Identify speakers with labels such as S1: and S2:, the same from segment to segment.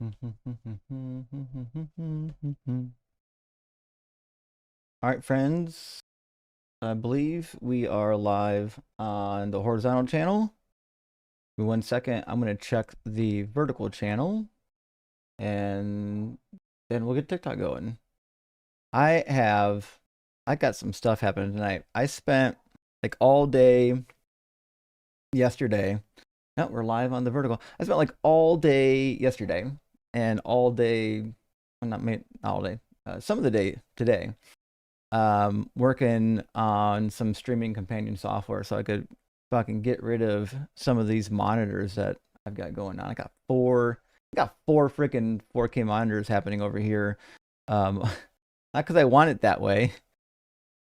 S1: All right, friends. I believe we are live on the horizontal channel. In 1 second, I'm going to check the vertical channel and then we'll get TikTok going. I got some stuff happening tonight. I spent like all day yesterday. No, we're live on the vertical. I spent like all day yesterday and all day, well, not all day, some of the day today, working on some streaming companion software so I could fucking get rid of some of these monitors that I've got going on. I got four freaking 4K monitors happening over here. Not because I want it that way.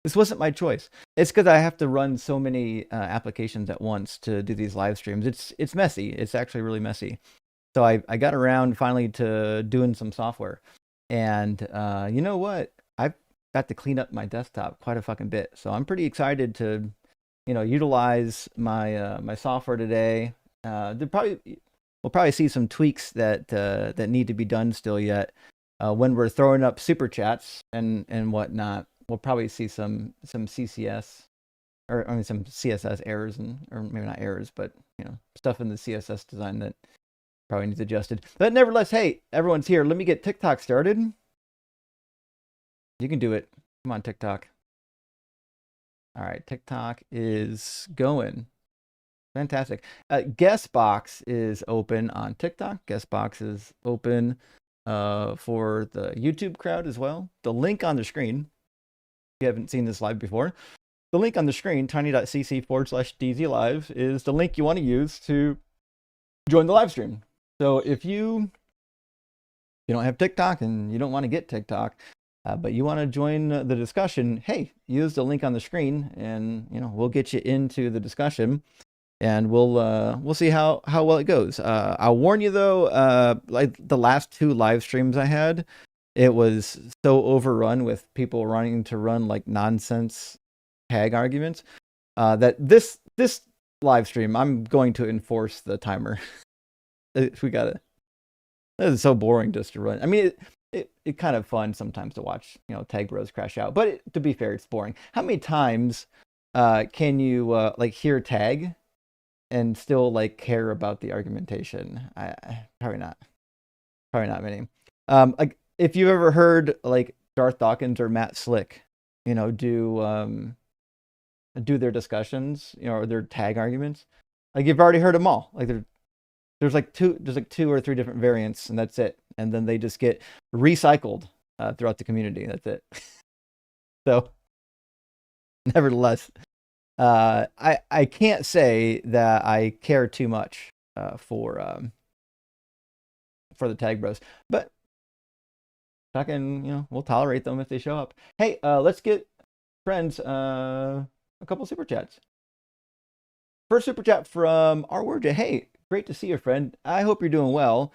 S1: This wasn't my choice. It's because I have to run so many applications at once to do these live streams. It's messy. It's actually really messy. So I got around finally to doing some software. And you know what? I've got to clean up my desktop quite a fucking bit. So I'm pretty excited to, utilize my my software today. We'll probably see some tweaks that that need to be done still yet. When we're throwing up super chats and whatnot, we'll probably see some CCS, or I mean some CSS errors, or maybe not errors, but stuff in the CSS design that probably needs adjusted. But nevertheless, hey, everyone's here. Let me get TikTok started. You can do it. Come on, TikTok. All right, TikTok is going. Fantastic. Guest box is open on TikTok. Guest box is open for the YouTube crowd as well. The link on the screen, if you haven't seen this live before, the link on the screen, tiny.cc/DZ live, is the link you want to use to join the live stream. So if you don't have TikTok and you don't want to get TikTok, but you want to join the discussion, hey, use the link on the screen and we'll get you into the discussion. And we'll see how well it goes. I'll warn you though, like the last 2 live streams I had, it was so overrun with people running to run like nonsense tag arguments that this live stream I'm going to enforce the timer. This is so boring just to run. I mean, it kind of fun sometimes to watch tag bros crash out, but to be fair, it's boring. How many times can you like hear tag and still like care about the argumentation? Probably not many. Like if you've ever heard like Darth Dawkins or Matt Slick, do their discussions, or their tag arguments, like you've already heard them all. Like there's like 2 or 3 different variants, and that's it. And then they just get recycled throughout the community. That's it. So, nevertheless, I can't say that I care too much for the tag bros, but fucking we'll tolerate them if they show up. Hey, let's get friends a couple super chats. First super chat from our word. Hey, great to see you, friend. I hope you're doing well,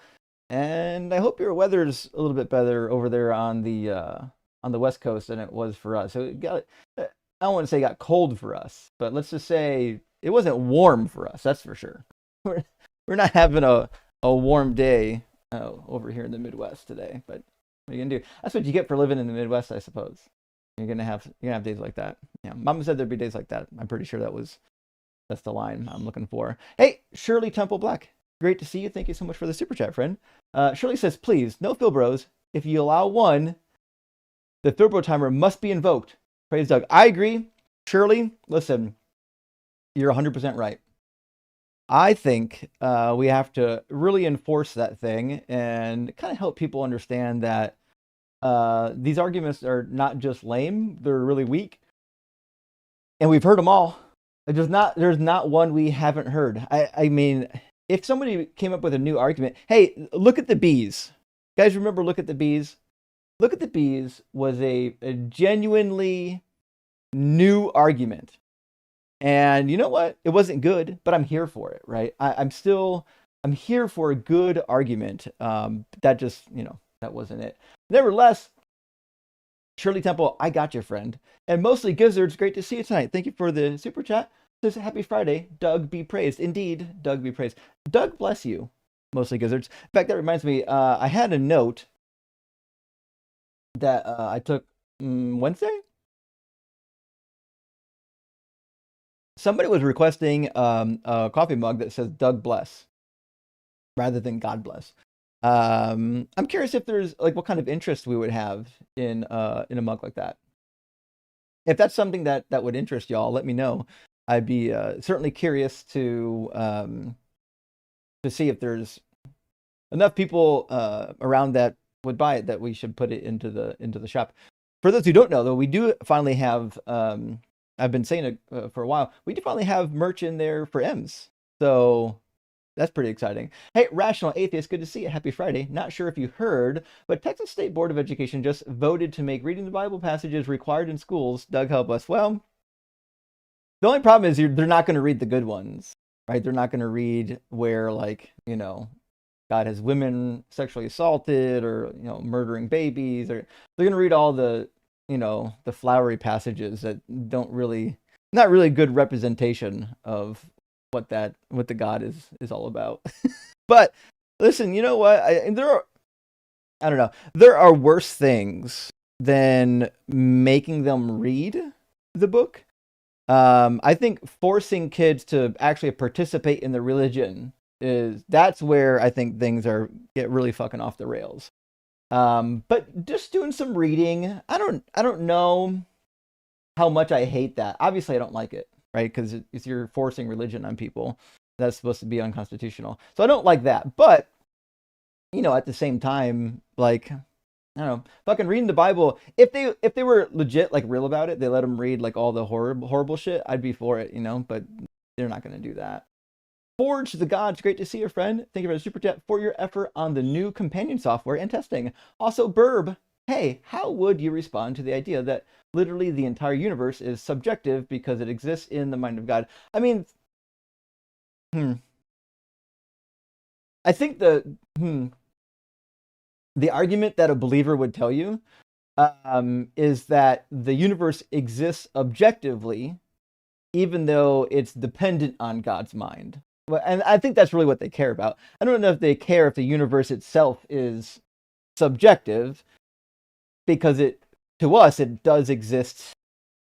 S1: and I hope your weather's a little bit better over there on the West Coast than it was for us. So it got, I don't want to say it got cold for us, but let's just say it wasn't warm for us. That's for sure. We're not having a warm day over here in the Midwest today. But what are you gonna do? That's what you get for living in the Midwest, I suppose. You're gonna have days like that. Yeah, Mama said there'd be days like that. I'm pretty sure that's the line I'm looking for. Hey, Shirley Temple Black. Great to see you. Thank you so much for the super chat, friend. Shirley says, please, no Philbros. If you allow one, the Philbro timer must be invoked. Praise Doug. I agree. Shirley, listen, you're 100% right. I think we have to really enforce that thing and kind of help people understand that these arguments are not just lame, they're really weak. And we've heard them all. There's not one we haven't heard. I mean, if somebody came up with a new argument, hey, look at the bees. Guys, remember Look at the Bees? Look at the Bees was a genuinely new argument. And you know what? It wasn't good, but I'm here for it, right? I'm here for a good argument. That just, that wasn't it. Nevertheless, Shirley Temple, I got you, friend. And mostly Gizzards, great to see you tonight. Thank you for the super chat. Says happy Friday. Doug be praised. Indeed, Doug be praised. Doug bless you. mostly gizzards. In fact, that reminds me, I had a note that I took Wednesday. Somebody was requesting a coffee mug that says Doug Bless rather than God Bless. I'm curious if there's like what kind of interest we would have in a mug like that. If that's something that would interest y'all, let me know. I'd be certainly curious to see if there's enough people around that would buy it that we should put it into the shop. For those who don't know, though, we do finally have. I've been saying it for a while. We do finally have merch in there for M's, so that's pretty exciting. Hey, Rational Atheist, good to see you. Happy Friday. Not sure if you heard, but Texas State Board of Education just voted to make reading the Bible passages required in schools. Doug, help us. Well, the only problem is they're not going to read the good ones, right? They're not going to read where, like, God has women sexually assaulted or, murdering babies. Or they're going to read all the, the flowery passages that not really good representation of what the God is all about. But listen, you know what? I don't know. There are worse things than making them read the book. I think forcing kids to actually participate in the religion that's where I think things get really fucking off the rails. But just doing some reading, I don't know how much I hate that. Obviously, I don't like it, right? Because it's you're forcing religion on people. That's supposed to be unconstitutional. So I don't like that. But at the same time, like, I don't know, fucking reading the Bible. If they were legit, like real about it, they let them read like all the horrible shit. I'd be for it, But they're not gonna do that. Forge the Gods, great to see you, friend. Thank you for the super chat for your effort on the new companion software and testing. Also, Burb, hey, how would you respond to the idea that literally the entire universe is subjective because it exists in the mind of God? I mean, I think the argument that a believer would tell you is that the universe exists objectively, even though it's dependent on God's mind. And I think that's really what they care about. I don't know if they care if the universe itself is subjective, because to us it does exist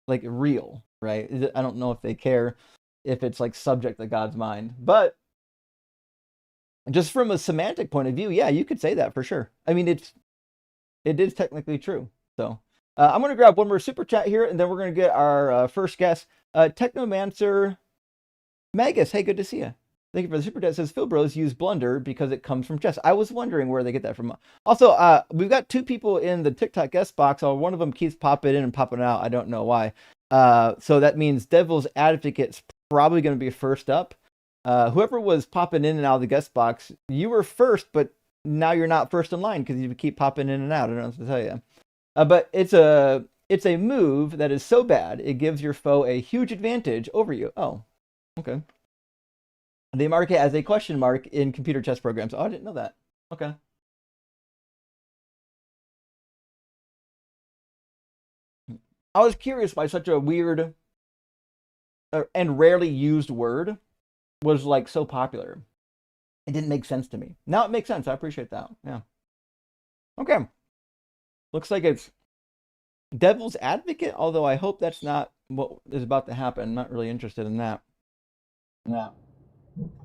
S1: like real, right? I don't know if they care if it's like subject to God's mind. But just from a semantic point of view, yeah, you could say that for sure. I mean, it is technically true. So I'm going to grab one more super chat here, and then we're going to get our first guest, Technomancer Magus. Hey, good to see you. Thank you for the super chat. It says Phil Bros use Blunder because it comes from chess. I was wondering where they get that from. Also, we've got two people in the TikTok guest box. One of them keeps popping in and popping out. I don't know why. So that means Devil's Advocate's probably going to be first up. Whoever was popping in and out of the guest box, you were first, but now you're not first in line because you keep popping in and out. I don't know what to tell you. But it's a move that is so bad it gives your foe a huge advantage over you. Oh, okay. They mark it as a question mark in computer chess programs. Oh, I didn't know that. Okay. I was curious why such a weird and rarely used word was like so popular. It didn't make sense to me. Now it makes sense. I appreciate that. Yeah. Okay. Looks like it's Devil's Advocate, although I hope that's not what is about to happen. I'm not really interested in that. Yeah.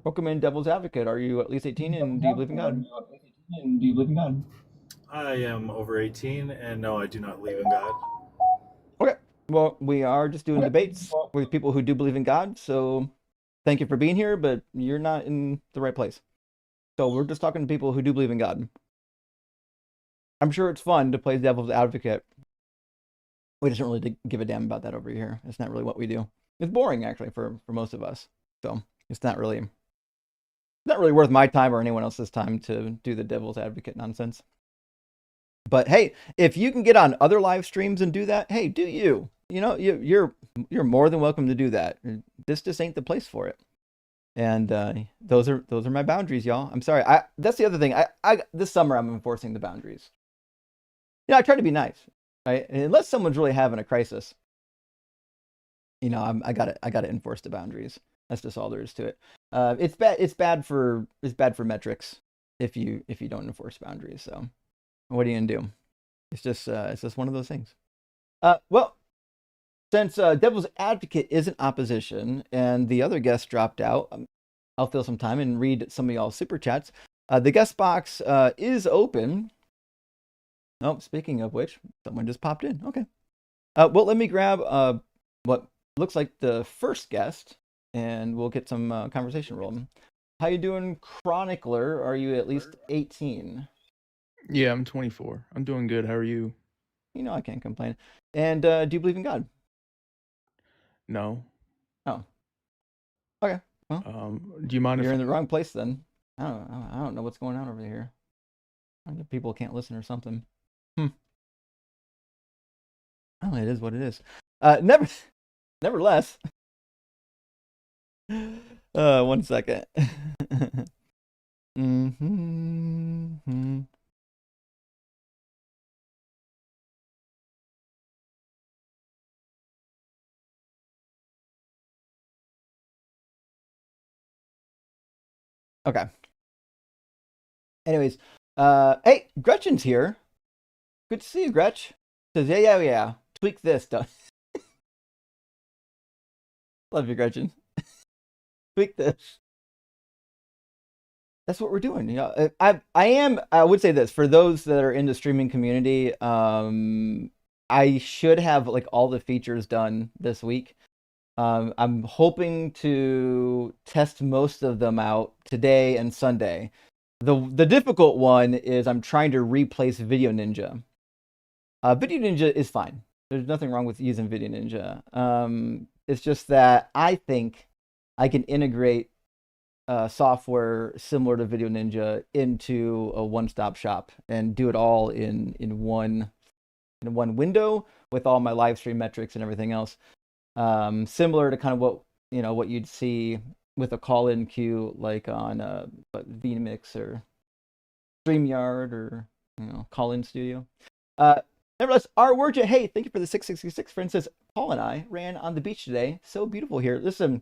S1: Welcome in, Devil's Advocate. Are you at least 18 and do you believe in God?
S2: I am over 18, and no, I do not believe in God.
S1: Okay. Well, we are just doing debates with people who do believe in God, so thank you for being here, but you're not in the right place. So we're just talking to people who do believe in God. I'm sure it's fun to play Devil's Advocate. We just don't really give a damn about that over here. It's not really what we do. It's boring, actually, for most of us. So it's not really worth my time or anyone else's time to do the Devil's Advocate nonsense. But hey, if you can get on other live streams and do that, hey, do you? You're more than welcome to do that. This just ain't the place for it. And those are my boundaries, y'all. I'm sorry. That's the other thing. I this summer I'm enforcing the boundaries. I try to be nice, right? And unless someone's really having a crisis, I gotta enforce the boundaries. That's just all there is to it. It's bad for metrics. if you don't enforce boundaries. So what are you gonna do? It's just one of those things. Well, since Devil's Advocate is in opposition and the other guest dropped out, I'll fill some time and read some of y'all's super chats. The guest box is open. Oh, speaking of which, someone just popped in. Okay. Well, let me grab what looks like the first guest, and we'll get some conversation rolling. How you doing, Chronicler? Are you at least 18?
S3: Yeah, I'm 24. I'm doing good. How are you?
S1: You know I can't complain. And do you believe in God?
S3: No.
S1: Oh. Okay. Well,
S3: do you mind
S1: you're
S3: if
S1: in the wrong place then. I don't know what's going on over here. People can't listen or something. Oh, it is what it is. Nevertheless. 1 second. Okay. Anyways, hey, Gretchen's here. Good to see you, Gretch. Says, yeah. Tweak this, done. Love you, Gretchen. Tweak this. That's what we're doing. You know, I would say this for those that are in the streaming community. I should have like all the features done this week. I'm hoping to test most of them out today and Sunday. The difficult one is I'm trying to replace Video Ninja. Video Ninja is fine. There's nothing wrong with using Video Ninja. It's just that I think I can integrate software similar to Video Ninja into a one-stop shop and do it all in one window with all my live stream metrics and everything else. Similar to kind of what you'd see with a call-in queue like on vMix or StreamYard or call-in studio. Nevertheless, our word, hey, thank you for the 666. For instance, Paul and I ran on the beach today. So beautiful here. Listen,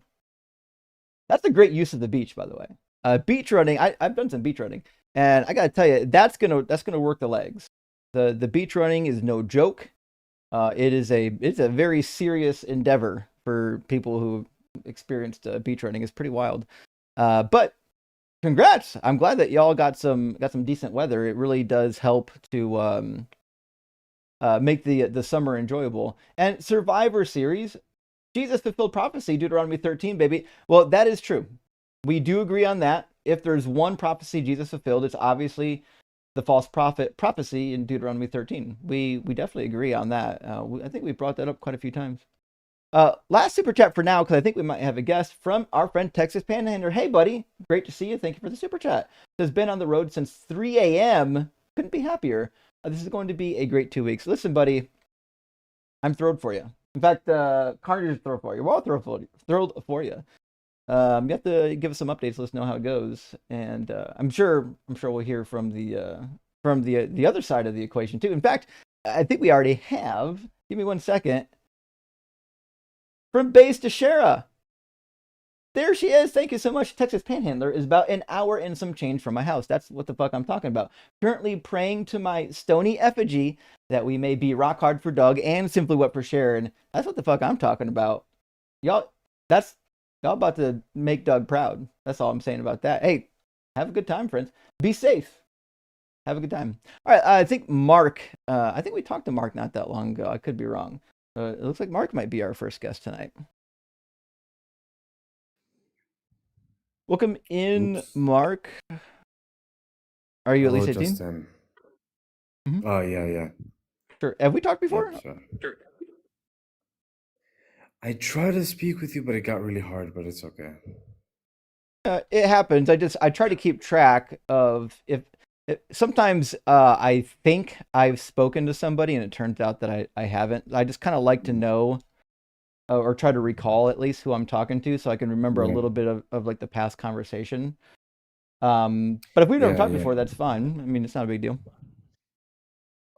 S1: that's a great use of the beach, by the way. Beach running, I've done some beach running, and I gotta tell you, that's gonna work the legs. The beach running is no joke. It's a very serious endeavor for people who experienced beach running. It's pretty wild. But congrats! I'm glad that y'all got some decent weather. It really does help to make the summer enjoyable. And Survivor Series, Jesus fulfilled prophecy, Deuteronomy 13, baby. Well, that is true. We do agree on that. If there's one prophecy Jesus fulfilled, it's obviously the false prophet prophecy in Deuteronomy 13. We definitely agree on that. I think we brought that up quite a few times. Last super chat for now, because I think we might have a guest from our friend Texas Panhandler. Hey, buddy. Great to see you. Thank you for the super chat. Has been on the road since 3 a.m. Couldn't be happier. This is going to be a great 2 weeks. Listen, buddy, I'm thrilled for you. In fact, Carnage is thrilled for you. We're all thrilled for you. You have to give us some updates. Let us know how it goes, and I'm sure we'll hear from the other side of the equation too. In fact, I think we already have. Give me 1 second. From Base to Shara. There she is. Thank you so much. Texas Panhandler is about an hour and some change from my house. That's what the fuck I'm talking about. Currently praying to my stony effigy that we may be rock hard for Doug and simply wet for Sharon. That's what the fuck I'm talking about. Y'all about to make Doug proud. That's all I'm saying about that. Hey, have a good time, friends. Be safe. Have a good time. All right, I think Mark, I think we talked to Mark not that long ago. I could be wrong. It looks like Mark might be our first guest tonight. Welcome in,
S4: Oops.
S1: Mark. Are you at
S4: Hello,
S1: least 18?
S4: Justin.
S1: Mhm.
S4: Oh, yeah.
S1: Sure. Have we talked before?
S4: Yep, sure. I tried to speak with you, but it got really hard, but it's okay.
S1: It happens. I try to keep track of if sometimes I think I've spoken to somebody and it turns out that I haven't. I just kind of like to know or try to recall at least who I'm talking to so I can remember a little bit of like the past conversation. But if we've never talked before, that's fine. I mean, it's not a big deal.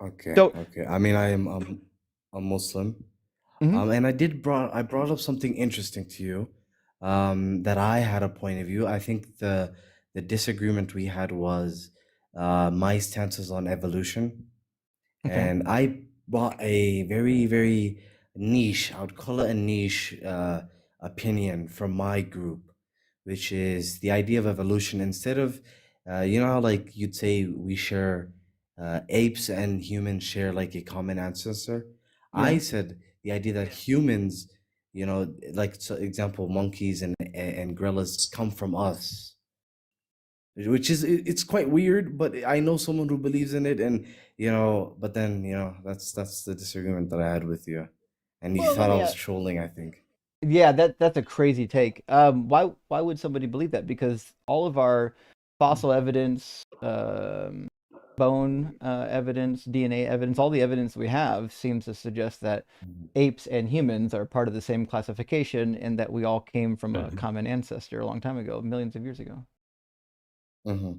S4: Okay.
S1: So,
S4: okay. I mean, I am a Muslim. And I brought up something interesting to you. That I had a point of view. I think the The disagreement we had was my stances on evolution.
S1: Okay.
S4: And I brought a very, very niche, I would call it a niche opinion from my group, which is the idea of evolution. Instead of, you know how like you'd say we share, apes and humans share like a common ancestor? I
S1: Yeah.
S4: said the idea that humans, you know, like so example, monkeys and gorillas come from us, which is it's quite weird, but I know someone who believes in it, and you know, but then you know that's the disagreement that I had with you, and you
S1: Well, let
S4: thought I
S1: me.
S4: was trolling, I think.
S1: Yeah, that's a crazy take. Why would somebody believe that? Because all of our fossil evidence, bone evidence, DNA evidence, all the evidence we have seems to suggest that apes and humans are part of the same classification, and that we all came from a common ancestor a long time ago, millions of years ago.
S4: Hmm.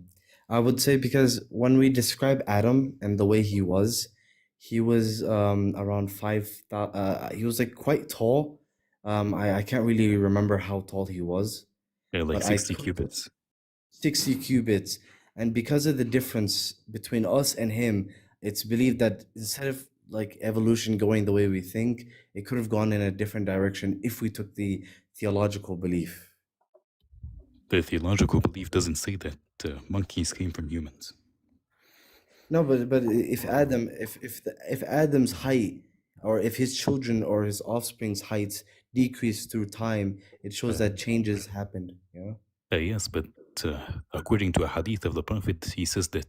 S4: I would say because when we describe Adam and the way he was around he was like quite tall. I can't really remember how tall he was,
S5: Yeah, like
S4: but I
S5: 60
S4: could
S5: cubits.
S4: 60 cubits. And because of the difference between us and him, it's believed that instead of like evolution going the way we think, it could have gone in a different direction if we took the theological belief.
S5: The theological belief doesn't say that monkeys came from humans.
S4: No, but if Adam, if Adam's height, or if his children or his offspring's heights decrease through time, it shows that changes happened. You know.
S5: Yes, but according to a hadith of the Prophet, he says that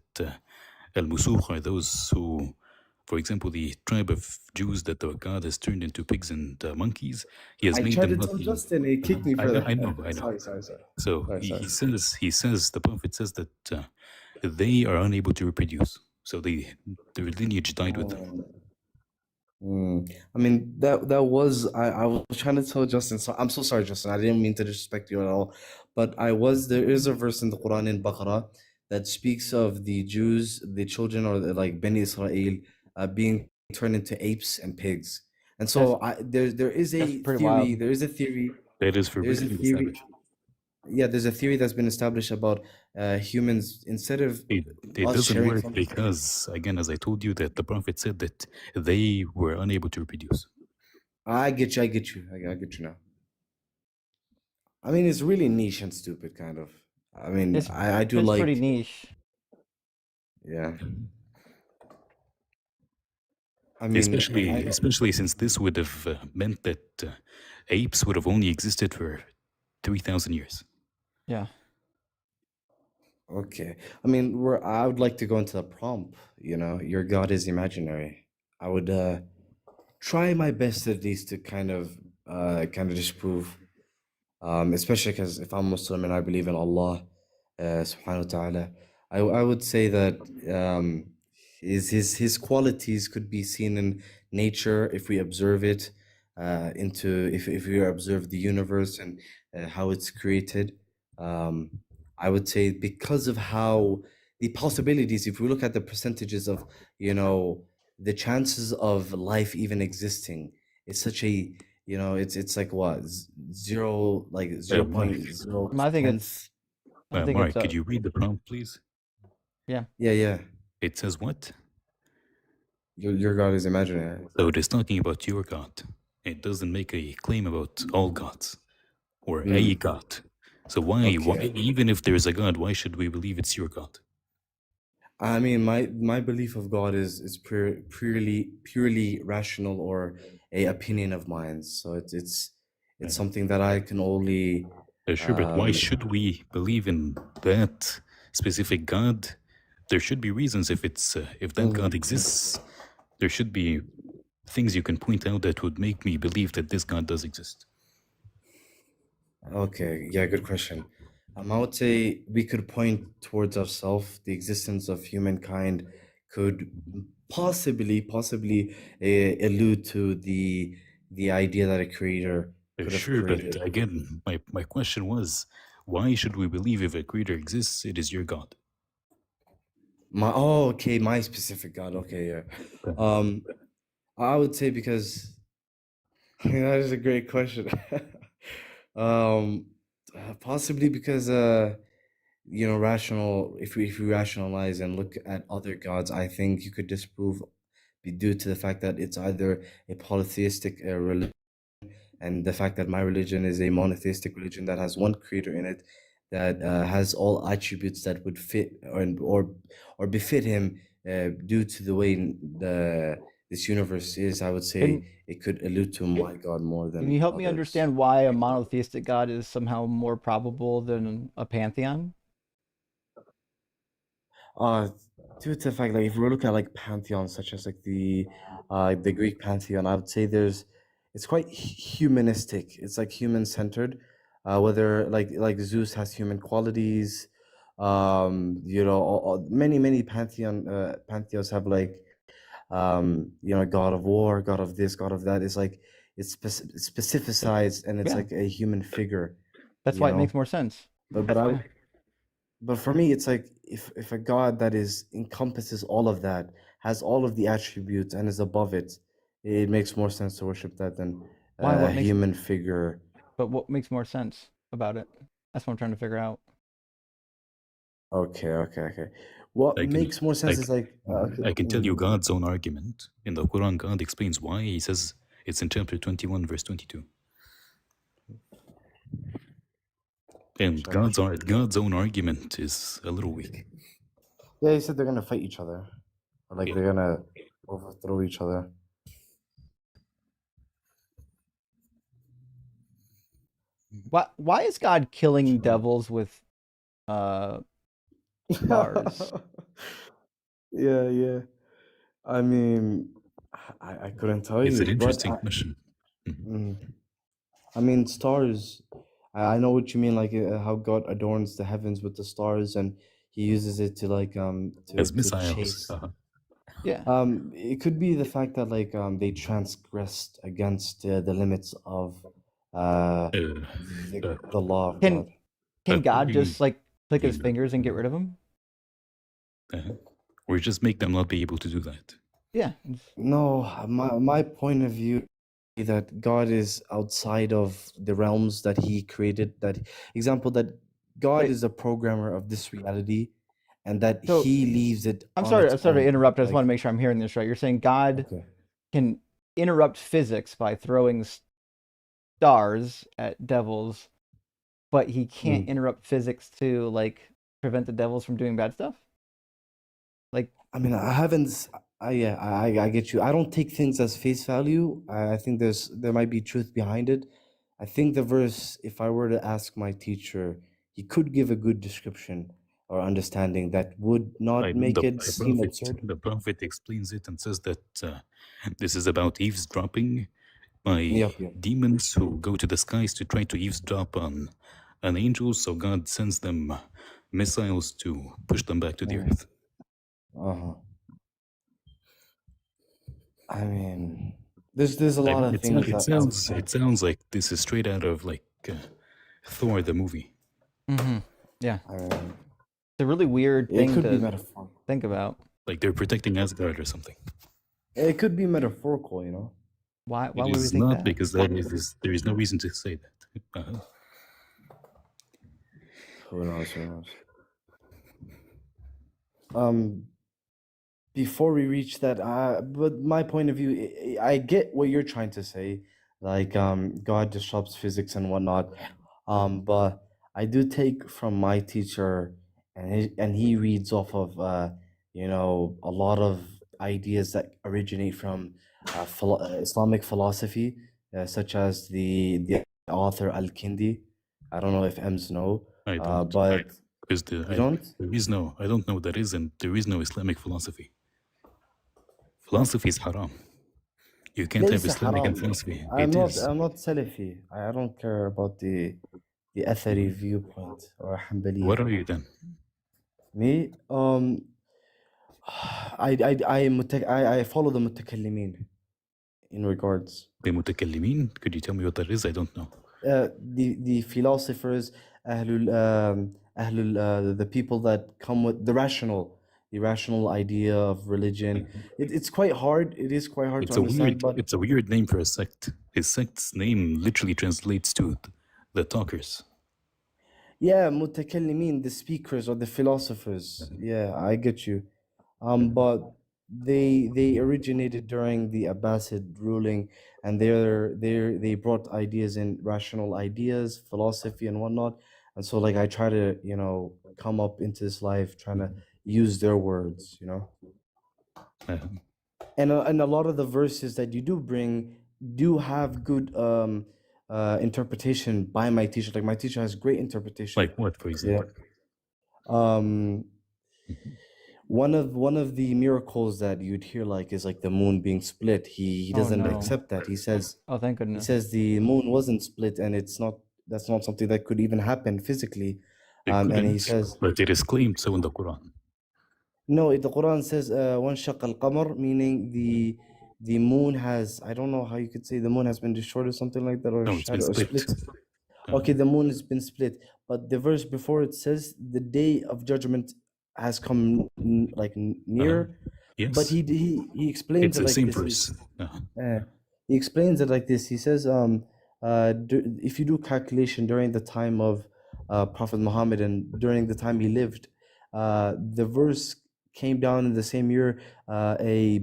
S5: al-Musukh are those who, for example, the tribe of Jews that God has turned into pigs and monkeys, he has
S4: I
S5: made
S4: tried
S5: them
S4: to
S5: not
S4: tell
S5: the.
S4: Justin, he kicked me for that.
S5: I know.
S4: Sorry.
S5: So
S4: Sorry, sorry.
S5: he says, the Prophet says that they are unable to reproduce. So their lineage died with them.
S4: I mean that was I was trying to tell Justin. So I'm so sorry, Justin. I didn't mean to disrespect you at all, but there is a verse in the Quran in Baqarah that speaks of the Jews, the children or like Beni Israel, being turned into apes and pigs. And so there is
S1: That's
S4: a
S1: pretty
S4: theory.
S1: wild.
S4: There is a theory.
S5: That is
S4: There's a
S5: verbally
S4: theory.
S5: established.
S4: Yeah, there's a theory that's been established about humans instead of
S5: It
S4: us
S5: doesn't
S4: sharing
S5: work
S4: something.
S5: because, again, as I told you, that the Prophet said that they were unable to reproduce.
S4: I get you. I get you now. I mean, it's really niche and stupid, kind of. I mean,
S1: It's
S4: I do
S1: it's
S4: like,
S1: pretty niche.
S4: yeah. I mean,
S5: Especially since this would have meant that apes would have only existed for 3,000 years.
S1: Yeah.
S4: okay. I mean, I would like to go into the prompt, you know, your God is imaginary. I would try my best at least to kind of disprove, especially because if I'm Muslim and I believe in Allah, subhanahu wa ta'ala, I would say that his qualities could be seen in nature if we observe it, if we observe the universe and how it's created. Um, I would say because of how the possibilities, if we look at the percentages of, you know, the chances of life even existing, it's such a, you know, it's like what, zero, like zero
S5: Mark,
S4: point zero
S1: I think
S4: tenth.
S5: Mark, could you read the prompt, please?
S1: Yeah.
S4: Yeah.
S5: It says what?
S4: Your God is imaginary.
S5: So it is talking about your God. It doesn't make a claim about all gods or a God. So why,
S4: Okay.
S5: even if there is a God, why should we believe it's your God?
S4: I mean, my belief of God is purely rational, or a opinion of mine. So it's something that I can only
S5: Sure, but why should we believe in that specific God? There should be reasons if that God exists. There should be things you can point out that would make me believe that this God does exist.
S4: Okay, yeah, good question. I would say we could point towards ourselves. The existence of humankind could possibly allude to the idea that a creator could have
S5: Sure,
S4: created.
S5: but again, my question was, why should we believe if a creator exists, it is your God?
S4: Okay, my specific God. Okay, yeah. I would say because that is a great question. Um, possibly because you know, rational. If we rationalize and look at other gods, I think you could disprove due to the fact that it's either a polytheistic religion, and the fact that my religion is a monotheistic religion that has one creator in it, that has all attributes that would fit or befit him due to the way this universe is. I would say
S1: Can
S4: it could allude to my God more
S1: can
S4: than
S1: you help me
S4: others.
S1: understand why a monotheistic God is somehow more probable than a pantheon?
S4: Uh, Due to the fact, like, if we're looking at like pantheons such as like the Greek pantheon, I would say it's quite humanistic. It's like human centered. Whether like Zeus has human qualities, you know, many pantheons have like you know, god of war, god of this, god of that. It's like it's specificized, and it's
S1: Yeah,
S4: like a human figure,
S1: that's
S4: you
S1: why it makes
S4: know.
S1: more sense.
S4: But
S1: Yeah.
S4: but for me, it's like if a God that is encompasses all of that, has all of the attributes, and is above it, it makes more sense to worship that than
S1: Why?
S4: a human figure.
S1: But what makes more sense about it? That's what I'm trying to figure out.
S4: Okay. What
S5: I can,
S4: makes more sense is like
S5: I can tell you God's own argument. In the Quran, God explains why. He says it's in chapter 21, verse 22. And God's own argument is a little weak.
S4: Yeah, he said they're gonna fight each other, or like
S5: Yeah.
S4: they're gonna overthrow each other.
S1: Why is God killing devils with stars?
S4: Yeah. I mean, I couldn't tell
S5: It's
S4: you,
S5: an interesting question.
S4: I mean, stars. I know what you mean, like how God adorns the heavens with the stars, and He uses it to like
S5: As
S4: to
S5: missiles.
S4: chase.
S1: Yeah.
S4: It could be the fact that like they transgressed against the limits of the law of
S1: Can
S4: God.
S1: can God
S5: According-
S1: just like click his
S5: Yeah.
S1: fingers and get rid of them?
S5: Or just make them not be able to do that.
S1: Yeah.
S4: No, my point of view is that God is outside of the realms that He created. That example that God
S1: Wait.
S4: is a programmer of this reality, and that
S1: So,
S4: He leaves it.
S1: I'm
S4: on
S1: sorry
S4: its
S1: to
S4: own,
S1: interrupt. I just
S4: like-
S1: want to make sure I'm hearing this right. You're saying God
S4: Okay.
S1: can interrupt physics by throwing stars at devils, but he can't interrupt physics to like prevent the devils from doing bad stuff? Like,
S4: I mean, I haven't. I get you. I don't take things as face value. I think there might be truth behind it. I think the verse, if I were to ask my teacher, he could give a good description or understanding that would not make it seem absurd.
S5: The prophet explains it and says that this is about eavesdropping by
S4: Yep.
S5: demons who go to the skies to try to eavesdrop on an angel. So God sends them missiles to push them back to the earth.
S4: I mean, there's a lot of things that
S5: It sounds like this is straight out of like Thor the movie.
S1: yeah,
S4: I mean,
S1: it's a really weird
S4: it
S1: thing
S4: could be
S1: to
S4: metaphorical.
S1: think about.
S5: Like they're protecting Asgard or something.
S4: It could be metaphorical, you know.
S1: Why
S5: It
S1: would we
S5: is
S1: think
S5: not
S1: that?
S5: because there is no reason to say that.
S4: Who knows? Before we reach that, but my point of view, I get what you're trying to say, like God disrupts physics and whatnot. But I do take from my teacher, and he reads off of you know, a lot of ideas that originate from Islamic philosophy, such as the author Al-Kindi. I don't know if Ems know,
S5: I don't.
S4: but
S5: Because
S4: you don't?
S5: I don't know there is, and there is no Islamic philosophy. Philosophy is haram. You can't have
S4: ليس
S5: Islamic and
S4: حرام.
S5: philosophy.
S4: I'm
S5: It
S4: not
S5: is.
S4: I'm not Salafi. I don't care about the Athari viewpoint or Hanbali.
S5: What are you then?
S4: Me? I follow the mutakallimin in regards.
S5: The mutakallimin? Could you tell me what that is? I don't know.
S4: The philosophers, the people that come with the rational idea of religion. It's quite hard. It is quite hard to understand. But
S5: It's a weird name for a sect. His sect's name literally translates to the talkers.
S4: Yeah, mutakallimin, the speakers or the philosophers. Yeah, I get you. But they originated during the Abbasid ruling, and they brought ideas in, rational ideas, philosophy and whatnot. And so like I try to, come up into this life trying to use their words.
S5: Uh,
S4: And a lot of the verses that you do bring do have good interpretation by my teacher. Like my teacher has great interpretation.
S5: like what, for
S4: Yeah.
S5: example?
S4: Um,
S5: Mhm.
S4: one of the miracles that you'd hear like is like the moon being split. He
S1: Oh,
S4: doesn't
S1: no.
S4: accept that. He says
S1: Oh, thank
S4: he
S1: goodness.
S4: says the moon wasn't split, and that's not something that could even happen physically.
S5: It
S4: And he
S5: couldn't,
S4: says
S5: but it is claimed so in the Quran.
S4: no. The Quran says وَانشَقَّ الْقَمَرُ, meaning the moon has, I don't know how you could say the moon has been destroyed or something like that, or
S5: No, it's been
S4: shattered or
S5: split.
S4: split. Okay, the moon has been split, but the verse before it says the day of judgment has come near. But
S5: Yes,
S4: he explains
S5: it's
S4: it
S5: the
S4: like
S5: same
S4: this.
S5: verse.
S4: He explains it like this. He says, if you do calculation during the time of Prophet Muhammad and during the time he lived, the verse came down in the same year. A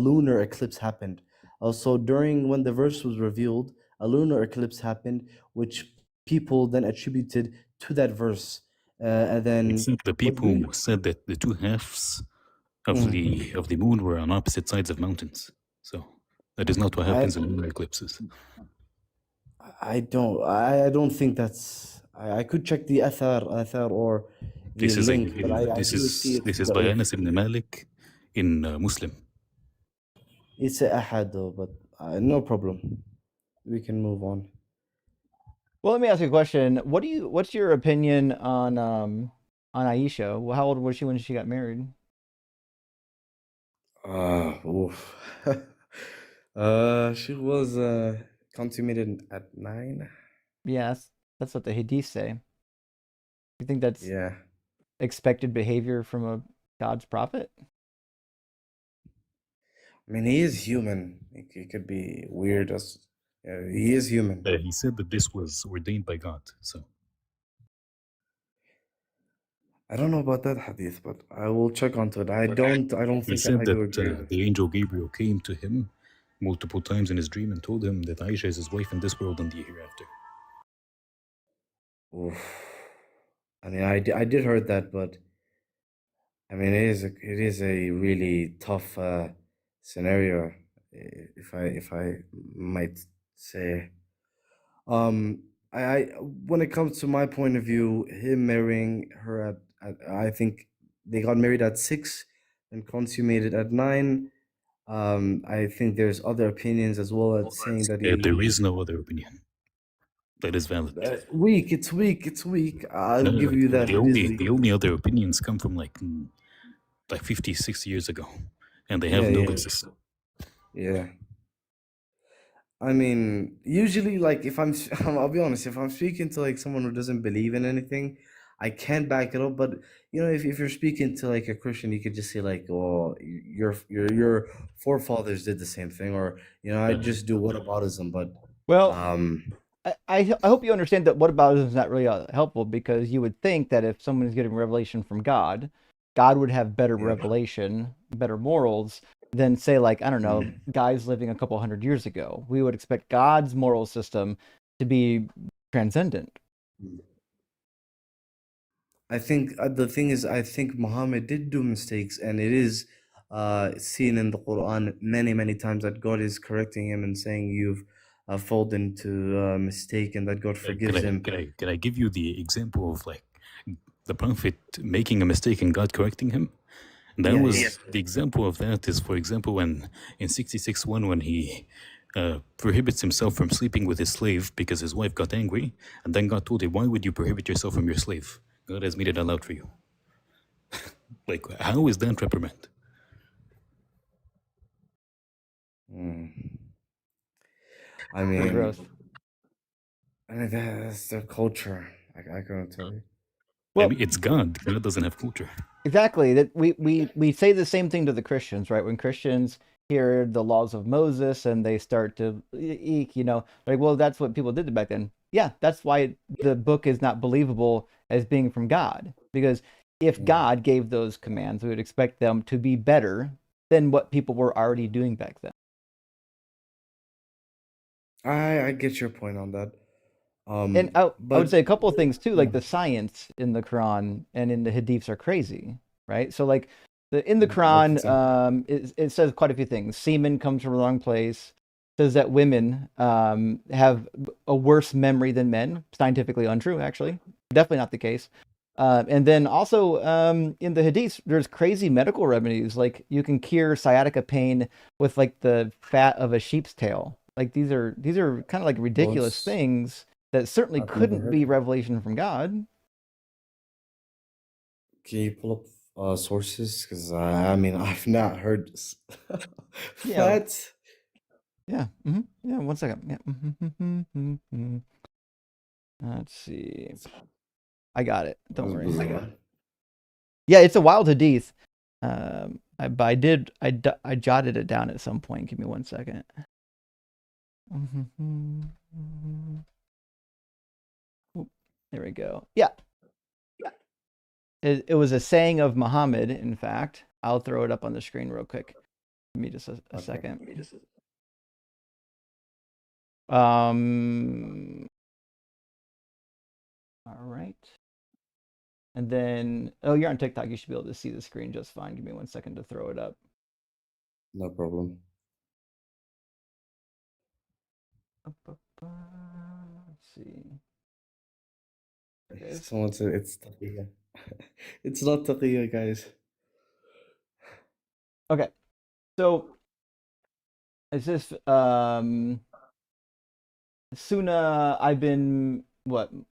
S4: lunar eclipse happened. Also, during when the verse was revealed, a lunar eclipse happened, which people then attributed to that verse. And then
S5: Except the
S4: what
S5: people
S4: really,
S5: said that the two halves of
S4: Mm.
S5: the moon were on opposite sides of mountains. So that is not what happens in lunar eclipses.
S4: I don't think that's. I could check the athar or the
S5: This is
S4: link, but I do see
S5: this
S4: it's
S5: is by
S4: da'if.
S5: Anas ibn Malik in Muslim.
S4: It's a ahad though, but no problem. We can move on.
S1: Well, let me ask you a question. What's your opinion on Aisha? Well, how old was she when she got married?
S4: Oof. She was consummated at 9.
S1: Yes, that's what the Hadith say. You think that's
S4: Yeah.
S1: expected behavior from a God's prophet?
S4: I mean, he is human. He could be weird as he is human.
S5: He said that this was ordained by God. So
S4: I don't know about that hadith, but I will check onto it. I don't
S5: he
S4: think
S5: said
S4: I do
S5: that
S4: agree.
S5: the angel Gabriel came to him multiple times in his dream and told him that Aisha is his wife in this world and the hereafter.
S4: Oof. I mean, I did heard that, but I mean, it is a really tough scenario, if I might say. I when it comes to my point of view, him marrying her I think they got married at 6 and consummated at 9. I think there's other opinions as well as saying that
S5: There is no other opinion that is valid.
S4: weak. It's weak. It's weak. I'll give you that. It is weak.
S5: The only other opinions come from like 50, 60 years ago, and they have
S4: Yeah,
S5: no
S4: yeah.
S5: basis.
S4: Yeah. I mean, usually, like, if I'm, I'll be honest, if I'm speaking to like someone who doesn't believe in anything, I can't back it up. But if you're speaking to like a Christian, you could just say like, "Oh, your forefathers did the same thing," or I just do whataboutism. But
S1: Well,
S4: um,
S1: I hope you understand that whataboutism is not really helpful, because you would think that if someone is getting revelation from God, God would have better
S4: Yeah.
S1: revelation, better morals than, say, like, I don't know,
S4: Mm.
S1: guys living a couple hundred years ago. We would expect God's moral system to be transcendent.
S4: I think the thing is, I think Muhammad did do mistakes, and it is seen in the Quran many, many times that God is correcting him and saying you've fallen into a mistake, and that God forgives him.
S5: Can I give you the example of like the prophet making a mistake and God correcting him? That
S4: Yeah,
S5: was
S4: yeah.
S5: the example of that is, for example, when in 66:1 when he prohibits himself from sleeping with his slave because his wife got angry, and then God told him, "Why would you prohibit yourself from your slave? God has made it allowed for you." Like, how is that reprimand?
S4: Mm. I
S1: Pretty
S4: mean,
S1: gross.
S4: that's their culture. I couldn't tell you.
S1: Well,
S5: I mean, it's God. God doesn't have culture.
S1: exactly. That we say the same thing to the Christians, right? When Christians hear the laws of Moses and they start to eek, like, well, that's what people did back then. yeah, that's why the book is not believable as being from God. Because if God gave those commands, we would expect them to be better than what people were already doing back then.
S4: I get your point on that.
S1: And I would
S4: But
S1: say a couple of things too,
S4: yeah,
S1: like the science in the Quran and in the Hadiths are crazy, right? So like in the
S4: like
S1: Quran,
S4: example.
S1: it says quite a few things. Semen comes from the wrong place. Says that women have a worse memory than men. Scientifically untrue, actually. Definitely not the case. And then also in the Hadiths, there's crazy medical remedies. Like you can cure sciatica pain with like the fat of a sheep's tail. Like these are kind of like ridiculous
S4: Those
S1: things that certainly
S4: I've never
S1: couldn't
S4: heard
S1: be
S4: of.
S1: revelation from God.
S4: Can you pull up sources? Because I mean, I've not heard this.
S1: Yeah,
S4: Fat.
S1: yeah, yeah. 1 second. Yeah. Let's see. I got it.
S4: That
S1: Don't
S4: was
S1: worry.
S4: bizarre.
S1: Yeah, it's a wild hadith. But I jotted it down at some point. Give me 1 second. Oop, there we go. Yeah, it was a saying of Muhammad. In fact, I'll throw it up on the screen real quick. Give me just a
S4: Okay.
S1: second. All right. And then, oh, you're on TikTok. You should be able to see the screen just fine. Give me 1 second to throw it up.
S4: No problem.
S1: Let's see. There it is.
S4: Someone said it's taqiyya. It's not taqiyya, guys.
S1: Okay. So it's this Sunnah ibn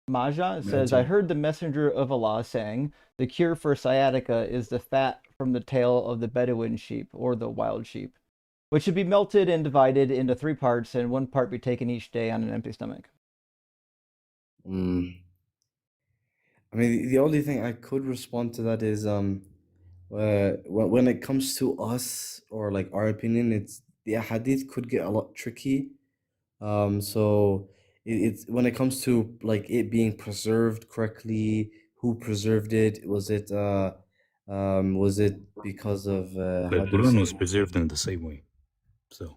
S1: Majah. It says, I
S4: 19.
S1: heard the messenger of Allah saying, the cure for sciatica is the fat from the tail of the Bedouin sheep or the wild sheep, which should be melted and divided into 3 parts, and 1 part be taken each day on an empty stomach.
S4: Mm. I mean, the only thing I could respond to that is when it comes to us or like our opinion, it's the hadith could get a lot tricky. So it's when it comes to like it being preserved correctly, who preserved it? Was it because of
S5: The
S4: how do you
S5: Quran was
S4: say?
S5: preserved in the same way. So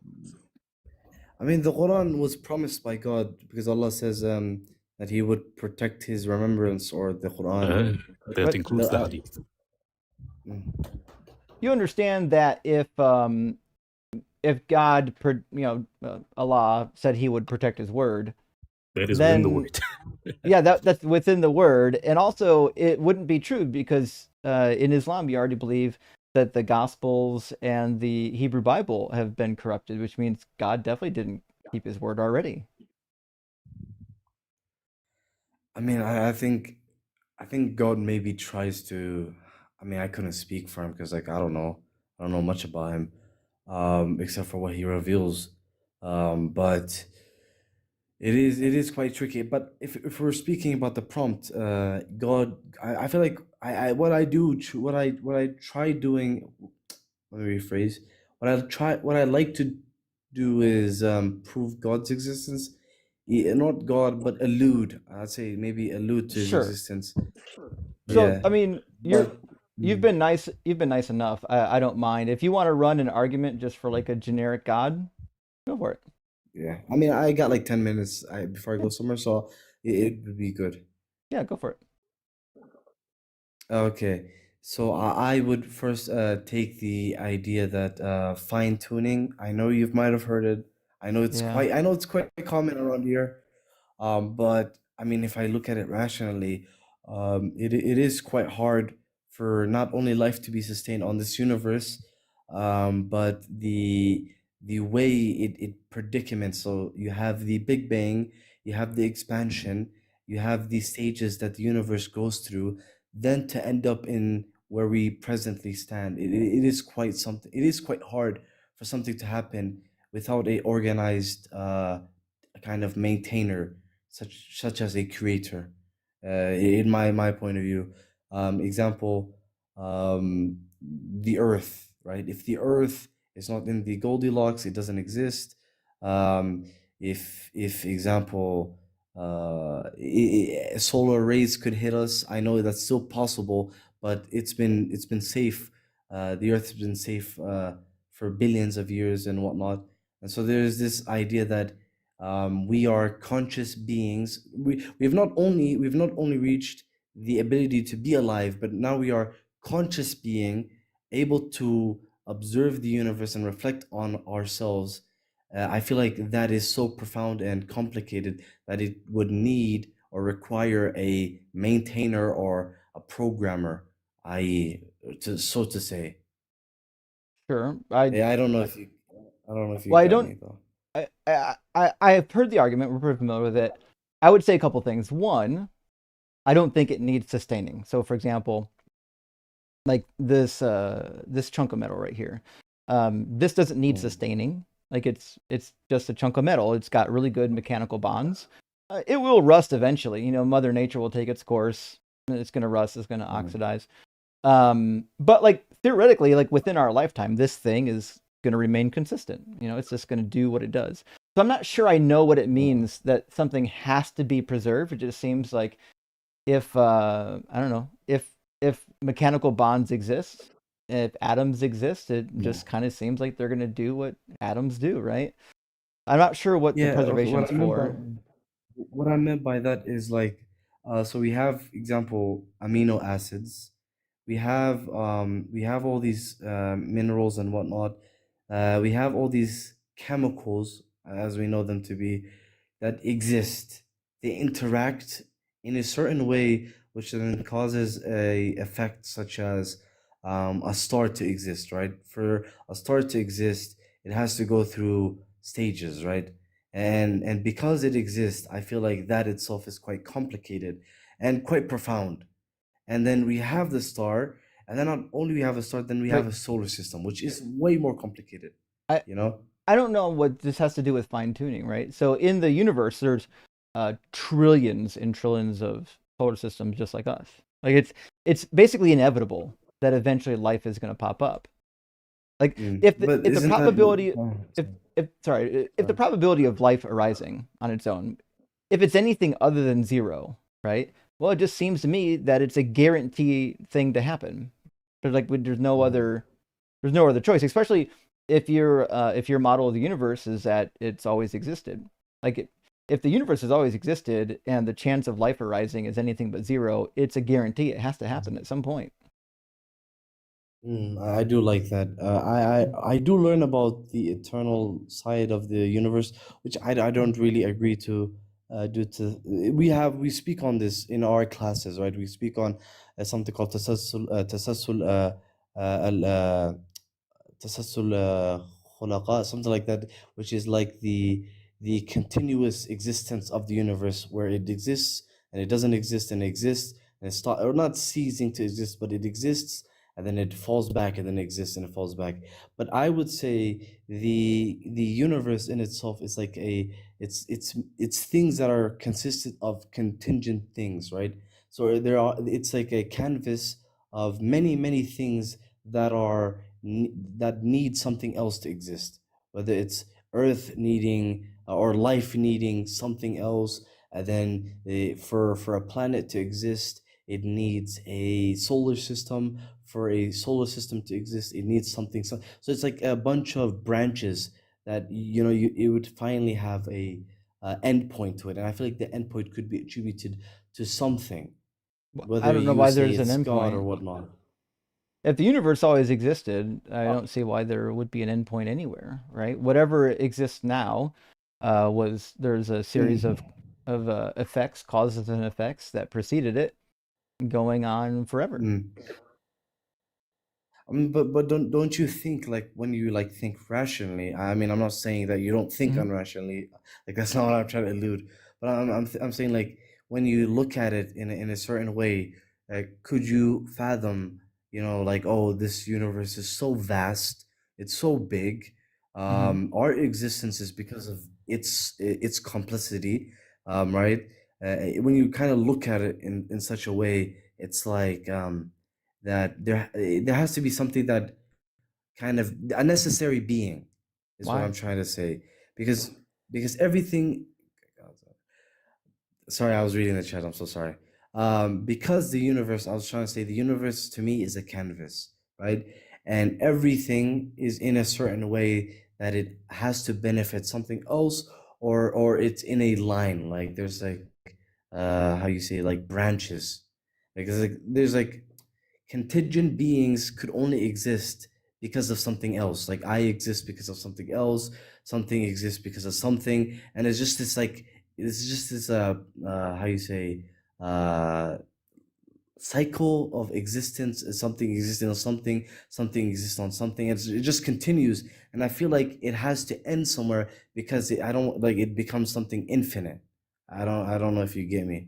S4: I mean, the Quran was promised by God because Allah says that He would protect His remembrance or the Quran.
S5: that
S1: But
S5: includes the hadith.
S4: Mm,
S1: you understand that if God, Allah said He would protect His word,
S5: That is within the
S1: then
S5: word.
S1: yeah, that's within the word, and also it wouldn't be true because in Islam you already believe that the Gospels and the Hebrew Bible have been corrupted, which means God definitely didn't keep His word already.
S4: I mean, I think God maybe tries to. I mean, I couldn't speak for him because like I don't know much about him, except for what he reveals. But it is quite tricky. But if we're speaking about the prompt, God, I feel like I what I do what I try doing. Let me rephrase. What I like to do is prove God's existence. Not God, but allude. I'd say maybe allude to his
S1: Sure.
S4: existence.
S1: So
S4: Yeah,
S1: I mean,
S4: but
S1: you've
S4: mm,
S1: been nice. You've been nice enough. I don't mind if you want to run an argument just for like a generic God. Go for it.
S4: yeah. I mean, I got like 10 minutes before I
S1: Yeah,
S4: go somewhere, so it would be good.
S1: yeah, go for it.
S4: Okay, so I would first take the idea that fine tuning. I know you might have heard it.
S1: Yeah.
S4: I know it's quite common around here. But I mean, if I look at it rationally, it is quite hard for not only life to be sustained on this universe, but the way it predicaments. So you have the Big Bang, you have the expansion, you have the stages that the universe goes through, then to end up in where we presently stand. It is quite something. It is quite hard for something to happen without a organized kind of maintainer such as a creator in my point of view. Example, the earth, right? If the earth is not in the Goldilocks, it doesn't exist. If example, solar rays could hit us. I know that's still possible, but it's been safe. The Earth has been safe for billions of years and whatnot. And so there's this idea that we are conscious beings. We've not only reached the ability to be alive, but now we are conscious being, able to observe the universe and reflect on ourselves. I feel like that is so profound and complicated that it would need or require a maintainer or a programmer, i.e., so to say.
S1: Sure.
S4: Yeah, I don't know if you
S1: Well, I
S4: got
S1: don't.
S4: me though.
S1: I have heard the argument. We're pretty familiar with it. I would say a couple things. One, I don't think it needs sustaining. So, for example, like this chunk of metal right here, this doesn't need sustaining. Like it's just a chunk of metal. It's got really good mechanical bonds. It will rust eventually. Mother Nature will take its course. It's going to rust. It's going to oxidize. But like theoretically, like within our lifetime, this thing is going to remain consistent. It's just going to do what it does. So I'm not sure I know what it means that something has to be preserved. It just seems like if I don't know, if mechanical bonds exist, if atoms exist, it just kind of seems like they're going to do what atoms do, right? I'm not sure what the
S4: Yeah, okay,
S1: preservation's for.
S4: what I meant by that is like, so we have example amino acids, we have all these minerals and whatnot, we have all these chemicals as we know them to be that exist. They interact in a certain way, which then causes a effect such as a star to exist, right? For a star to exist, it has to go through stages, right? And because it exists, I feel like that itself is quite complicated and quite profound. And then we have the star, and then not only we have a star, then we have
S1: Wait,
S4: a solar system, which is way more complicated,
S1: I
S4: you know?
S1: I don't know what this has to do with fine tuning, right? So in the universe, there's trillions and trillions of solar systems just like us. Like it's basically inevitable that eventually life is going to pop up. Like if the
S4: But
S1: if the
S4: isn't that
S1: probability
S4: oh,
S1: if the probability of life arising on its own, if it's anything other than zero, right? Well, it just seems to me that it's a guarantee thing to happen. There's no other choice, especially if your model of the universe is that it's always existed. If the universe has always existed and the chance of life arising is anything but zero, it's a guarantee. It has to happen at some point.
S4: I do like that. I do learn about the eternal side of the universe, which I don't really agree to. Due to we speak on this in our classes, right? We speak on something called al تسلسل خلقاء, something like that, which is like the continuous existence of the universe, where it exists and it doesn't exist and exists and it's or not ceasing to exist, but it exists and then it falls back and then exists and it falls back. But I would say the universe in itself is like it's things that are consistent of contingent things, right? So it's like a canvas of many things that are that need something else to exist, whether it's earth needing or life needing something else, and then for a planet to exist, it needs a solar system. For a solar system to exist, it needs something. So it's like a bunch of branches that it would finally have a end point to it, and I feel like the end point could be attributed to something,
S1: I
S4: whether
S1: don't know
S4: you
S1: why
S4: say
S1: there's an
S4: it's God or
S1: endpoint.
S4: whatnot.
S1: If the universe always existed, I don't see why there would be an endpoint anywhere, right? Whatever exists now, there's a series of effects, causes and effects that preceded it, going on forever.
S4: But don't you think, like, when you like think rationally? I mean, I'm not saying that you don't think
S1: Mhm.
S4: unrationally. Like, that's not what I'm trying to allude. But I'm saying, like, when you look at it in a certain way, like, could you fathom, like, oh, this universe is so vast, it's so big. Our existence is because of its complexity, right? When you kind of look at it in such a way, it's like that there has to be something that kind of a necessary being is what I'm
S1: Why?
S4: trying to say, because everything Sorry, I was reading the chat. I'm so sorry. Because the universe, I was trying to say the universe to me is a canvas, right? And everything is in a certain way that it has to benefit something else, or it's in a line. Like there's like how you say, like branches. Like there's like contingent beings could only exist because of something else. Like I exist because of something else, something exists because of something, and it's just this like it's just this how you say uh cycle of existence. Is something existing on something, something exists on something. It just continues, and I feel like it has to end somewhere because I don't like it becomes something infinite. I don't know if you get me.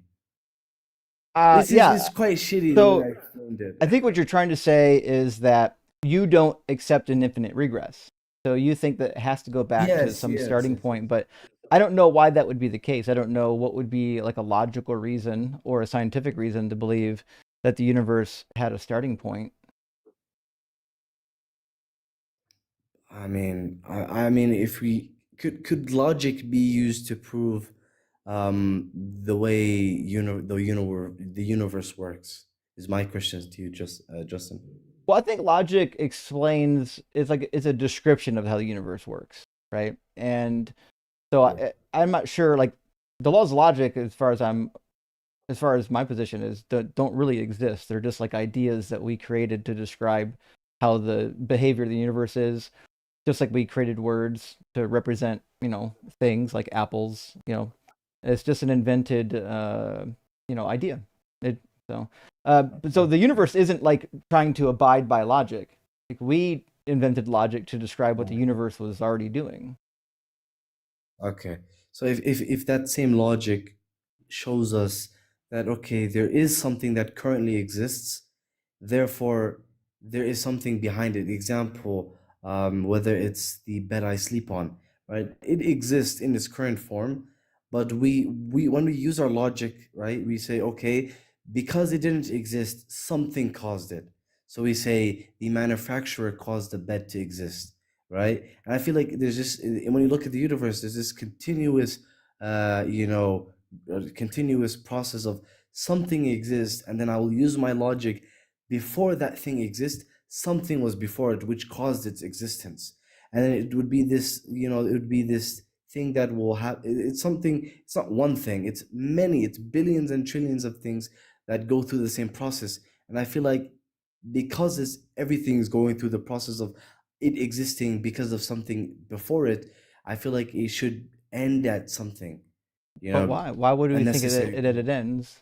S4: It's
S1: Yeah.
S4: quite shitty the way
S1: So
S4: I explained it.
S1: I think what you're trying to say is that you don't accept an infinite regress. So you think that it has to go back to
S4: Yes,
S1: some
S4: yes,
S1: starting
S4: yes.
S1: point, but I don't know why that would be the case. I don't know what would be like a logical reason or a scientific reason to believe that the universe had a starting point.
S4: I mean, if we could logic be used to prove the way the universe works? Is my question to you, Justin.
S1: Well, I think logic explains it's a description of how the universe works, right? And so
S4: Yeah.
S1: I'm not sure like the laws of logic as far as my position is don't really exist. They're just like ideas that we created to describe how the behavior of the universe is, just like we created words to represent, things like apples, it's just an invented, idea. It, so the universe isn't like trying to abide by logic. Like we invented logic to describe what the universe was already doing.
S4: Okay. So if that same logic shows us that okay, there is something that currently exists, therefore there is something behind it. Example, whether it's the bed I sleep on, right? It exists in its current form, but we when we use our logic, right, we say, okay, because it didn't exist, something caused it. So we say the manufacturer caused the bed to exist, right? And I feel like there's just when you look at the universe, there's this continuous, continuous process of something exists, and then I will use my logic. Before that thing exists, something was before it, which caused its existence, and then it would be this, it would be this thing that will have. It's something. It's not one thing. It's many. It's billions and trillions of things that go through the same process, and I feel like because everything is going through the process of it existing because of something before it, I feel like it should end at something, you
S1: But
S4: know,
S1: why? Why would
S4: a
S1: we think
S4: necessary
S1: that
S4: point.
S1: it ends?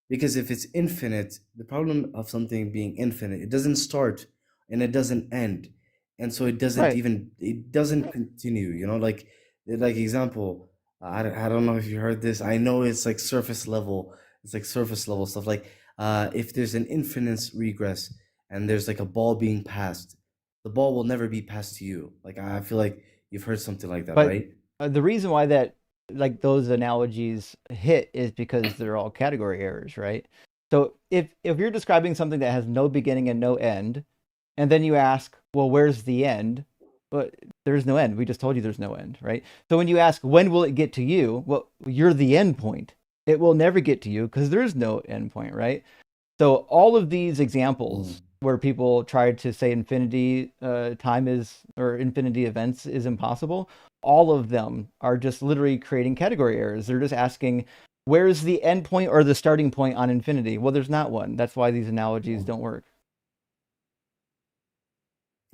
S4: Because if it's infinite, the problem of something being infinite, it doesn't start and it doesn't end. And so
S1: Right.
S4: it doesn't continue, like example, I don't know if you heard this. I know it's like surface level, it's like surface level stuff. Like if there's an infinite regress and there's like a ball being passed, the ball will never be passed to you. Like I feel like you've heard something like that,
S1: But
S4: right?
S1: the reason why that like those analogies hit is because they're all category errors, right? So if you're describing something that has no beginning and no end, and then you ask, well, where's the end? But there's no end. We just told you there's no end, right? So when you ask, when will it get to you? Well, you're the end point. It will never get to you because there's no end point, right? So all of these examples
S4: Mm.
S1: where people try to say infinity time is or infinity events is impossible, all of them are just literally creating category errors. They're just asking, where's the end point or the starting point on infinity? Well, there's not one. That's why these analogies don't work.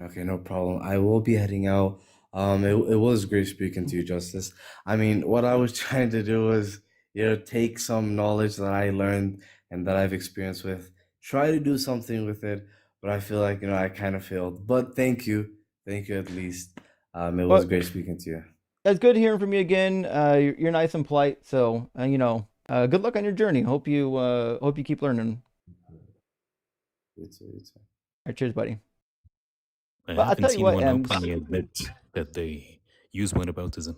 S4: Okay, no problem. I will be heading out. It was great speaking to you, Justice. I mean, what I was trying to do was, take some knowledge that I learned and that I've experienced with, try to do something with it, but I feel like, I kind of failed. But thank you. Thank you at least. It was
S1: But
S4: great speaking to you.
S1: it's good hearing from you again. You're nice and polite, so good luck on your journey. Hope you keep learning.
S4: You too, you too.
S1: All right, cheers, buddy.
S5: I
S1: Well, I'll
S5: haven't
S1: tell you
S5: seen
S1: what,
S5: one
S1: Ems.
S5: openly admit that they use whataboutism.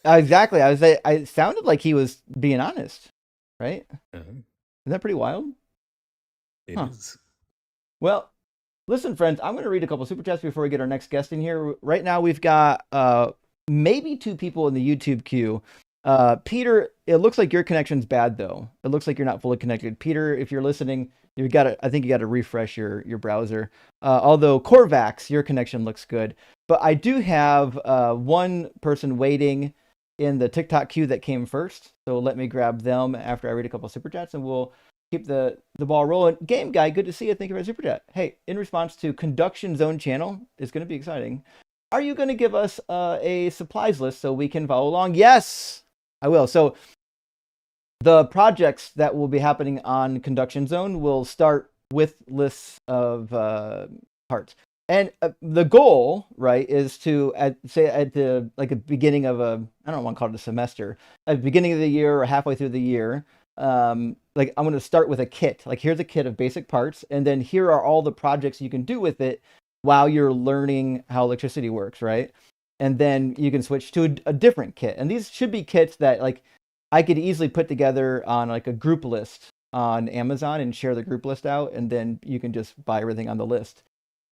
S1: Exactly. I sounded like he was being honest, right?
S5: Uh,
S1: Isn't that pretty wild?
S5: it
S1: Huh.
S5: is.
S1: Well, listen, friends, I'm going to read a couple super chats before we get our next guest in here. Right now, we've got maybe two people in the YouTube queue. Peter, it looks like your connection's bad though. It looks like you're not fully connected. Peter, if you're listening, I think you got to refresh your browser. Although Corvox, your connection looks good. But I do have one person waiting in the TikTok queue that came first. So let me grab them after I read a couple of super chats, and we'll keep the ball rolling. Game Guy, good to see you. Thank you for the super chat. Hey, in response to Conduction Zone channel, it's going to be exciting. Are you going to give us a supplies list so we can follow along? Yes, I will. So the projects that will be happening on Conduction Zone will start with lists of parts. And the goal, right, is to say at the beginning of I don't want to call it a semester, at the beginning of the year or halfway through the year, I'm going to start with a kit. Like, here's a kit of basic parts, and then here are all the projects you can do with it while you're learning how electricity works, right? And then you can switch to a different kit. And these should be kits that I could easily put together on a group list on Amazon and share the group list out, and then you can just buy everything on the list.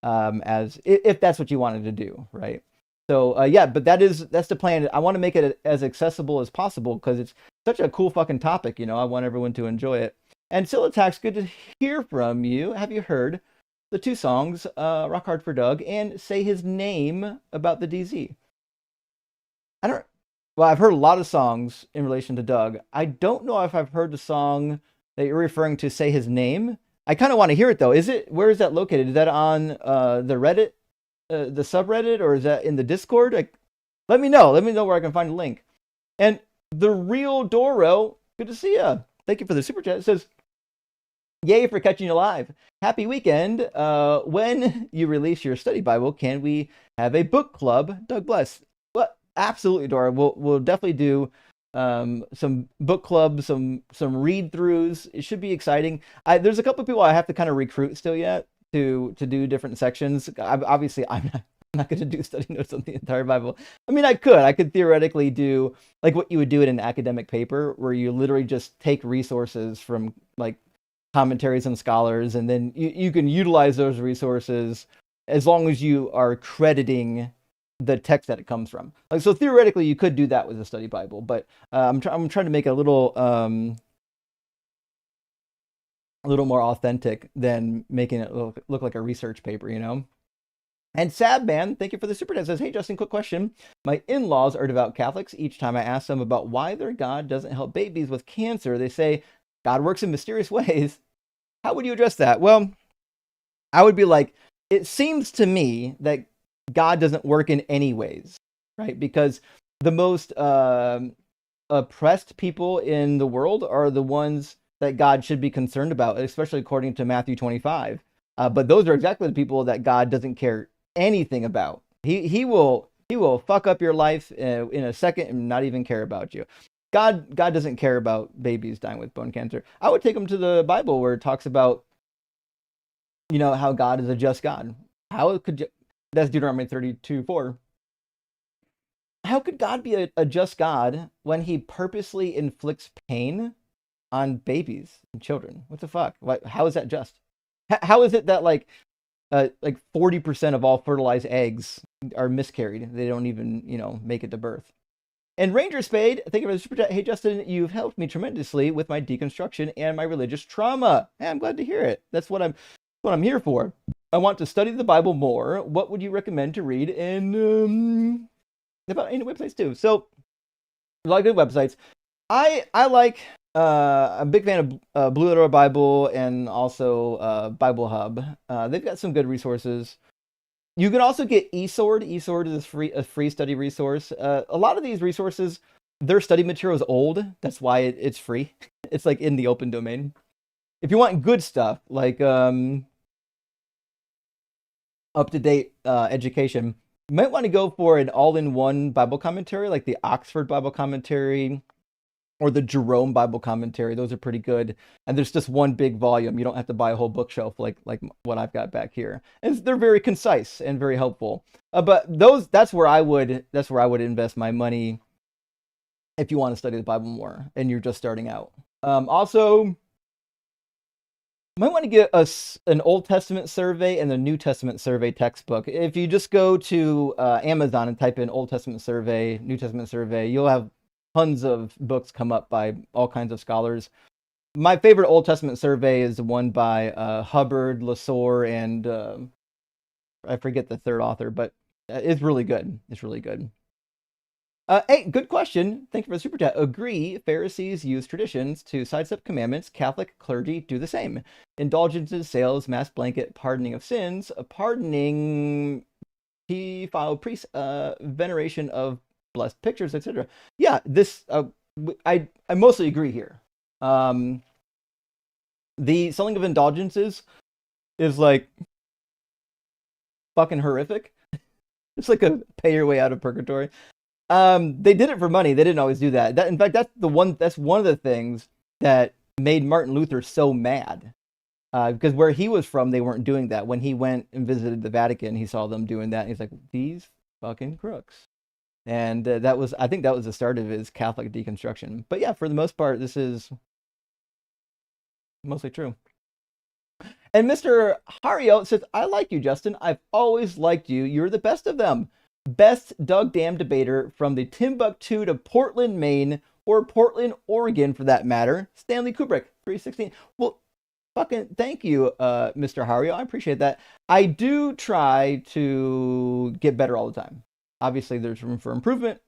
S1: As if that's what you wanted to do, right? So yeah, but that's the plan. I want to make it as accessible as possible because it's such a cool fucking topic. I want everyone to enjoy it. And Silitax, good to hear from you. Have you heard the two songs, Rock Hard for Doug and Say His Name about the DZ? Well, I've heard a lot of songs in relation to Doug. I don't know if I've heard the song that you're referring to, Say His Name. I kind of want to hear it though. Where is that located? Is that on the Reddit, the subreddit, or is that in the Discord? Let me know. Let me know where I can find a link. And the Real Doro, good to see you. Thank you for the super chat. It says, "Yay for catching you live. Happy weekend. When you release your study Bible, can we have a book club? Doug bless." Well, absolutely, Dora. We'll definitely do some book clubs, some read throughs. It should be exciting. There's a couple of people I have to kind of recruit still yet to do different sections. Obviously, I'm not going to do study notes on the entire Bible. I mean, I could theoretically do what you would do in an academic paper, where you literally just take resources from commentaries and scholars, and then you can utilize those resources as long as you are crediting the text that it comes from. So theoretically, you could do that with a study Bible, but I'm trying to make it a little more authentic than making it look like a research paper, And Sabman, thank you for the super chat. Says, "Hey Justin, quick question. My in-laws are devout Catholics. Each time I ask them about why their God doesn't help babies with cancer, they say God works in mysterious ways. How would you address that?" Well, I would be like, it seems to me that God doesn't work in any ways, right? Because the most oppressed people in the world are the ones that God should be concerned about, especially according to Matthew 25. But those are exactly the people that God doesn't care anything about. He will fuck up your life in a second and not even care about you. God doesn't care about babies dying with bone cancer. I would take them to the Bible where it talks about, how God is a just God. That's Deuteronomy 32:4. How could God be a just God when he purposely inflicts pain on babies and children? What the fuck? How is that just? How is it that 40% of all fertilized eggs are miscarried? They don't even, make it to birth. And Ranger Spade, thank you for the super chat. "Hey Justin, you've helped me tremendously with my deconstruction and my religious trauma." Hey, I'm glad to hear it. That's what I'm here for. "I want to study the Bible more. What would you recommend to read in about any websites too?" So a lot of good websites. I like. I'm a big fan of Blue Letter Bible and also Bible Hub. They've got some good resources. You can also get eSword. eSword is a free study resource. A lot of these resources, their study material is old. That's why it's free. It's in the open domain. If you want good stuff up-to-date education, you might want to go for an all-in-one Bible commentary, like the Oxford Bible Commentary or the Jerome Bible Commentary. Those are pretty good. And there's just one big volume. You don't have to buy a whole bookshelf like what I've got back here. And they're very concise and very helpful. But that's where I would invest my money if you want to study the Bible more and you're just starting out. Also, you might want to get an Old Testament survey and the New Testament survey textbook. If you just go to Amazon and type in Old Testament survey, New Testament survey, you'll have tons of books come up by all kinds of scholars. My favorite Old Testament survey is the one by Hubbard, Lasore, and I forget the third author, but it's really good. It's really good. Hey, good question. Thank you for the super chat. Agree, Pharisees use traditions to sidestep commandments. Catholic clergy do the same. Indulgences, sales, mass blanket, pardoning of sins, pardoning pedophile priests, veneration of blessed pictures, etc. Yeah, this I mostly agree here. The selling of indulgences is like fucking horrific. It's like a pay your way out of purgatory. They did it for money. They didn't always do that. In fact, that's one of the things that made Martin Luther so mad. Because where he was from, they weren't doing that. When he went and visited the Vatican, he saw them doing that. And he's like, these fucking crooks. And I think that was the start of his Catholic deconstruction. But yeah, for the most part, this is mostly true. And Mr. Hario says, I like you, Justin. I've always liked you. You're the best of them. Best Doug Dam debater from the Timbuktu to Portland, Maine, or Portland, Oregon, for that matter. Stanley Kubrick, 316. Well, fucking thank you, Mr. Hario. I appreciate that. I do try to get better all the time. Obviously, there's room for improvement,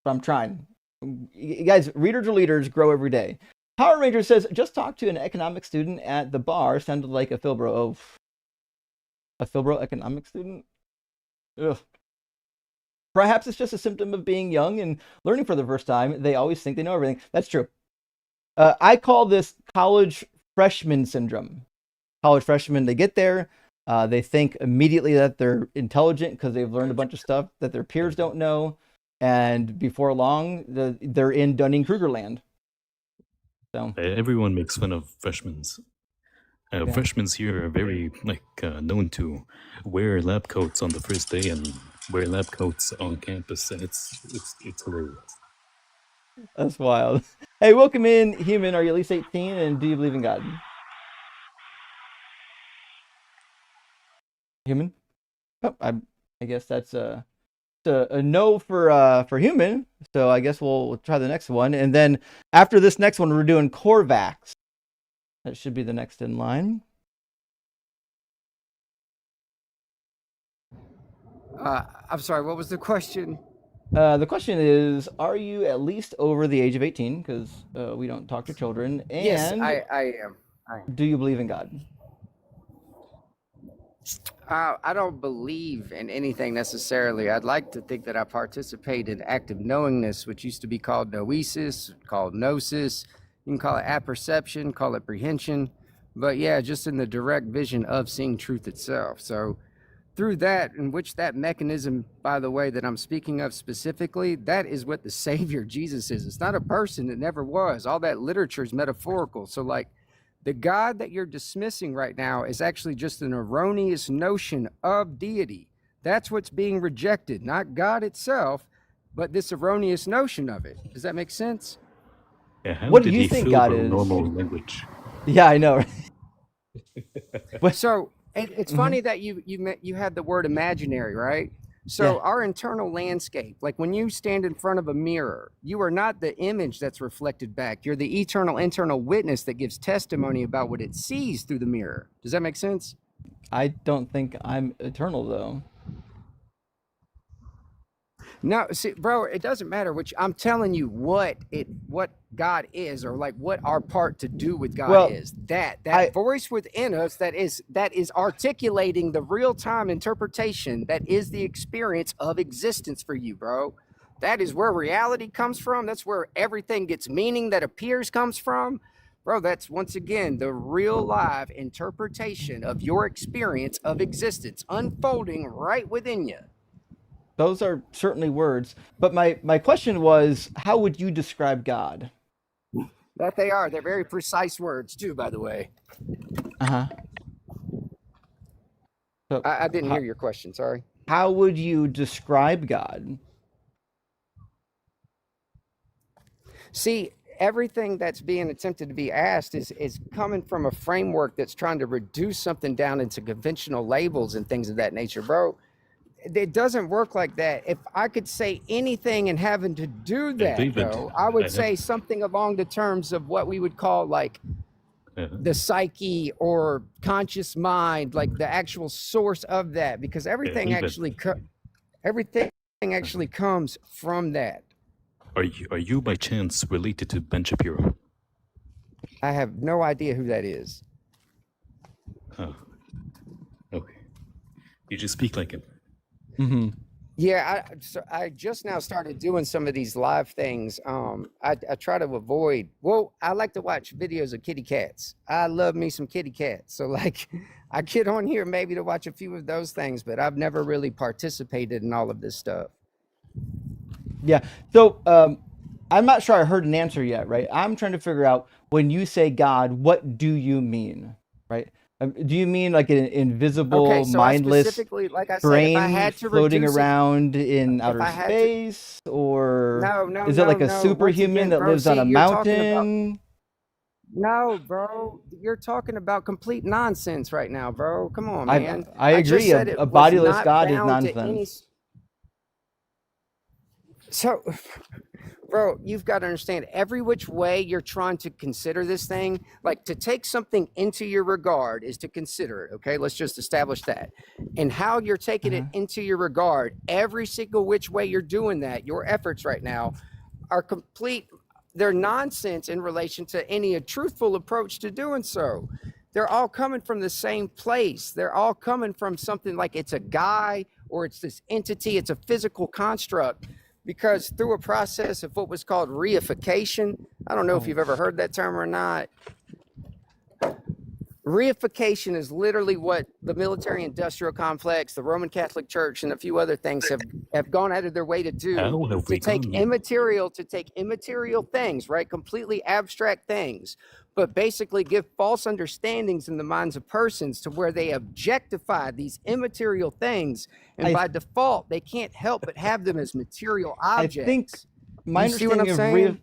S1: but I'm trying. You guys, readers are leaders, grow every day. Power Ranger says, just talked to an economics student at the bar. Sounded like a Philbro. Oh, a Philbro economics student? Ugh. Perhaps it's just a symptom of being young and learning for the first time. They always think they know everything. That's true. I call this college freshman syndrome. College freshmen, they get there. They think immediately that they're intelligent because they've learned a bunch of stuff that their peers don't know. And before long, they're in Dunning-Kruger land. So
S5: everyone makes fun of freshmen.
S1: Yeah.
S5: Freshmen here are very known to wear lab coats on the first day and wear lab coats on campus, and it's hilarious.
S1: That's wild. Hey, welcome in, human. Are you at least 18, and do you believe in God? Human? Oh, I guess that's a no for human. So I guess we'll try the next one, and then after this next one, we're doing Corvox. That should be the next in line.
S6: I'm sorry, what was the question?
S1: The question is, are you at least over the age of 18? Because we don't talk to children. And
S6: yes, I am.
S1: Do you believe in God?
S6: I don't believe in anything necessarily. I'd like to think that I participate in active knowingness, which used to be called noesis, called gnosis. You can call it apperception, call it prehension. But yeah, just in the direct vision of seeing truth itself. So through that, in which that mechanism, by the way, that I'm speaking of specifically, that is what the Savior Jesus is. It's not a person. It never was. All that literature is metaphorical. So like the God that you're dismissing right now is actually just an erroneous notion of deity. That's what's being rejected, not God itself, but this erroneous notion of it. Does that make sense?
S5: Yeah, how
S1: What do
S5: did
S1: you
S5: he
S1: think
S5: fill
S1: God
S5: our
S1: is?
S5: normal language?
S1: Yeah, I know.
S6: So it's funny that you had the word imaginary, right? So
S1: Yeah.
S6: our internal landscape, like when you stand in front of a mirror, you are not the image that's reflected back. You're the eternal internal witness that gives testimony about what it sees through the mirror. Does that make sense?
S1: I don't think I'm eternal, though.
S6: No, see, bro, it doesn't matter which. I'm telling you what God is, or like what our part to do with God is. That voice within us that is articulating the real-time interpretation that is the experience of existence for you, bro. That is where reality comes from. That's where everything gets meaning that appears comes from. Bro, that's once again the real live interpretation of your experience of existence unfolding right within you.
S1: Those are certainly words. But my question was, how would you describe God?
S6: That they are. They're very precise words, too, by the way.
S1: Uh-huh. So
S6: I didn't hear your question. Sorry.
S1: how would you describe God?
S6: See, everything that's being attempted to be asked is coming from a framework that's trying to reduce something down into conventional labels and things of that nature, bro. it doesn't work like that. If I could say anything and having to do that,
S5: David,
S6: though, I
S5: I
S6: would
S5: have-
S6: say something along the terms of what we would call like the psyche or conscious mind, like the actual source of that, because everything
S5: David.
S6: actually comes from that.
S5: Are you by chance related to Ben Shapiro?
S6: I have no idea who that is.
S5: Oh, okay. You just speak like him.
S1: Mm-hmm.
S6: Yeah, I just now started doing some of these live things. I try to avoid. Well, I like to watch videos of kitty cats. I love me some kitty cats. So like, I get on here maybe to watch a few of those things, but I've never really participated in all of this stuff.
S1: Yeah. So I'm not sure I heard an answer yet, right? I'm trying to figure out, when you say God, what do you mean, right? Do you mean like an invisible,
S6: Okay, so
S1: mindless
S6: I specifically, like I said, if
S1: brain
S6: I had to
S1: floating
S6: reduce it,
S1: around in
S6: if
S1: outer
S6: I had to,
S1: space, or
S6: no,
S1: is it like a
S6: no. Once
S1: superhuman
S6: again,
S1: that
S6: bro,
S1: lives on
S6: see,
S1: a
S6: you're talking about,
S1: mountain?
S6: no, bro, you're talking about complete nonsense right now, bro. Come on,
S1: I
S6: man.
S1: I
S6: I just
S1: agree.
S6: said
S1: A
S6: it was
S1: bodiless
S6: not
S1: God is
S6: bound to any.
S1: nonsense.
S6: So, bro, you've got to understand, every which way you're trying to consider this thing, like to take something into your regard is to consider it. Okay, let's just establish that. And how you're taking it into your regard, every single which way you're doing that, your efforts right now are complete. They're nonsense in relation to any truthful approach to doing so. They're all coming from the same place. They're all coming from something like it's a guy or it's this entity, it's a physical construct. Because through a process of what was called reification, I don't know if you've ever heard that term or not. Reification is literally what the military industrial complex, the Roman Catholic Church, and a few other things have gone out of their way to do.
S5: How have
S6: To
S5: we
S6: take
S5: gone here?
S6: immaterial things, right? Completely abstract things, but basically give false understandings in the minds of persons to where they objectify these immaterial things. And by default, they can't help but have them as material objects.
S1: I think my
S6: You see what I'm
S1: understanding of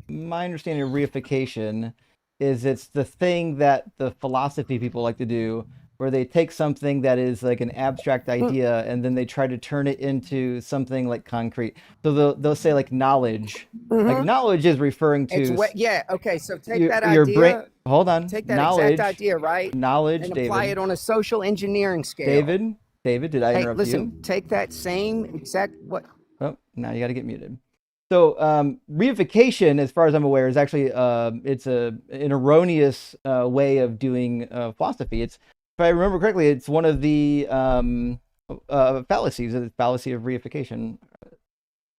S6: saying?
S1: my understanding of reification is it's the thing that the philosophy people like to do, where they take something that is like an abstract idea and then they try to turn it into something like concrete. So they'll say like knowledge. Like knowledge is referring
S6: It's
S1: to
S6: what, yeah, okay, so take that
S1: your
S6: idea,
S1: brain. Hold on.
S6: take that
S1: Knowledge,
S6: exact idea, right?
S1: knowledge,
S6: And apply
S1: David.
S6: it on a social engineering scale.
S1: David, did I
S6: Hey,
S1: interrupt you?
S6: listen, take that same exact, what?
S1: Oh, now you got to get muted. So reification, as far as I'm aware, is actually it's an erroneous way of doing philosophy. It's, if I remember correctly, it's one of the fallacies, the fallacy of reification.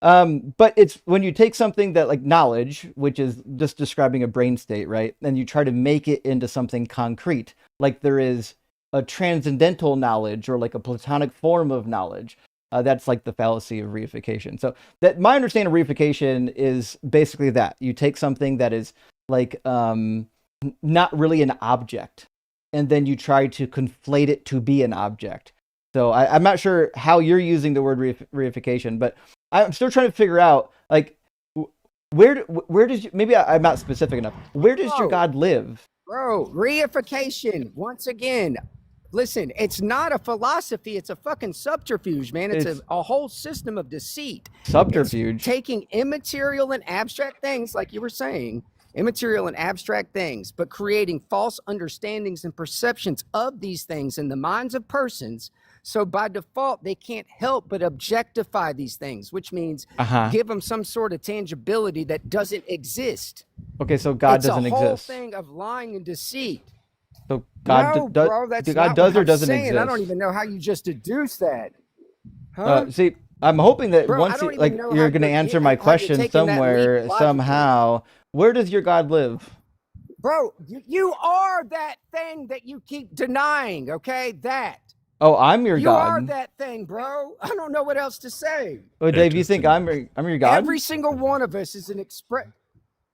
S1: But it's when you take something that, like knowledge, which is just describing a brain state, right? And you try to make it into something concrete, like there is a transcendental knowledge or like a Platonic form of knowledge. That's like the fallacy of reification. So that my understanding of reification is basically that you take something that is like not really an object, and then you try to conflate it to be an object. So I'm not sure how you're using the word reification, but I'm still trying to figure out like where does you, maybe I'm not specific enough. Where does your God live?
S6: Bro, reification, once again, listen, it's not a philosophy, it's a fucking subterfuge, man. It's a whole system of deceit.
S1: Subterfuge.
S6: It's taking immaterial and abstract things, like you were saying, immaterial and abstract things, but creating false understandings and perceptions of these things in the minds of persons. So by default, they can't help but objectify these things, which means give them some sort of tangibility that doesn't exist.
S1: Okay, so God doesn't exist.
S6: It's a whole thing of lying and deceit.
S1: So God,
S6: no, bro, that's
S1: God
S6: not
S1: does
S6: what
S1: or
S6: I'm
S1: doesn't
S6: saying.
S1: exist.
S6: I don't even know how you just deduced that. Huh?
S1: See, I'm hoping that
S6: Bro,
S1: once
S6: I don't even
S1: like
S6: know
S1: you're
S6: how
S1: going to
S6: you're
S1: answer
S6: getting-
S1: my
S6: how you're
S1: question
S6: taking that leap
S1: somewhere,
S6: logically.
S1: somehow. Where does your God live?
S6: Bro, you are that thing that you keep denying, okay? That.
S1: Oh, I'm your
S6: You
S1: God.
S6: are that thing, bro. I don't know what else to say.
S1: Oh, Dave, you think I'm your God?
S6: Every single one of us is an express.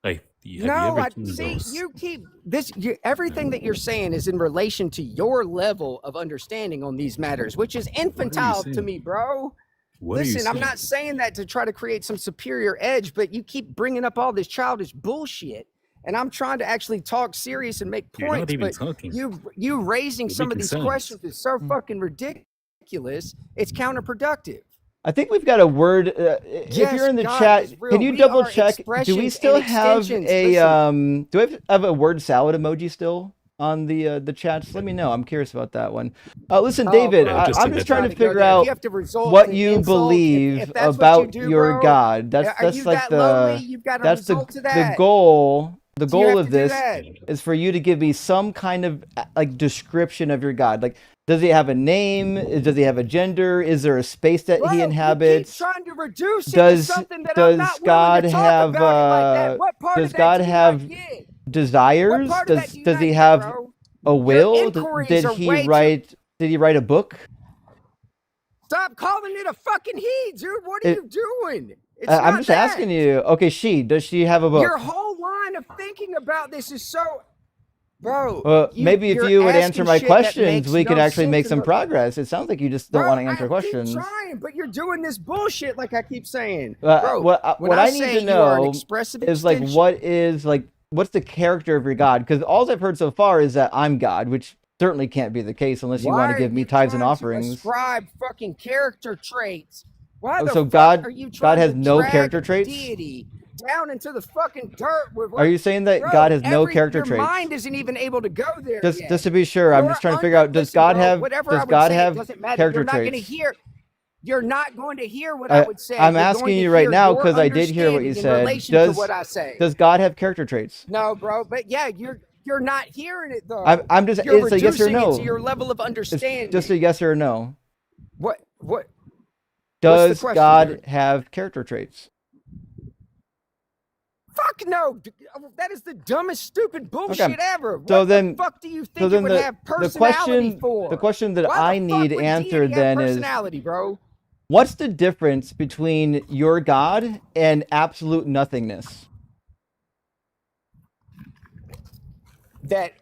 S5: Have you
S6: No,
S5: ever
S6: I
S5: seen
S6: see.
S5: those?
S6: You keep this. Everything that you're saying is in relation to your level of understanding on these matters, which is infantile to
S5: saying?
S6: me, bro.
S5: What are you
S6: Listen, I'm
S5: saying?
S6: not saying that to try to create some superior edge, but you keep bringing up all this childish bullshit, and I'm trying to actually talk serious and make
S5: You're not
S6: points.
S5: even
S6: But
S5: talking.
S6: you raising
S5: You're
S6: some of
S5: making
S6: these
S5: sounds.
S6: questions is so fucking ridiculous. ridiculous. It's counterproductive.
S1: I think we've got a word. If
S6: Yes,
S1: you're in the
S6: God
S1: chat,
S6: is real.
S1: can you
S6: We
S1: double
S6: are
S1: check? Do we
S6: expressions
S1: still
S6: and
S1: have
S6: extensions.
S1: a
S6: Listen,
S1: do I have a word salad emoji still on the chats? Let me know. I'm curious about that one. Listen,
S6: oh,
S1: David,
S6: bro,
S5: Yeah, just
S1: I'm
S5: a
S1: just
S5: heads
S1: trying
S5: up.
S1: to
S6: to go
S1: figure
S6: there. If
S1: out
S6: you have to resort
S1: what
S6: to
S1: you
S6: insult,
S1: believe
S6: if that's
S1: about
S6: what you do,
S1: your
S6: bro,
S1: God.
S6: are
S1: That's
S6: you
S1: like
S6: that lonely?
S1: the
S6: You've got to
S1: that's
S6: resort to
S1: the
S6: that.
S1: goal. The
S6: Do you
S1: goal
S6: have
S1: of
S6: to do
S1: this
S6: that?
S1: is for you to give me some kind of like description of your God. Like, does he have a name? Does he have a gender? Is there a space that
S6: Bro,
S1: he
S6: you keep
S1: inhabits?
S6: trying to reduce it to
S1: Does
S6: something that I'm
S1: does
S6: not willing
S1: God
S6: to talk
S1: have
S6: about it like that. What part
S1: does
S6: of that
S1: God
S6: do you
S1: have
S6: not get? What
S1: desires?
S6: part of that do you
S1: Does
S6: not
S1: he
S6: get,
S1: have
S6: bro?
S1: a
S6: Your
S1: will?
S6: inquiries
S1: Did
S6: are
S1: he
S6: way too.
S1: write a book?
S6: Stop calling it a fucking he, dude. What are you doing? It's
S1: I'm
S6: not
S1: just
S6: that.
S1: asking you. Okay, does she have a book?
S6: Your whole line of thinking about this is so, bro.
S1: Well, maybe if
S6: you're
S1: you would answer
S6: asking
S1: my
S6: shit that
S1: questions,
S6: makes
S1: we could
S6: no
S1: actually make
S6: sense
S1: some
S6: in the-
S1: progress. It sounds like you just don't
S6: Bro,
S1: want to answer
S6: I
S1: questions.
S6: keep trying, but you're doing this bullshit like I keep saying. Bro,
S1: What
S6: when
S1: I need
S6: say
S1: to
S6: you are an
S1: know
S6: expressive
S1: is like
S6: extension,
S1: what's the character of your God? Because all I've heard so far is that I'm God, which certainly can't be the case unless you want to give me tithes and offerings.
S6: Ascribe fucking character traits. Why the
S1: So
S6: fuck
S1: God
S6: are you trying
S1: has
S6: to
S1: no
S6: drag
S1: character traits?
S6: deity down into the fucking dirt?
S1: Are you saying that
S6: bro,
S1: God has no character
S6: your
S1: traits?
S6: mind isn't even able to go there
S1: Just
S6: yet.
S1: just to be sure, I'm just trying to figure out, does
S6: Listen,
S1: God
S6: bro,
S1: have
S6: whatever
S1: does
S6: I would
S1: God
S6: say,
S1: have
S6: it doesn't matter.
S1: character
S6: You're not going to
S1: traits?
S6: hear. You're not going to hear what I would say.
S1: I'm
S6: You're
S1: asking
S6: going to
S1: you right
S6: hear
S1: now
S6: your
S1: because I did hear what you
S6: understanding in
S1: said.
S6: relation to what I say.
S1: Does God have character traits?
S6: No, bro, but yeah, you're not hearing it though.
S1: I'm just
S6: You're
S1: it's a yes or
S6: reducing it
S1: no.
S6: to your level of understanding.
S1: It's just a yes or no.
S6: What?
S1: Does
S6: What's the question,
S1: God
S6: dude?
S1: have character traits?
S6: Fuck no! That is the dumbest, stupid bullshit ever. What
S1: So
S6: the
S1: then,
S6: fuck do you
S1: so
S6: think
S1: then
S6: it would have personality for?
S1: the question that
S6: Why
S1: I
S6: the
S1: need
S6: fuck would
S1: answered
S6: deity have
S1: then is,
S6: personality, bro?
S1: what's the difference between your God and absolute nothingness?
S6: That,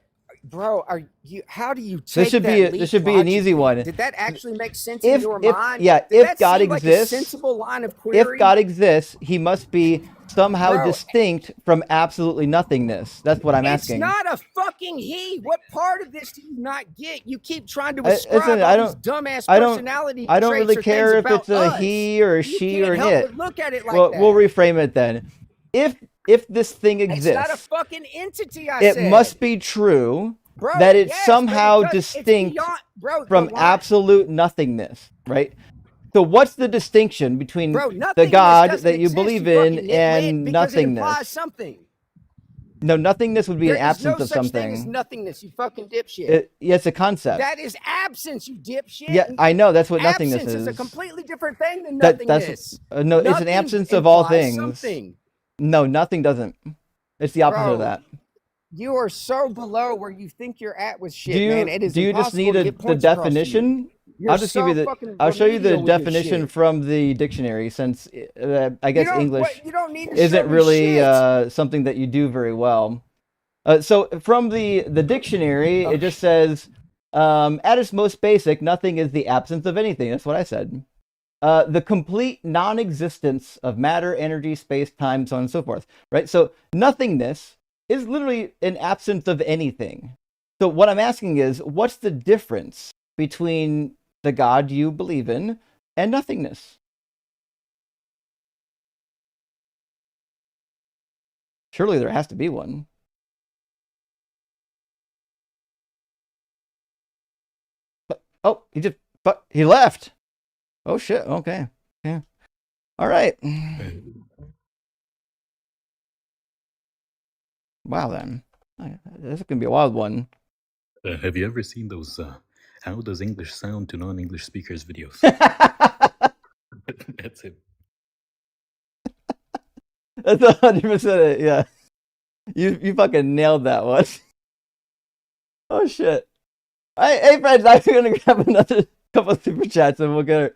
S6: bro, are you? How do you take
S1: This should
S6: that
S1: be
S6: leap
S1: this should be an easy
S6: logically?
S1: one.
S6: Did that actually make sense in your mind?
S1: Yeah,
S6: Did
S1: if
S6: that
S1: God
S6: seem like a
S1: exists,
S6: sensible line of query?
S1: if God exists, he must be somehow
S6: Bro,
S1: distinct from absolutely nothingness. That's what I'm asking.
S6: It's not a fucking he. What part of this do you not get? You keep trying to
S1: Listen,
S6: ascribe all these dumbass personality
S1: I don't
S6: traits
S1: really
S6: or
S1: care
S6: things
S1: if
S6: about
S1: it's a
S6: us.
S1: he or a
S6: You
S1: she
S6: can't
S1: or an
S6: help
S1: it.
S6: but look at it like
S1: Well,
S6: that.
S1: we'll reframe it then. If this thing exists,
S6: It's not a fucking entity.
S1: it must be true
S6: bro,
S1: that it's
S6: yes,
S1: somehow
S6: but it's
S1: distinct
S6: beyond, bro,
S1: from absolute nothingness, right? So what's the distinction between the God that you believe in and nothingness?
S6: It implies something.
S1: No, nothingness would be an absence
S6: no
S1: of
S6: such
S1: something.
S6: Thing as nothingness, you fucking dipshit.
S1: It's a concept.
S6: That is absence, you dipshit.
S1: Yeah, I know. That's what nothingness
S6: absence is a completely different thing than nothingness.
S1: No, it's an absence of all things.
S6: Something.
S1: No, nothing doesn't. It's the opposite of that.
S6: You are so below where you think you're at with shit, man. It is
S1: do you just need
S6: the
S1: definition? I'll just give you the. I'll show you the definition from the dictionary, since I guess English isn't really something that you do very well. So from the dictionary, it just says, at its most basic, nothing is the absence of anything. That's what I said. The complete non-existence of matter, energy, space, time, so on and so forth. Right. So nothingness is literally an absence of anything. So what I'm asking is, what's the difference between the God you believe in and nothingness? Surely there has to be one. Oh, he left. Oh shit. Okay. Yeah. All right. Wow, then. This is gonna be a wild one.
S5: Have you ever seen those how does English sound to non-English speakers videos? That's it.
S1: That's 100% it, yeah. You fucking nailed that one. Oh shit. Hey friends, I'm gonna grab another couple of super chats and we'll get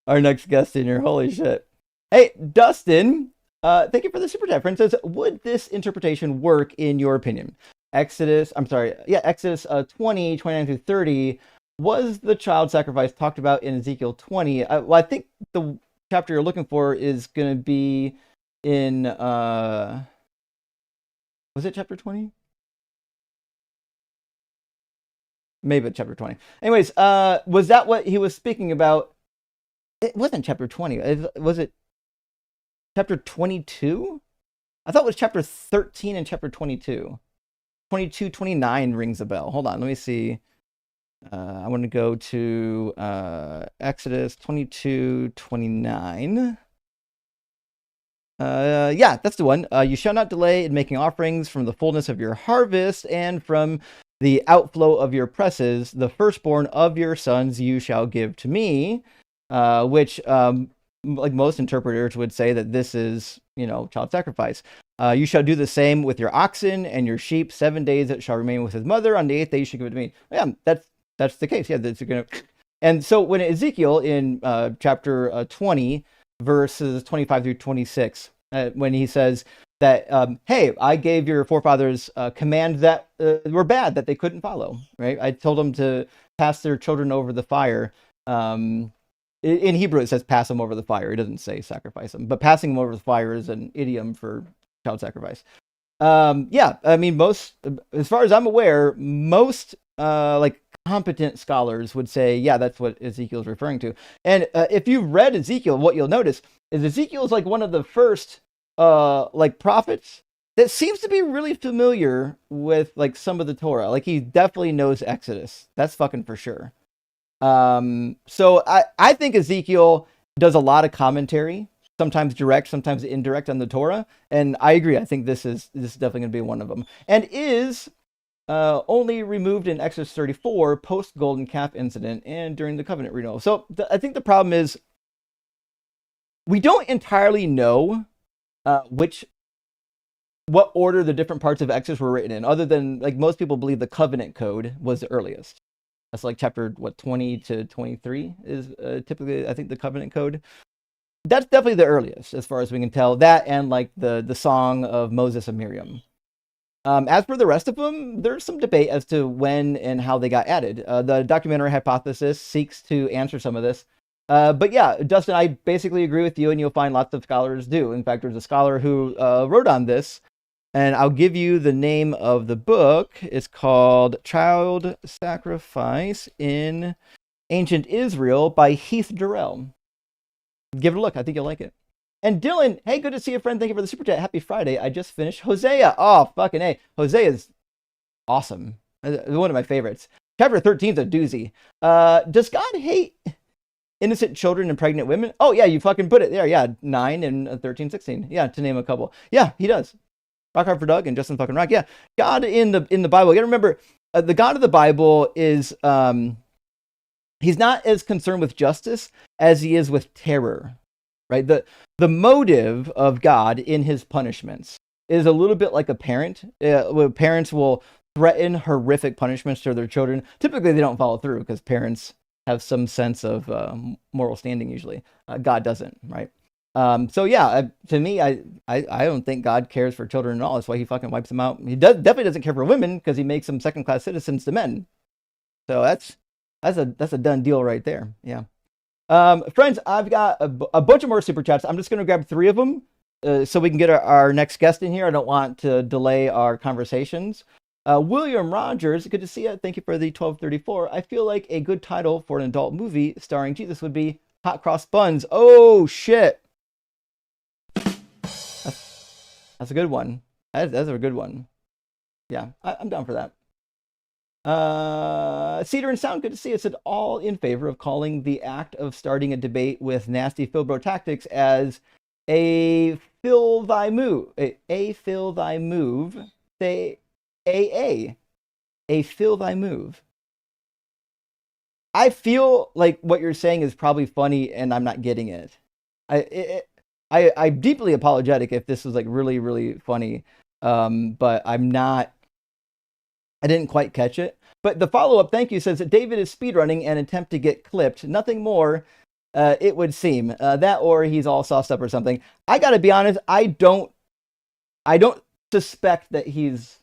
S1: our next guest in here. Holy shit. Hey, Dustin, thank you for the super chat. Friend says, would this interpretation work in your opinion? Exodus 20, 29 through 30. Was the child sacrifice talked about in Ezekiel 20? Well, I think the chapter you're looking for is going to be in, was it chapter 20? maybe chapter 20. Anyways, was that what he was speaking about? It wasn't chapter 20. Was it chapter 22? I thought it was chapter 13 and chapter 22. 22, 29 rings a bell. Hold on, let me see. I want to go to Exodus 22, 29. Yeah, that's the one. You shall not delay in making offerings from the fullness of your harvest and from the outflow of your presses. The firstborn of your sons you shall give to me, which, like most interpreters would say that this is, child sacrifice. You shall do the same with your oxen and your sheep. 7 days it shall remain with his mother. On the 8th day you should give it to me. Yeah, that's the case. Yeah, that's gonna. And so when Ezekiel in chapter 20, verses 25 through 26, when he says that, hey, I gave your forefathers commands that were bad, that they couldn't follow, right? I told them to pass their children over the fire. In Hebrew, it says pass them over the fire. It doesn't say sacrifice them, but passing them over the fire is an idiom for child sacrifice. Yeah, I mean, as far as I'm aware, most like competent scholars would say, yeah, that's what Ezekiel's referring to. And if you've read Ezekiel, what you'll notice is Ezekiel's like one of the first like prophets that seems to be really familiar with like some of the Torah. Like he definitely knows Exodus. That's fucking for sure. So I think Ezekiel does a lot of commentary, sometimes direct, sometimes indirect on the Torah. And I agree. I think this is definitely going to be one of them, and is only removed in Exodus 34 post Golden Calf incident and during the covenant renewal. So I think the problem is we don't entirely know what order the different parts of Exodus were written in, other than like most people believe the covenant code was the earliest. That's like chapter 20 to 23 is typically, I think, the covenant code. That's definitely the earliest, as far as we can tell. That and like the song of Moses and Miriam. As for the rest of them, there's some debate as to when and how they got added. The documentary hypothesis seeks to answer some of this. But yeah, Dustin, I basically agree with you, and you'll find lots of scholars do. In fact, there's a scholar who wrote on this, and I'll give you the name of the book. It's called Child Sacrifice in Ancient Israel by Heath Durrell. Give it a look. I think you'll like it. And Dylan, hey, good to see you, friend. Thank you for the super chat. Happy Friday. I just finished Hosea. Oh, fucking A. Hosea is awesome. One of my favorites. Chapter 13 is a doozy. Does God hate innocent children and pregnant women? Oh, yeah, you fucking put it there. Yeah, 9 and 13, 16. Yeah, to name a couple. Yeah, he does. Rock Hard for Doug and Justin fucking Rock. Yeah, God in the Bible. You gotta remember, the God of the Bible is, he's not as concerned with justice as he is with terror, right? The motive of God in his punishments is a little bit like a parent. Where parents will threaten horrific punishments to their children. Typically, they don't follow through because parents have some sense of moral standing usually. God doesn't, right? So yeah, to me, I don't think God cares for children at all. That's why he fucking wipes them out. He definitely doesn't care for women because he makes them second-class citizens to men. So that's a done deal right there. Yeah. Friends, I've got a bunch of more super chats. I'm just going to grab 3 of them so we can get our next guest in here. I don't want to delay our conversations. William Rogers, good to see you. Thank you for the 1234. I feel like a good title for an adult movie starring Jesus would be Hot Cross Buns. Oh, shit. That's a good one. That's a good one. Yeah, I'm down for that. Cedar and Sound, good to see it. Said all in favor of calling the act of starting a debate with nasty Philbro tactics as a fill thy move. A fill thy move. Say a fill thy move. I feel like what you're saying is probably funny and I'm not getting it. I'm deeply apologetic if this was like really, really funny. But I didn't quite catch it. But the follow-up, thank you, says that David is speedrunning and attempt to get clipped. Nothing more, it would seem. That or he's all sauced up or something. I gotta be honest, I don't suspect that he's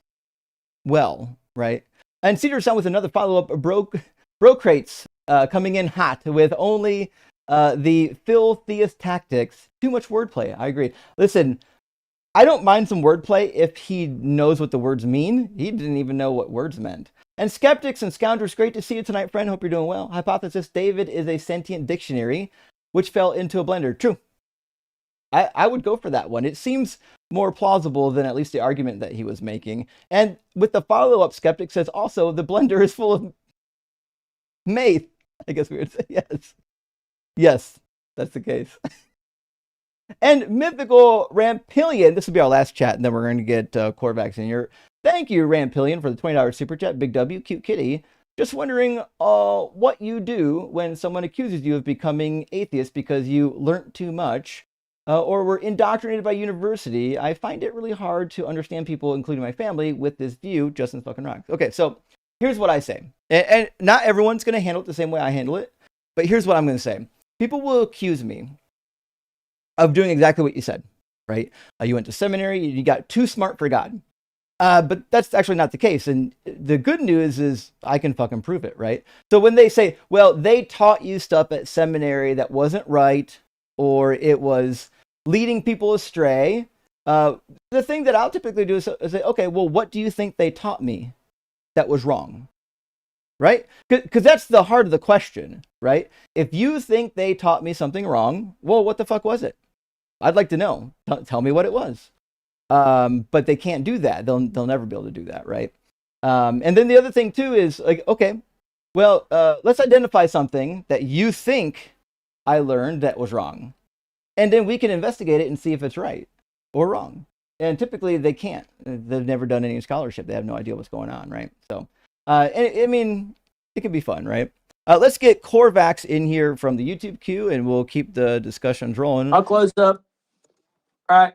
S1: well, right? And Cedar Sound with another follow-up, bro crates coming in hot with only the filthiest tactics. Too much wordplay, I agree. Listen, I don't mind some wordplay if he knows what the words mean. He didn't even know what words meant. And skeptics and scoundrels, great to see you tonight, friend. Hope you're doing well. Hypothesis: David is a sentient dictionary, which fell into a blender. True. I would go for that one. It seems more plausible than at least the argument that he was making. And with the follow-up, skeptic says also the blender is full of math. I guess we would say yes. Yes, that's the case. And Mythical Rampillion, this will be our last chat, and then we're going to get Corvox in here. Thank you, Rampillion, for the $20 super chat. Big W, cute kitty. Just wondering what you do when someone accuses you of becoming atheist because you learned too much or were indoctrinated by university. I find it really hard to understand people, including my family, with this view. Justin fucking rocks. Okay, so here's what I say. And not everyone's going to handle it the same way I handle it, but here's what I'm going to say. People will accuse me of doing exactly what you said, right? You went to seminary, you got too smart for God. But that's actually not the case. And the good news is I can fucking prove it, right? So when they say, well, they taught you stuff at seminary that wasn't right, or it was leading people astray, the thing that I'll typically do is say, okay, well, what do you think they taught me that was wrong? Right? Because that's the heart of the question, right? If you think they taught me something wrong, well, what the fuck was it? I'd like to know. Tell me what it was. But they can't do that. They'll never be able to do that, right? And then the other thing too is like, okay, well, let's identify something that you think I learned that was wrong, and then we can investigate it and see if it's right or wrong. And typically they can't. They've never done any scholarship. They have no idea what's going on, right? So, I mean, it can be fun, right? Let's get Corvox in here from the YouTube queue, and we'll keep the discussions rolling.
S7: I'll close up. All right.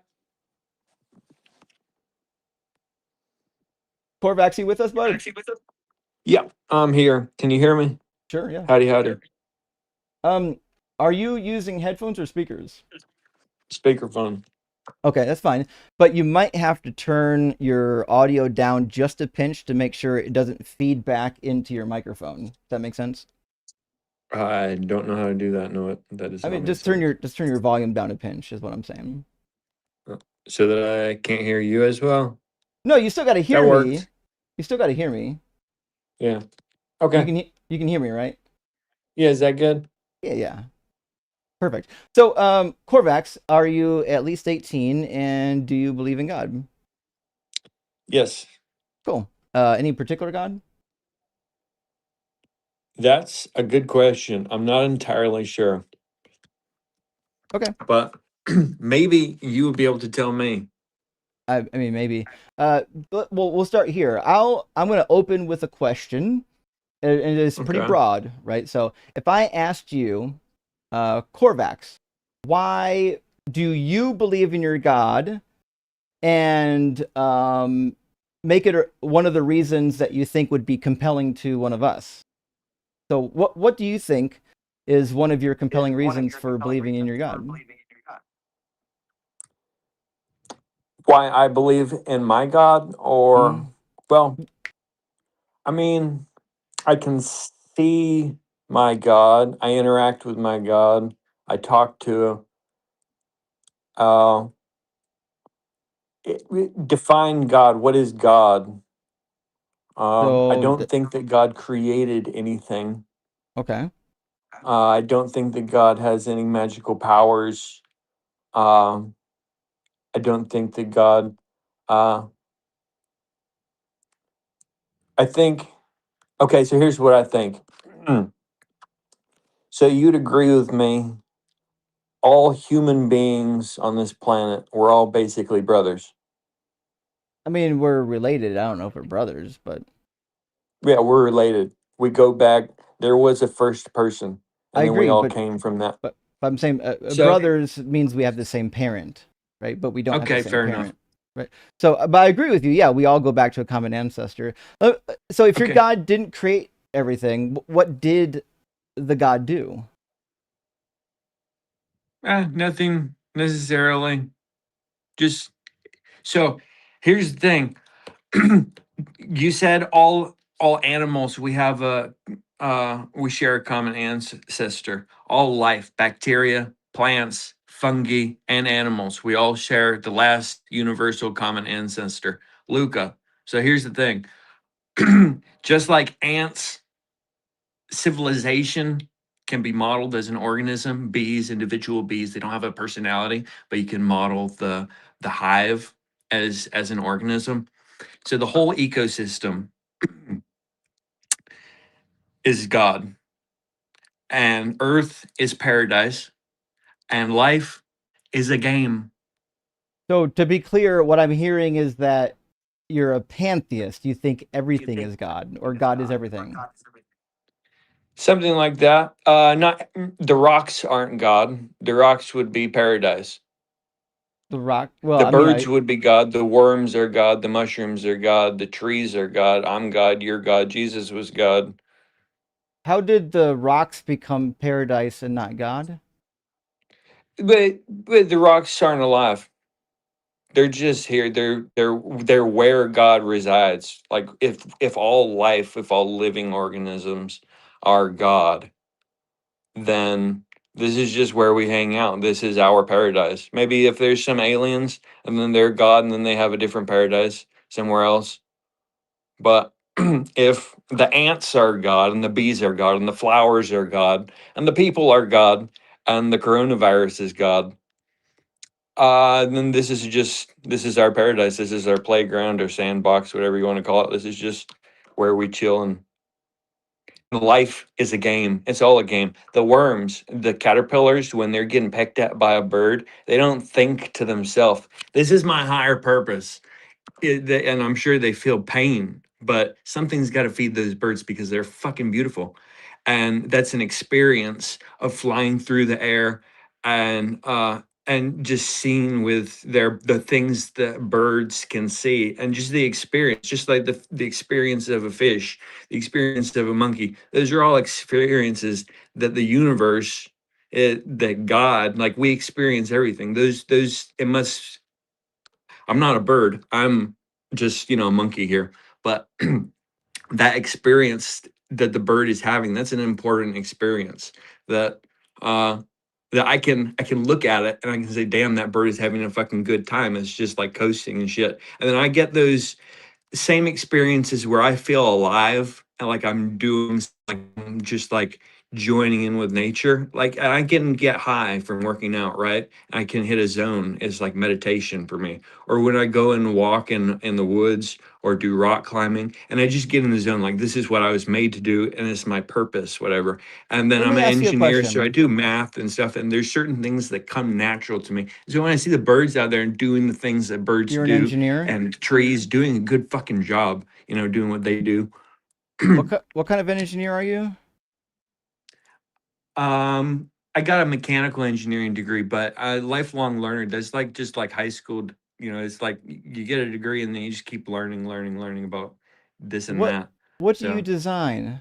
S1: Corvox, you with us, bud?
S7: Yeah, I'm here. Can you hear me?
S1: Sure, yeah.
S7: Howdy.
S1: Are you using headphones or speakers?
S7: Speakerphone.
S1: Okay, that's fine. But you might have to turn your audio down just a pinch to make sure it doesn't feed back into your microphone. Does that make sense?
S7: I don't know how to do that. No, that is.
S1: I mean, just turn your volume down a pinch is what I'm saying.
S7: So that I can't hear you as well.
S1: No, you still got to hear
S7: That
S1: me.
S7: works.
S1: You still got to hear me.
S7: Yeah. Okay.
S1: You can hear me, right?
S7: Yeah, is that good?
S1: Yeah. Perfect. So, Corvox, are you at least 18, and do you believe in God?
S7: Yes.
S1: Cool. Any particular God?
S7: That's a good question. I'm not entirely sure.
S1: Okay.
S7: But maybe you would be able to tell me.
S1: I mean, maybe. But we'll start here. I'm going to open with a question, and it's pretty broad, right? So, if I asked you, Corvox, why do you believe in your God, and make it one of the reasons that you think would be compelling to one of us? So what do you think is one of your compelling reasons for believing in your God?
S7: Why I believe in my God, or well, I mean, I can see my God. I interact with my God. I talk to. Define God. What is God? I don't think that God created anything.
S1: Okay.
S7: I don't think that God has any magical powers. I don't think that God. I think. Okay, so here's what I think. So you'd agree with me? All human beings on this planet, we're all basically brothers.
S1: I mean, we're related. I don't know if we're brothers, but
S7: yeah, we're related. We go back. There was a first person, and
S1: I
S7: then we
S1: agree,
S7: all
S1: but
S7: came from that.
S1: But I'm saying
S7: So-
S1: brothers means we have the same parent, right? But we don't have
S7: Okay,
S1: the same
S7: fair
S1: parent.
S7: enough.
S1: Right. So, but I agree with you. Yeah, we all go back to a common ancestor. So if your
S7: Okay.
S1: God didn't create everything, what did the God do?
S7: Nothing necessarily. Just so here's the thing. You said all animals we have we share a common ancestor. All life, bacteria, plants, fungi, and animals. We all share the last universal common ancestor, Luca. So here's the thing. Just like ants, civilization can be modeled as an organism. Bees, individual bees, they don't have a personality, but you can model the hive as an organism. So the whole ecosystem is God, and Earth is paradise, and life is a game.
S1: So to be clear, what I'm hearing is that you're a pantheist. You think everything is God, or God is everything.
S7: Something like that. Not the rocks aren't God. The rocks would be paradise.
S1: The rock. Well,
S7: The
S1: I mean,
S7: birds would be God. The worms are God. The mushrooms are God. The trees are God. I'm God. You're God. Jesus was God.
S1: how did the rocks become paradise and not God?
S7: But the rocks aren't alive. They're just here. They're where God resides. Like if all life, if all living organisms are God, then this is just where we hang out. This is our paradise. Maybe if there's some aliens and then they're God and then they have a different paradise somewhere else. But if the ants are God and the bees are God and the flowers are God and the people are God and the coronavirus is God, then this is our paradise. This is our playground or sandbox, whatever you want to call it. This is just where we chill and life is a game. It's all a game. The worms, the caterpillars, when they're getting pecked at by a bird, they don't think to themselves, this is my higher purpose. And I'm sure they feel pain, but something's got to feed those birds because they're fucking beautiful. And that's an experience of flying through the air and just seeing with the things that birds can see and just the experience, just like the experience of a fish, the experience of a monkey. Those are all experiences that the universe, that God, like we experience everything. Those it must. I'm not a bird. I'm just, a monkey here. But that experience that the bird is having, that's an important experience that uh that I can look at it and I can say, damn, that bird is having a fucking good time. It's just like coasting and shit. And then I get those same experiences where I feel alive and like I'm doing like I'm just like joining in with nature. Like I can get high from working out, right? I can hit a zone. It's like meditation for me. Or when I go and walk in the woods or do rock climbing and I just get in the zone, like this is what I was made to do and it's my purpose, whatever. And then
S1: Let
S7: I'm
S1: me
S7: an
S1: ask you a
S7: engineer, so I
S1: question.
S7: do math and stuff, and there's certain things that come natural to me. So when I see the birds out there and doing the things that birds
S1: You're an
S7: do,
S1: engineer.
S7: and trees doing a good fucking job, doing what they do.
S1: What kind of an engineer are you?
S7: I got a mechanical engineering degree, but a lifelong learner. That's like just like high school. It's like you get a degree and then you just keep learning about this and
S1: What
S7: that.
S1: What do you
S7: So,
S1: design?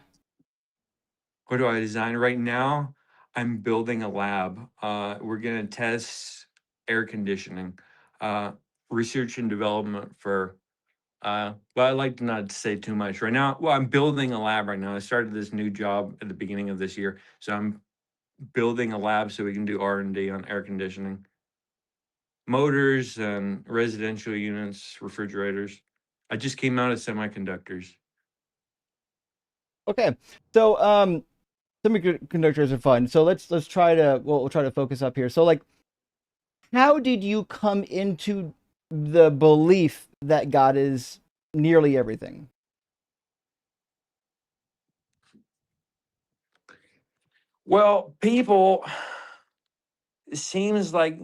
S7: what do I design right now? I'm building a lab. We're gonna test air conditioning, uh, research and development for. Well, I like not to say too much right now. Well, I'm building a lab right now. I started this new job at the beginning of this year, so I'm building a lab so we can do R&D on air conditioning, motors and residential units, refrigerators. I just came out of semiconductors.
S1: Okay, so semiconductors are fun. So let's try to we'll try to focus up here. So like, how did you come into the belief that God is nearly everything?
S7: Well, people, it seems like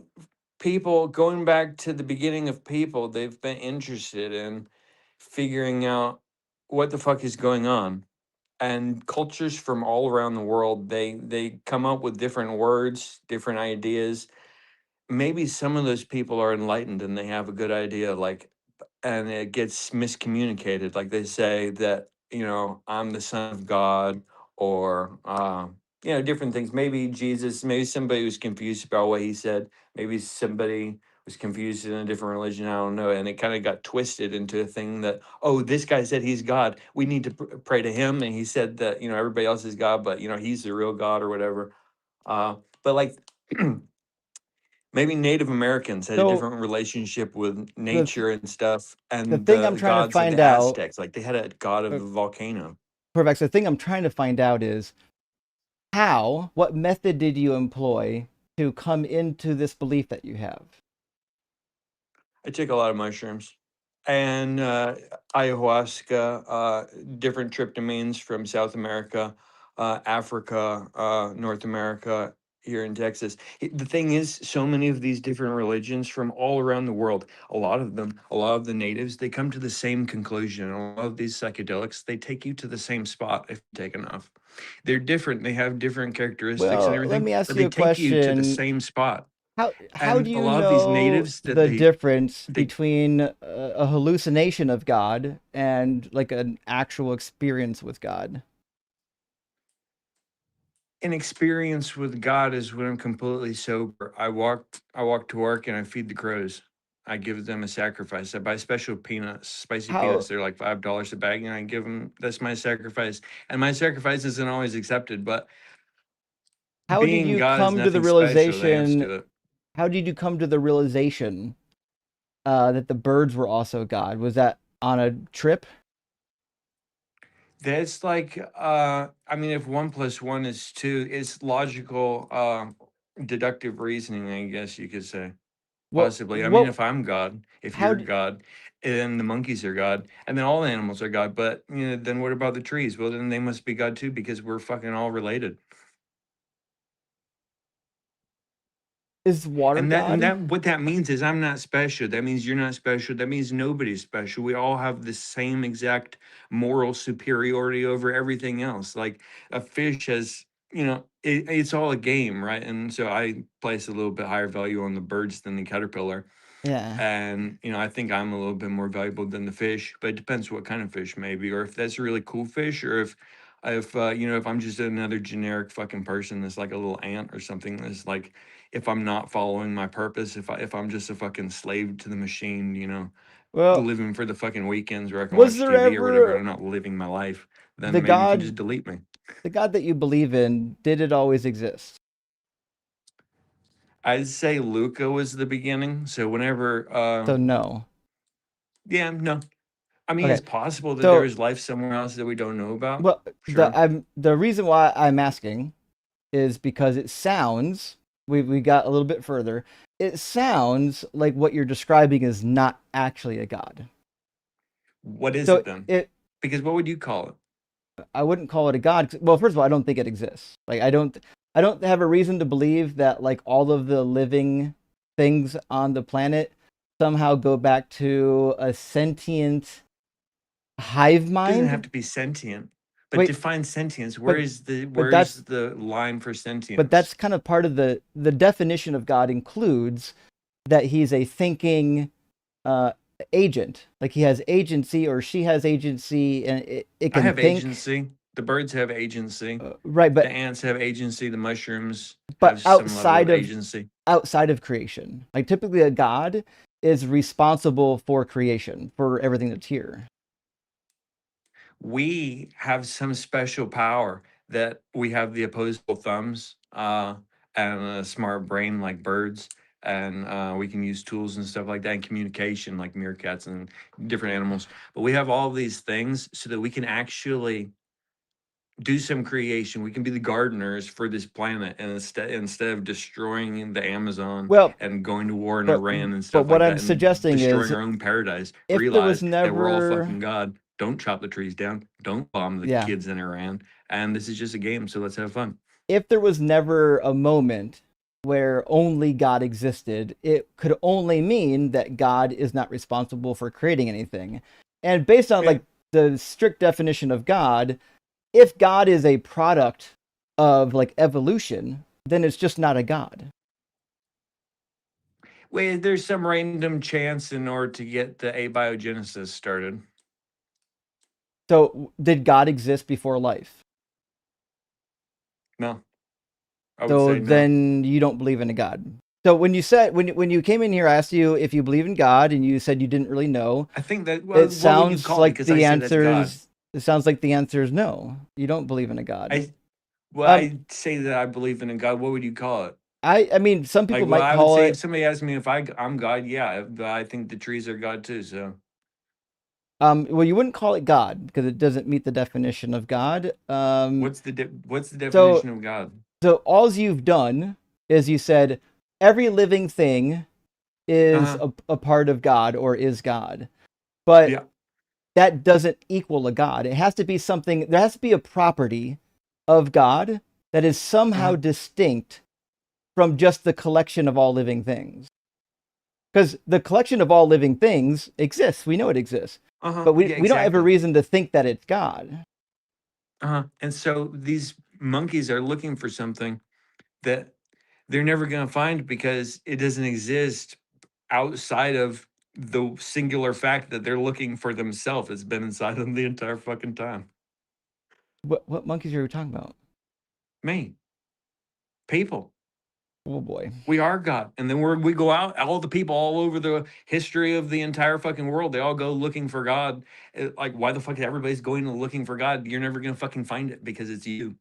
S7: people going back to the beginning of people, they've been interested in figuring out what the fuck is going on. And cultures from all around the world, they come up with different words, different ideas. Maybe some of those people are enlightened and they have a good idea, like, and it gets miscommunicated. Like they say that, I'm the son of God, or different things. Maybe Jesus, maybe somebody was confused about what he said. Maybe somebody was confused in a different religion. I don't know. And it kind of got twisted into a thing that, oh, this guy said he's God. We need to pray to him. And he said that, everybody else is God, but he's the real God or whatever. But like Maybe Native Americans had a
S1: So
S7: different relationship with
S1: the
S7: nature and stuff,
S1: the
S7: and
S1: thing I'm
S7: the
S1: trying to
S7: gods of
S1: find
S7: the
S1: out,
S7: Aztecs, like they had a god of
S1: uh,
S7: the volcano.
S1: Corvex, the thing I'm trying to find out is what method did you employ to come into this belief that you have?
S7: I take a lot of mushrooms and ayahuasca, different tryptamines from South America, Africa, North America, here in Texas. The thing is, so many of these different religions from all around the world, a lot of them, a lot of the natives, they come to the same conclusion. A lot of these psychedelics, they take you to the same spot if you take enough. They're different. They have different characteristics and
S1: Well, let
S7: everything,
S1: me ask
S7: but
S1: you
S7: they
S1: a
S7: take you to the
S1: question.
S7: same spot.
S1: How do
S7: And a
S1: you
S7: lot of these
S1: know
S7: natives that
S1: the difference
S7: they
S1: between a hallucination of God and like an actual experience with God?
S7: an experience with God is when I'm completely sober. I walk to work and I feed the crows. I give them a sacrifice. I buy special peanuts, spicy
S1: How
S7: peanuts. They're like $5 a bag, and I give them. That's my sacrifice. And my sacrifice isn't always accepted, but
S1: how did
S7: being
S1: you
S7: God is
S1: come to the
S7: nothing special. The ants
S1: realization?
S7: do it.
S1: How did you come to the realization that the birds were also God? Was that on a trip?
S7: That's like, I mean, if 1+1 is 2, it's logical, deductive reasoning, I guess you could say.
S1: What
S7: Possibly. I mean,
S1: what
S7: if I'm God, if
S1: how
S7: you're
S1: d
S7: God, and the monkeys are God, and then all the animals are God, but then what about the trees? Well, then they must be God too because we're fucking all related.
S1: is water
S7: And
S1: God?
S7: that what that means is I'm not special. That means you're not special. That means nobody's special. We all have the same exact moral superiority over everything else. Like a fish has, it's all a game, right? And so I place a little bit higher value on the birds than the caterpillar.
S1: Yeah.
S7: And I think I'm a little bit more valuable than the fish, but it depends what kind of fish maybe, or if that's a really cool fish, or if I'm just another generic fucking person that's like a little ant or something, that's like, if I'm not following my purpose, if I'm just a fucking slave to the machine,
S1: Well,
S7: living for the fucking weekends where I can
S1: was
S7: watch
S1: there
S7: TV or whatever, and
S1: ever
S7: I'm not living my life,
S1: the
S7: then maybe you can
S1: God
S7: just delete me.
S1: the God that you believe in, did it always exist?
S7: I'd say Luca was the beginning. So whenever
S1: So no.
S7: yeah, no, I mean,
S1: Okay.
S7: it's possible that there
S1: So
S7: is life somewhere else that we don't know about.
S1: well,
S7: Sure.
S1: the reason why I'm asking is because it sounds we got a little bit further. It sounds like what you're describing is not actually a God.
S7: What is
S1: So
S7: it then?
S1: it
S7: Because what would you call it?
S1: I wouldn't call it a God. Well, first of all, I don't think it exists. Like I don't have a reason to believe that like all of the living things on the planet somehow go back to a sentient hive
S7: It doesn't have
S1: mind.
S7: to be sentient, but
S1: Wait,
S7: define sentience. Where
S1: but
S7: is the
S1: but
S7: where's
S1: that's
S7: the line for
S1: but
S7: sentience?
S1: that's kind of part of the definition of God includes that he's a thinking uh, agent. Like he has agency or she has agency and it
S7: I
S1: can
S7: have
S1: think.
S7: agency. The birds have agency.
S1: Right,
S7: The ants have agency. The mushrooms
S1: but
S7: have some level of agency.
S1: outside of creation. Like typically a God is responsible for creation, for everything that's here.
S7: We have some special power that we have the opposable thumbs, and a smart brain like birds, and we can use tools and stuff like that, and communication like meerkats and different animals. But we have all these things so that we can actually do some creation. We can be the gardeners for this planet, and instead of destroying the Amazon
S1: Well,
S7: and going to war in
S1: but
S7: Iran and
S1: but
S7: stuff
S1: what
S7: like
S1: I'm
S7: that, and
S1: suggesting
S7: destroying
S1: is
S7: our own paradise,
S1: if there was
S7: realize that we're all
S1: never
S7: fucking God. Don't chop the trees down. Don't bomb the
S1: yeah,
S7: kids in Iran. And this is just a game, so let's have fun.
S1: if there was never a moment where only God existed, it could only mean that God is not responsible for creating anything. And based on
S7: Yeah.
S1: like the strict definition of God, if God is a product of like evolution, then it's just not a God.
S7: Wait, there's some random chance in order to get the abiogenesis started.
S1: So did God exist before life?
S7: No, I would
S1: So
S7: say no.
S1: then you don't believe in a God. So when you said when you came in here, I asked you if you believe in God, and you said you didn't really know.
S7: I think that, well,
S1: It
S7: what would you
S1: sounds
S7: call it?
S1: like
S7: Because I
S1: the
S7: said that's
S1: answer
S7: God.
S1: is. It sounds like the answer is no. You don't believe in a God.
S7: Well,
S1: Um,
S7: I say that I believe in a God. What would you call it?
S1: I mean, some people
S7: Like, well,
S1: might
S7: I would
S1: call
S7: say
S1: it.
S7: if somebody asks me if I'm God, yeah, but I think the trees are God too. So
S1: Well, you wouldn't call it God because it doesn't meet the definition of God.
S7: what's the
S1: So
S7: definition of God?
S1: so all you've done is you said every living thing is
S7: Uh-huh.
S1: a part of God or is God, but
S7: Yeah.
S1: that doesn't equal a God. It has to be something. There has to be a property of God that is somehow
S7: Uh-huh.
S1: distinct from just the collection of all living things. Because the collection of all living things exists. We know it exists.
S7: Uh-huh.
S1: But
S7: Yeah,
S1: we don't have a
S7: exactly.
S1: reason to think that it's God.
S7: Uh-huh. And so these monkeys are looking for something that they're never going to find because it doesn't exist outside of the singular fact that they're looking for themselves. It's been inside them the entire fucking time.
S1: What monkeys are we talking about?
S7: Me, people.
S1: Oh boy.
S7: We are God. And then we go out, all the people all over the history of the entire fucking world, they all go looking for God. Like, why the fuck everybody's going and looking for God? You're never going to fucking find it because it's you.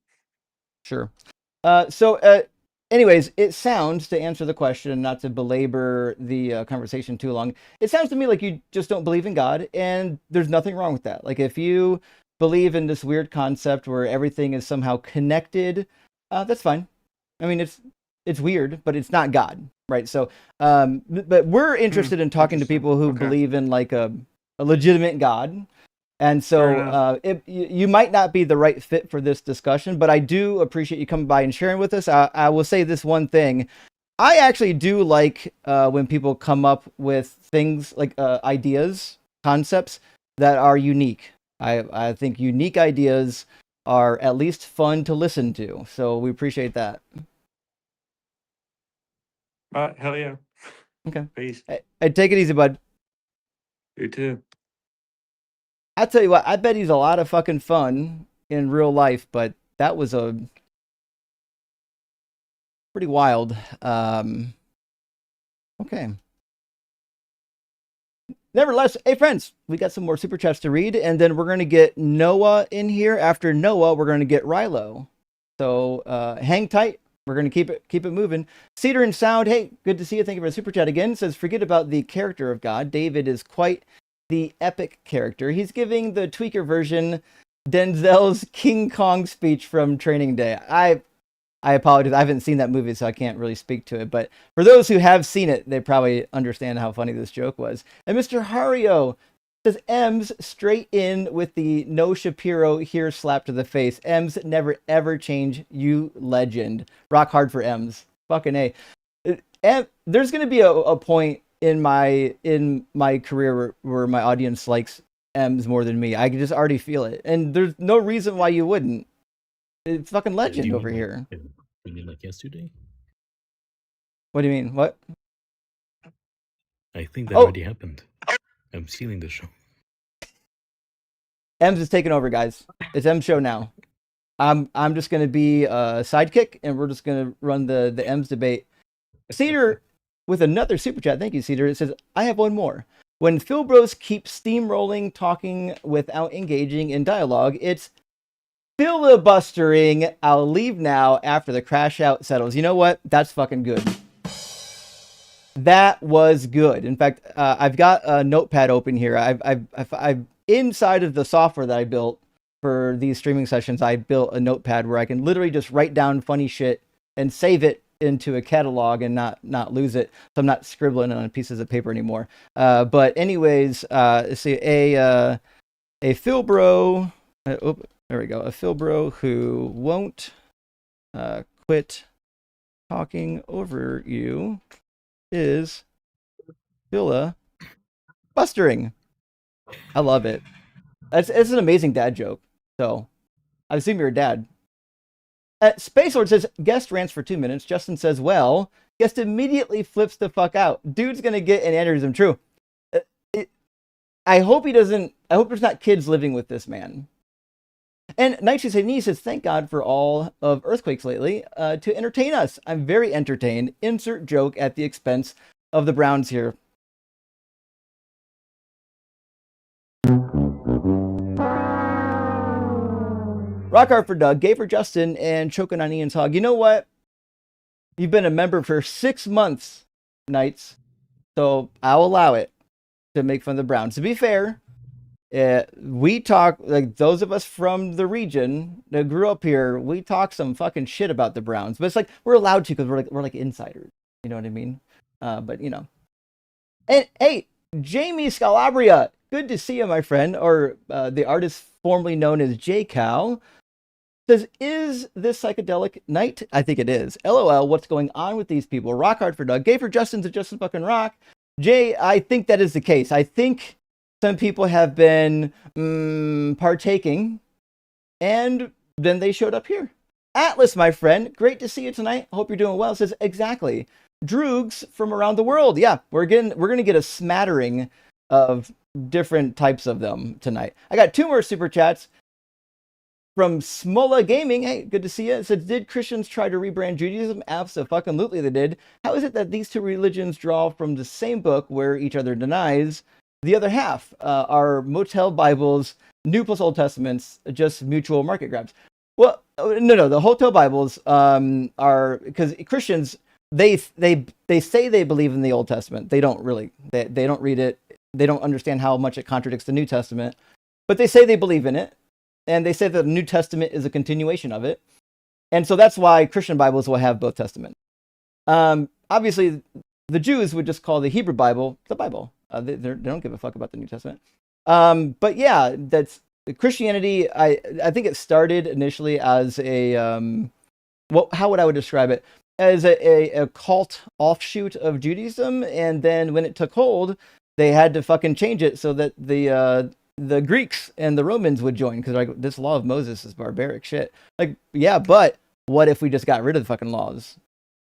S1: Sure. Anyways, it sounds, to answer the question, not to belabor the conversation too long, it sounds to me like you just don't believe in God, and there's nothing wrong with that. Like, if you believe in this weird concept where everything is somehow connected, that's fine. I mean, it's weird, but it's not God, right? So, but we're interested in talking to
S7: Interesting.
S1: people who
S7: Okay.
S1: believe in like a legitimate God. And so you might not be the right fit for this discussion, but I do appreciate you coming by and sharing with us. I will say this one thing. I actually do like when people come up with things like ideas, concepts that are unique. I think unique ideas are at least fun to listen to. So we appreciate that.
S7: Hell yeah.
S1: Okay.
S7: Peace.
S1: I take it easy, bud.
S7: You too.
S1: I'll tell you what, I bet he's a lot of fucking fun in real life, but that was a pretty wild. Okay. Nevertheless, hey friends, we got some more super chats to read, and then we're gonna get Noah in here. After Noah, we're gonna get Rilo. So hang tight. We're gonna keep it moving. Cedar and Sound, hey, good to see you. Thank you for the super chat again. Says, forget about the character of God. David is quite the epic character. He's giving the tweaker version Denzel's King Kong speech from Training Day. I apologize. I haven't seen that movie, so I can't really speak to it. But for those who have seen it, they probably understand how funny this joke was. And Mr. Hario says, M's straight in with the no Shapiro here slap to the face. M's never ever change, you legend. Rock hard for M's. Fucking A. There's going to be a point in my career where my audience likes M's more than me. I can just already feel it. And there's no reason why you wouldn't. It's fucking legend over here.
S5: You mean like yesterday?
S1: What do you mean? What?
S5: I think that already happened. I'm stealing the show.
S1: M's is taking over, guys. It's M's show now. I'm just gonna be a sidekick, and we're just gonna run the M's debate. Cedar with another super chat. Thank you, Cedar. It says, I have one more. When Phil Bros keep steamrolling, talking without engaging in dialogue, it's filibustering. I'll leave now after the crash out settles. You know what? That's fucking good. That was good. In fact, I've got a notepad open here. I've inside of the software that I built for these streaming sessions, I built a notepad where I can literally just write down funny shit and save it into a catalog and not lose it. So I'm not scribbling on pieces of paper anymore. But anyways, let's see, a Philbro. There we go. A Philbro who won't quit talking over you is filibustering. I love it. It's an amazing dad joke. So I assume you're a dad. Space Lord says, guest rants for 2 minutes. Justin says, well, guest immediately flips the fuck out. Dude's going to get an aneurysm. True. I hope he doesn't. I hope there's not kids living with this man. And Nightshade says, thank God for all of earthquakes lately to entertain us. I'm very entertained. Insert joke at the expense of the Browns here. Rock hard for Doug, gay for Justin, and choking on Ian's hog. You know what? You've been a member for 6 months, Knights. So I'll allow it to make fun of the Browns. To be fair, we talk, like those of us from the region that grew up here, we talk some fucking shit about the Browns. But it's like we're allowed to because we're like insiders. You know what I mean? But you know. And hey, Jamie Scalabria, good to see you, my friend, or the artist formerly known as J Cow. Says, is this psychedelic night? I think it is. LOL, what's going on with these people? Rock hard for Doug. Gay for Justin to Justin fucking rock. Jay, I think that is the case. I think some people have been partaking, and then they showed up here. Atlas, my friend, great to see you tonight. Hope you're doing well. Says, exactly. Droogs from around the world. Yeah, we're gonna get a smattering of different types of them tonight. I got 2 more super chats. From Smola Gaming, hey, good to see you. It said, did Christians try to rebrand Judaism? Absolutely they did. How is it that these 2 religions draw from the same book where each other denies the other half? Are motel Bibles, New plus Old Testaments, just mutual market grabs? Well, no. The hotel Bibles are, because Christians, they say they believe in the Old Testament. They don't really. They don't read it. They don't understand how much it contradicts the New Testament. But they say they believe in it. And they say that the New Testament is a continuation of it. And so that's why Christian Bibles will have both testaments. Obviously, the Jews would just call the Hebrew Bible the Bible. They don't give a fuck about the New Testament. But yeah, that's Christianity. I think it started initially as a, how would I describe it? As a cult offshoot of Judaism. And then when it took hold, they had to fucking change it so that the Greeks and the Romans would join, because like this law of Moses is barbaric shit. Like, yeah, but what if we just got rid of the fucking laws?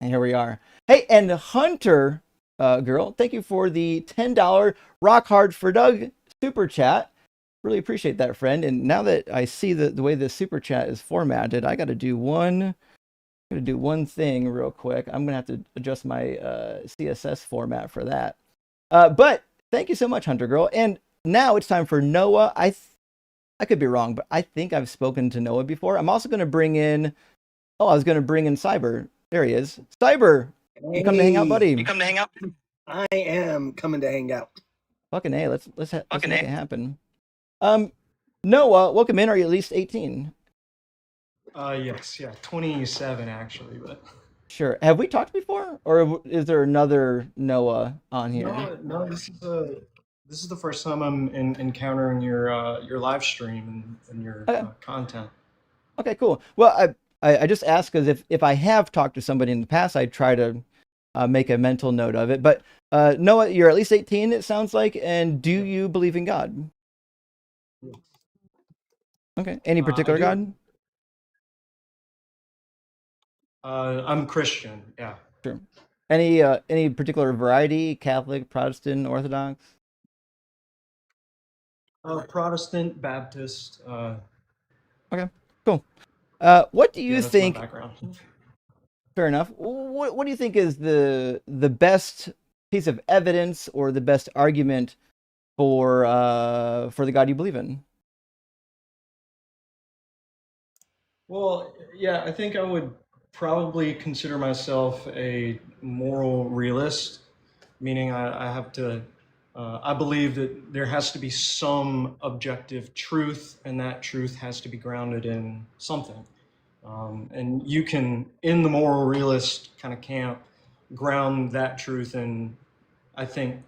S1: And here we are. Hey, and Hunter girl, thank you for the $10 rock hard for Doug super chat. Really appreciate that, friend. And now that I see the way this super chat is formatted, I got to do one thing real quick. I'm gonna have to adjust my CSS format for that. But thank you so much, Hunter girl. And now it's time for Noah. I could be wrong, but I think I've spoken to Noah before. I'm also going to bring in, I was going to bring in Cyber. There he is. Cyber, you come to hang out, buddy.
S8: You come to hang out? I am coming to hang out.
S1: Fucking A, let's make it happen. Noah, welcome in. Are you at least 18?
S9: Yes, 27 actually, but
S1: sure. Have we talked before, or is there another Noah on here?
S9: No, this is the first time I'm encountering your live stream and your content.
S1: Okay, cool. Well, I just asked because if I have talked to somebody in the past, I try to make a mental note of it. But Noah, you're at least 18, it sounds like. And do you believe in God? Okay. Any particular God?
S9: I'm Christian. Yeah.
S1: Sure. Any particular variety? Catholic, Protestant, Orthodox?
S9: Protestant, Baptist.
S1: Okay, cool. What do you think?
S9: My background.
S1: Fair enough. What do you think is the best piece of evidence or the best argument for the God you believe in?
S9: Well, yeah, I think I would probably consider myself a moral realist, meaning I have to. I believe that there has to be some objective truth, and that truth has to be grounded in something. And you can, in the moral realist kind of camp, ground that truth in, I think,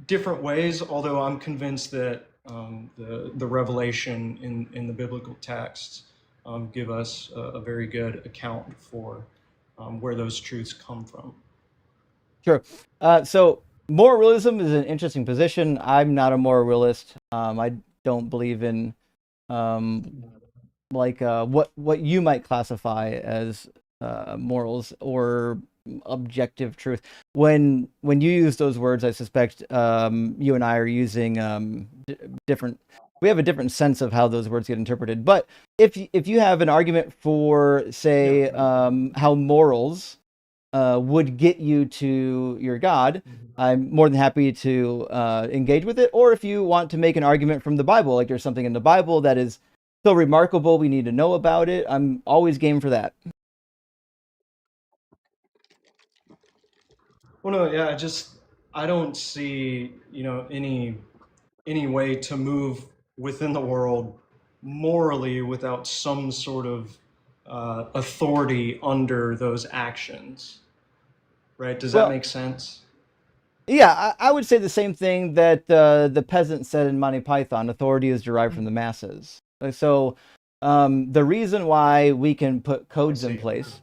S9: different ways, although I'm convinced that the revelation in the biblical texts give us a very good account for where those truths come from.
S1: Sure. So moral realism is an interesting position. I'm not a moral realist. I don't believe in what you might classify as morals or objective truth. When you use those words, I suspect you and I are using different. We have a different sense of how those words get interpreted. But if you have an argument for, say, how morals would get you to your God, I'm more than happy to engage with it. Or if you want to make an argument from the Bible, like there's something in the Bible that is so remarkable we need to know about it, I'm always game for that.
S9: Well, no, yeah, I don't see, any way to move within the world morally without some sort of authority under those actions, right? Does that
S1: Well,
S9: make sense?
S1: yeah, I would say the same thing that the peasant said in Monty Python: authority is derived from the masses. So the reason why we can put
S9: I
S1: codes in
S9: see.
S1: place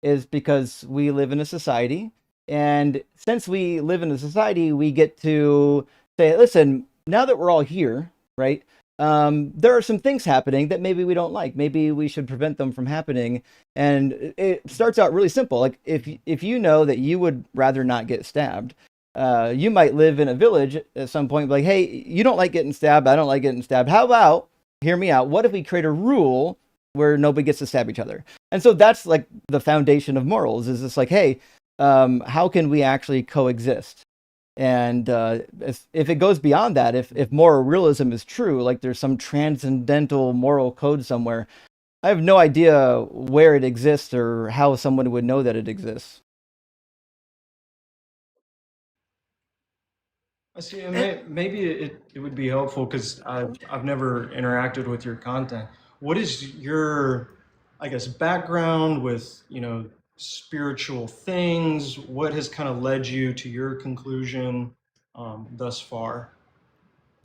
S1: is because we live in a society. And since we live in a society, we get to say, listen, now that we're all here, right? There are some things happening that maybe we don't like. Maybe we should prevent them from happening. And it starts out really simple. Like if you know that you would rather not get stabbed, you might live in a village at some point, like, hey, you don't like getting stabbed. I don't like getting stabbed. How about, hear me out, what if we create a rule where nobody gets to stab each other? And so that's like the foundation of morals, is it's like, hey, how can we actually coexist? And if it goes beyond that, if moral realism is true, like there's some transcendental moral code somewhere, I have no idea where it exists or how someone would know that it exists.
S9: I see. And maybe it would be helpful because I've never interacted with your content. What is your, I guess, background with, spiritual things? What has kind of led you to your conclusion thus far?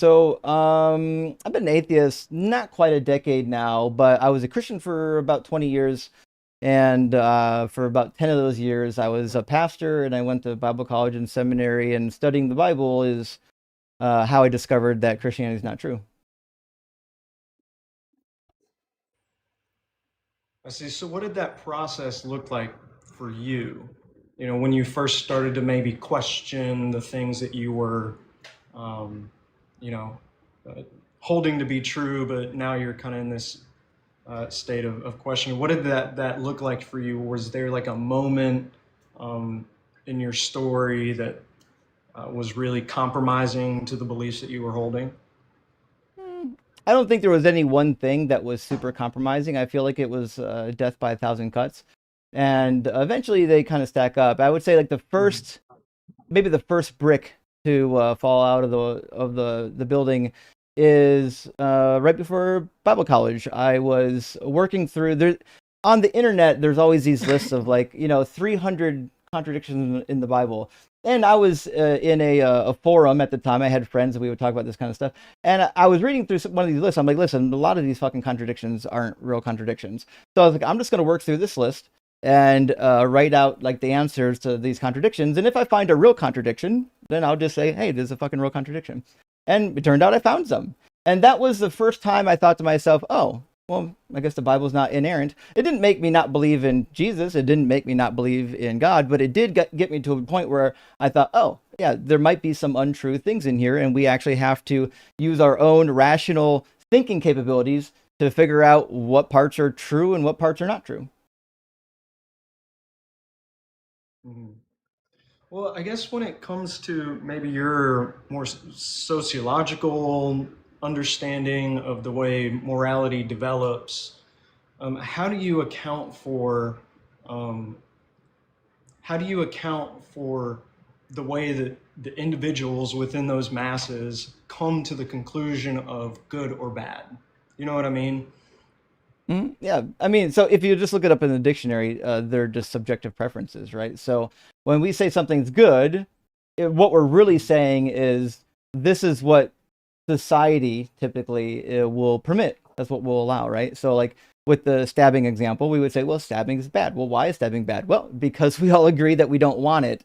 S1: So, I've been an atheist not quite a decade now, but I was a Christian for about 20 years. And for about 10 of those years, I was a pastor, and I went to Bible college and seminary, and studying the Bible is how I discovered that Christianity is not true.
S9: I see. So what did that process look like for you? When you first started to maybe question the things that you were, um, you know, uh, holding to be true, but now you're kind of in this state of questioning. What did that look like for you? Was there like a moment in your story that was really compromising to the beliefs that you were holding?
S1: I don't think there was any one thing that was super compromising. I feel like it was death by a thousand cuts. And eventually they kind of stack up. I would say like maybe the first brick to fall out of the building is right before Bible college. I was working through there on the internet. There's always these lists of like 300 contradictions in the Bible. And I was in a forum at the time. I had friends and we would talk about this kind of stuff. And I was reading through one of these lists. I'm like, listen, a lot of these fucking contradictions aren't real contradictions. So I was like, I'm just going to work through this list and write out like the answers to these contradictions. And if I find a real contradiction, then I'll just say, hey, there's a fucking real contradiction. And it turned out I found some. And that was the first time I thought to myself, oh, well, I guess the Bible's not inerrant. It didn't make me not believe in Jesus. It didn't make me not believe in God, but it did get me to a point where I thought, oh, yeah, there might be some untrue things in here, and we actually have to use our own rational thinking capabilities to figure out what parts are true and what parts are not true.
S9: Mhm. Well, I guess when it comes to maybe your more sociological understanding of the way morality develops, how do you account for um, how do you account for the way that the individuals within those masses come to the conclusion of good or bad? You know what I mean?
S1: Yeah, I mean, so if you just look it up in the dictionary, they're just subjective preferences, right? So when we say something's good, what we're really saying is this is what society typically will permit. That's what we'll allow, right? So like with the stabbing example, we would say, well, stabbing is bad. Well, why is stabbing bad? Well, because we all agree that we don't want it.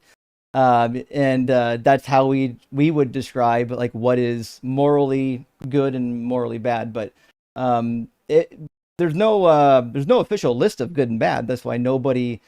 S1: And that's how we would describe like what is morally good and morally bad. But it there's no official list of good and bad. That's why nobody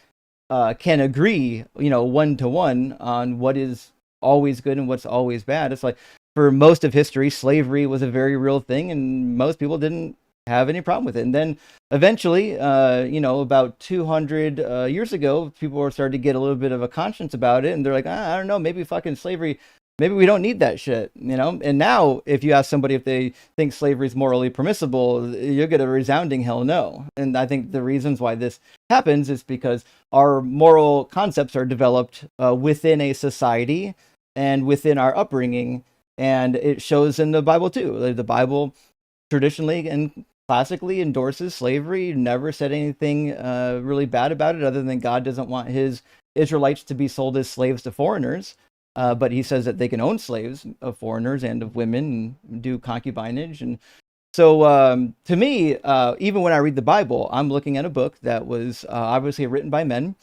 S1: can agree, one to one on what is always good and what's always bad. It's like for most of history, slavery was a very real thing, and most people didn't have any problem with it. And then eventually, about 200 years ago, people were starting to get a little bit of a conscience about it, and they're like, I don't know, maybe fucking slavery maybe we don't need that shit, And now, if you ask somebody if they think slavery is morally permissible, you'll get a resounding hell no. And I think the reasons why this happens is because our moral concepts are developed within a society and within our upbringing, and it shows in the Bible too. The Bible traditionally and classically endorses slavery, never said anything really bad about it, other than God doesn't want his Israelites to be sold as slaves to foreigners. But he says that they can own slaves of foreigners and of women and do concubinage. And so to me, even when I read the Bible, I'm looking at a book that was obviously written by men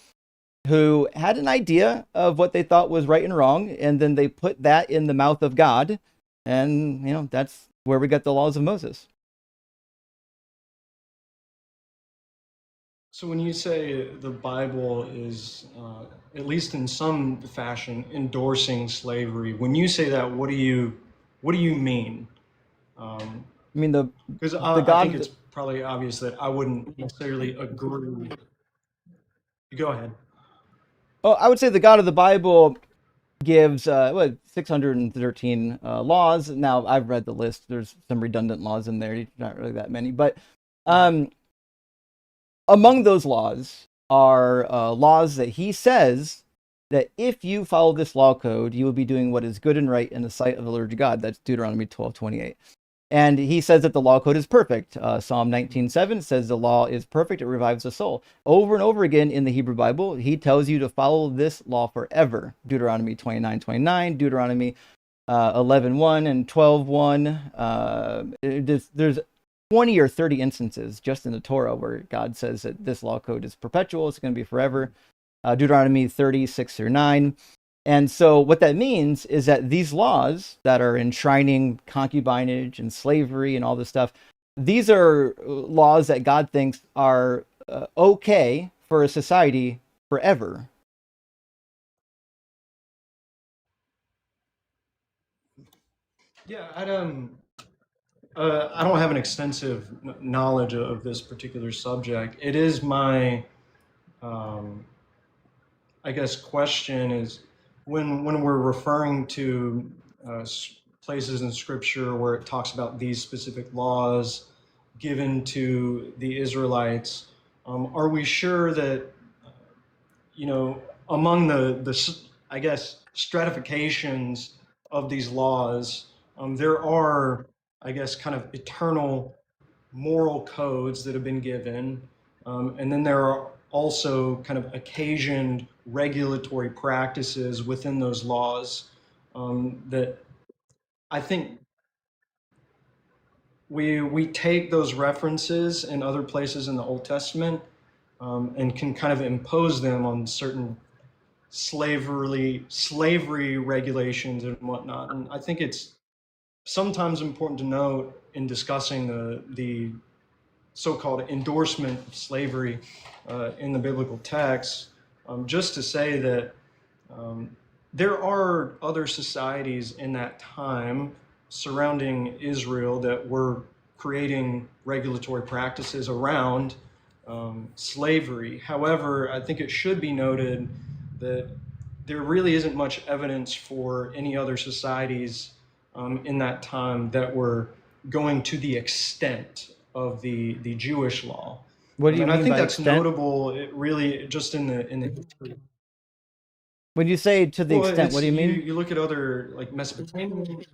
S1: who had an idea of what they thought was right and wrong, and then they put that in the mouth of God. And, that's where we got the laws of Moses.
S9: So when you say the Bible is, at least in some fashion, endorsing slavery, when you say that, what do you mean?
S1: I mean,
S9: because I think it's probably obvious that I wouldn't necessarily agree. Go ahead.
S1: Well, I would say the God of the Bible gives 613 laws. Now, I've read the list. There's some redundant laws in there. Not really that many, but among those laws are laws that he says that if you follow this law code, you will be doing what is good and right in the sight of the Lord your God. That's Deuteronomy 12:28. And he says that the law code is perfect. Psalm 19:7 says the law is perfect. It revives the soul. Over and over again in the Hebrew Bible, he tells you to follow this law forever. Deuteronomy 29:29, Deuteronomy 11:1 and 12:1. There's 20 or 30 instances just in the Torah where God says that this law code is perpetual. It's going to be forever. Deuteronomy 30:6-9. And so what that means is that these laws that are enshrining concubinage and slavery and all this stuff, these are laws that God thinks are okay for a society forever.
S9: Yeah, I don't have an extensive knowledge of this particular subject. It is my, I guess, question is when we're referring to places in Scripture where it talks about these specific laws given to the Israelites, are we sure that among the I guess stratifications of these laws, there are, I guess, kind of eternal moral codes that have been given, and then there are also kind of occasioned regulatory practices within those laws that I think we take those references in other places in the Old Testament and can kind of impose them on certain slavery regulations and whatnot. And I think it's sometimes important to note in discussing the so-called endorsement of slavery in the biblical text, just to say that there are other societies in that time surrounding Israel that were creating regulatory practices around slavery. However, I think it should be noted that there really isn't much evidence for any other societies in that time that were going to the extent of the Jewish law.
S1: What do you mean
S9: I think
S1: by
S9: that's
S1: extent?
S9: notable. It really just in the history.
S1: When you say to the extent, what do you mean?
S9: You look at other like Mesopotamian.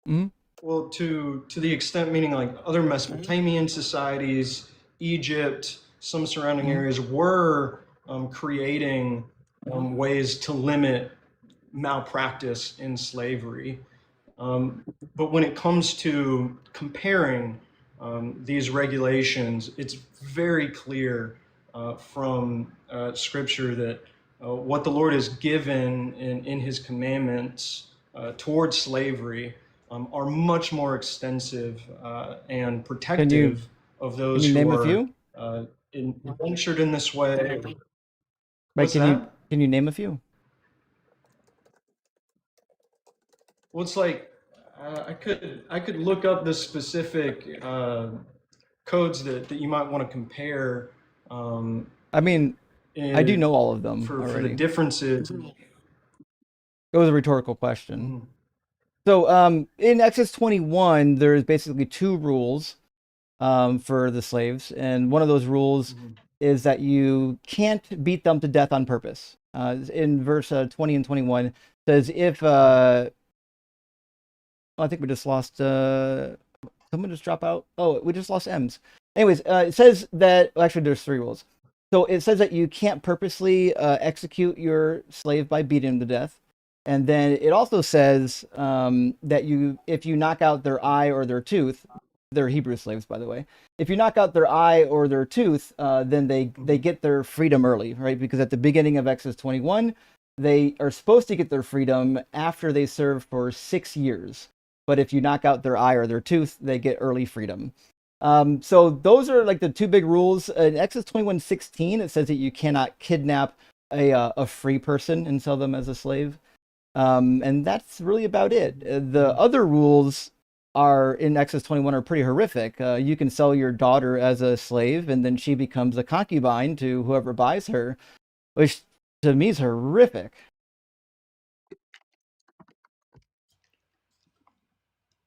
S1: Mm-hmm.
S9: Well, to the extent meaning like other Mesopotamian societies, Egypt, some surrounding areas were creating ways to limit malpractice in slavery. But when it comes to comparing these regulations, it's very clear from Scripture that what the Lord has given in His commandments towards slavery are much more extensive and protective of those
S1: can you name
S9: who
S1: a few?
S9: are indentured in this way.
S1: Like,
S9: What's
S1: can
S9: that?
S1: you name a few?
S9: Well, it's like I could look up the specific codes that you might want to compare.
S1: I mean, I do know all of them
S9: for the
S1: already.
S9: differences.
S1: It was a rhetorical question.
S9: Mhm.
S1: So in Exodus 21, there's basically two rules for the slaves, and one of those rules is that you can't beat them to death on purpose. In verse 20 and 21 says if I think we just lost someone just drop out. Oh, we just lost M's. Anyways, it says that actually there's three rules. So it says that you can't purposely execute your slave by beating him to death. And then it also says that if you knock out their eye or their tooth, they're Hebrew slaves, by the way. If you knock out their eye or their tooth, then they get their freedom early, right? Because at the beginning of Exodus 21, they are supposed to get their freedom after they serve for 6 years. But if you knock out their eye or their tooth, they get early freedom. So those are like the two big rules. In Exodus 21:16, it says that you cannot kidnap a free person and sell them as a slave. And that's really about it. The other rules are in Exodus 21 are pretty horrific. You can sell your daughter as a slave, and then she becomes a concubine to whoever buys her, which to me is horrific.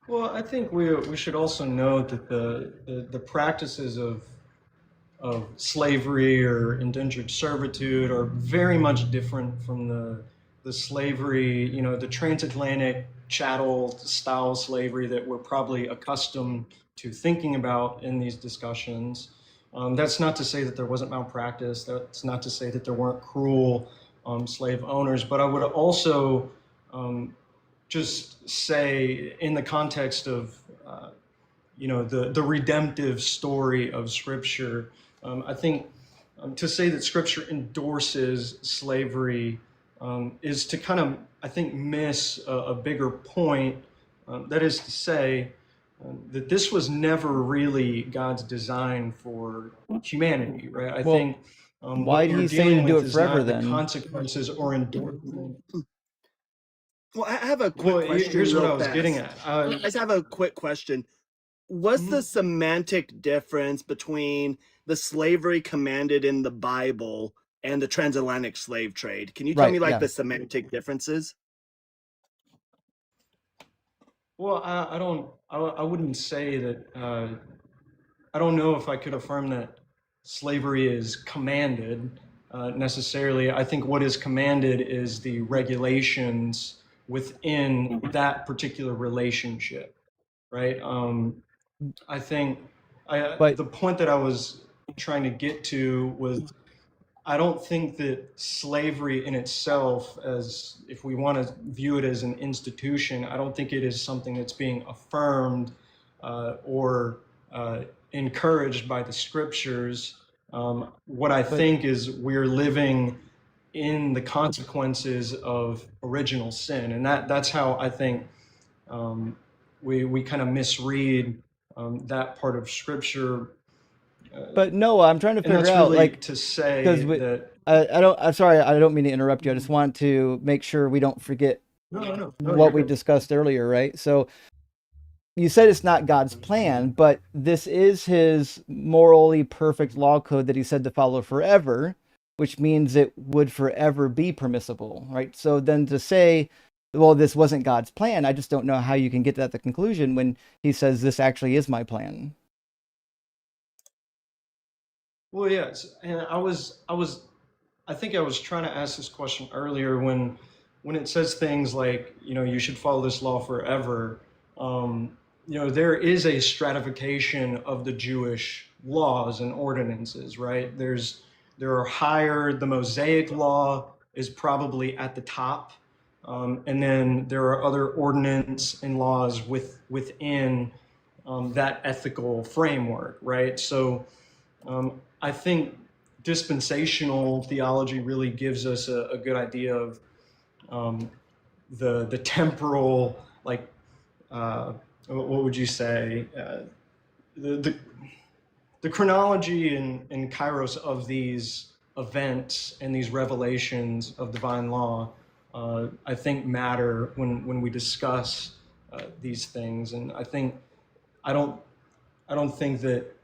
S9: Well, I think we should also note that the practices of slavery or indentured servitude are very much different from the slavery, the transatlantic chattel style slavery that we're probably accustomed to thinking about in these discussions. That's not to say that there wasn't malpractice. That's not to say that there weren't cruel slave owners. But I would also just say, in the context of the redemptive story of Scripture, I think to say that Scripture endorses slavery is to kind of, I think, miss a bigger point. That is to say that this was never really God's design for humanity, right? I think
S1: why
S9: what
S1: did
S9: we're
S1: he say to
S9: dealing
S1: do
S9: with
S1: it
S9: is
S1: forever
S9: not the
S1: then?
S9: consequences or endorsement.
S8: Well, I have a quick question.
S9: Here's what
S8: real
S9: I was
S8: fast.
S9: getting at.
S8: I just have a quick question. What's the semantic difference between the slavery commanded in the Bible and the transatlantic slave trade? Can you tell
S1: Right,
S8: me like
S1: yeah.
S8: the semantic differences?
S9: Well, I wouldn't say that. I don't know if I could affirm that slavery is commanded necessarily. I think what is commanded is the regulations within that particular relationship, right? I think
S1: But
S9: the point that I was trying to get to was, I don't think that slavery in itself, as if we want to view it as an institution, I don't think it is something that's being affirmed or encouraged by the scriptures. What I think is we're living in the consequences of original sin, and that's how I think we kind of misread that part of scripture.
S1: But Noah, I'm trying to
S9: And
S1: figure
S9: that's
S1: out,
S9: really
S1: like,
S9: to say
S1: because
S9: that.
S1: I'm sorry, I don't mean to interrupt you. I just want to make sure we don't forget
S9: No,
S1: what
S9: you're
S1: we
S9: good.
S1: discussed earlier, right? So you said it's not God's plan, but this is his morally perfect law code that he said to follow forever, which means it would forever be permissible, right? So then to say, well, this wasn't God's plan, I just don't know how you can get to that conclusion when he says this actually is my plan.
S9: Well, yes, and I think I was trying to ask this question earlier when it says things like, you should follow this law forever. There is a stratification of the Jewish laws and ordinances, right? There are higher. The Mosaic law is probably at the top, and then there are other ordinance and laws within that ethical framework, right? So I think dispensational theology really gives us a good idea of the temporal, like, what would you say, the chronology and kairos of these events and these revelations of divine law, I think matter when we discuss these things. And I don't think that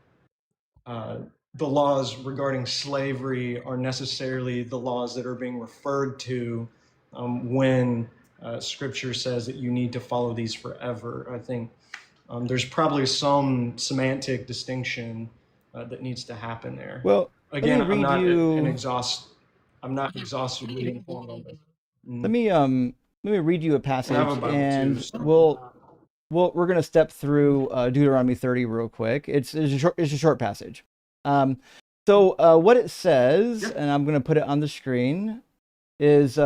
S9: the laws regarding slavery are necessarily the laws that are being referred to when Scripture says that you need to follow these forever. I think there's probably some semantic distinction that needs to happen there.
S1: Well,
S9: Again,
S1: let me read
S9: I'm not exhaustively informed on this.
S1: let me read you a passage,
S9: Bible
S1: and
S9: too.
S1: we're gonna step through Deuteronomy 30 real quick. It's a short passage. So what it says, and I'm gonna put it on the screen, is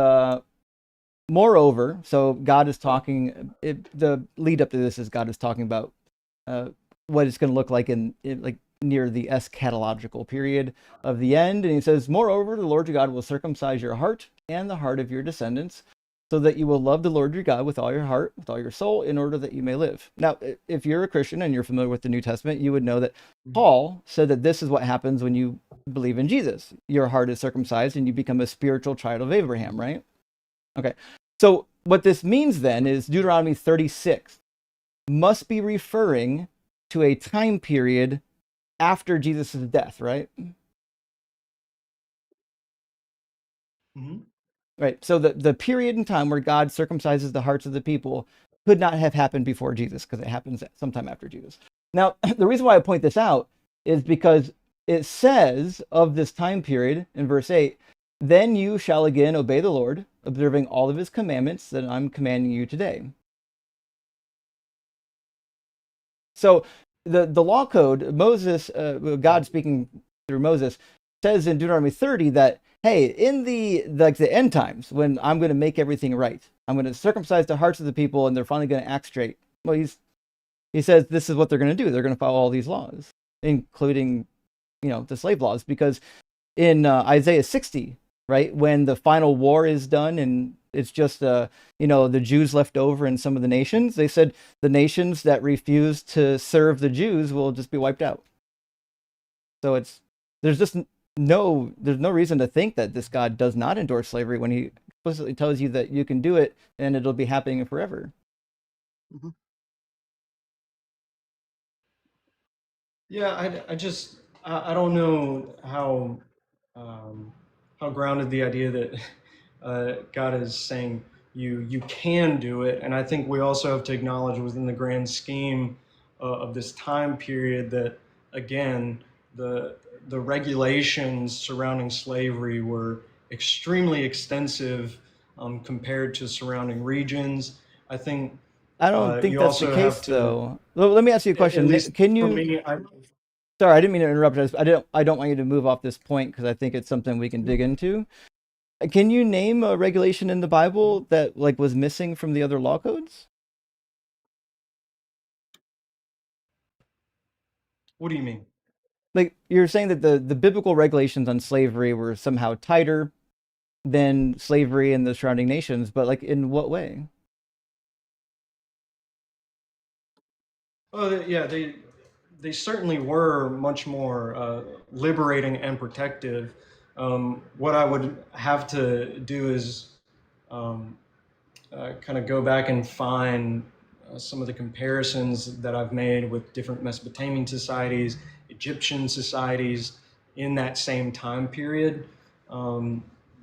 S1: moreover. So God is talking. The lead up to this is God is talking about what it's going to look like in like near the eschatological period of the end, and he says, "Moreover, the Lord your God will circumcise your heart and the heart of your descendants, so that you will love the Lord your God with all your heart, with all your soul, in order that you may live." Now, if you're a Christian and you're familiar with the New Testament, you would know that Paul said that this is what happens when you believe in Jesus. Your heart is circumcised and you become a spiritual child of Abraham, right? Okay. So what this means then is Deuteronomy 36 must be referring to a time period after Jesus' death, right?
S9: Mm-hmm.
S1: Right. So the period in time where God circumcises the hearts of the people could not have happened before Jesus, because it happens sometime after Jesus. Now, the reason why I point this out is because it says of this time period in verse 8, "Then you shall again obey the Lord, observing all of his commandments that I'm commanding you today." So the law code, Moses, God speaking through Moses, says in Deuteronomy 30 that, hey, in the end times, when I'm going to make everything right, I'm going to circumcise the hearts of the people, and they're finally going to act straight. Well, he says this is what they're going to do. They're going to follow all these laws, including, the slave laws, because in Isaiah 60, right, when the final war is done and it's just the Jews left over in some of the nations, they said the nations that refuse to serve the Jews will just be wiped out. So there's no reason to think that this God does not endorse slavery when he explicitly tells you that you can do it and it'll be happening forever.
S8: Mm-hmm.
S9: Yeah, I don't know how grounded the idea that God is saying you can do it, and I think we also have to acknowledge within the grand scheme of this time period that, again, the regulations surrounding slavery were extremely extensive compared to surrounding regions. I think
S1: I don't think
S9: you
S1: that's the
S9: also
S1: case,
S9: have to,
S1: though. Let me ask you a
S9: at
S1: question.
S9: least
S1: Can
S9: for
S1: you?
S9: me,
S1: Sorry, I didn't mean to interrupt. I don't want you to move off this point, because I think it's something we can dig into. Can you name a regulation in the Bible that was missing from the other law codes?
S9: What do you mean?
S1: Like, you're saying that the biblical regulations on slavery were somehow tighter than slavery in the surrounding nations, but in what way?
S9: Oh, yeah, they certainly were much more liberating and protective. What I would have to do is kind of go back and find some of the comparisons that I've made with different Mesopotamian societies, Egyptian societies in that same time period.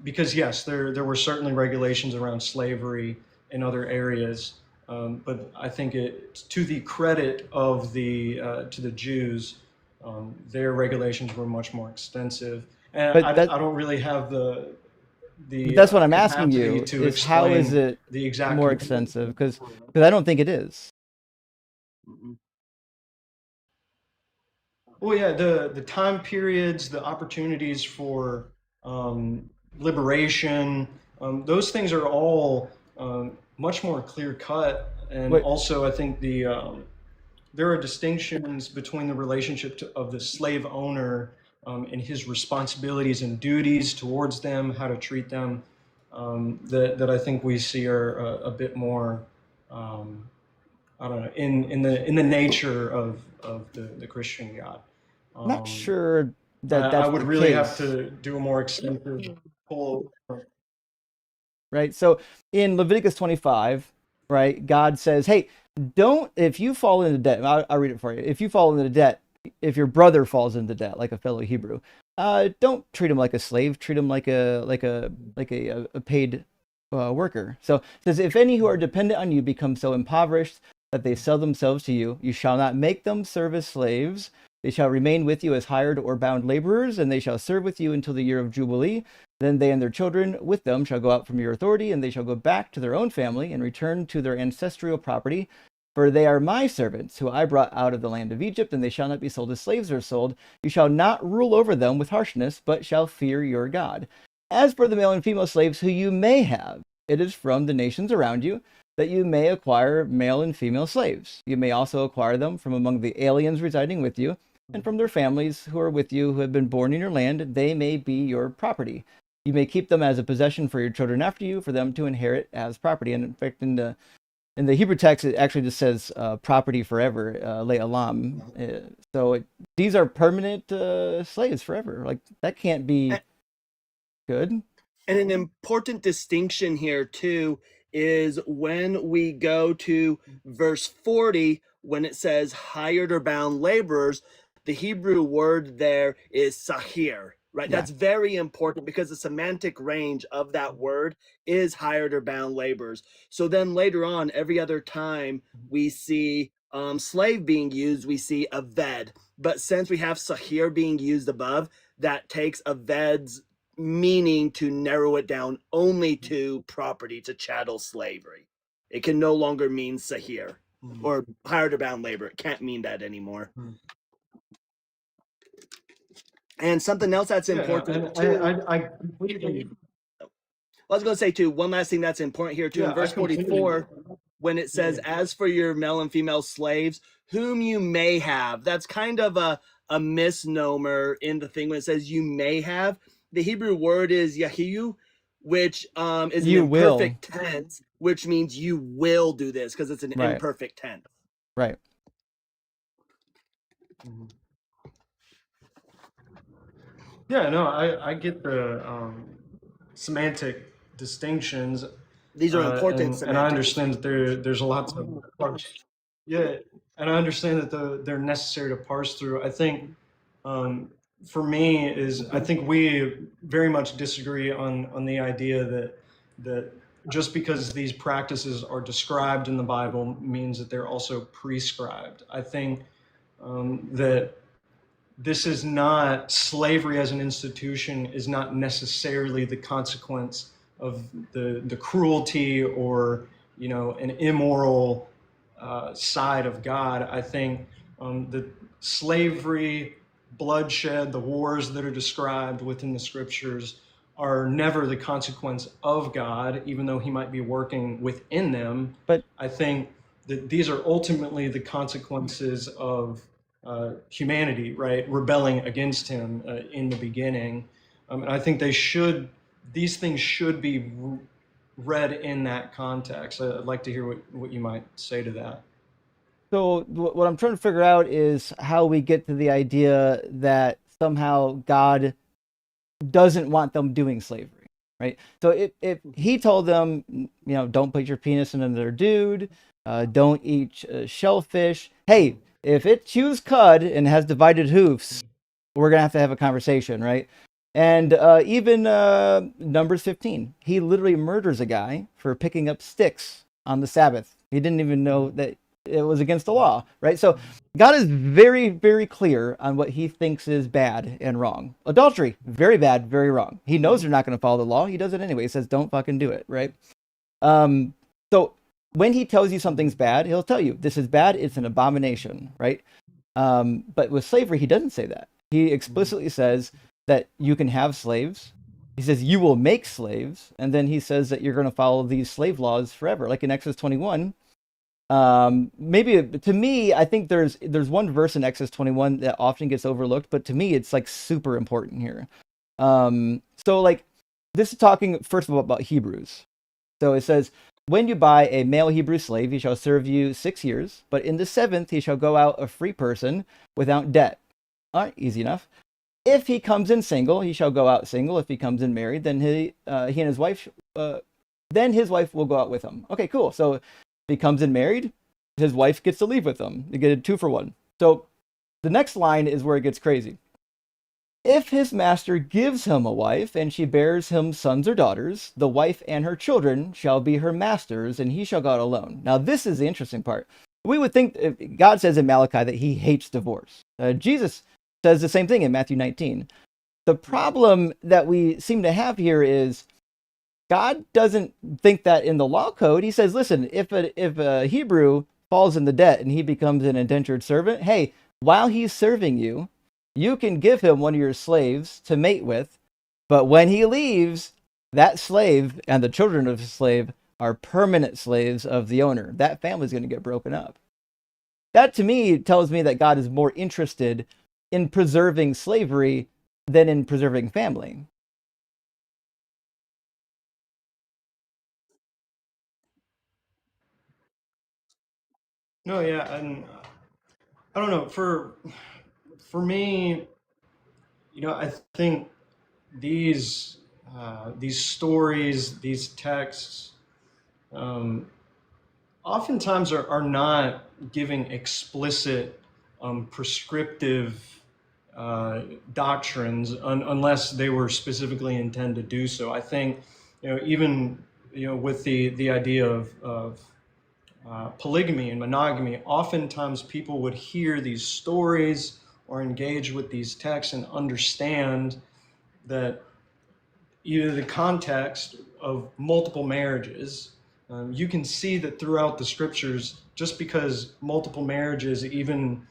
S9: Because yes, there were certainly regulations around slavery in other areas, but I think it's to the credit of to the Jews, their regulations were much more extensive. And
S1: But
S9: I don't really have the
S1: that's what I'm asking
S9: capacity
S1: you,
S9: to
S1: is how is
S9: explain
S1: it
S9: the exact
S1: more
S9: comparison.
S1: extensive? Because I don't think it is.
S9: Well, yeah, the time periods, the opportunities for liberation, those things are all much more clear cut. And
S1: Wait,
S9: also, I think there are distinctions between the relationship of the slave owner and his responsibilities and duties towards them, how to treat them, that I think we see are a bit more, I don't know, in the nature of the Christian God.
S1: I'm not sure that
S9: I
S1: that's
S9: would
S1: the
S9: really have
S1: case,
S9: to do a more extensive pull.
S1: right? So in Leviticus 25, right, God says, hey, if you fall into debt, I'll read it for you. If you fall into debt, if your brother falls into debt, like a fellow Hebrew, don't treat him like a slave. Treat him like a paid worker. So it says, if any who are dependent on you become so impoverished that they sell themselves to you, you shall not make them serve as slaves. They shall remain with you as hired or bound laborers, and they shall serve with you until the year of Jubilee. Then they and their children with them shall go out from your authority, and they shall go back to their own family and return to their ancestral property. For they are my servants, who I brought out of the land of Egypt, and they shall not be sold as slaves or sold. You shall not rule over them with harshness, but shall fear your God. As for the male and female slaves who you may have, it is from the nations around you that you may acquire male and female slaves. You may also acquire them from among the aliens residing with you, and from their families who are with you, who have been born in your land. They may be your property. You may keep them as a possession for your children after you, for them to inherit as property. And in fact, in the Hebrew text, it actually just says property forever, le'olam. These are permanent slaves forever. Like, that can't be good.
S8: And an important distinction here, too, is when we go to verse 40, when it says hired or bound laborers, the Hebrew word there is sahir, right?
S1: Yeah.
S8: That's very important because the semantic range of that word is hired or bound laborers. So then later on, every other time we see slave being used, we see aved. But since we have sahir being used above, that takes aved's meaning to narrow it down only to property, to chattel slavery. It can no longer mean sahir or hired or bound labor. It can't mean that anymore. And something else that's important too.
S9: I completely.
S8: I was going to say too, one last thing that's important here too, in verse 44, when it says, as for your male and female slaves, whom you may have, that's kind of a misnomer in the thing when it says you may have. The Hebrew word is yahiyu, which is an imperfect tense, which means you will do this because it's an imperfect tense.
S1: Right.
S9: Yeah, no, I get the semantic distinctions.
S8: These are important,
S9: and I understand that there's a lot to parse. Yeah, and I understand that they're necessary to parse through. I think for me I think we very much disagree on the idea that just because these practices are described in the Bible means that they're also prescribed. I think that this is not, slavery as an institution is not necessarily the consequence of the cruelty or, an immoral side of God. I think the slavery, bloodshed, the wars that are described within the scriptures are never the consequence of God, even though he might be working within them.
S1: But
S9: I think that these are ultimately the consequences of humanity, right, rebelling against him in the beginning. And I think these things should be read in that context. I'd like to hear what you might say to that.
S1: So what I'm trying to figure out is how we get to the idea that somehow God doesn't want them doing slavery, right? So if he told them, don't put your penis in another dude, don't eat shellfish. Hey, if it chews cud and has divided hoofs, we're going to have a conversation, right? And even Numbers 15, he literally murders a guy for picking up sticks on the Sabbath. He didn't even know that it was against the law, right? So God is very, very clear on what he thinks is bad and wrong. Adultery, very bad, very wrong. He knows they're not going to follow the law. He does it anyway. He says, don't fucking do it, right? So when he tells you something's bad, he'll tell you, this is bad, it's an abomination, right? But with slavery, he doesn't say that. He explicitly says that you can have slaves. He says you will make slaves. And then he says that you're going to follow these slave laws forever. Like in Exodus 21, maybe to me, I think there's one verse in Exodus 21 that often gets overlooked, but to me, it's like super important here. So like this is talking first of all about Hebrews. So it says, when you buy a male Hebrew slave, he shall serve you 6 years, but in the 7th he shall go out a free person without debt. All right, easy enough. If he comes in single, he shall go out single. If he comes in married, then he and his wife, then his wife will go out with him. Okay, cool. So if he comes in married, his wife gets to leave with him. You get a 2-for-1. So the next line is where it gets crazy. If his master gives him a wife, and she bears him sons or daughters, the wife and her children shall be her master's, and he shall go out alone. Now, this is the interesting part. We would think God says in Malachi that he hates divorce. Jesus says the same thing in Matthew 19. The problem that we seem to have here is God doesn't think that in the law code. He says, listen, if a Hebrew falls in the debt and he becomes an indentured servant, hey, while he's serving you, you can give him one of your slaves to mate with, but when he leaves, that slave and the children of the slave are permanent slaves of the owner. That family's going to get broken up. That to me tells me that God is more interested in preserving slavery than in preserving family.
S9: No, yeah, and I don't know. For me, I think these stories, these texts, oftentimes are not giving explicit, prescriptive doctrines unless they were specifically intended to do so. I think, even with the idea of polygamy and monogamy, oftentimes people would hear these stories or engage with these texts and understand that either the context of multiple marriages, you can see that throughout the scriptures, just because multiple marriages, even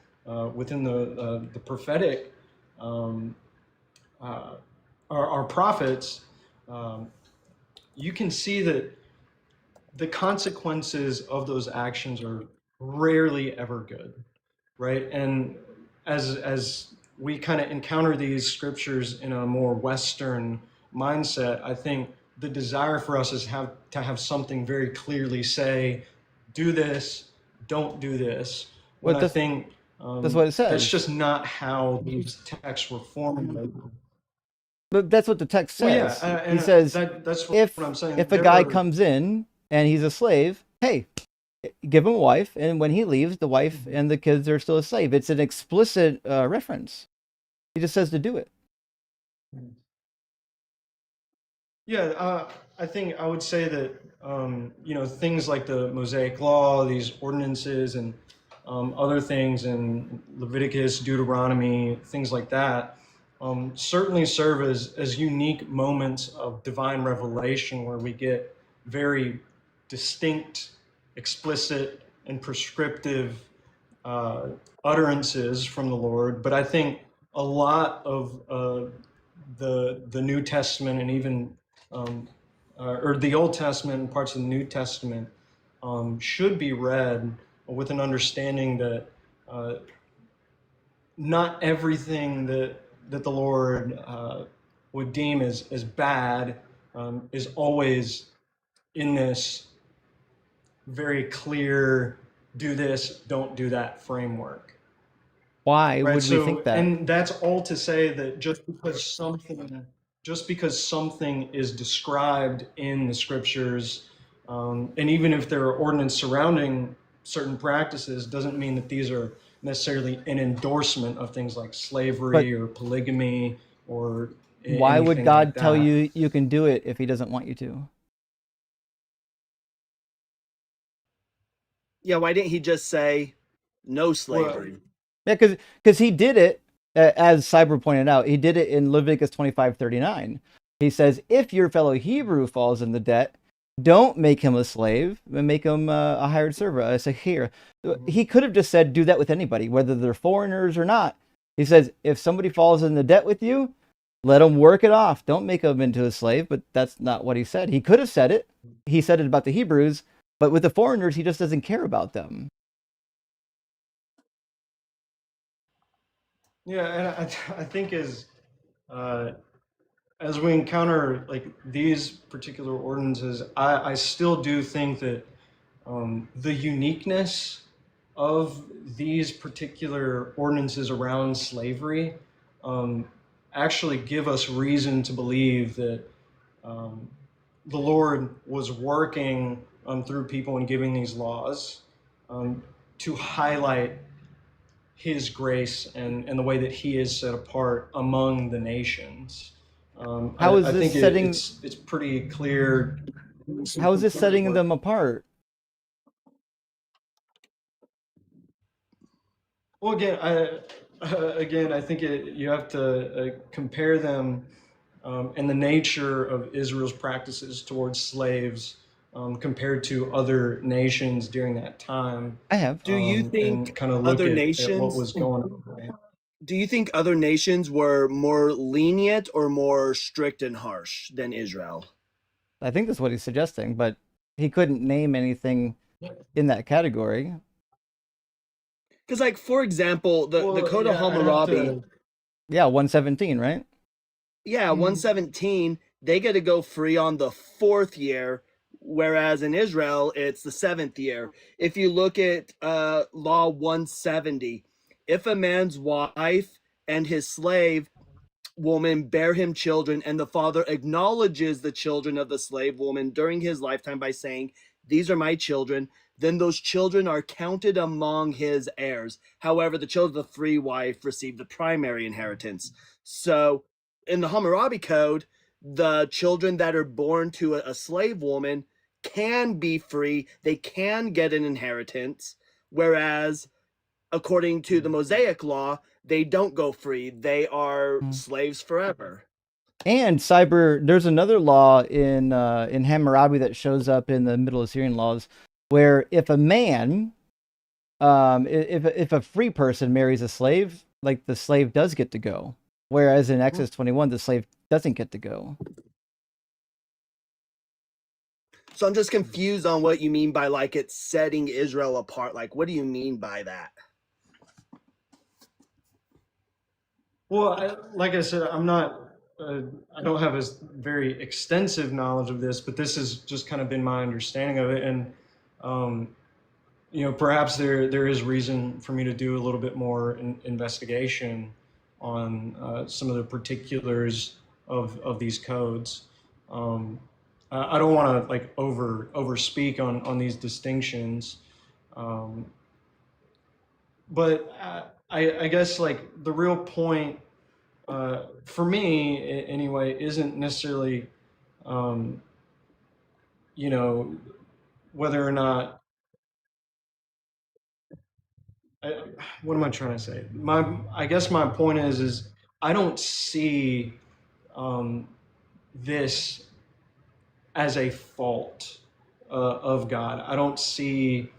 S9: within the prophetic, our prophets, you can see that the consequences of those actions are rarely ever good, right? And as we kind of encounter these scriptures in a more Western mindset, I think the desire for us is to have something very clearly say, do this, don't do this. When I think
S1: that's what it says.
S9: That's just not how these texts were formulated.
S1: But that's what the text says.
S9: Well, yeah,
S1: he says,
S9: that's what I'm saying.
S1: If a guy comes in and he's a slave, hey, give him a wife, and when he leaves, the wife and the kids are still a slave. It's an explicit reference. He just says to do it.
S9: Yeah, I think I would say that things like the Mosaic Law, these ordinances, and other things in Leviticus, Deuteronomy, things like that, certainly serve as unique moments of divine revelation where we get very distinct, explicit, and prescriptive utterances from the Lord. But I think a lot of the New Testament and even or the Old Testament and parts of the New Testament should be read with an understanding that not everything that the Lord would deem as bad is always in this very clear, do this, don't do that framework.
S1: Why would we think that?
S9: And that's all to say that just because something is described in the scriptures, and even if there are ordinances surrounding certain practices, doesn't mean that these are necessarily an endorsement of things like slavery or polygamy or
S1: why would God
S9: like
S1: tell you you can do it if he doesn't want you to?
S8: Yeah, why didn't he just say no slavery?
S1: Yeah, because he did it, as Cyber pointed out, he did it in Leviticus 25:39. He says, if your fellow Hebrew falls in the debt, don't make him a slave, but make him a hired servant. I say here, he could have just said, do that with anybody, whether they're foreigners or not. He says, if somebody falls in the debt with you, let them work it off. Don't make them into a slave, but that's not what he said. He could have said it. He said it about the Hebrews, but with the foreigners, he just doesn't care about them.
S9: Yeah, and I think as we encounter like these particular ordinances, I still do think that the uniqueness of these particular ordinances around slavery actually give us reason to believe that the Lord was working through people and giving these laws to highlight his grace and the way that he is set apart among the nations.
S1: How is
S9: I
S1: this
S9: think
S1: setting?
S9: it's pretty clear.
S1: How is this setting them apart?
S9: Well, again, I think you have to compare them and the nature of Israel's practices towards slaves compared to other nations during that time.
S1: I have.
S8: Do you think
S9: and kind of look
S8: other
S9: at what
S8: nations
S9: was going on?
S8: do you think other nations were more lenient or more strict and harsh than Israel?
S1: I think that's what he's suggesting, but he couldn't name anything in that category.
S8: Because, like, for example, the Code of
S9: I'd have
S8: Hammurabi,
S1: Yeah, 117, right?
S8: yeah, 117, they get to go free on the 4th year, whereas in Israel, it's the 7th year. If you look at Law 170, if a man's wife and his slave woman bear him children, and the father acknowledges the children of the slave woman during his lifetime by saying, "These are my children," then those children are counted among his heirs. However, the children of the free wife receive the primary inheritance. So, in the Hammurabi Code, the children that are born to a slave woman can be free, they can get an inheritance, whereas according to the Mosaic law, they don't go free. They are slaves forever.
S1: And there's another law in Hammurabi that shows up in the Middle Assyrian laws, where if a man, if a free person marries a slave, like the slave does get to go, whereas in Exodus 21, the slave doesn't get to go.
S8: So I'm just confused on what you mean by, like, it's setting Israel apart. Like, what do you mean by that?
S9: Well, like I said, I'm not. I don't have a very extensive knowledge of this, but this has just kind of been my understanding of it, and perhaps there is reason for me to do a little bit more investigation on some of the particulars of these codes. I don't want to like overspeak on these distinctions, but I guess like the real point for me anyway isn't necessarily whether or not what am I trying to say? I guess my point is I don't see this as a fault of God. I don't see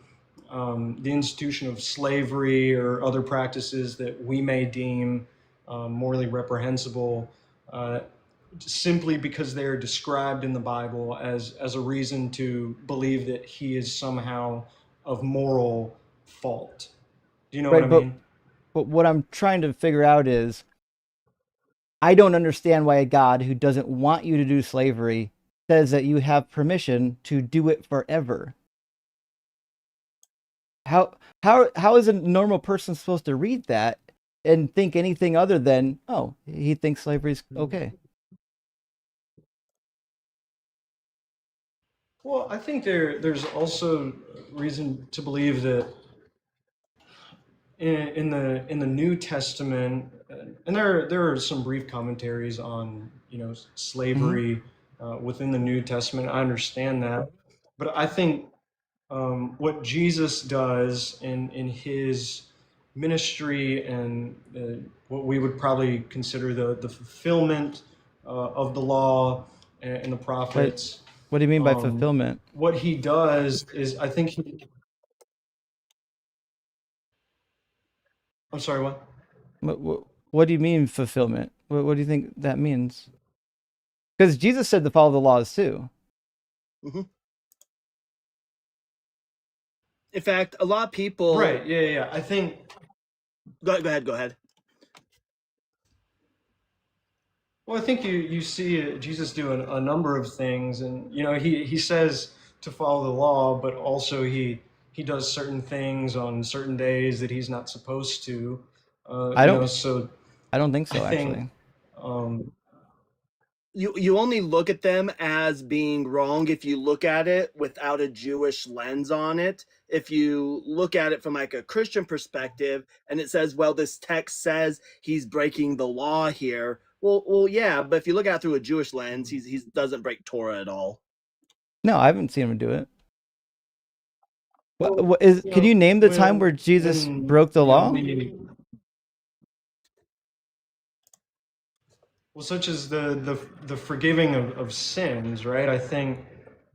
S9: the institution of slavery or other practices that we may deem morally reprehensible simply because they are described in the Bible as a reason to believe that he is somehow of moral fault. Do you know what I mean?
S1: But what I'm trying to figure out is, I don't understand why a God who doesn't want you to do slavery says that you have permission to do it forever. How is a normal person supposed to read that and think anything other than, oh, he thinks slavery's okay?
S9: Well, I think there's also reason to believe that in the New Testament, and there are some brief commentaries on slavery within the New Testament. I understand that, but I think what Jesus does in his ministry and what we would probably consider the fulfillment of the law and the prophets.
S1: What do you mean by fulfillment?
S9: What he does is, I think I'm sorry, what?
S1: What do you mean fulfillment? What do you think that means? Because Jesus said to follow the laws too.
S8: Mm-hmm. In fact, a lot of people.
S9: Right. Yeah. I think.
S8: Go ahead.
S9: Well, I think you see Jesus do a number of things, and he says to follow the law, but also he does certain things on certain days that he's not supposed to. I don't think so, actually.
S8: you only look at them as being wrong if you look at it without a Jewish lens on it. If you look at it from like a Christian perspective and it says, well, this text says he's breaking the law here. Well, yeah, but if you look at it through a Jewish lens, he doesn't break Torah at all.
S1: No, I haven't seen him do it.
S9: Well,
S1: What is?
S9: you
S1: Can
S9: know,
S1: you name the time where Jesus broke the law?
S9: Well, such as the forgiving of sins, right? I think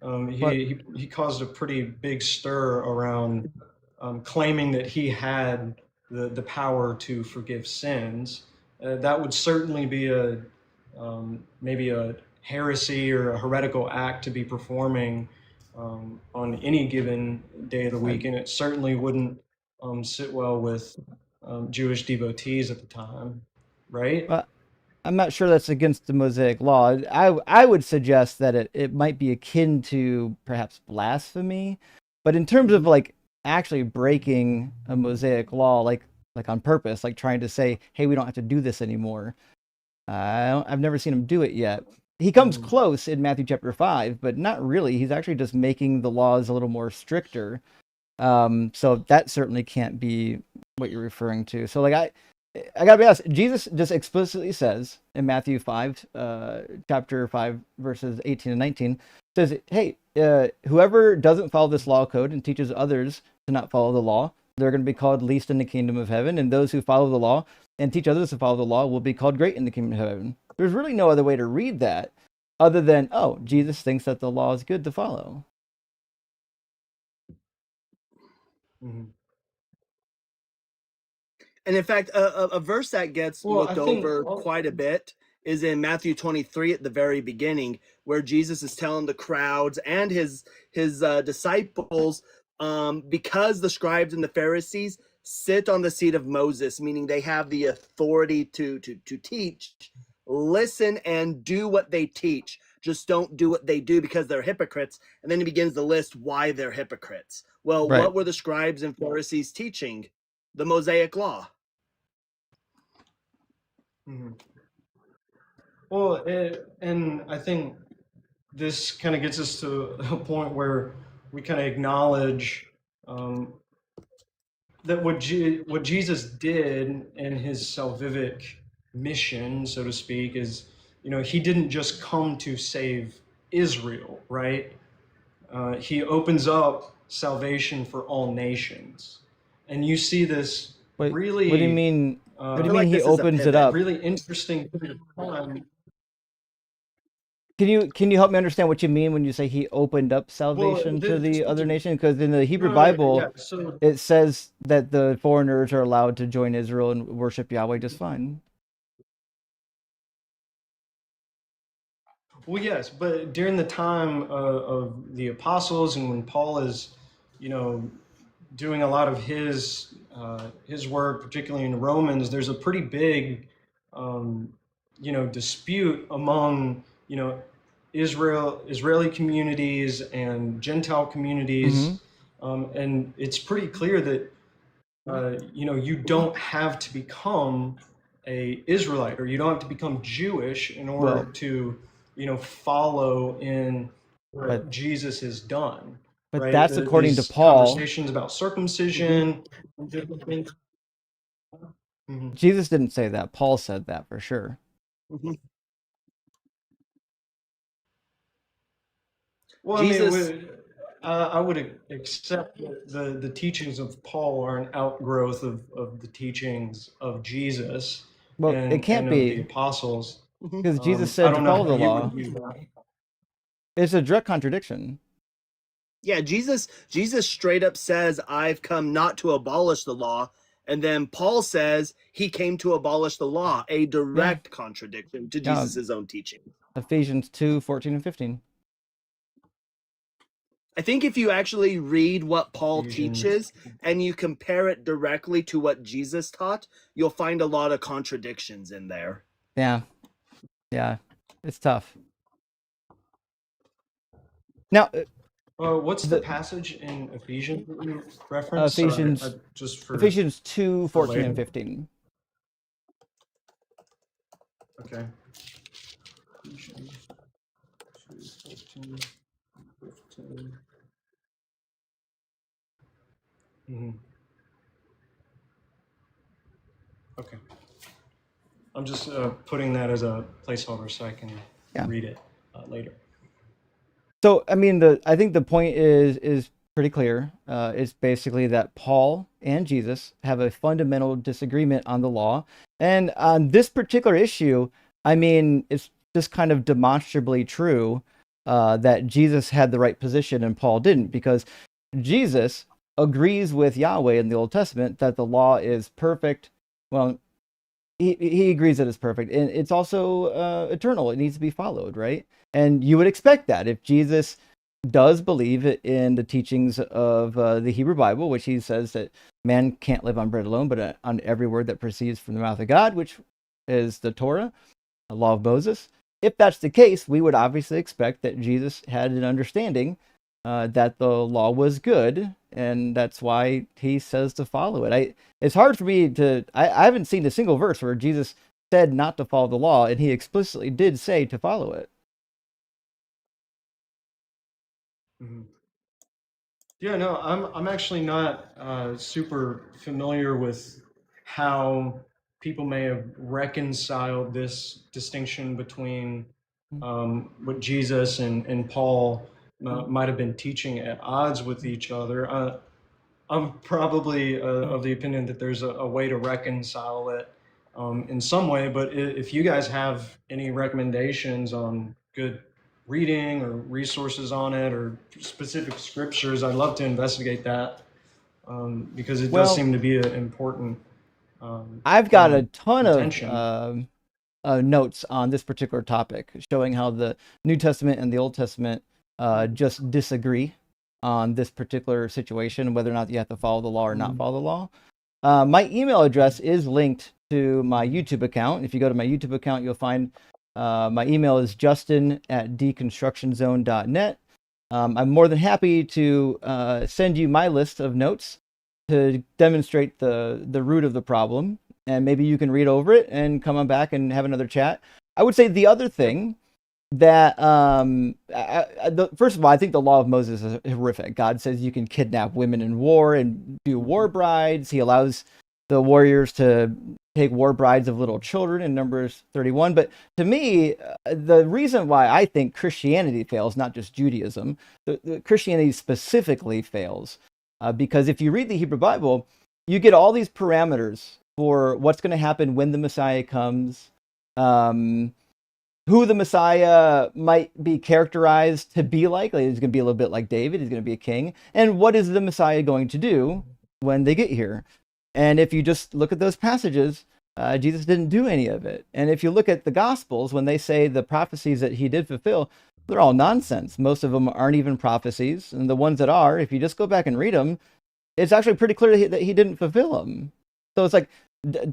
S9: he caused a pretty big stir around claiming that he had the power to forgive sins. That would certainly be maybe a heresy or a heretical act to be performing on any given day of the week, and it certainly wouldn't sit well with Jewish devotees at the time, right?
S1: Well, I'm not sure that's against the Mosaic law. I would suggest that it might be akin to perhaps blasphemy, but in terms of like actually breaking a Mosaic law, like on purpose, like trying to say, hey, we don't have to do this anymore. I've never seen him do it yet. He comes close in Matthew chapter 5, but not really. He's actually just making the laws a little more stricter. So that certainly can't be what you're referring to. So like I gotta be honest, Jesus just explicitly says in Matthew 5, chapter 5, verses 18 and 19, says, hey, whoever doesn't follow this law code and teaches others to not follow the law, they're going to be called least in the kingdom of heaven. And those who follow the law and teach others to follow the law will be called great in the kingdom of heaven. There's really no other way to read that other than, oh, Jesus thinks that the law is good to follow.
S9: Mm-hmm.
S8: And in fact, a verse that gets looked over quite a bit is in Matthew 23 at the very beginning, where Jesus is telling the crowds and his disciples, because the scribes and the Pharisees sit on the seat of Moses, meaning they have the authority to teach, listen and do what they teach. Just don't do what they do because they're hypocrites. And then he begins to list why they're hypocrites. Well,
S1: Right.
S8: what were the scribes and Pharisees teaching? The Mosaic law.
S9: Mm-hmm. Well, and I think this kind of gets us to a point where we kind of acknowledge that what Jesus did in his salvific mission, so to speak, is, he didn't just come to save Israel, right? He opens up salvation for all nations, and you see this really.
S1: What do you mean? What do you mean
S8: like
S1: he opens it up?
S9: Really interesting time.
S1: Can you help me understand what you mean when you say he opened up salvation to the other nation? Because in the Hebrew Bible, it says that the foreigners are allowed to join Israel and worship Yahweh just fine.
S9: Well, yes, but during the time of the apostles and when Paul is, doing a lot of his work, particularly in Romans, there's a pretty big, dispute among, Israeli communities and Gentile communities, and it's pretty clear that you don't have to become a Israelite, or you don't have to become Jewish in order to follow in what Jesus has done.
S1: But
S9: right?
S1: that's according to Paul.
S9: Conversations about circumcision, different things. Mm-hmm.
S1: Jesus didn't say that. Paul said that for sure.
S8: Mm-hmm.
S9: Well, Jesus, I would accept that the teachings of Paul are an outgrowth of the teachings of Jesus.
S1: Well,
S9: and,
S1: it can't
S9: and
S1: be
S9: of the apostles,
S1: because Jesus said to follow the law. It's a direct contradiction.
S8: Yeah, Jesus straight up says, "I've come not to abolish the law," and then Paul says he came to abolish the law. A direct contradiction to Jesus' own teaching.
S1: Ephesians 2:14 and 15.
S8: I think if you actually read what Paul teaches and you compare it directly to what Jesus taught, you'll find a lot of contradictions in there.
S1: Yeah, it's tough. Now,
S9: what's the passage in Ephesians that you referenced?
S1: Ephesians, Ephesians 2:14 and 15.
S9: Okay. Ephesians 15. Mhm. Okay. I'm just putting that as a placeholder so I can
S1: Yeah.
S9: read it later.
S1: So, I mean, I think the point is pretty clear. It's basically that Paul and Jesus have a fundamental disagreement on the law, and on this particular issue, I mean, it's just kind of demonstrably true that Jesus had the right position and Paul didn't, because Jesus agrees with Yahweh in the Old Testament that the law is perfect. Well, he agrees that it's perfect, and it's also eternal. It needs to be followed, right? And you would expect that if Jesus does believe in the teachings of the Hebrew Bible, which he says that man can't live on bread alone, but on every word that proceeds from the mouth of God, which is the Torah, the law of Moses. If that's the case, we would obviously expect that Jesus had an understanding that the law was good, and that's why he says to follow it. It's hard for me to. I haven't seen a single verse where Jesus said not to follow the law, and he explicitly did say to follow it.
S9: Mm-hmm. Yeah, no, I'm actually not super familiar with how people may have reconciled this distinction between what Jesus and Paul might have been teaching at odds with each other. I'm probably of the opinion that there's a way to reconcile it in some way, but if you guys have any recommendations on good reading or resources on it or specific scriptures, I'd love to investigate that because it does seem to be an important
S1: I've got a ton
S9: contention.
S1: of notes on this particular topic, showing how the New Testament and the Old Testament just disagree on this particular situation, whether or not you have to follow the law or not follow the law. My email address is linked to my YouTube account. If you go to my YouTube account, you'll find my email is justin@deconstructionzone.net. I'm more than happy to send you my list of notes to demonstrate the root of the problem, and maybe you can read over it and come on back and have another chat. I would say the other thing that first of all, I think the law of Moses is horrific. God says you can kidnap women in war and do war brides. He allows the warriors to take war brides of little children in Numbers 31. But to me, the reason why I think Christianity fails, not just Judaism, the Christianity specifically fails, because if you read the Hebrew Bible, you get all these parameters for what's going to happen when the Messiah comes, who the Messiah might be characterized to be like he's going to be a little bit like David, he's going to be a king, and what is the Messiah going to do when they get here. And if you just look at those passages, Jesus didn't do any of it. And if you look at the Gospels, when they say the prophecies that he did fulfill, they're all nonsense. Most of them aren't even prophecies, and the ones that are, if you just go back and read them, it's actually pretty clear that he didn't fulfill them. So it's like,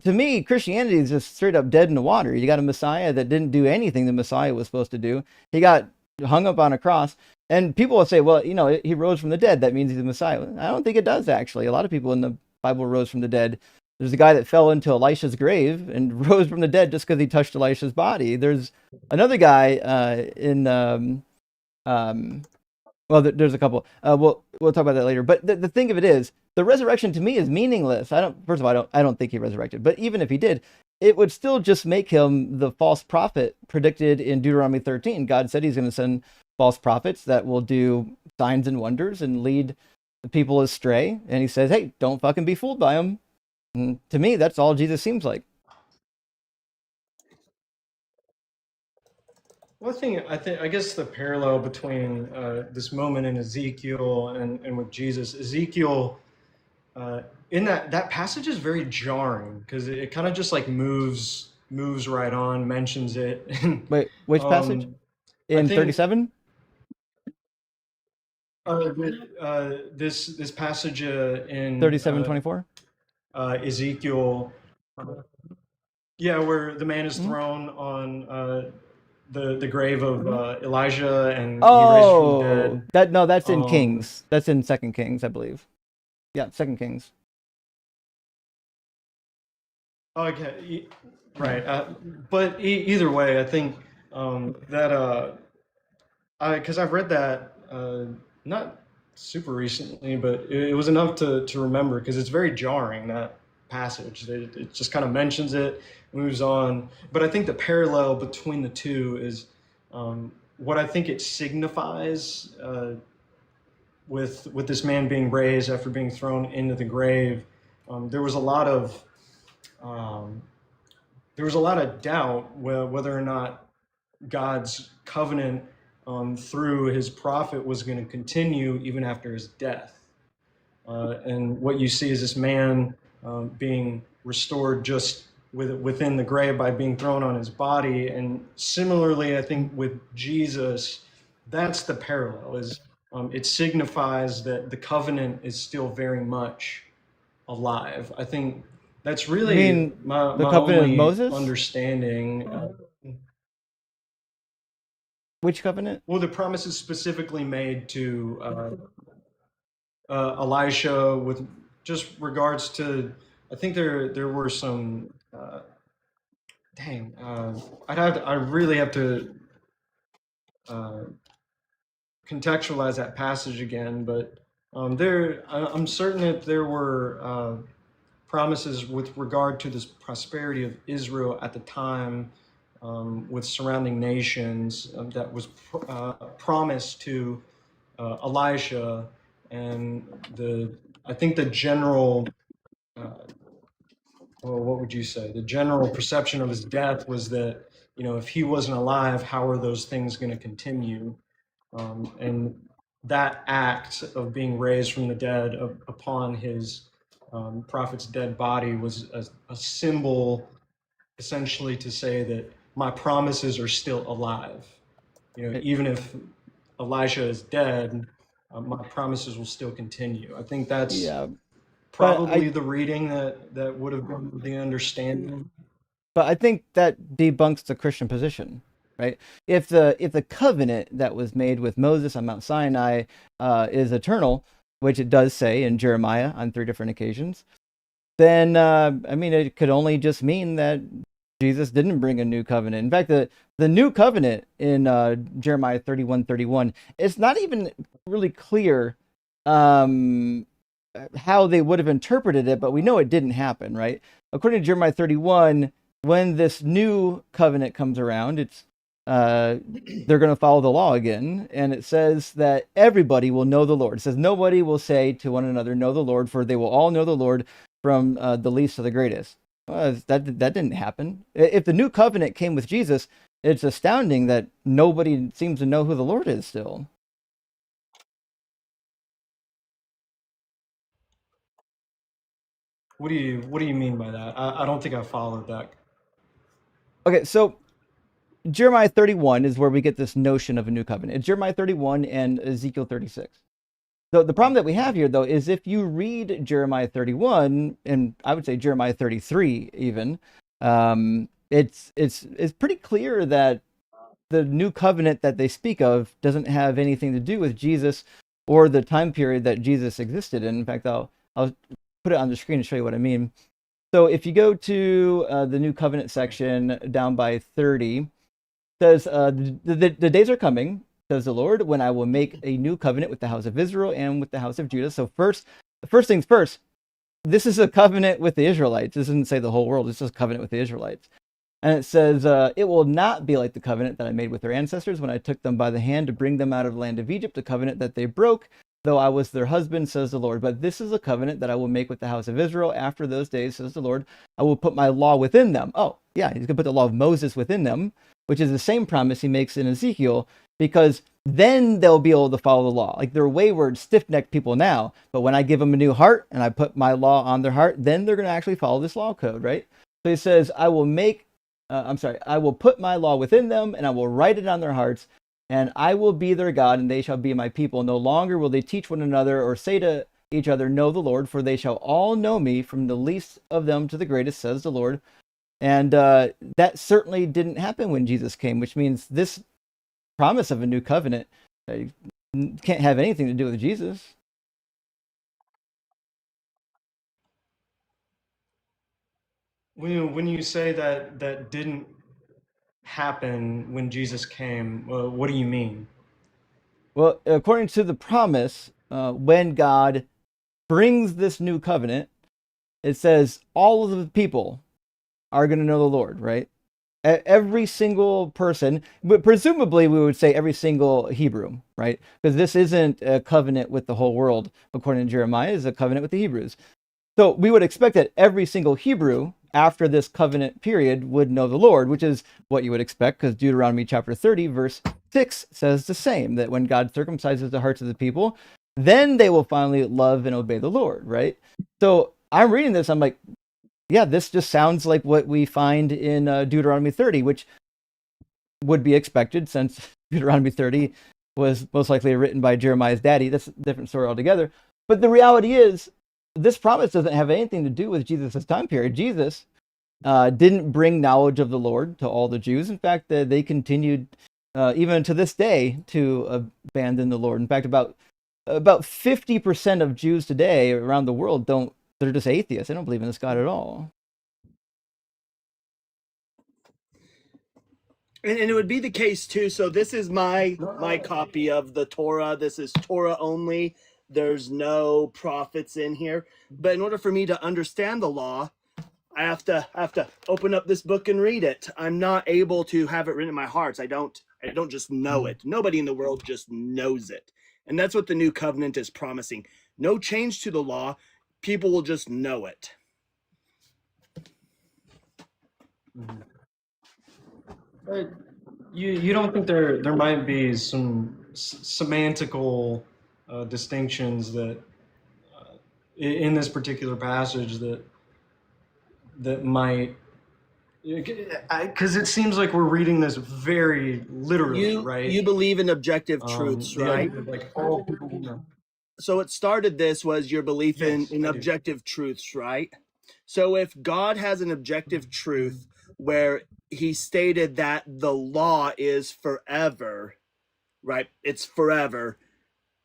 S1: to me, Christianity is just straight up dead in the water. You got a Messiah that didn't do anything the Messiah was supposed to do. He got hung up on a cross. And people will say, well, he rose from the dead. That means he's the Messiah. I don't think it does, actually. A lot of people in the Bible rose from the dead. There's a guy that fell into Elisha's grave and rose from the dead just because he touched Elisha's body. There's another guy well, there's a couple. We'll talk about that later. But the thing of it is, the resurrection to me is meaningless. First of all, I don't think he resurrected. But even if he did, it would still just make him the false prophet predicted in Deuteronomy 13. God said he's going to send false prophets that will do signs and wonders and lead the people astray. And he says, hey, don't fucking be fooled by them. And to me, that's all Jesus seems like.
S9: One thing I guess the parallel between this moment in Ezekiel and with Jesus, Ezekiel, in that passage is very jarring because it kind of just like moves right on, mentions it.
S1: Wait, which passage? In 37?
S9: This passage in
S1: 37:24.
S9: Ezekiel, yeah, where the man is thrown on the grave of Elijah and he raised from the dead.
S1: That's in Kings. That's in 2 Kings, I believe. Yeah, 2 Kings.
S9: Okay, right. But either way, I think that Because I've read that not super recently, but it was enough to remember because it's very jarring, that passage. It just kind of mentions it, moves on. But I think the parallel between the two is what I think it signifies with this man being raised after being thrown into the grave. There was a lot of um, doubt whether or not God's covenant through his prophet was going to continue even after his death. And what you see is this man being restored just within the grave by being thrown on his body. And similarly, I think with Jesus, that's the parallel. Is it signifies that the covenant is still very much alive. I think that's
S1: You
S9: really
S1: mean
S9: my
S1: the covenant of
S9: only
S1: Moses?
S9: understanding.
S1: Which covenant?
S9: Well, the promise is specifically made to Elisha with just regards to. I think there were some. I really have to contextualize that passage again, but I'm certain that there were promises with regard to this prosperity of Israel at the time, with surrounding nations, that was promised to Elisha, and I think the general, well, what would you say? The general perception of his death was that, if he wasn't alive, how are those things going to continue? And that act of being raised from the dead upon his prophet's dead body was a symbol, essentially, to say that my promises are still alive. Even if Elisha is dead, my promises will still continue. I think that's
S1: Yeah,
S9: probably the reading that would have been the understanding.
S1: but I think that debunks the Christian position, right? If the covenant that was made with Moses on Mount Sinai is eternal, which it does say in Jeremiah on 3 different occasions, then I mean, it could only just mean that Jesus didn't bring a new covenant. In fact, the new covenant in Jeremiah 31:31, it's not even really clear how they would have interpreted it, but we know it didn't happen, right? According to Jeremiah 31, when this new covenant comes around, it's they're going to follow the law again, and it says that everybody will know the Lord. It says nobody will say to one another, "Know the Lord," for they will all know the Lord, from the least to the greatest. That didn't happen. If the new covenant came with Jesus, it's astounding that nobody seems to know who the Lord is still.
S9: What do you mean by that? I don't think I followed that.
S1: Okay, so Jeremiah 31 is where we get this notion of a new covenant. It's Jeremiah 31 and Ezekiel 36. So the problem that we have here, though, is if you read Jeremiah 31, and I would say Jeremiah 33 even, it's pretty clear that the new covenant that they speak of doesn't have anything to do with Jesus or the time period that Jesus existed in. In fact, I'll put it on the screen to show you what I mean. So if you go to the new covenant section down by 30, it says, the days are coming, says the Lord, when I will make a new covenant with the house of Israel and with the house of Judah. So first things first, this is a covenant with the Israelites. This doesn't say the whole world. It's just a covenant with the Israelites. And it says, it will not be like the covenant that I made with their ancestors when I took them by the hand to bring them out of the land of Egypt, a covenant that they broke, though I was their husband, says the Lord. But this is a covenant that I will make with the house of Israel after those days, says the Lord. I will put my law within them. Oh, yeah, he's going to put the law of Moses within them, which is the same promise he makes in Ezekiel, because then they'll be able to follow the law. Like, they're wayward, stiff-necked people now, but when I give them a new heart and I put my law on their heart, then they're going to actually follow this law code, right? So he says, I will put my law within them, and I will write it on their hearts, and I will be their God, and they shall be my people. No longer will they teach one another or say to each other, know the Lord, for they shall all know me, from the least of them to the greatest, says the Lord. And that certainly didn't happen when Jesus came, which means this promise of a new covenant can't have anything to do with Jesus.
S9: When you say that didn't happen when Jesus came, what do you mean?
S1: Well, according to the promise, when God brings this new covenant, it says all of the people are going to know the Lord, right? Every single person, but presumably we would say every single Hebrew, right? Because this isn't a covenant with the whole world, according to Jeremiah, it's a covenant with the Hebrews. So we would expect that every single Hebrew after this covenant period would know the Lord, which is what you would expect, because Deuteronomy chapter 30, verse 6 says the same, that when God circumcises the hearts of the people, then they will finally love and obey the Lord, right? So I'm reading this, I'm like, yeah, this just sounds like what we find in Deuteronomy 30, which would be expected since Deuteronomy 30 was most likely written by Jeremiah's daddy. That's a different story altogether. But the reality is, this promise doesn't have anything to do with Jesus' time period. Jesus didn't bring knowledge of the Lord to all the Jews. In fact, they continued, even to this day, to abandon the Lord. In fact, about 50% of Jews today around the world they're just atheists. They don't believe in this God at all.
S8: And it would be the case too. So this is my copy of the Torah. This is Torah only. There's no prophets in here. But in order for me to understand the law, I have to open up this book and read it. I'm not able to have it written in my heart. I don't just know it. Nobody in the world just knows it. And that's what the new covenant is promising. No change to the law. People will just know it.
S9: But you don't think there might be some semantical distinctions that in this particular passage that might, because it seems like we're reading this very literally, right?
S8: You believe in objective truths, right?
S9: Like all people know.
S8: So what started this was your belief
S9: Yes,
S8: in
S9: I do.
S8: objective truths, right? So if God has an objective truth where he stated that the law is forever, right? It's forever.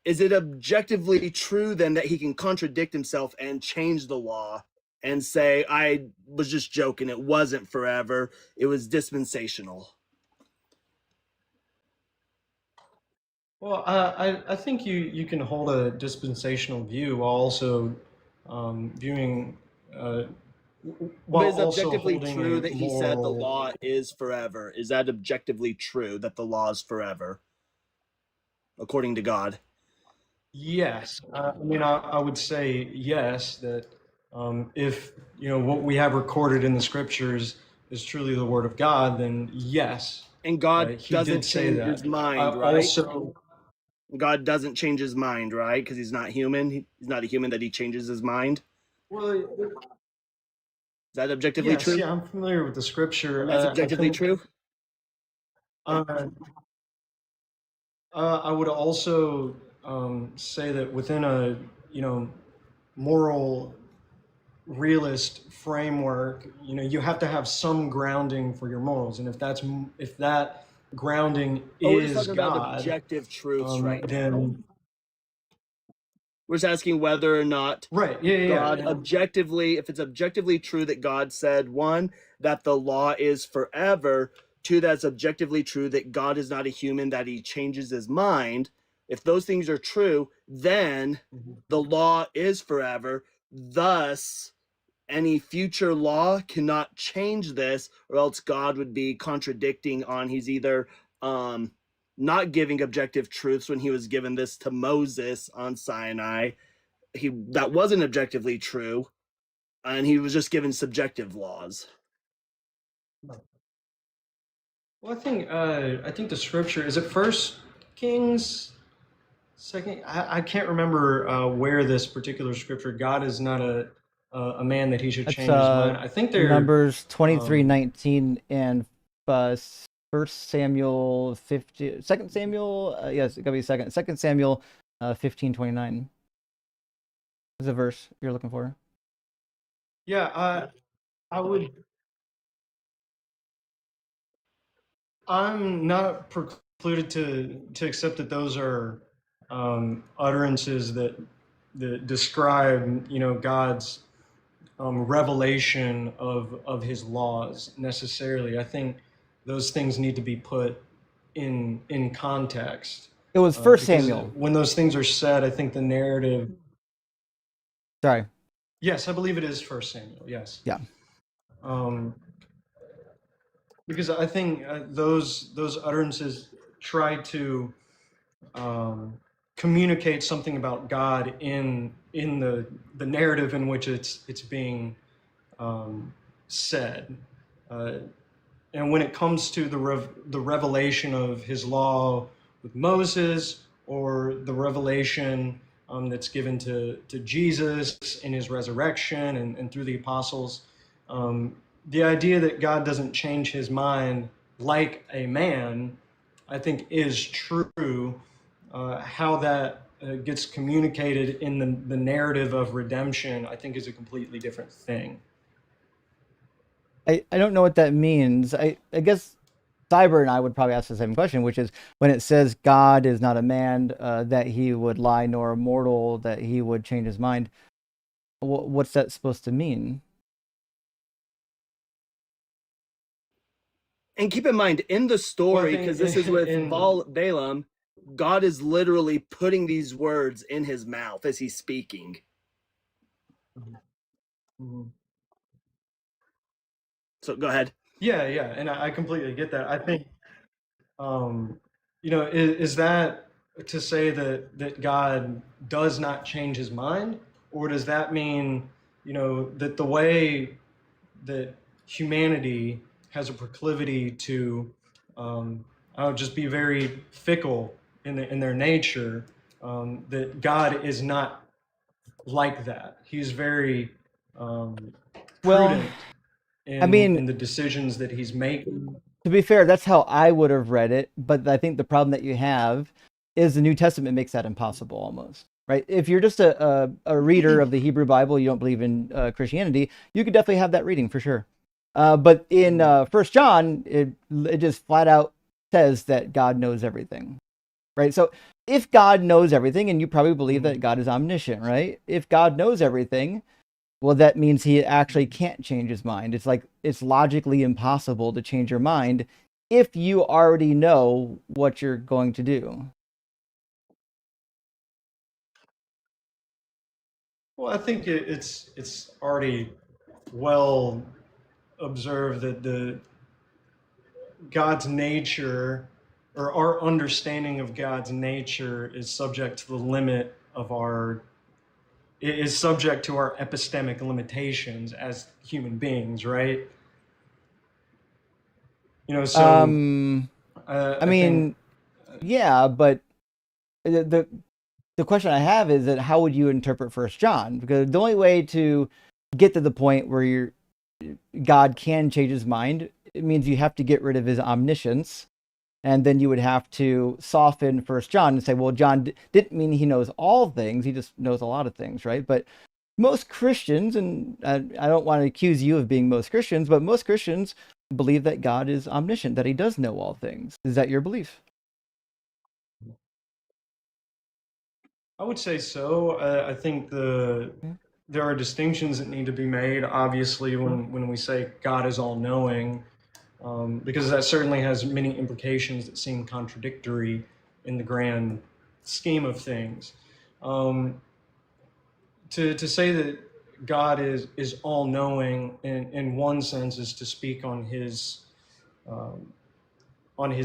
S8: Is it objectively true then that he can contradict himself and change the law and say, I was just joking, it wasn't forever, it was dispensational?
S9: Well, I think you can hold a dispensational view while also viewing
S8: But is
S9: also
S8: objectively
S9: holding
S8: true
S9: a
S8: that he said the
S9: moral.
S8: law is forever? Is that objectively true that the law is forever, according to God?
S9: Yes, I mean I would say yes that if what we have recorded in the scriptures is truly the word of God, then yes.
S8: And God
S9: He
S8: doesn't
S9: did say
S8: change
S9: that.
S8: his mind, right?
S9: Also,
S8: God doesn't change his mind, right? Because he's not human. He's not a human that he changes his mind.
S9: well,
S8: Is that objectively
S9: yes,
S8: true?
S9: yeah, I'm familiar with the scripture.
S8: And that's
S9: I
S8: objectively
S9: think,
S8: true?
S9: I would also say that within a moral realist framework, you have to have some grounding for your morals, and if that grounding
S8: We're just
S9: is
S8: talking about
S9: God,
S8: objective truths right now.
S9: then
S8: We're just asking whether or not
S9: right, yeah.
S8: God objectively, if it's objectively true that God said, one, that the law is forever, two, that's objectively true that God is not a human, that he changes his mind. If those things are true, then the law is forever. Thus, any future law cannot change this, or else God would be contradicting on he's either not giving objective truths when he was given this to Moses on Sinai. That wasn't objectively true, and he was just given subjective laws.
S9: Well, I think the scripture is it First Kings, second. I can't remember where this particular scripture. God is not a man that he should
S1: That's
S9: change his mind. I think they're
S1: Numbers 23:19 and First Samuel 50. Second Samuel, yes, it gotta be second. Second Samuel 15:29 is the verse you're looking for.
S9: Yeah, I would. I'm not precluded to accept that those are utterances that describe God's revelation of his laws necessarily. I think those things need to be put in context.
S1: It was First
S9: because
S1: Samuel.
S9: when those things are said, I think the narrative.
S1: Sorry.
S9: Yes, I believe it is First Samuel. Yes.
S1: Yeah.
S9: Because I think those utterances try to communicate something about God in the narrative in which it's being said. And when it comes to the revelation of his law with Moses, or the revelation that's given to Jesus in his resurrection and through the apostles, the idea that God doesn't change his mind like a man, I think is true. How that gets communicated in the narrative of redemption, I think is a completely different thing.
S1: I don't know what that means. I guess Cyber and I would probably ask the same question, which is when it says God is not a man, that he would lie, nor a mortal, that he would change his mind. What's that supposed to mean?
S8: And keep in mind, in the story, because this is with Balaam, God is literally putting these words in his mouth as he's speaking.
S9: Mm-hmm.
S8: So go ahead.
S9: Yeah, and I completely get that. I think, is that to say that God does not change his mind, or does that mean, that the way that humanity has a proclivity to, just be very fickle in their nature, that God is not like that. He's very prudent in the decisions that he's making.
S1: To be fair, that's how I would have read it, but I think the problem that you have is the New Testament makes that impossible almost, right? If you're just a reader of the Hebrew Bible, you don't believe in Christianity, you could definitely have that reading for sure. But in 1 John, it just flat out says that God knows everything, right? So if God knows everything, and you probably believe that God is omniscient, right? If God knows everything, well, that means he actually can't change his mind. It's like it's logically impossible to change your mind if you already know what you're going to do.
S9: Well, I think it's already well observed that God's nature, or our understanding of God's nature, is subject to the limit of is subject to our epistemic limitations as human beings, right? So
S1: I mean, yeah, but the question I have is that how would you interpret 1 John? Because the only way to get to the point where God can change his mind, it means you have to get rid of his omniscience. And then you would have to soften 1 John and say, well, John didn't mean he knows all things. He just knows a lot of things, right? But most Christians, and I don't want to accuse you of being most Christians, but most Christians believe that God is omniscient, that he does know all things. Is that your belief?
S9: I would say so. I think there are distinctions that need to be made, obviously, when we say God is all-knowing, because that certainly has many implications that seem contradictory in the grand scheme of things. To say that God is all-knowing in one sense is to speak on his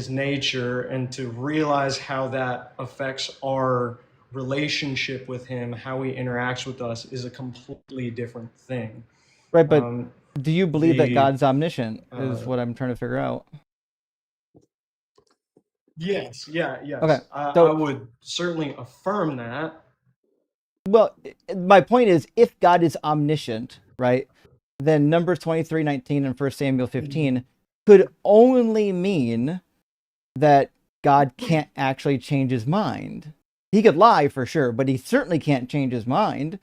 S9: nature, and to realize how that affects our relationship with him, how he interacts with us, is a completely different thing.
S1: Right, but do you believe that God's omniscient is what I'm trying to figure out?
S9: Yes.
S1: Okay,
S9: I would certainly affirm that.
S1: Well, my point is, if God is omniscient, right, then Numbers 23:19 and 1 Samuel 15 could only mean that God can't actually change his mind. He could lie for sure, but he certainly can't change his mind,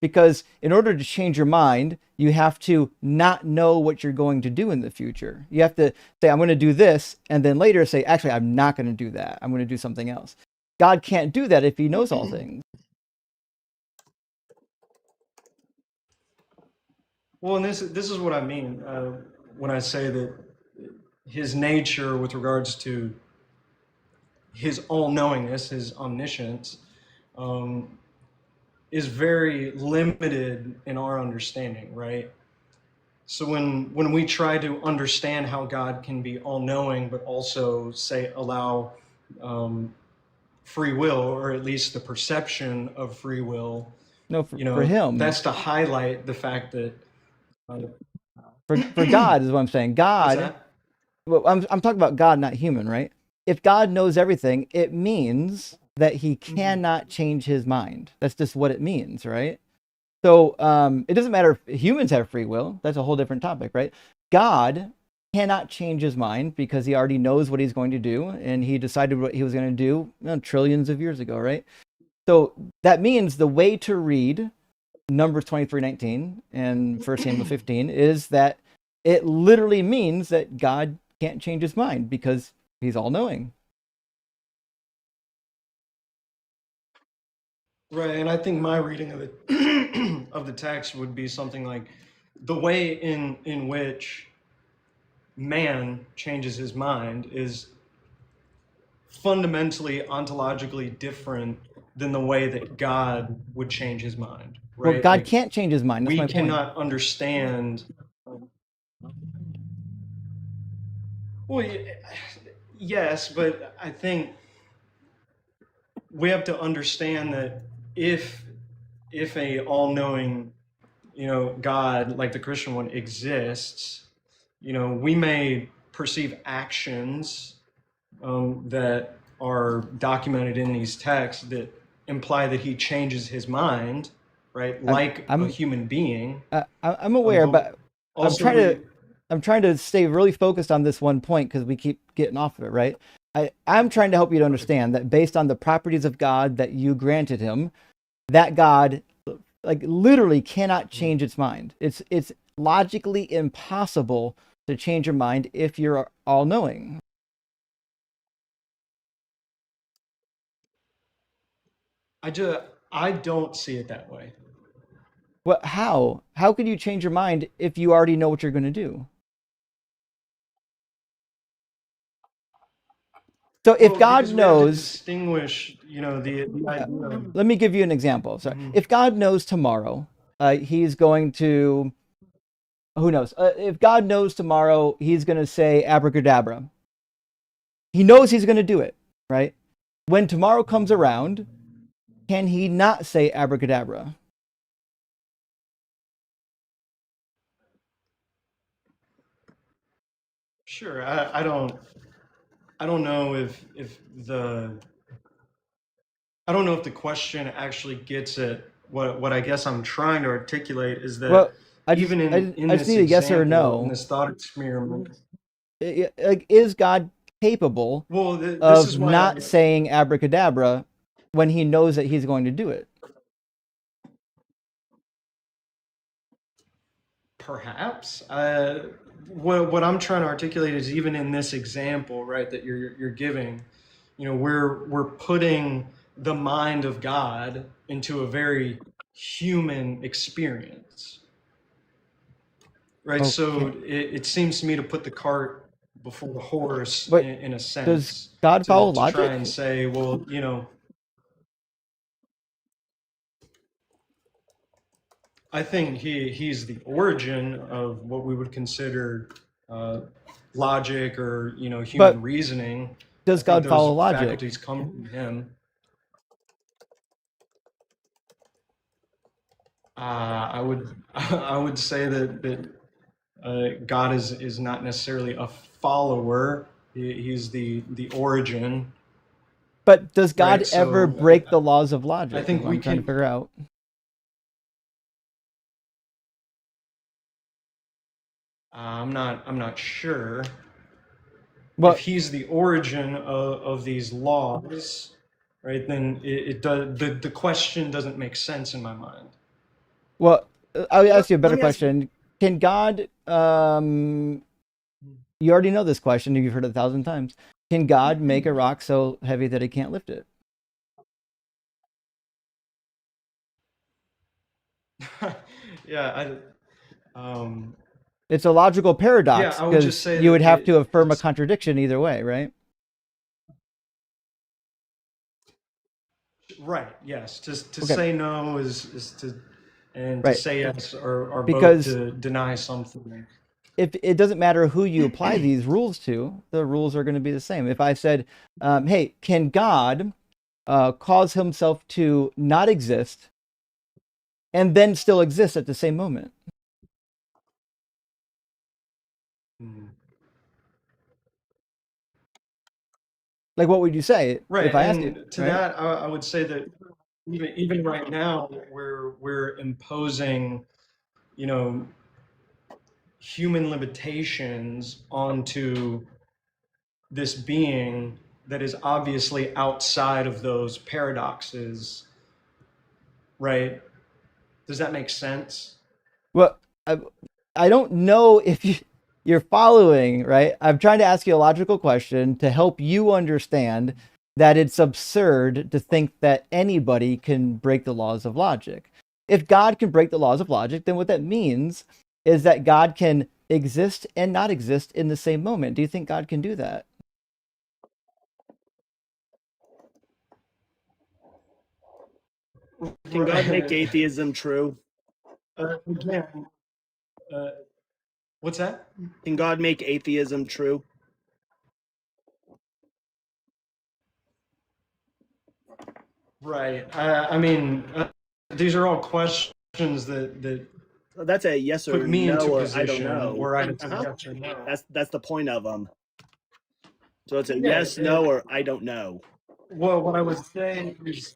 S1: because in order to change your mind, you have to not know what you're going to do in the future. You have to say, I'm going to do this, and then later say, actually, I'm not going to do that. I'm going to do something else. God can't do that if he knows all things.
S9: Well, and this is what I mean when I say that his nature with regards to his all-knowingness, his omniscience, is very limited in our understanding, right? So when we try to understand how God can be all-knowing, but also allow free will, or at least the perception of free will,
S1: No, for him,
S9: that's to highlight the fact that
S1: for God is what I'm saying.
S9: what's
S1: God,
S9: that?
S1: well, I'm talking about God, not human, right? If God knows everything, it means that he cannot change his mind. That's just what it means, right? So it doesn't matter if humans have free will. That's a whole different topic, right? God cannot change his mind because he already knows what he's going to do, and he decided what he was going to do trillions of years ago, right? So that means the way to read Numbers 23:19 and 1 Samuel 15 is that it literally means that God can't change his mind because he's all knowing.
S9: Right, and I think my reading of it of the text would be something like the way in which man changes his mind is fundamentally ontologically different than the way that God would change his mind,
S1: Well,
S9: right?
S1: God
S9: Like,
S1: can't change his mind. That's
S9: we
S1: my point.
S9: cannot understand. Well, yes, but I think we have to understand that if a all-knowing, God like the Christian one exists, we may perceive actions that are documented in these texts that imply that he changes his mind, right? Like a human being.
S1: I'm aware, but
S9: also
S1: I'm trying to stay really focused on this one point because we keep getting off of it, right? I'm trying to help you to understand that based on the properties of God that you granted him, that God like literally cannot change its mind. It's logically impossible to change your mind if you're all knowing.
S9: I don't see it that way.
S1: What? How? How could you change your mind if you already know what you're going to do? So if God
S9: because we have to
S1: knows,
S9: distinguish, the idea of,
S1: let me give you an example. Sorry, if God knows tomorrow, he's going to, who knows? If God knows tomorrow, he's going to say abracadabra. He knows he's going to do it, right? When tomorrow comes around, can he not say abracadabra?
S9: Sure, I don't know if the I don't know if the question actually gets at what I guess I'm trying to articulate is that
S1: Well, I
S9: even in
S1: just
S9: this
S1: need a yes or a
S9: example, in
S1: no.
S9: this thought experiment,
S1: Like, is God capable
S9: well, this
S1: of
S9: is why
S1: not saying abracadabra when he knows that he's going to do it?
S9: perhaps what I'm trying to articulate is even in this example, right, that you're giving, we're putting the mind of God into a very human experience, right?
S1: Okay.
S9: So it seems to me to put the cart before the horse
S1: But
S9: in a sense.
S1: does God follow
S9: to
S1: logic?
S9: try and say, well, I think he's the origin of what we would consider logic or human
S1: But
S9: reasoning.
S1: does
S9: I think
S1: God
S9: those
S1: follow logic?
S9: faculties come from him. I would say that God is not necessarily a follower. He's the origin.
S1: But does God
S9: Right,
S1: ever
S9: so,
S1: break the laws of logic?
S9: I think
S1: Is what
S9: we
S1: I'm trying to
S9: can.
S1: figure out.
S9: I'm not sure.
S1: Well,
S9: If he's the origin of these laws, right, then it does the question doesn't make sense in my mind.
S1: well, I'll ask you a better
S8: Let me ask-
S1: question. Can God? You already know this question. You've heard it 1,000 times. Can God make a rock so heavy that he can't lift it?
S9: Yeah,
S1: It's a logical paradox
S9: I would just
S1: because
S9: say
S1: you would
S9: that
S1: have to affirm a
S9: it's
S1: contradiction either way, right?
S9: Right. Yes. To
S1: Okay.
S9: say no is to, and to
S1: Right.
S9: say yes are both
S1: Because
S9: to deny something.
S1: if it doesn't matter who you apply these rules to, the rules are going to be the same. If I said, hey, can God cause himself to not exist and then still exist at the same moment?
S9: Hmm.
S1: Like, what would you say
S9: Right.
S1: if I asked you?
S9: And to
S1: Right?
S9: that, I would say that even right now, we're imposing, you know, human limitations onto this being that is obviously outside of those paradoxes, right? Does that make sense?
S1: Well, I don't know if you're following, right? I'm trying to ask you a logical question to help you understand that it's absurd to think that anybody can break the laws of logic. If God can break the laws of logic, then what that means is that God can exist and not exist in the same moment. Do you think God can do that?
S8: Can God make atheism true?
S9: Again, what's that?
S8: Can God make atheism true?
S9: Right. I mean, these are all questions that
S8: That's a yes or
S9: put me
S8: no,
S9: into a
S8: or I don't
S9: position
S8: know.
S9: where I can say
S8: Uh-huh.
S9: yes or no.
S8: That's the point of them. So it's a
S9: Yeah,
S8: yes, no, or I don't know.
S9: Well, what I would say is,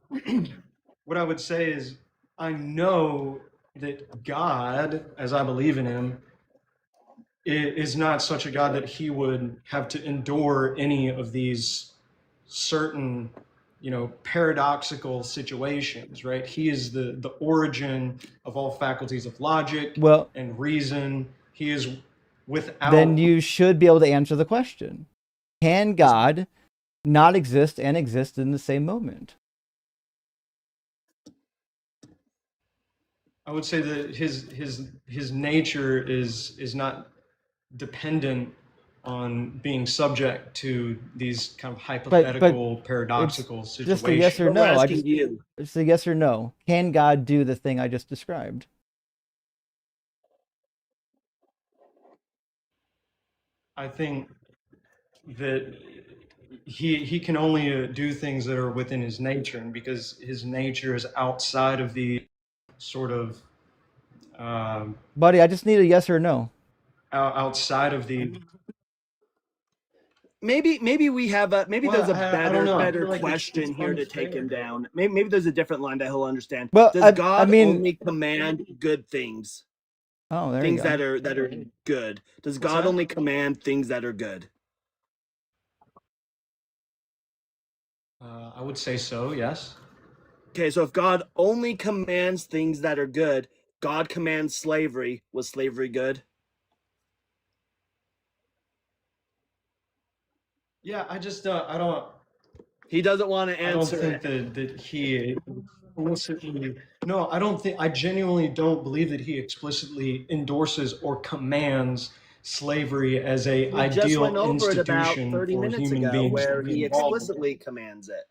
S9: what I would say is, I know that God, as I believe in Him, is not such a God that He would have to endure any of these certain, paradoxical situations, right? He is the origin of all faculties of logic
S1: Well,
S9: and reason. He is
S1: then
S9: without.
S1: you should be able to answer the question. Can God not exist and exist in the same moment?
S9: I would say that his nature is not dependent on being subject to these kind of hypothetical, paradoxical
S1: It's just a yes or
S9: situations.
S8: But we're
S1: no.
S8: asking you.
S1: It's a yes or no. Can God do the thing I just described?
S9: I think that he can only do things that are within his nature, and because his nature is outside of the sort of
S1: Buddy, I just need a yes or no.
S9: outside of the.
S8: Maybe we have a maybe
S9: Well,
S8: there's a
S9: I don't know. I
S8: better
S9: feel like
S8: question
S9: it's
S8: here to take
S9: unfair,
S8: him
S9: though.
S8: down. Maybe there's a different line that he'll understand.
S1: Well,
S8: Does
S1: I
S8: God
S1: mean,
S8: only command good things?
S1: oh, there you
S8: Things
S1: go.
S8: that are good. Does
S9: What's
S8: God
S9: that?
S8: only command things that are good?
S9: I would say so. Yes.
S8: Okay, so if God only commands things that are good, God commands slavery. Was slavery good?
S9: Yeah. I just I don't.
S8: He doesn't want to
S9: I don't
S8: answer
S9: think
S8: it.
S9: that he explicitly. No, I don't think. I genuinely don't believe that he explicitly endorses or commands slavery as a
S8: We just went
S9: ideal
S8: over it about
S9: institution
S8: 30
S9: for
S8: minutes
S9: human
S8: ago
S9: beings to
S8: where
S9: be
S8: he
S9: involved in.
S8: explicitly commands it.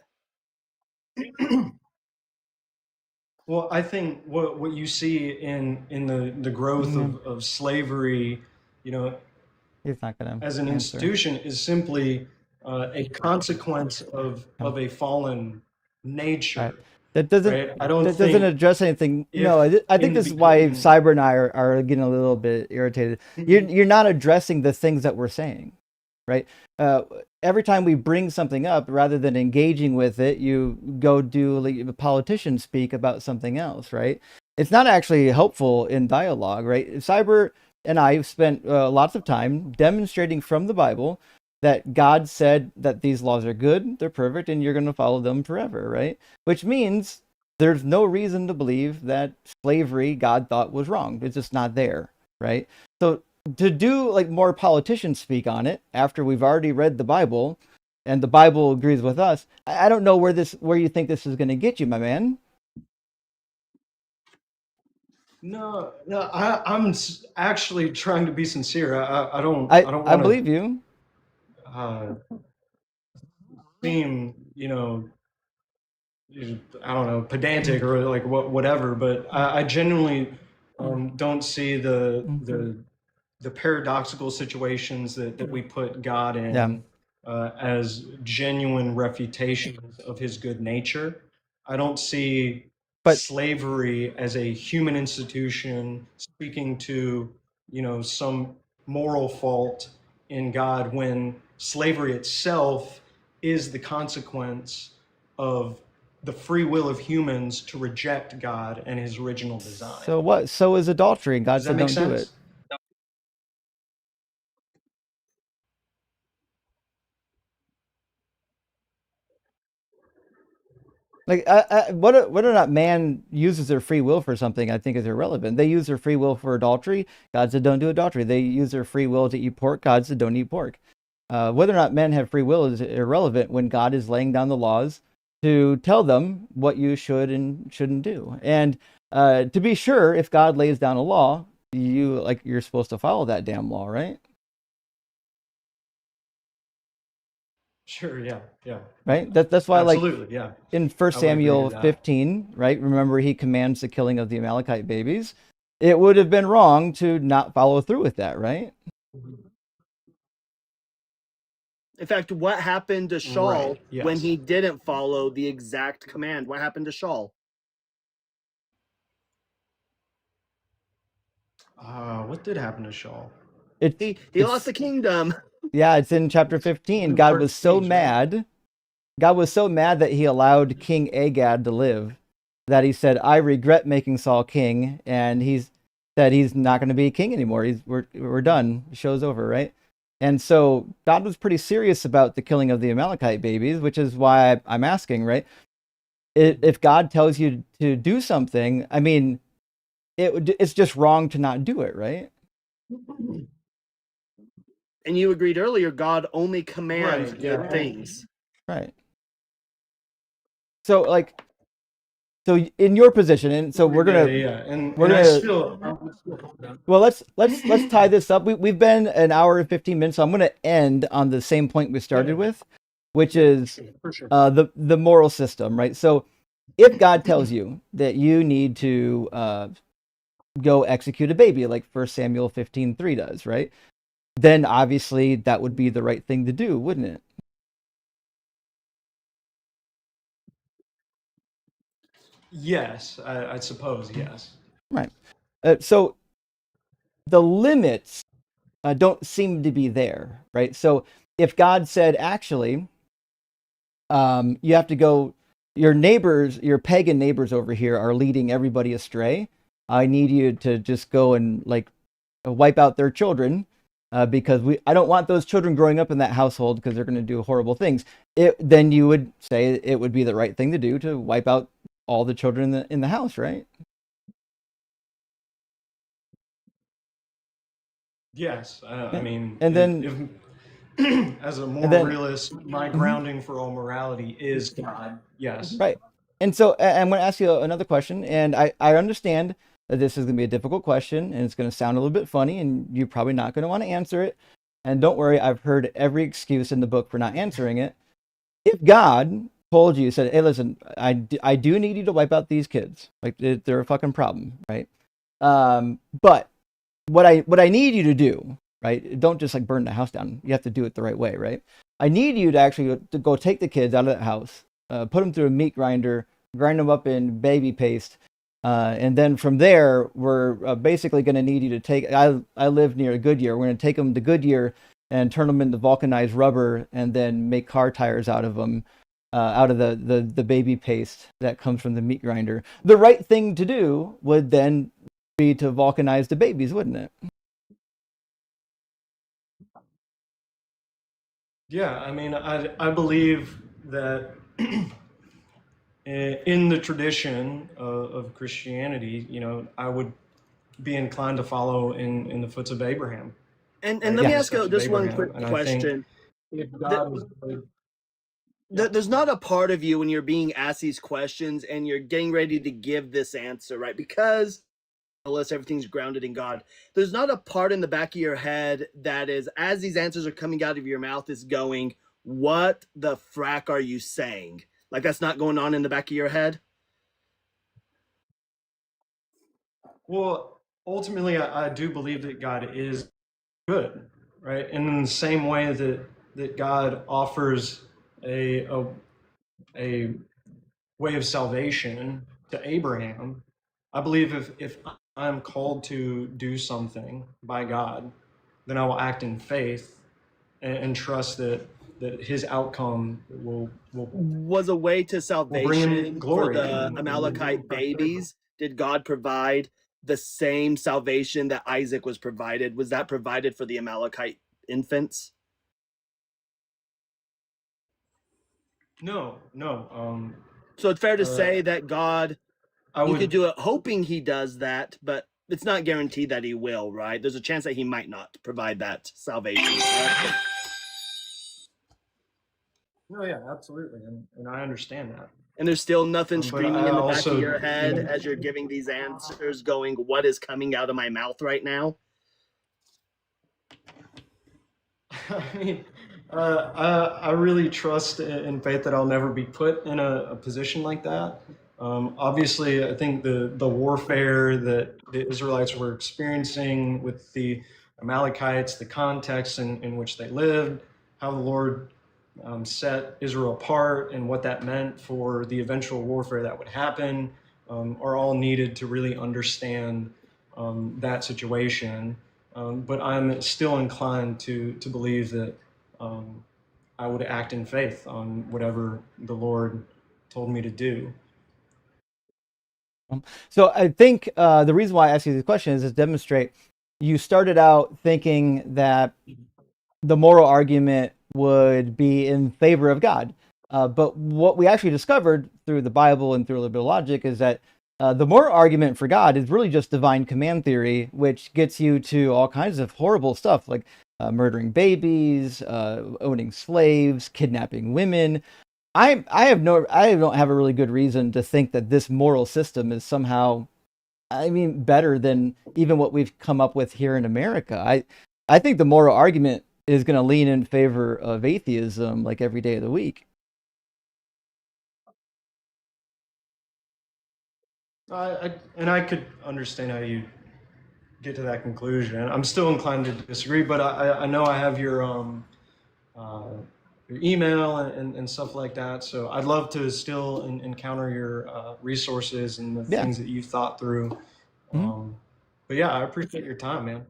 S9: Well, I think what you see in the growth of slavery,
S1: He's not gonna
S9: as an
S1: answer.
S9: institution is simply a consequence of a fallen nature.
S1: Right. That doesn't
S9: Right? I don't
S1: that doesn't
S9: think
S1: address anything.
S9: if
S1: No, I
S9: in
S1: think
S9: the
S1: this is why
S9: beginning.
S1: Cyber and I are getting a little bit irritated. You're not addressing the things that we're saying, right? Every time we bring something up, rather than engaging with it, you go do like a politician speak about something else, right? It's not actually helpful in dialogue, right? Cyber and I have spent lots of time demonstrating from the Bible that God said that these laws are good, they're perfect, and you're going to follow them forever, right? Which means there's no reason to believe that slavery God thought was wrong. It's just not there, right? So to do like more politicians speak on it after we've already read the Bible and the Bible agrees with us, I don't know where you think this is going to get you, my man.
S9: No, I'm actually trying to be sincere. I don't
S1: I
S9: want
S1: believe you.
S9: seem I don't know, pedantic or like whatever, but I genuinely don't see the paradoxical situations that we put God in as genuine refutations of his good nature. I don't see
S1: But
S9: slavery as a human institution speaking to, some moral fault in God when slavery itself is the consequence of the free will of humans to reject God and his original design.
S1: so what? So is adultery. God
S9: Does that
S1: said
S9: make
S1: don't do it.
S9: sense?
S1: Like, whether or not man uses their free will for something, I think is irrelevant. They use their free will for adultery. God said, don't do adultery. They use their free will to eat pork. God said, don't eat pork. Whether or not men have free will is irrelevant when God is laying down the laws to tell them what you should and shouldn't do. And to be sure, if God lays down a law, you're supposed to follow that damn law, right?
S9: Sure, yeah.
S1: Right. That's why, like,
S9: Absolutely, yeah.
S1: in 1
S9: I would agree to
S1: Samuel
S9: that.
S1: 15, right? Remember, he commands the killing of the Amalekite babies. It would have been wrong to not follow through with that, right?
S8: In fact, what happened to Shaul
S9: Right, yes.
S8: when he didn't follow the exact command? What happened to Shaul?
S9: What did happen to Shaul?
S8: He lost the kingdom.
S1: Yeah, it's in chapter 15. God was so mad. God was so mad that he allowed King Agag to live that he said, I regret making Saul king. And he's said he's not going to be king anymore. We're done. The show's over, right? And so God was pretty serious about the killing of the Amalekite babies, which is why I'm asking, right? If God tells you to do something, I mean, it's just wrong to not do it, right?
S8: And you agreed earlier, God only commands
S9: Right, yeah.
S8: good things.
S1: Right. So, like, so in your position, and so we're gonna,
S9: and
S1: we're
S9: I
S1: gonna.
S9: still
S1: Well, let's tie this up. We've been an hour and 15 minutes, so I'm gonna end on the same point we started with, which is
S9: for sure.
S1: the moral system, right? So, if God tells you that you need to go execute a baby, like 1 Samuel 15:3 does, right? Then obviously that would be the right thing to do, wouldn't it?
S9: Yes, I suppose, yes.
S1: Right. So the limits don't seem to be there, right? So if God said, actually, you have to go, your neighbors, your pagan neighbors over here are leading everybody astray. I need you to just go and like wipe out their children because I don't want those children growing up in that household because they're going to do horrible things. Then you would say it would be the right thing to do to wipe out all the children in the house, right?
S9: Yes, I mean,
S1: And then
S9: if as a moral
S1: then-
S9: realist, my grounding for all morality is God. Yes.
S1: Right. And so I'm going to ask you another question, and I understand that this is going to be a difficult question, and it's going to sound a little bit funny, and you're probably not going to want to answer it. And don't worry, I've heard every excuse in the book for not answering it. If God told you, said, hey, listen, I do need you to wipe out these kids. Like, they're a fucking problem, right? But what I need you to do, right? Don't just like burn the house down. You have to do it the right way, right? I need you to actually go take the kids out of that house, put them through a meat grinder, grind them up in baby paste, and then from there, we're basically going to need you to take. I live near Goodyear. We're going to take them to Goodyear and turn them into vulcanized rubber, and then make car tires out of them, out of the baby paste that comes from the meat grinder. The right thing to do would then be to vulcanize the babies, wouldn't it?
S9: Yeah, I mean, I believe that in the tradition of Christianity, I would be inclined to follow in the footsteps of Abraham.
S8: And let me ask you
S9: Steps of
S8: just one
S9: Abraham.
S8: quick
S9: And I think
S8: question.
S9: if God was good,
S8: There's not a part of you when you're being asked these questions and you're getting ready to give this answer, right? Because unless everything's grounded in God, there's not a part in the back of your head that is, as these answers are coming out of your mouth, is going, what the frack are you saying? Like that's not going on in the back of your head?
S9: Well, ultimately, I do believe that God is good, right? And in the same way that God offers a way of salvation to Abraham, I believe if I'm called to do something by God, then I will act in faith and trust that his outcome will
S8: Was a way to
S9: bring him
S8: salvation for
S9: glory.
S8: the Amalekite babies? Did God provide the same salvation that Isaac was provided? Was that provided for the Amalekite infants?
S9: No.
S8: So it's fair to say that God,
S9: I
S8: you could
S9: would.
S8: do it hoping he does that, but it's not guaranteed that he will, right? There's a chance that he might not provide that salvation, correct?
S9: No, yeah, absolutely, and I understand that.
S8: And there's still nothing
S9: But
S8: screaming
S9: I
S8: in the back of
S9: also,
S8: your head as you're giving these answers going, what is coming out of my mouth right now?
S9: I mean, I really trust in faith that I'll never be put in a position like that. Obviously, I think the warfare that the Israelites were experiencing with the Amalekites, the context in which they lived, how the Lord set Israel apart, and what that meant for the eventual warfare that would happen, are all needed to really understand that situation. But I'm still inclined to believe that I would act in faith on whatever the Lord told me to do.
S1: So I think the reason why I ask you this question is to demonstrate you started out thinking that the moral argument would be in favor of God. But what we actually discovered through the Bible and through liberal logic is that the moral argument for God is really just divine command theory, which gets you to all kinds of horrible stuff like murdering babies, owning slaves, kidnapping women. I don't have a really good reason to think that this moral system is somehow, I mean, better than even what we've come up with here in America. I think the moral argument is going to lean in favor of atheism like every day of the week.
S9: I could understand how you get to that conclusion. I'm still inclined to disagree, but I know I have your email and stuff like that. So I'd love to still encounter your resources and the things that you've thought through. But yeah, I appreciate your time, man.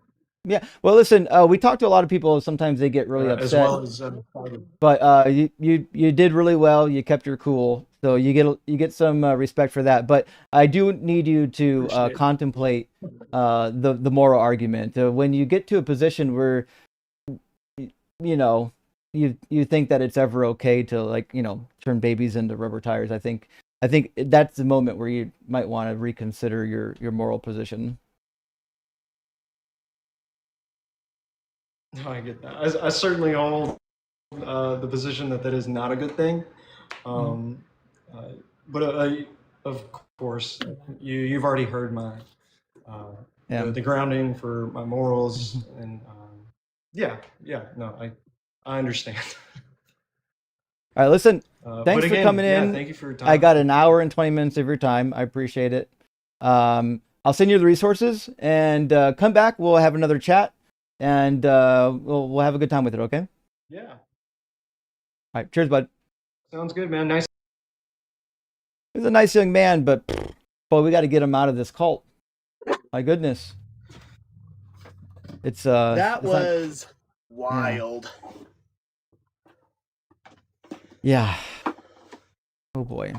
S1: Yeah. Well, listen, we talk to a lot of people. Sometimes they get really upset.
S9: As well as
S1: but you did really well. You kept your cool, so you get some respect for that. But I do need you to contemplate the moral argument. When you get to a position where you think that it's ever okay to turn babies into rubber tires, I think that's the moment where you might want to reconsider your moral position.
S9: No, I get that. I certainly hold the position that is not a good thing. But of course, you've already heard my the grounding for my morals, and no, I understand.
S1: All right, listen. Thanks for coming in.
S9: Thank you for your time.
S1: I got an hour and 20 minutes of your time. I appreciate it. I'll send you the resources and come back. We'll have another chat. And we'll have a good time with it, okay?
S9: Yeah.
S1: All right, cheers, bud.
S9: Sounds good, man. Nice.
S1: He's a nice young man, but boy, we got to get him out of this cult. My goodness, it's
S8: that was wild.
S1: Yeah. Oh boy.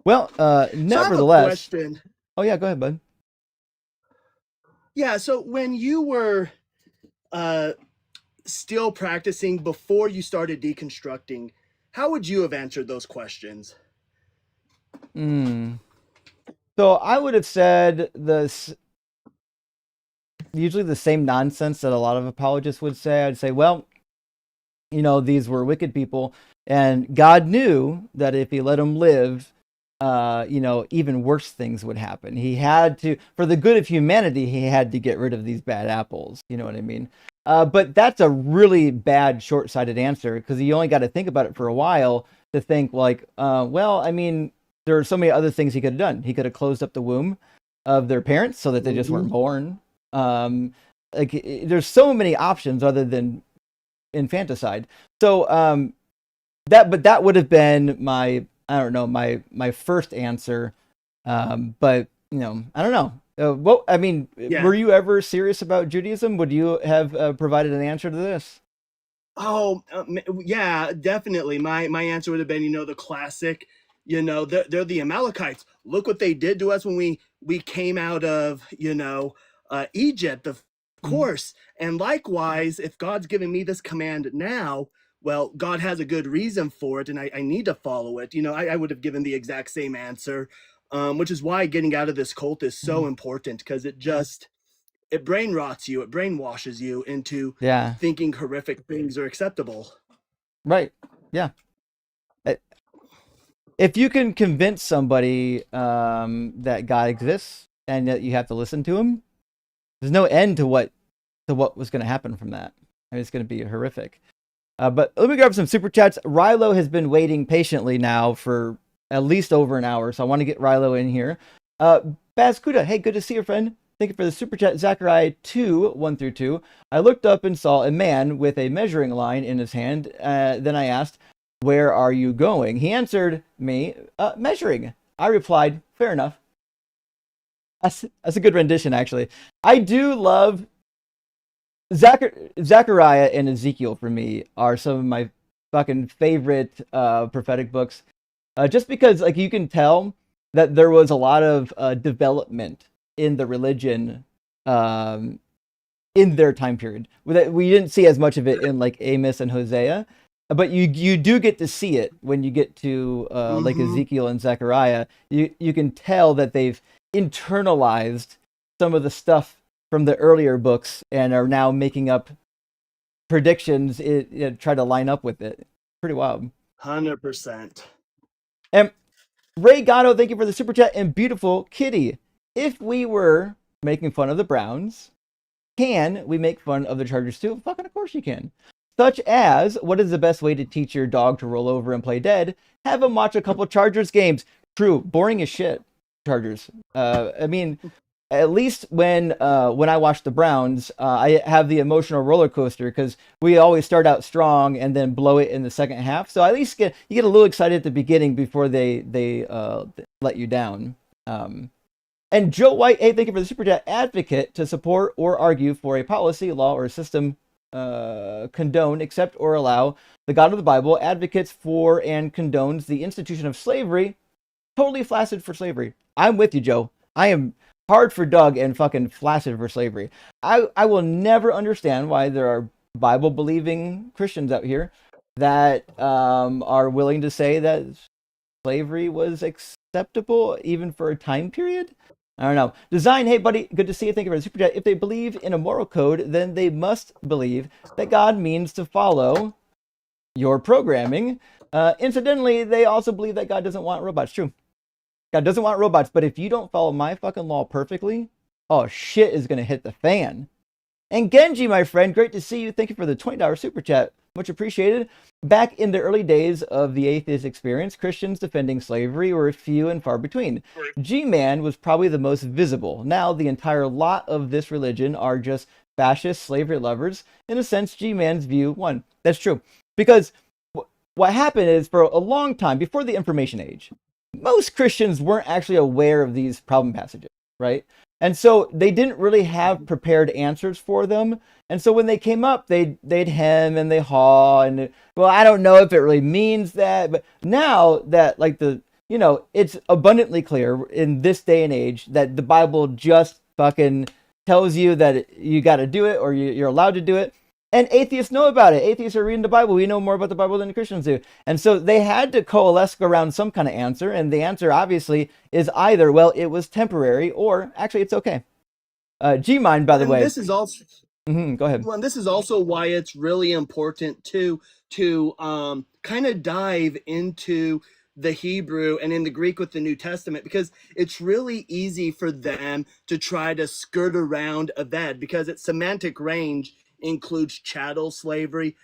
S1: Well, nevertheless.
S8: So I have a question.
S1: Oh yeah, go ahead, bud.
S8: Yeah, so when you were still practicing before you started deconstructing, how would you have answered those questions?
S1: So I would have said usually the same nonsense that a lot of apologists would say. I'd say, well, these were wicked people, and God knew that if he let them live, even worse things would happen. He had to, for the good of humanity, he had to get rid of these bad apples. You know what I mean? But that's a really bad, short-sighted answer, because you only got to think about it for a while. to think like, well, I mean, there are so many other things he could have done. He could have closed up the womb of their parents so that they just weren't born. There's so many options other than infanticide. So that would have been my, I don't know, my first answer. But you know, I don't know. Well, I mean, were you ever serious about Judaism? Would you have provided an answer to this?
S8: Oh, yeah, definitely. My answer would have been, the classic, they're the Amalekites. Look what they did to us when we came out of, Egypt, of course. And likewise, if God's giving me this command now, well, God has a good reason for it, and I need to follow it. I would have given the exact same answer, which is why getting out of this cult is so important, because it brain rots you, it brainwashes you into thinking horrific things are acceptable.
S1: Right. Yeah. If you can convince somebody that God exists and that you have to listen to him, there's no end to what was going to happen from that. I mean, it's going to be horrific. But let me grab some super chats. Rilo has been waiting patiently now for at least over an hour, so I want to get Rilo in here. Bazkuda, hey, good to see you, friend. Thank you for the super chat. Zechariah 2, 1-2. I looked up and saw a man with a measuring line in his hand. Then I asked, where are you going? He answered me, measuring. I replied, fair enough. That's a good rendition, actually. I do love Zechariah and Ezekiel, for me, are some of my fucking favorite prophetic books. Just because, like, you can tell that there was a lot of development in the religion in their time period. We didn't see as much of it in like Amos and Hosea, but you do get to see it when you get to like Ezekiel and Zechariah. You can tell that they've internalized some of the stuff from the earlier books and are now making up predictions, try to line up with it. Pretty wild.
S8: 100%.
S1: And Ray Gatto, thank you for the super chat. And Beautiful Kitty, if we were making fun of the Browns, can we make fun of the Chargers too? Fucking of course you can. Such as, what is the best way to teach your dog to roll over and play dead? Have him watch a couple Chargers games. True, boring as shit, Chargers. I mean, at least when I watch the Browns, I have the emotional roller coaster because we always start out strong and then blow it in the second half. So at least you get a little excited at the beginning before they let you down. And Joe White, hey, thank you for the super chat. Advocate to support or argue for a policy, law, or system condone, accept, or allow the God of the Bible, advocates for and condones the institution of slavery. Totally flaccid for slavery. I'm with you, Joe. I am hard for Doug and fucking flaccid for slavery. I will never understand why there are Bible-believing Christians out here that are willing to say that slavery was acceptable even for a time period. I don't know. Design, hey buddy, good to see you. Thank you for the super chat. If they believe in a moral code, then they must believe that God means to follow your programming. Incidentally, they also believe that God doesn't want robots. True. God doesn't want robots, but if you don't follow my fucking law perfectly, oh, shit is going to hit the fan. And Genji, my friend, great to see you. Thank you for the $20 super chat. Much appreciated. Back in the early days of the atheist experience, Christians defending slavery were few and far between. G-Man was probably the most visible. Now, the entire lot of this religion are just fascist slavery lovers. In a sense, G-Man's view won. That's true. Because what happened is, for a long time, before the information age, most Christians weren't actually aware of these problem passages, right? And so they didn't really have prepared answers for them. And so when they came up, they'd hem and they haw and, well, I don't know if it really means that. But now that, like, it's abundantly clear in this day and age that the Bible just fucking tells you that you got to do it or you're allowed to do it. And atheists know about it. Atheists are reading the Bible. We know more about the Bible than the Christians do. And so they had to coalesce around some kind of answer. And the answer, obviously, is either, well, it was temporary, or actually, it's okay. G-Mind, by the way.
S8: This is also...
S1: go ahead.
S8: Well, and this is also why it's really important to kind of dive into the Hebrew and in the Greek with the New Testament, because it's really easy for them to try to skirt around Aved, because its semantic range includes chattel slavery,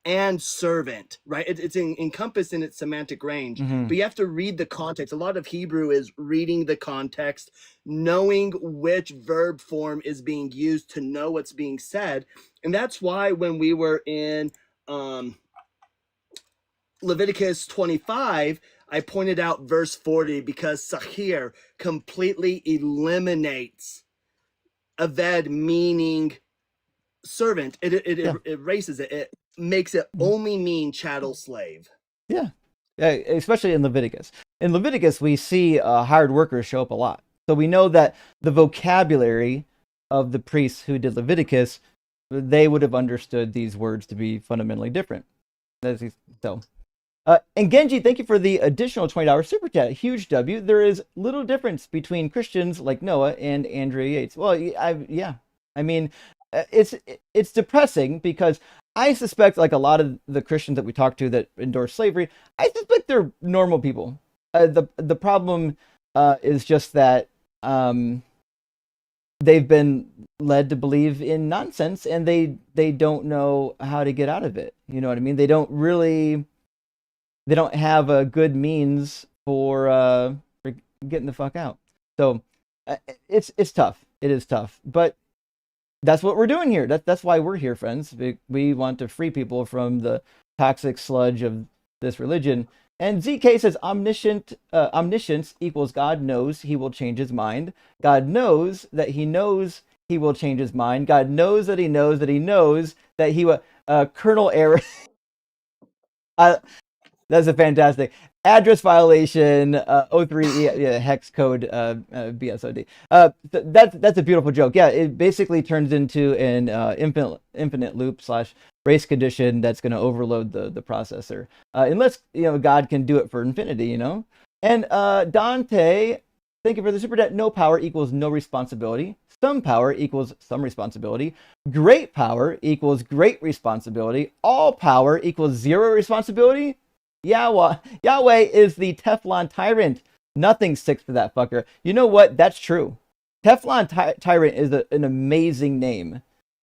S8: and servant, right? It's encompassed in its semantic range, but you have to read the context. A lot of Hebrew is reading the context, knowing which verb form is being used to know what's being said. And that's why when we were in Leviticus 25, I pointed out verse 40 because Sahir completely eliminates Aved, meaning servant. It erases it. It makes it only mean chattel slave.
S1: Yeah, especially in Leviticus. In Leviticus, we see hired workers show up a lot. So we know that the vocabulary of the priests who did Leviticus, they would have understood these words to be fundamentally different. So, and Genji, thank you for the additional $20 super chat. Huge W. There is little difference between Christians like Noah and Andrea Yates. Well, I mean, it's depressing because I suspect, like a lot of the Christians that we talk to that endorse slavery, I suspect they're normal people. The problem is just that they've been led to believe in nonsense, and they don't know how to get out of it. You know what I mean? They don't have a good means for getting the fuck out. So it's tough. It is tough, but that's what we're doing here. That's why we're here, friends. We want to free people from the toxic sludge of this religion. And ZK says omniscience equals God knows he will change his mind. God knows that he knows he will change his mind. God knows that he knows that he knows that he will. Colonel Error. That's a fantastic address violation. 03 hex code BSOD. That's a beautiful joke. Yeah, it basically turns into an infinite loop / race condition that's going to overload the processor, unless God can do it for infinity. And Dante, thank you for the super chat. No power equals no responsibility. Some power equals some responsibility. Great power equals great responsibility. All power equals zero responsibility. Yahweh is the Teflon tyrant. Nothing sticks to that fucker. You know what? That's true. Teflon tyrant is an amazing name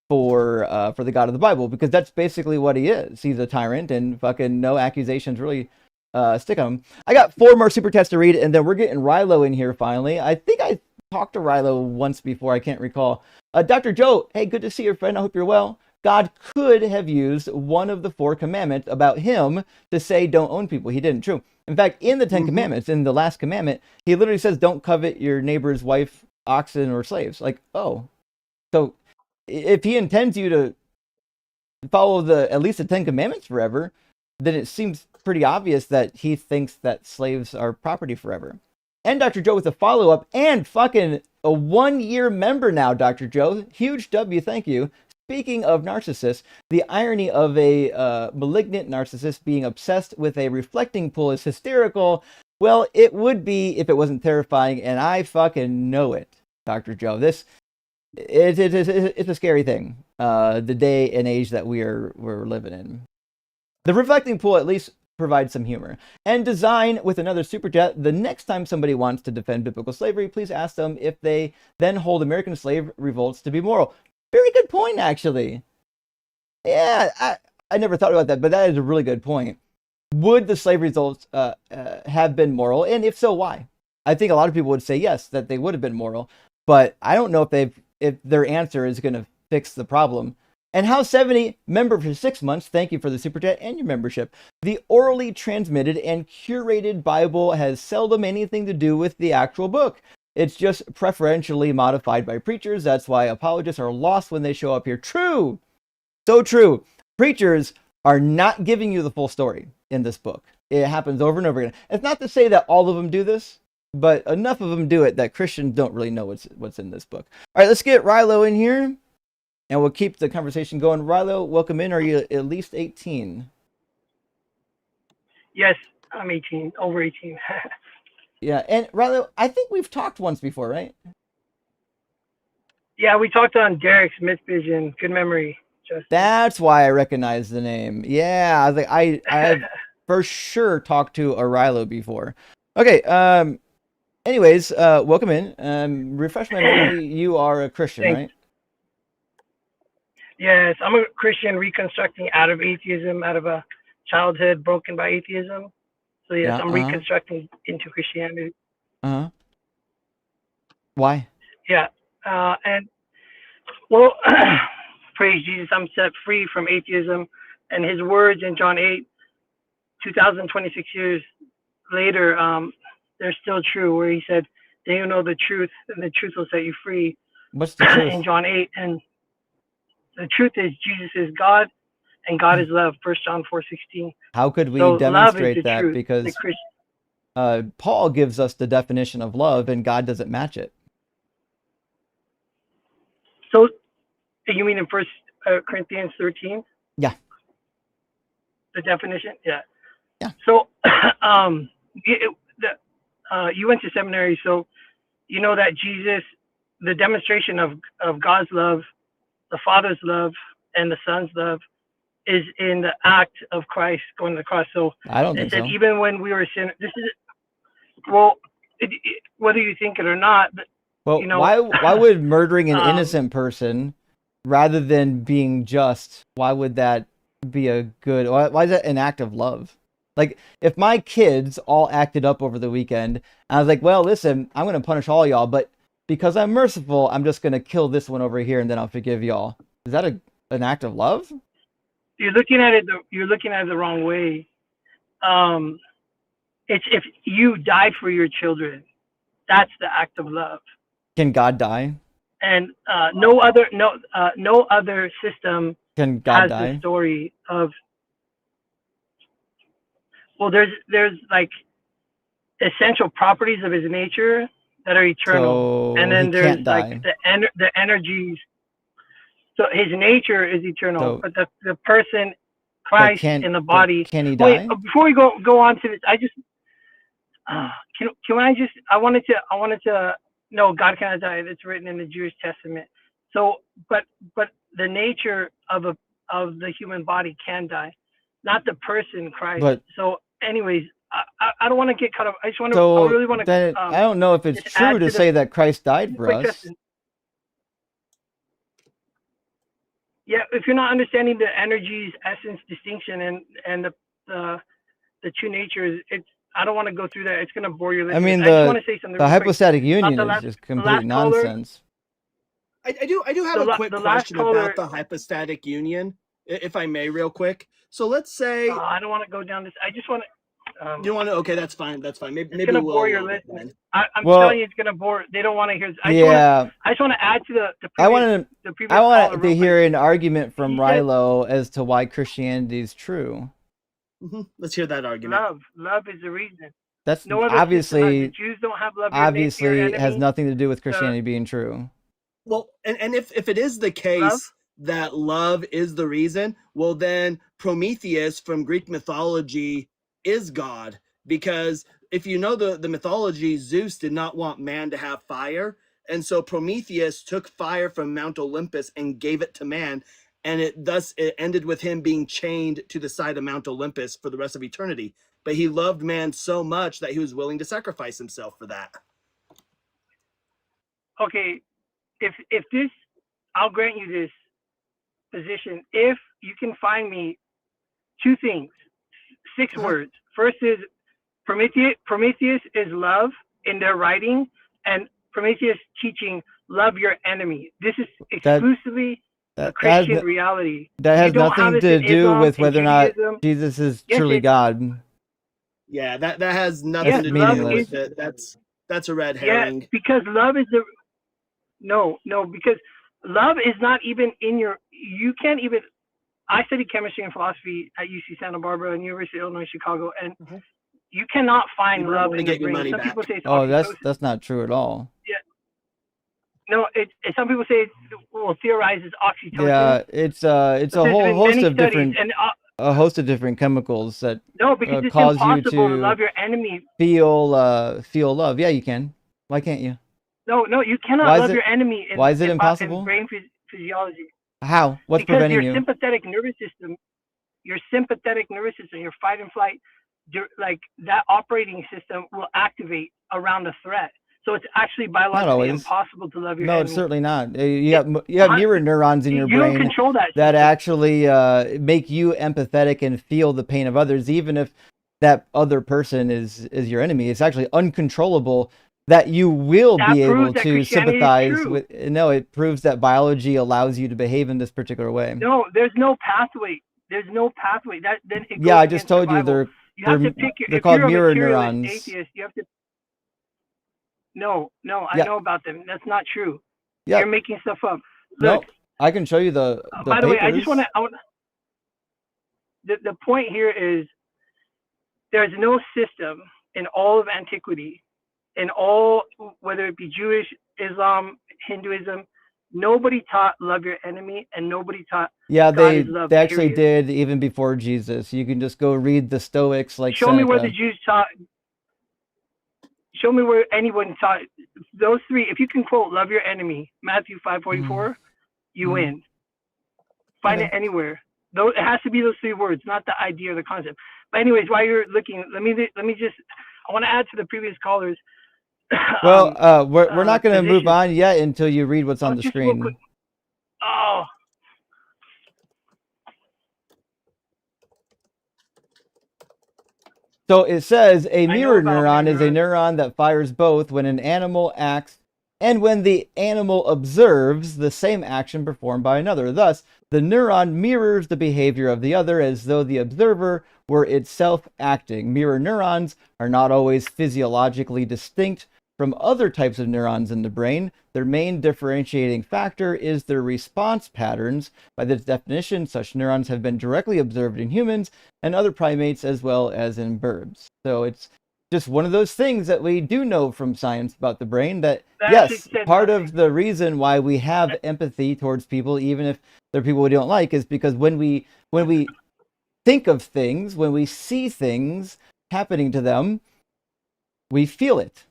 S1: for the God of the Bible, because that's basically what he is. He's a tyrant, and fucking no accusations really stick on him. I got 4 more super chats to read, and then we're getting Rilo in here finally. I think I talked to Rilo once before. I can't recall. Dr. Joe, hey, good to see you, friend. I hope you're well. God could have used one of the 4 commandments about him to say don't own people. He didn't. True. In fact, in the 10 commandments, in the last commandment, he literally says don't covet your neighbor's wife, oxen, or slaves. Like, oh. So if he intends you to follow at least the 10 commandments forever, then it seems pretty obvious that he thinks that slaves are property forever. And Dr. Joe with a follow-up, and fucking a 1-year member now, Dr. Joe. Huge W, thank you. Speaking of narcissists, the irony of a malignant narcissist being obsessed with a reflecting pool is hysterical. Well, it would be if it wasn't terrifying, and I fucking know it, Dr. Joe. It's a scary thing, the day and age that we're living in. The reflecting pool at least provides some humor. And Design with another super chat. The next time somebody wants to defend biblical slavery, please ask them if they then hold American slave revolts to be moral. Very good point, actually. Yeah, I never thought about that, but that is a really good point. Would the slave results have been moral? And if so, why? I think a lot of people would say yes, that they would have been moral, but I don't know if their answer is going to fix the problem. And House 70, member for 6 months, thank you for the super chat and your membership. The orally transmitted and curated Bible has seldom anything to do with the actual book. It's just preferentially modified by preachers. That's why apologists are lost when they show up here. True. So true. Preachers are not giving you the full story in this book. It happens over and over again. It's not to say that all of them do this, but enough of them do it that Christians don't really know what's in this book. All right, let's get Rilo in here, and we'll keep the conversation going. Rilo, welcome in. Are you at least 18?
S10: Yes, I'm 18, over 18.
S1: Yeah, and Rilo, I think we've talked once before, right?
S10: Yeah, we talked on Derek's Myth Vision. Good memory, Justin.
S1: That's why I recognize the name. Yeah, I was like, I have for sure talked to a Rilo before. Okay, anyways, welcome in. Refresh my memory, you are a Christian,
S10: Thanks.
S1: right?
S10: Yes, I'm a Christian reconstructing out of atheism, out of a childhood broken by atheism. So yes,
S1: Yeah.
S10: I'm reconstructing into Christianity.
S1: Why?
S10: Yeah, and well, praise Jesus, I'm set free from atheism, and His words in John 8, 2026 years later, they're still true. Where He said, "Then you know the truth, and the truth will set you free."
S1: What's the truth?
S10: In John 8, and the truth is Jesus is God, and God is love. 1 John 4:16.
S1: How could we
S10: So love is
S1: demonstrate
S10: the
S1: that?
S10: truth.
S1: Because
S10: The
S1: Paul gives us the definition of love, and God doesn't match it.
S10: So you mean in 1 Corinthians 13?
S1: Yeah.
S10: The definition? Yeah.
S1: Yeah.
S10: So you went to seminary, so you know that Jesus, the demonstration of God's love, the Father's love, and the Son's love is in the act of Christ going to the cross. So
S1: I don't
S10: it
S1: think
S10: said
S1: so.
S10: even when we were sinners, this is, well, whether you think it or not, but
S1: Well,
S10: you know,
S1: why would murdering an innocent person rather than being just, why would that be a good, why is that an act of love? Like, if my kids all acted up over the weekend, and I was like, well, listen, I'm going to punish all y'all, but because I'm merciful, I'm just going to kill this one over here and then I'll forgive y'all. Is that an act of love?
S10: you're looking at it the wrong way. It's if you died for your children, that's the act of love.
S1: Can God die?
S10: And no other system
S1: Can God
S10: has
S1: die?
S10: the story of. Well, there's like essential properties of His nature that are eternal,
S1: So
S10: and then
S1: he
S10: there's
S1: can't die.
S10: like the energies. So His nature is eternal,
S1: So,
S10: but the person, Christ in the body.
S1: Can he
S10: Wait,
S1: die?
S10: before we go on to this, I just can I just I wanted to no, God cannot die. It's written in the Jewish Testament. So, but the nature of the human body can die, not the person Christ.
S1: But
S10: so, anyways, I don't want to get caught up. I just want to.
S1: so
S10: I really want to.
S1: then I don't know if it's
S10: just
S1: true
S10: add
S1: to
S10: to
S1: say that Christ died for
S10: wait,
S1: us.
S10: Justin. Yeah, if you're not understanding the energies, essence, distinction, and the true natures, it's. I don't want to go through that. It's going to bore your
S1: I
S10: listeners.
S1: mean,
S10: I just want to say something.
S1: the
S10: real quick.
S1: hypostatic union
S10: the
S1: is just complete
S10: last caller.
S1: nonsense.
S8: I do have a quick
S10: the last
S8: question
S10: caller.
S8: about the hypostatic union, if I may, real quick. So let's say
S10: I don't want to go down this. I just want to.
S8: you don't want to. Okay, that's fine. That's fine. Maybe
S10: It's gonna
S8: we'll
S10: bore your
S8: a little bit
S10: listeners.
S8: then.
S10: I'm
S1: Well,
S10: telling you, it's gonna bore. They don't want to hear. I just want to add to the
S1: I
S10: previous.
S1: want
S10: caller
S1: to
S10: real
S1: hear
S10: quick.
S1: an argument from
S10: He said-
S1: Rilo as to why Christianity is true.
S8: Let's hear that argument.
S10: Love is the reason.
S1: That's
S10: No other system has
S1: obviously
S10: it. Jews don't have love. Your
S1: obviously
S10: enemy.
S1: has nothing to do with Christianity being true.
S8: Well, and if it is the case
S10: Love?
S8: that love is the reason, well then Prometheus from Greek mythology is God, because if you know the mythology, Zeus did not want man to have fire, and so Prometheus took fire from Mount Olympus and gave it to man, and it ended with him being chained to the side of Mount Olympus for the rest of eternity. But he loved man so much that he was willing to sacrifice himself for that.
S10: Okay, if this, I'll grant you this position if you can find me two things, 6 words. First is Prometheus is love in their writing, and Prometheus teaching love your enemy. This is exclusively a Christian reality.
S1: That has nothing to do with whether or not
S10: Judaism.
S1: Jesus is
S10: Yes,
S1: truly God.
S8: Yeah, that has nothing to do with it. That's a red herring.
S10: Yeah, because love is the no, because love is not even in your. You can't even. I studied chemistry and philosophy at UC Santa Barbara and University of Illinois Chicago, and you cannot find love in the brain. Some people say it's oxytocin.
S1: That's not true at all.
S10: Yeah. No, some people say theorize it's oxytocin.
S1: Yeah, it's a whole host of different a host of different chemicals that
S10: because it's
S1: cause you
S10: impossible
S1: to
S10: love your enemy.
S1: Feel love. Yeah, you can. Why can't you?
S10: No, you cannot love your enemy.
S1: Why is it impossible?
S10: In brain physiology.
S1: How? What's preventing you?
S10: Because your sympathetic nervous system, your fight and flight, like that operating system will activate around a threat. So it's actually
S1: Not
S10: biologically
S1: always.
S10: impossible to love your
S1: No,
S10: enemy.
S1: it's certainly not. You have mirror neurons in your
S10: You don't
S1: brain
S10: control that
S1: that
S10: system.
S1: actually make you empathetic and feel the pain of others, even if that other person is your enemy. It's actually uncontrollable that you will
S10: That
S1: be
S10: proves
S1: able
S10: that
S1: to
S10: Christianity is
S1: sympathize
S10: true.
S1: with. No, it proves that biology allows you to behave in this particular way.
S10: No, there's no pathway. There's no pathway. That then it
S1: Yeah,
S10: goes
S1: I just
S10: against the
S1: told you
S10: Bible. You have to pick your,
S1: they're
S10: if
S1: called
S10: you're a
S1: mirror
S10: materialist
S1: neurons.
S10: atheist, you have to. No, I
S1: Yeah.
S10: know about them. That's not true.
S1: Yeah.
S10: You're making stuff up.
S1: No,
S10: Look,
S1: I can show you the
S10: by the way, I
S1: papers.
S10: just want to. The point here is there's no system in all of antiquity, in all, whether it be Jewish, Islam, Hinduism, nobody taught love your enemy, and nobody taught
S1: Yeah,
S10: God is love.
S1: they actually
S10: period.
S1: did even before Jesus. You can just go read the Stoics like
S10: Show me where the
S1: Seneca.
S10: Jews taught. Show me where anyone taught those three. If you can quote "love your enemy," Matthew 5:44, you win. Find it anywhere. Though it has to be those three words, not the idea or the concept. But anyways, while you're looking, let me just. I want to add to the previous callers.
S1: Well, we're not going to move
S10: position.
S1: on yet until you read what's on the
S10: Just real
S1: screen.
S10: quick. Oh,
S1: So it says a
S10: know
S1: mirror
S10: about
S1: neuron is a
S10: mirror
S1: neuron that fires both when an animal acts and when the animal observes the same action performed by another. Thus, the neuron mirrors the behavior of the other as though the observer were itself acting. Mirror neurons are not always physiologically distinct from other types of neurons in the brain. Their main differentiating factor is their response patterns. By this definition, such neurons have been directly observed in humans and other primates as well as in birds. So it's just one of those things that we do know from science about the brain that yes, part of the reason why we have empathy towards people, even if they're people we don't like, is because when we think of things, when we see things happening to them, we feel it.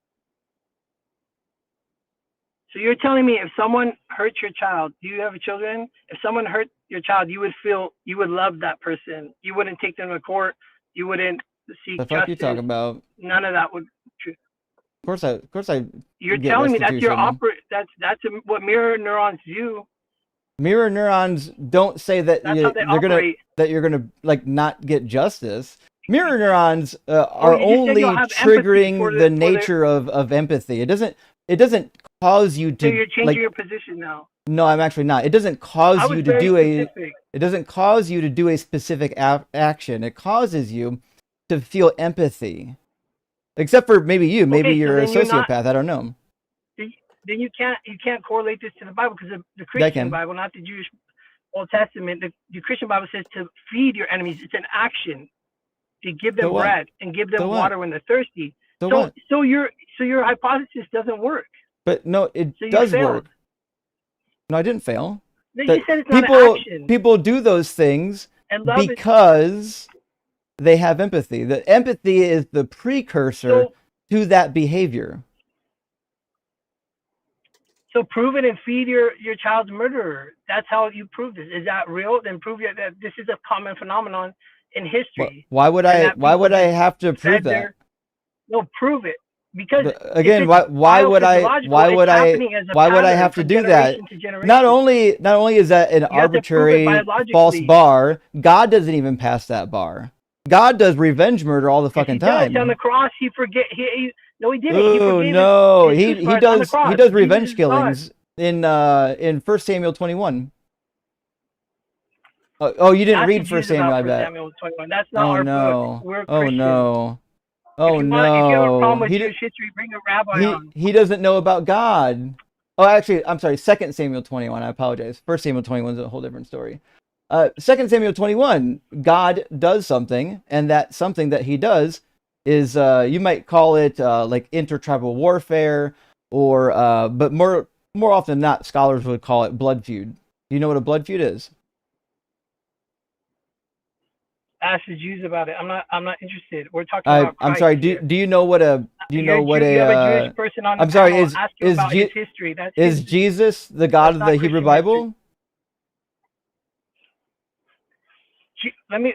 S10: so you're telling me if someone hurts your child, do you have children? If someone hurt your child, you would love that person. You wouldn't take them to court. You wouldn't seek
S1: The fuck
S10: justice.
S1: you talking about?
S10: None of that would.
S1: Of course I.
S10: You're
S1: get
S10: telling me that's your
S1: restitution.
S10: that's what mirror neurons do.
S1: Mirror neurons don't say that
S10: That's how they
S1: you're gonna like not get justice. Mirror neurons are
S10: you just said
S1: only
S10: you'll have empathy
S1: triggering
S10: for
S1: the nature of empathy. It doesn't cause you to.
S10: So you're changing
S1: like,
S10: your position now.
S1: No, I'm actually not. It doesn't cause you to do
S10: specific.
S1: It doesn't cause you to do a specific action. It causes you to feel empathy. Except for maybe you. Maybe
S10: Okay, so
S1: you're a
S10: then you're not-
S1: sociopath. I don't know.
S10: Then you can't correlate this to the Bible, because the Christian Bible, not the Jewish Old Testament, the Christian Bible says to feed your enemies. It's an action. To give them bread and give them water when they're thirsty. So your hypothesis doesn't work.
S1: But no, it
S10: So
S1: does
S10: failed.
S1: work. No, I didn't fail.
S10: You said it's not an action.
S1: People do those things
S10: And love
S1: because they have empathy. The empathy is the precursor to that behavior.
S10: So prove it and feed your child's murderer. That's how you prove this. Is that real? Then prove that this is a common phenomenon in history.
S1: Why would I have to prove that?
S10: No, prove it. Because
S1: again, why would I have to do that? Not only is that an arbitrary false bar, God doesn't even pass that bar. God does revenge murder all the fucking time.
S10: On the cross, he no, he didn't.
S1: Oh no, he does revenge killings in 1 Samuel 21. Oh, you didn't read 1 Samuel, I bet.
S10: That's not our book. We're Christian.
S1: Oh
S10: if you have a problem
S1: no.
S10: with Jewish history, bring a rabbi on.
S1: He doesn't know about God. Oh, actually, I'm sorry. 2 Samuel 21. I apologize. 1 Samuel 21 is a whole different story. 2 Samuel 21, God does something, and that something that he does is, you might call it like intertribal warfare, or but more often than not, scholars would call it blood feud. Do you know what a blood feud is?
S10: Ask the Jews about it. I'm not interested. We're talking about Christ.
S1: I'm sorry. Do you know what a
S10: you have a Jewish person on the
S1: I'm sorry.
S10: panel. Ask him about his history.
S1: Is Jesus the God of the Hebrew Bible?
S10: Let me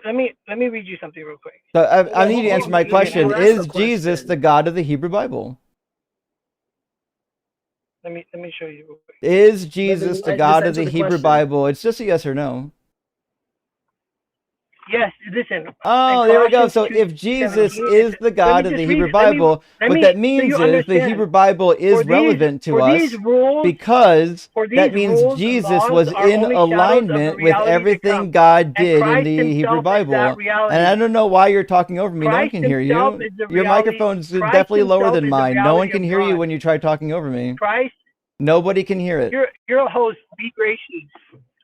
S10: read you something real quick.
S1: So I need to answer my question. Is Jesus the God of the Hebrew Bible?
S10: Let me show you. real quick.
S1: Is Jesus the
S8: just
S1: God of
S8: answer
S1: the
S8: the
S1: Hebrew
S8: question.
S1: Bible? It's just a yes or no.
S10: Yes, listen.
S1: Oh,
S10: in
S1: there we go.
S10: Colossians
S1: So if Jesus
S10: 2:17,
S1: is the God of
S10: just
S1: the
S10: read
S1: Hebrew
S10: it. Let me-
S1: Bible,
S10: let
S1: what
S10: me-
S1: that
S10: so
S1: means
S10: you
S1: is the
S10: understand.
S1: Hebrew Bible is
S10: For these-
S1: relevant to
S10: for
S1: us
S10: these rules,
S1: because
S10: for these
S1: that means
S10: rules,
S1: Jesus
S10: laws
S1: was
S10: are
S1: in
S10: only shadows of the
S1: alignment with
S10: reality to
S1: everything
S10: come.
S1: God
S10: And
S1: did in
S10: Christ
S1: the Hebrew
S10: himself is
S1: Bible.
S10: that reality.
S1: And I don't know why you're talking over me. No one
S10: Christ
S1: can hear
S10: himself
S1: you.
S10: is the
S1: Your
S10: reality.
S1: microphone's
S10: Christ
S1: definitely lower
S10: himself
S1: than
S10: is the
S1: mine. No one
S10: reality
S1: can
S10: of
S1: hear you
S10: God.
S1: when you try talking over me.
S10: Christ,
S1: Nobody can hear it.
S10: you're a host. Be gracious.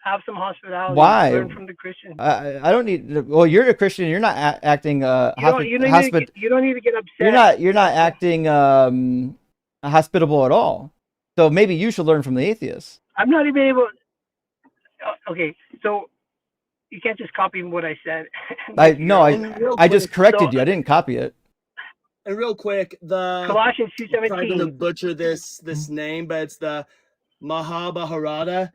S10: Have some hospitality.
S1: Why?
S10: Learn from the Christians.
S1: I don't need. Well, you're a Christian. You're not acting
S10: You don't need to get upset.
S1: You're not acting hospitable at all. So maybe you should learn from the atheists.
S10: I'm not even able. Okay, so you can't just copy what I said.
S1: I just corrected you. I didn't copy it.
S8: And real quick,
S10: Colossians
S8: I'm probably
S10: 2:17.
S8: gonna butcher this name, but it's the Mahabharata.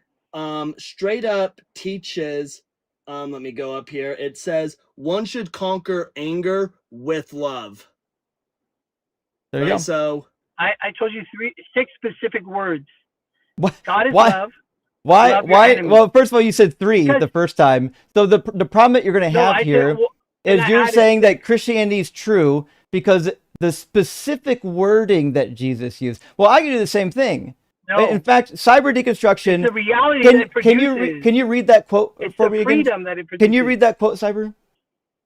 S8: Straight up teaches. Let me go up here. It says one should conquer anger with love.
S1: There you go.
S8: So
S10: I told you 6 specific words.
S1: What?
S10: God is
S1: Why?
S10: love.
S1: Why?
S10: Love your
S1: Why?
S10: enemy.
S1: Well, first of all, you said 3 the first time. So the problem that you're going to have here is you're saying that Christianity is true because the specific wording that Jesus used. Well, I can do the same thing.
S10: No.
S1: In fact, cyber deconstruction.
S10: It's the reality that it produces.
S1: Can you read that quote
S10: It's
S1: for
S10: the
S1: me again?
S10: freedom that it produces.
S1: Can you read that quote, Cyber?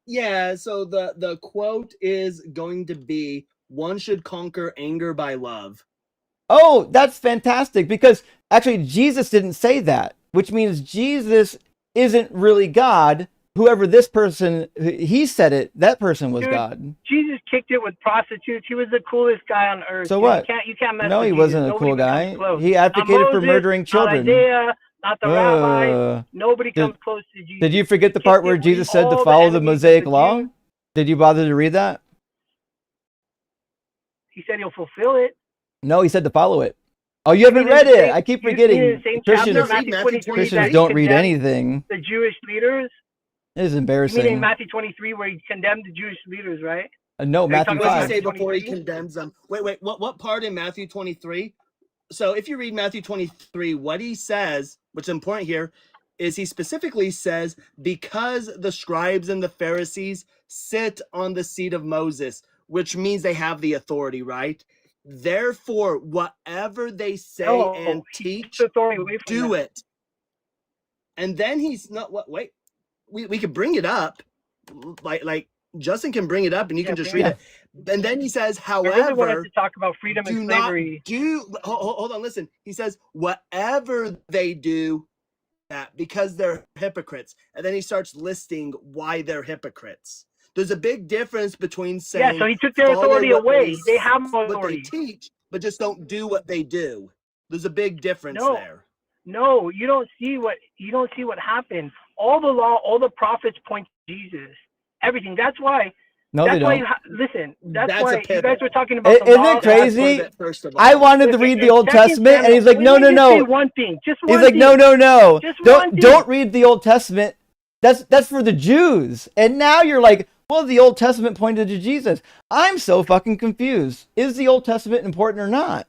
S8: Yeah, so the quote is going to be one should conquer anger by love.
S1: Oh, that's fantastic because actually Jesus didn't say that, which means Jesus isn't really God. Whoever this person, he said it, that person was God.
S10: Jesus kicked it with prostitutes. He was the coolest guy on earth.
S1: So what?
S10: You can't mess
S1: No,
S10: with
S1: he
S10: Jesus.
S1: wasn't a
S10: Nobody
S1: cool guy.
S10: close.
S1: He advocated
S10: Not
S1: for
S10: Moses,
S1: murdering children.
S10: Not Isaiah, not the rabbis. Nobody comes close to Jesus.
S1: Did you forget the part where Jesus said to follow the Mosaic law? Did you bother to read that?
S10: He said he'll fulfill it.
S1: No, he said to follow it. Oh, you haven't read it. I keep forgetting. Christians don't read anything.
S10: The Jewish leaders.
S1: It is embarrassing.
S10: You mean in Matthew 23 where he condemned the Jewish leaders, right?
S1: No, Matthew 5.
S8: What does he say before he condemns them? Wait. What part in Matthew 23? So if you read Matthew 23, what he says, which is important here, is he specifically says, because the scribes and the Pharisees sit on the seat of Moses, which means they have the authority, right? Therefore, whatever they say and teach, do it. And then he's not what? Wait, we could bring it up, like Justin can bring it up, and you can just read it. And then he says, however,
S10: I really wanted to talk about freedom and slavery.
S8: Hold on, listen. He says, whatever they do, that because they're hypocrites, and then he starts listing why they're hypocrites. There's a big difference between saying,
S10: so he took their authority away. They have authority.
S8: What they teach, but just don't do what they do. There's a big difference there.
S10: No, you don't see what happened. All the law, all the prophets point to Jesus. Everything. That's why.
S1: No, they don't.
S10: Listen. That's why you guys were talking about.
S1: Isn't it crazy? I wanted to read the Old Testament, and he's like, no.
S10: One thing. Just one
S1: He's like,
S10: thing.
S1: no.
S10: Just one thing.
S1: Don't read the Old Testament. That's for the Jews. And now you're like, well, the Old Testament pointed to Jesus. I'm so fucking confused. Is the Old Testament important or not?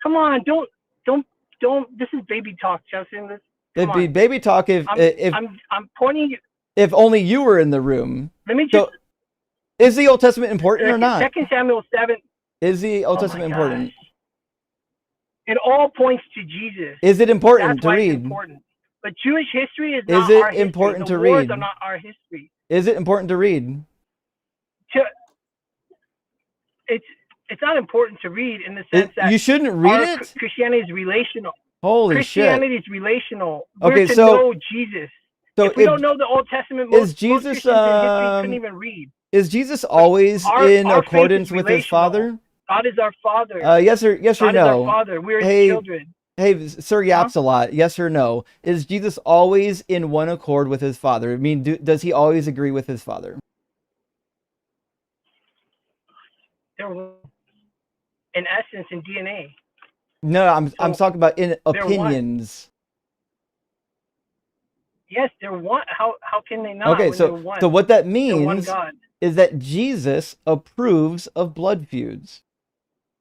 S10: Come on, don't. This is baby talk, Justin.
S1: It'd be baby talk if
S10: I'm pointing you.
S1: If only you were in the room.
S10: Let me just.
S1: Is the Old Testament important or not?
S10: 2 Samuel 7.
S1: Is the Old Testament important?
S10: It all points to Jesus.
S1: Is it important to read?
S10: It's important. But Jewish history is not
S1: it
S10: our history.
S1: important
S10: the
S1: to
S10: wars
S1: read?
S10: are not our history.
S1: Is it important to read?
S10: It's not important to read in the sense that
S1: you shouldn't read it.
S10: Christianity is relational.
S1: Holy
S10: Christianity is relational.
S1: Okay,
S10: We're to know Jesus.
S1: So
S10: if we don't know the Old Testament, most Christians in history couldn't even read.
S1: Is Jesus always in accordance with his Father?
S10: God is our Father.
S1: Yes or
S10: God is
S1: no?
S10: our Father. We're his children.
S1: Hey, Sir Yaps a lot. Yes or no? Is Jesus always in one accord with his Father? I mean, does he always agree with his Father?
S10: In essence, in DNA.
S1: No, I'm talking about in opinions.
S10: Yes, they're one. How can they not?
S1: Okay, so what that means
S10: God.
S1: is that Jesus approves of blood feuds.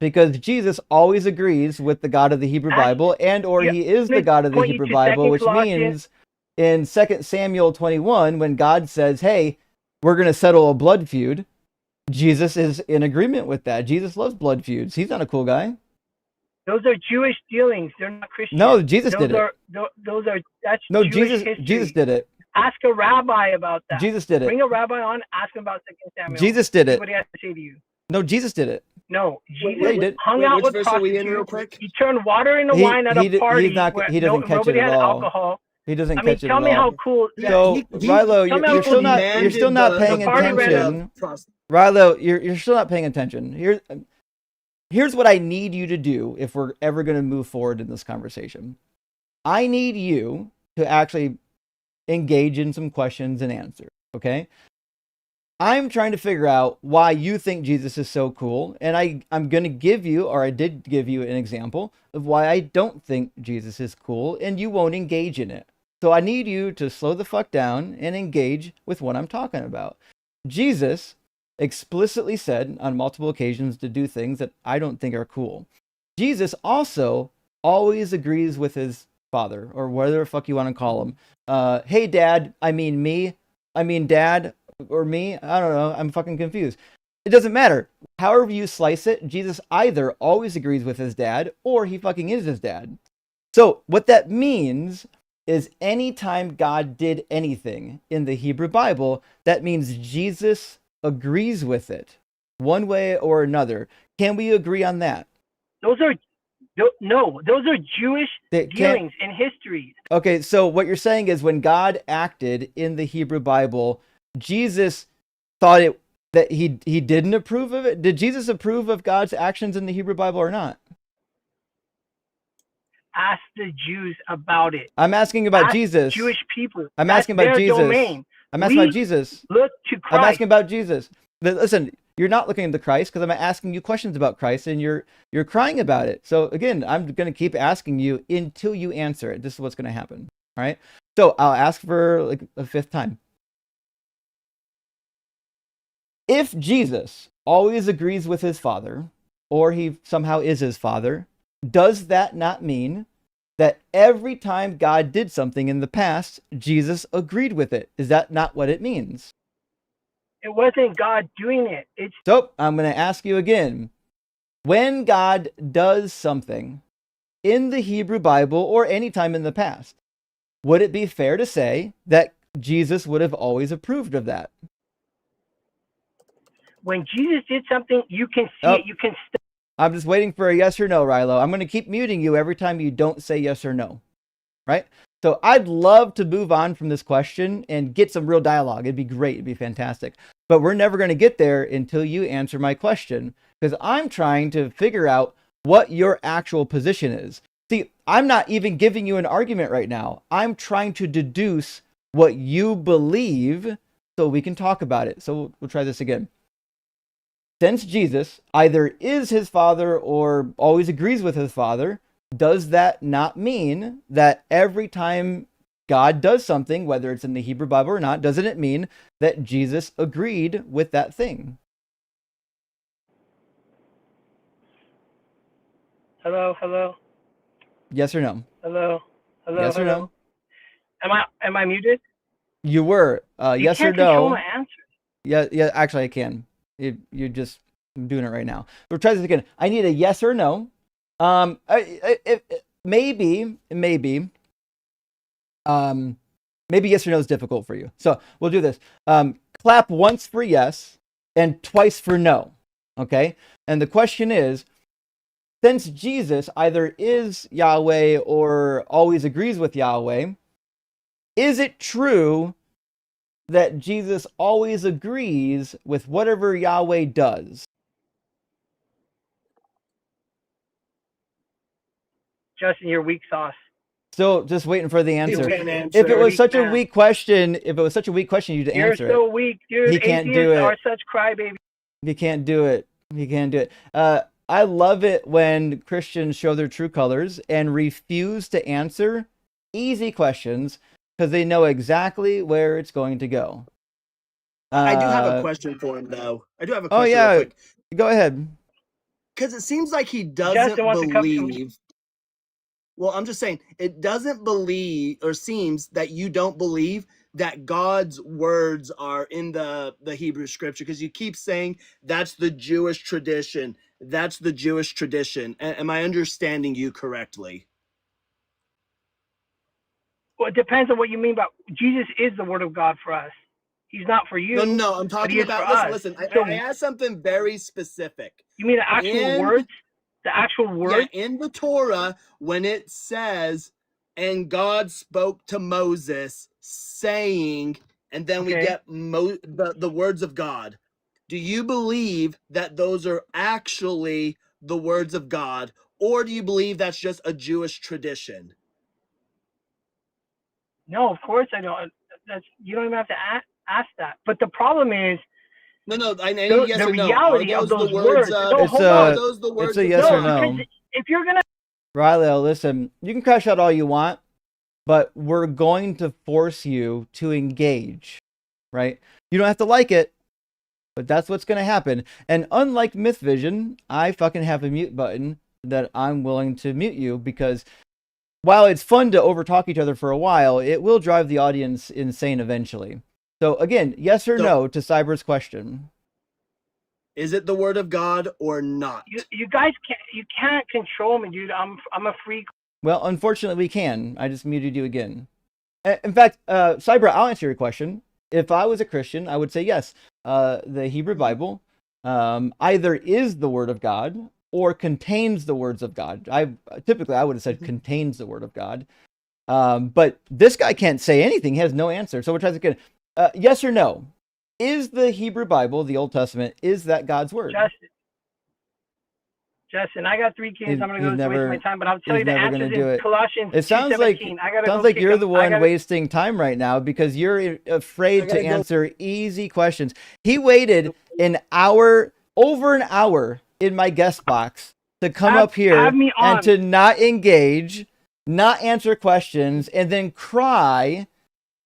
S1: because Jesus always agrees with the God of the Hebrew Bible, and or he is the God of the Hebrew Bible, which means in 2 Samuel 21, when God says, hey, we're going to settle a blood feud, Jesus is in agreement with that. Jesus loves blood feuds. He's not a cool guy.
S10: Those are Jewish dealings. They're not Christian.
S1: No, Jesus did it.
S10: That's
S1: no,
S10: Jewish history.
S1: Jesus did it.
S10: Ask a rabbi about that.
S1: Jesus did it.
S10: Bring a rabbi on, ask him about 2 Samuel.
S1: Jesus did it.
S10: See what he has to say to you.
S1: No, Jesus did it.
S10: No, Jesus hung out with prostitutes. He turned water into wine at a party where nobody had alcohol.
S1: He doesn't
S10: I mean,
S1: catch it
S10: tell
S1: at
S10: me
S1: all.
S10: how cool.
S1: So, Rilo, you're still not paying attention. Rilo, you're still not paying attention. Here's what I need you to do if we're ever going to move forward in this conversation. I need you to actually engage in some questions and answers, okay? I'm trying to figure out why you think Jesus is so cool, and I'm going to give you, or I did give you an example of why I don't think Jesus is cool, and you won't engage in it. So I need you to slow the fuck down and engage with what I'm talking about. Jesus explicitly said on multiple occasions to do things that I don't think are cool. Jesus also always agrees with his father, or whatever the fuck you want to call him. Hey, dad, I mean dad, or me, I don't know, I'm fucking confused. It doesn't matter. However you slice it, Jesus either always agrees with his dad, or he fucking is his dad. So what that means is anytime God did anything in the Hebrew Bible, that means Jesus agrees with it, one way or another. Can we agree on that?
S10: Those are Jewish dealings in history.
S1: Okay, so what you're saying is when God acted in the Hebrew Bible, Jesus thought that he didn't approve of it? Did Jesus approve of God's actions in the Hebrew Bible or not?
S10: Ask the Jews about it.
S1: I'm asking about Jesus.
S10: Jewish people.
S1: I'm asking about Jesus.
S10: Domain.
S1: I'm asking about Jesus.
S10: Look to Christ.
S1: I'm asking about Jesus. Listen, you're not looking at the Christ because I'm asking you questions about Christ, and you're crying about it. So again, I'm going to keep asking you until you answer it. This is what's going to happen. All right. So I'll ask for like a fifth time. If Jesus always agrees with his father, or he somehow is his father, does that not mean that every time God did something in the past, Jesus agreed with it? Is that not what it means?
S10: It wasn't God doing it.
S1: So I'm going to ask you again. When God does something in the Hebrew Bible or any time in the past, would it be fair to say that Jesus would have always approved of that?
S10: When Jesus did something, you can see it. You can.
S1: I'm just waiting for a yes or no, Rilo. I'm going to keep muting you every time you don't say yes or no. Right? So I'd love to move on from this question and get some real dialogue. It'd be great. It'd be fantastic. But we're never going to get there until you answer my question, because I'm trying to figure out what your actual position is. See, I'm not even giving you an argument right now. I'm trying to deduce what you believe so we can talk about it. So we'll try this again. Since Jesus either is his father or always agrees with his father, does that not mean that every time God does something, whether it's in the Hebrew Bible or not, doesn't it mean that Jesus agreed with that thing?
S10: Hello.
S1: Yes or no?
S10: Hello.
S1: Yes or no?
S10: Am I muted?
S1: You were. Yes or no?
S10: You can't control my answer.
S1: Yeah. Actually, I can. You're just doing it right now. We'll try this again. I need a yes or no. Maybe yes or no is difficult for you. So we'll do this. Clap once for yes and twice for no. Okay. And the question is, since Jesus either is Yahweh or always agrees with Yahweh, is it true that Jesus always agrees with whatever Yahweh does?
S10: Justin, you're weak sauce.
S1: So just waiting for the answer. If it was such a weak question, you'd answer it.
S10: You're so weak, dude.
S1: He can't do it.
S10: Are such crybabies.
S1: He can't do it. I love it when Christians show their true colors and refuse to answer easy questions because they know exactly where it's going to go.
S8: I do have a question for him, though. I do have a question.
S1: Oh, yeah.
S8: Real quick.
S1: Go ahead.
S8: because it seems like he doesn't
S10: Justin wants to come from.
S8: believe. Well, I'm just saying it doesn't believe, or seems that you don't believe that God's words are in the Hebrew scripture, because you keep saying that's the Jewish tradition. That's the Jewish tradition. Am I understanding you correctly?
S10: Well, it depends on what you mean by Jesus is the word of God for us. He's not for you.
S8: No, I'm
S10: but he
S8: talking
S10: is
S8: about,
S10: for us.
S8: listen,
S10: So
S8: I asked something very specific.
S10: you mean the actual words? The actual words?
S8: Yeah, in the Torah, when it says, and God spoke to Moses saying, and then we
S10: Okay.
S8: get the words of God. Do you believe that those are actually the words of God, or do you believe that's just a Jewish tradition?
S10: No, of course I don't. That's you don't even have to ask that. But the problem is
S8: No, I need yes
S10: the
S8: or no.
S10: reality
S8: Are
S10: of
S8: those
S10: those
S8: the words?
S10: words. No,
S1: It's
S10: hold
S8: are
S10: on.
S8: those the words?
S1: It's a yes
S10: No,
S1: or no.
S10: because if you're gonna
S1: Riley, listen, you can crash out all you want, but we're going to force you to engage, right? You don't have to like it, but that's what's going to happen. And unlike Myth Vision, I fucking have a mute button that I'm willing to mute you, because while it's fun to overtalk each other for a while, it will drive the audience insane eventually. So again, yes or no to Cyber's question.
S8: Is it the word of God or not?
S10: you guys can't control me, dude. I'm a freak.
S1: Well, unfortunately, we can. I just muted you again. In fact, Cyber, I'll answer your question. If I was a Christian, I would say yes. The Hebrew Bible either is the Word of God or contains the words of God. I would have said contains the Word of God. But this guy can't say anything. He has no answer. So we'll try this again. Yes or no? Is the Hebrew Bible, the Old Testament, is that God's Word?
S10: Justin, I got 3 kids. I'm going to go waste my time, but I'll tell you the answer is in Colossians 2:17.
S1: It sounds like you're the one wasting time right now, because you're afraid to answer easy questions. He waited over an hour in my guest box to come up here and to not engage, not answer questions, and then cry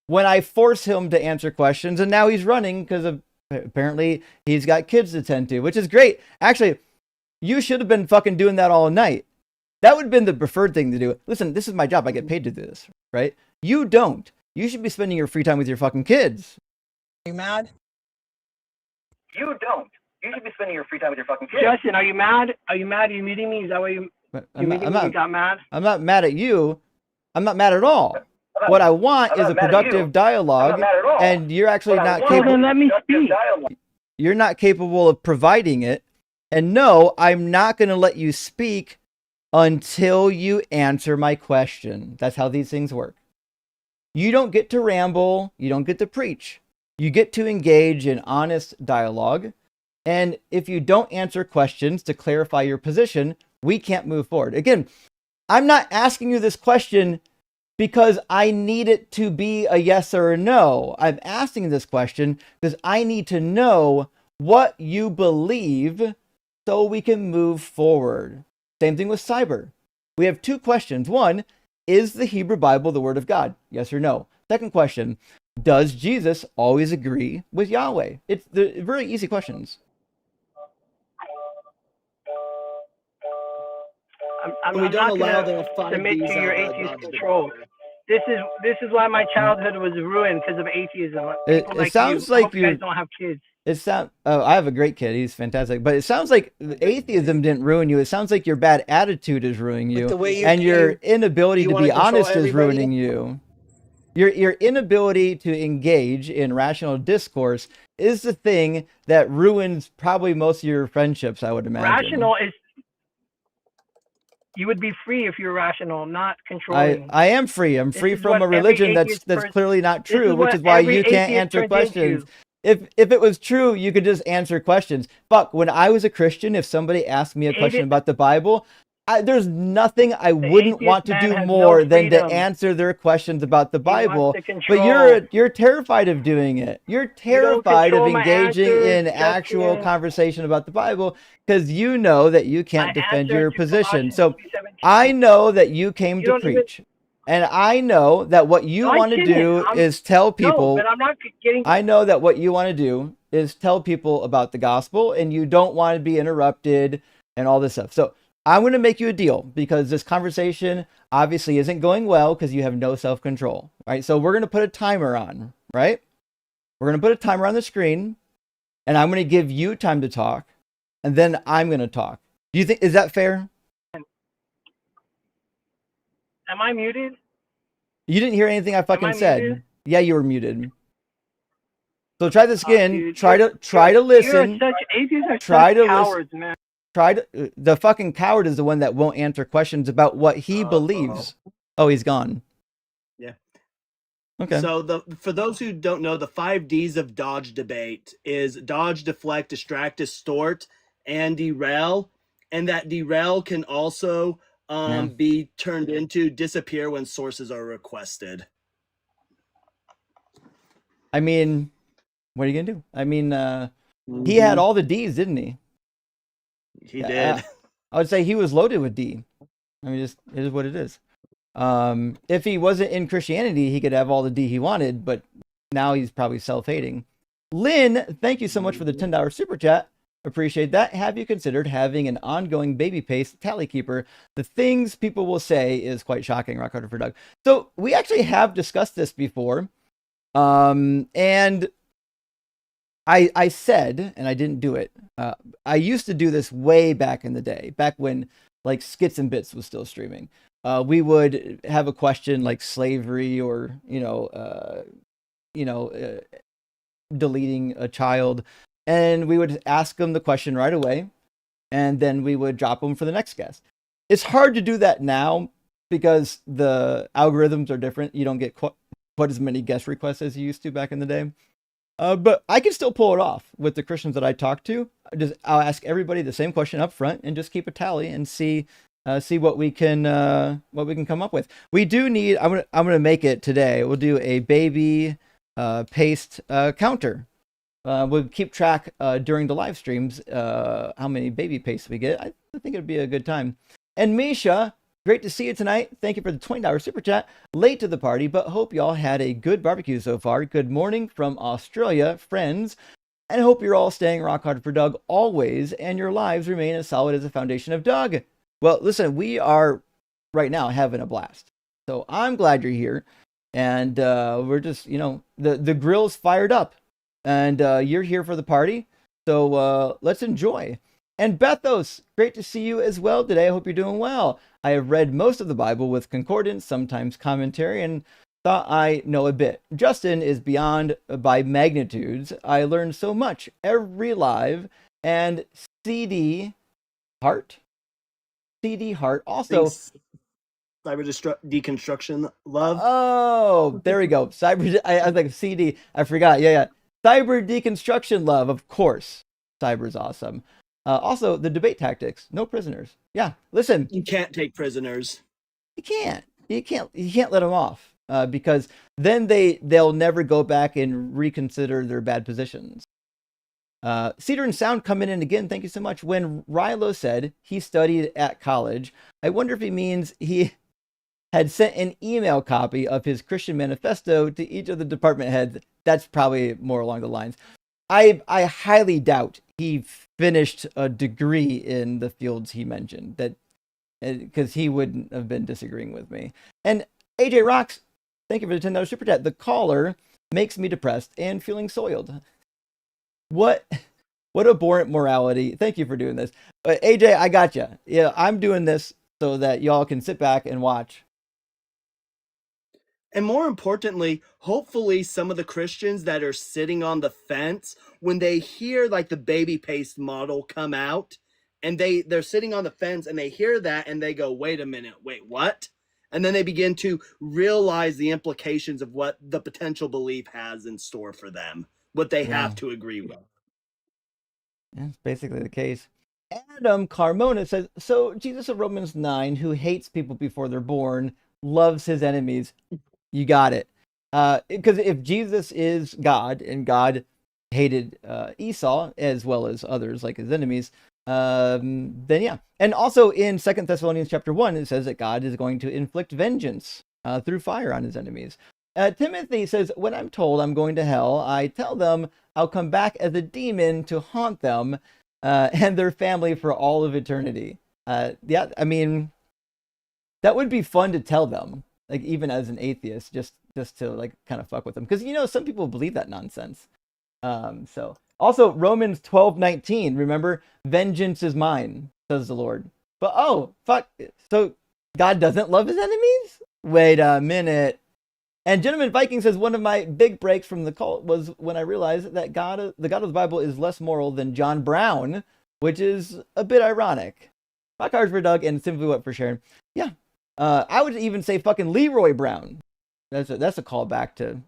S1: when I force him to answer questions. And now he's running because apparently he's got kids to tend to, which is great. Actually, you should have been fucking doing that all night. That would have been the preferred thing to do. Listen, this is my job. I get paid to do this, right? You don't. You should be spending your free time with your fucking kids.
S11: Are you mad?
S10: You don't. You should be spending your free time with your fucking kids. Justin, are you mad? Are you mad? Are you muting me? Is that why you got mad?
S1: I'm not mad at you. I'm not mad at all. What I want is a productive dialogue, and you're actually not capable.
S10: Let me speak.
S1: You're not capable of providing it. And no, I'm not going to let you speak until you answer my question. That's how these things work. You don't get to ramble. You don't get to preach. You get to engage in honest dialogue. And if you don't answer questions to clarify your position, we can't move forward. Again, I'm not asking you this question because I need it to be a yes or a no. I'm asking this question because I need to know what you believe so we can move forward. Same thing with Cyber. We have 2 questions. One, is the Hebrew Bible the Word of God? Yes or no? Second question, does Jesus always agree with Yahweh? It's very easy questions.
S10: I'm not going to submit to your atheist control. This is why my childhood was ruined, because of atheism.
S1: It sounds like
S10: you guys don't have kids.
S1: I have a great kid. He's fantastic. But it sounds like atheism didn't ruin you. It sounds like your bad attitude is ruining you, and your inability to be honest is ruining you. Your inability to engage in rational discourse is the thing that ruins probably most of your friendships, I would imagine.
S10: Rational is. You would be free if you're rational, not controlling.
S1: I am free. I'm free from a religion that's clearly not true, which is why you can't answer questions. If it was true, you could just answer questions. Fuck, when I was a Christian, if somebody asked me a question about the Bible, there's nothing I wouldn't want to do more than to answer their questions about the Bible. But you're terrified of doing it. You're terrified of engaging in actual conversation about the Bible because you know that you can't defend your position. So I know that you came to preach. And I know that what you want to do is tell people.
S10: No, but I'm not getting.
S1: I know that what you want to do is tell people about the gospel, and you don't want to be interrupted and all this stuff. So I'm going to make you a deal because this conversation obviously isn't going well because you have no self-control, right? So we're going to put a timer on, right? We're going to put a timer on the screen, and I'm going to give you time to talk, and then I'm going to talk. Do you think, is that fair?
S10: Am I muted?
S1: You didn't hear anything I fucking said.
S10: muted?
S1: Yeah, you were muted. So try this again.
S10: Dude,
S1: try to listen.
S10: Atheists are
S1: Try
S10: such
S1: to
S10: cowards, man.
S1: The fucking coward is the one that won't answer questions about what he believes. Oh, he's gone.
S8: Yeah.
S1: Okay.
S8: So for those who don't know, the 5 Ds of dodge debate is dodge, deflect, distract, distort, and derail. And that derail can also be turned into disappear when sources are requested.
S1: I mean, what are you gonna do? I mean, he had all the Ds, didn't he?
S8: He did.
S1: I would say he was loaded with D. I mean, just it is what it is. If he wasn't in Christianity, he could have all the D he wanted, but now he's probably self-hating. Lynn, thank you so much for the $10 super chat. Appreciate that. Have you considered having an ongoing baby pace tally keeper? The things people will say is quite shocking. Rock harder for Doug. So we actually have discussed this before. And I said, and I didn't do it. I used to do this way back in the day, back when like Skits and Bits was still streaming. We would have a question like slavery or, deleting a child. And we would ask them the question right away. And then we would drop them for the next guest. It's hard to do that now because the algorithms are different. You don't get quite as many guest requests as you used to back in the day. But I can still pull it off with the Christians that I talk to. I'll ask everybody the same question up front and just keep a tally and see what we can come up with. We do need. I'm gonna make it today. We'll do a baby paste counter. We'll keep track during the live streams how many baby pastes we get. I think it'd be a good time. And Misha, great to see you tonight. Thank you for the $20 super chat. Late to the party, but hope y'all had a good barbecue so far. Good morning from Australia, friends. And hope you're all staying rock hard for Doug always, and your lives remain as solid as the foundation of Doug. Well, listen, we are right now having a blast. So I'm glad you're here. And we're just, the grill's fired up. And you're here for the party. So let's enjoy. And Bethos, great to see you as well today. I hope you're doing well. I have read most of the Bible with concordance, sometimes commentary, and thought I know a bit. Justin is beyond by magnitudes. I learned so much every live. And CD Heart also.
S8: Deconstruction love.
S1: Oh, there we go. I was like CD. I forgot. Yeah. Cyber Deconstruction love, of course. Cyber's awesome. Also, the debate tactics. No prisoners. Yeah, listen.
S8: You can't take prisoners.
S1: You can't let them off because then they'll never go back and reconsider their bad positions. Cedar and Sound coming in again. Thank you so much. When Rilo said he studied at college, I wonder if he means he had sent an email copy of his Christian manifesto to each of the department heads. That's probably more along the lines. I highly doubt he finished a degree in the fields he mentioned, that because he wouldn't have been disagreeing with me. And AJ Rocks, thank you for the $10 super chat. The caller makes me depressed and feeling soiled. What abhorrent morality. Thank you for doing this. AJ, I got you. Yeah, I'm doing this so that y'all can sit back and watch.
S8: And more importantly, hopefully some of the Christians that are sitting on the fence, when they hear like the baby paste model come out and they're sitting on the fence and they hear that and they go, wait a minute, wait, what? And then they begin to realize the implications of what the potential belief has in store for them, what they have to agree with.
S1: That's basically the case. Adam Carmona says, so Jesus of Romans 9, who hates people before they're born, loves his enemies. You got it. Because if Jesus is God and God hated Esau as well as others like his enemies, then yeah. And also in 2 Thessalonians chapter 1, it says that God is going to inflict vengeance through fire on his enemies. Timothy says, when I'm told I'm going to hell, I tell them I'll come back as a demon to haunt them. and their family for all of eternity. Yeah, I mean, that would be fun to tell them, like even as an atheist, just to like kind of fuck with them, because some people believe that nonsense. So also Romans 12:19, remember, vengeance is mine, says the Lord. But oh fuck, so God doesn't love his enemies? Wait a minute. And Gentleman Viking says, one of my big breaks from the cult was when I realized that the God of the Bible is less moral than John Brown, which is a bit ironic. My cards for Doug and simply what for Sharon. Yeah. I would even say fucking Leroy Brown. That's a callback to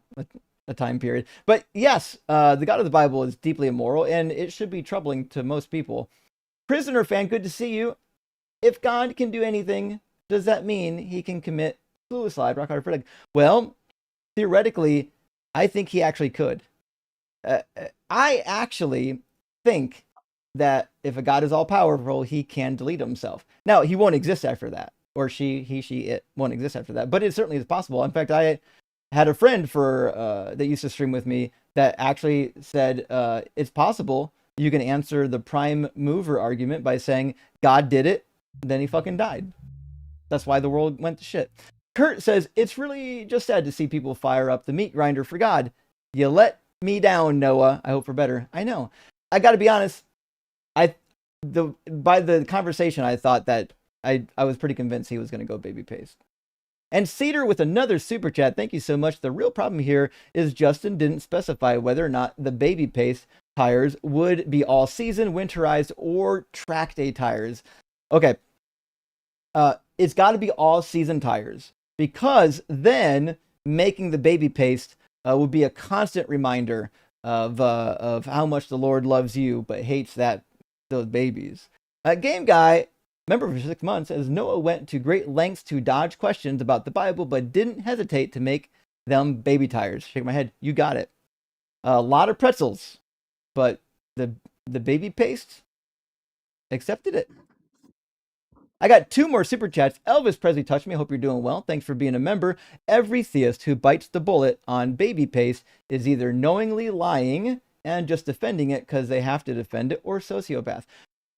S1: a time period. But yes, the God of the Bible is deeply immoral, and it should be troubling to most people. Prisoner fan, good to see you. If God can do anything, does that mean he can commit suicide? Rock hard for Doug. Well, theoretically, I think he actually could. I actually think that if a God is all powerful, he can delete himself. Now, he won't exist after that, or she, it won't exist after that, but it certainly is possible. In fact, I had a friend that used to stream with me that actually said it's possible you can answer the prime mover argument by saying God did it, then he fucking died. That's why the world went to shit. Kurt says, it's really just sad to see people fire up the meat grinder for God. You let me down, Noah. I hope for better. I know. I got to be honest. By the conversation, I thought that I was pretty convinced he was going to go baby paste. And Cedar with another super chat. Thank you so much. The real problem here is Justin didn't specify whether or not the baby paste tires would be all season, winterized, or track day tires. Okay. It's got to be all season tires, because then making the baby paste would be a constant reminder of how much the Lord loves you but hates those babies. Game Guy, member for 6 months, says Noah went to great lengths to dodge questions about the Bible but didn't hesitate to make them baby tires. Shake my head. You got it. A lot of pretzels, but the baby paste accepted it. I got 2 more super chats. Elvis Presley touched me. Hope you're doing well. Thanks for being a member. Every theist who bites the bullet on baby paste is either knowingly lying and just defending it because they have to defend it, or sociopath.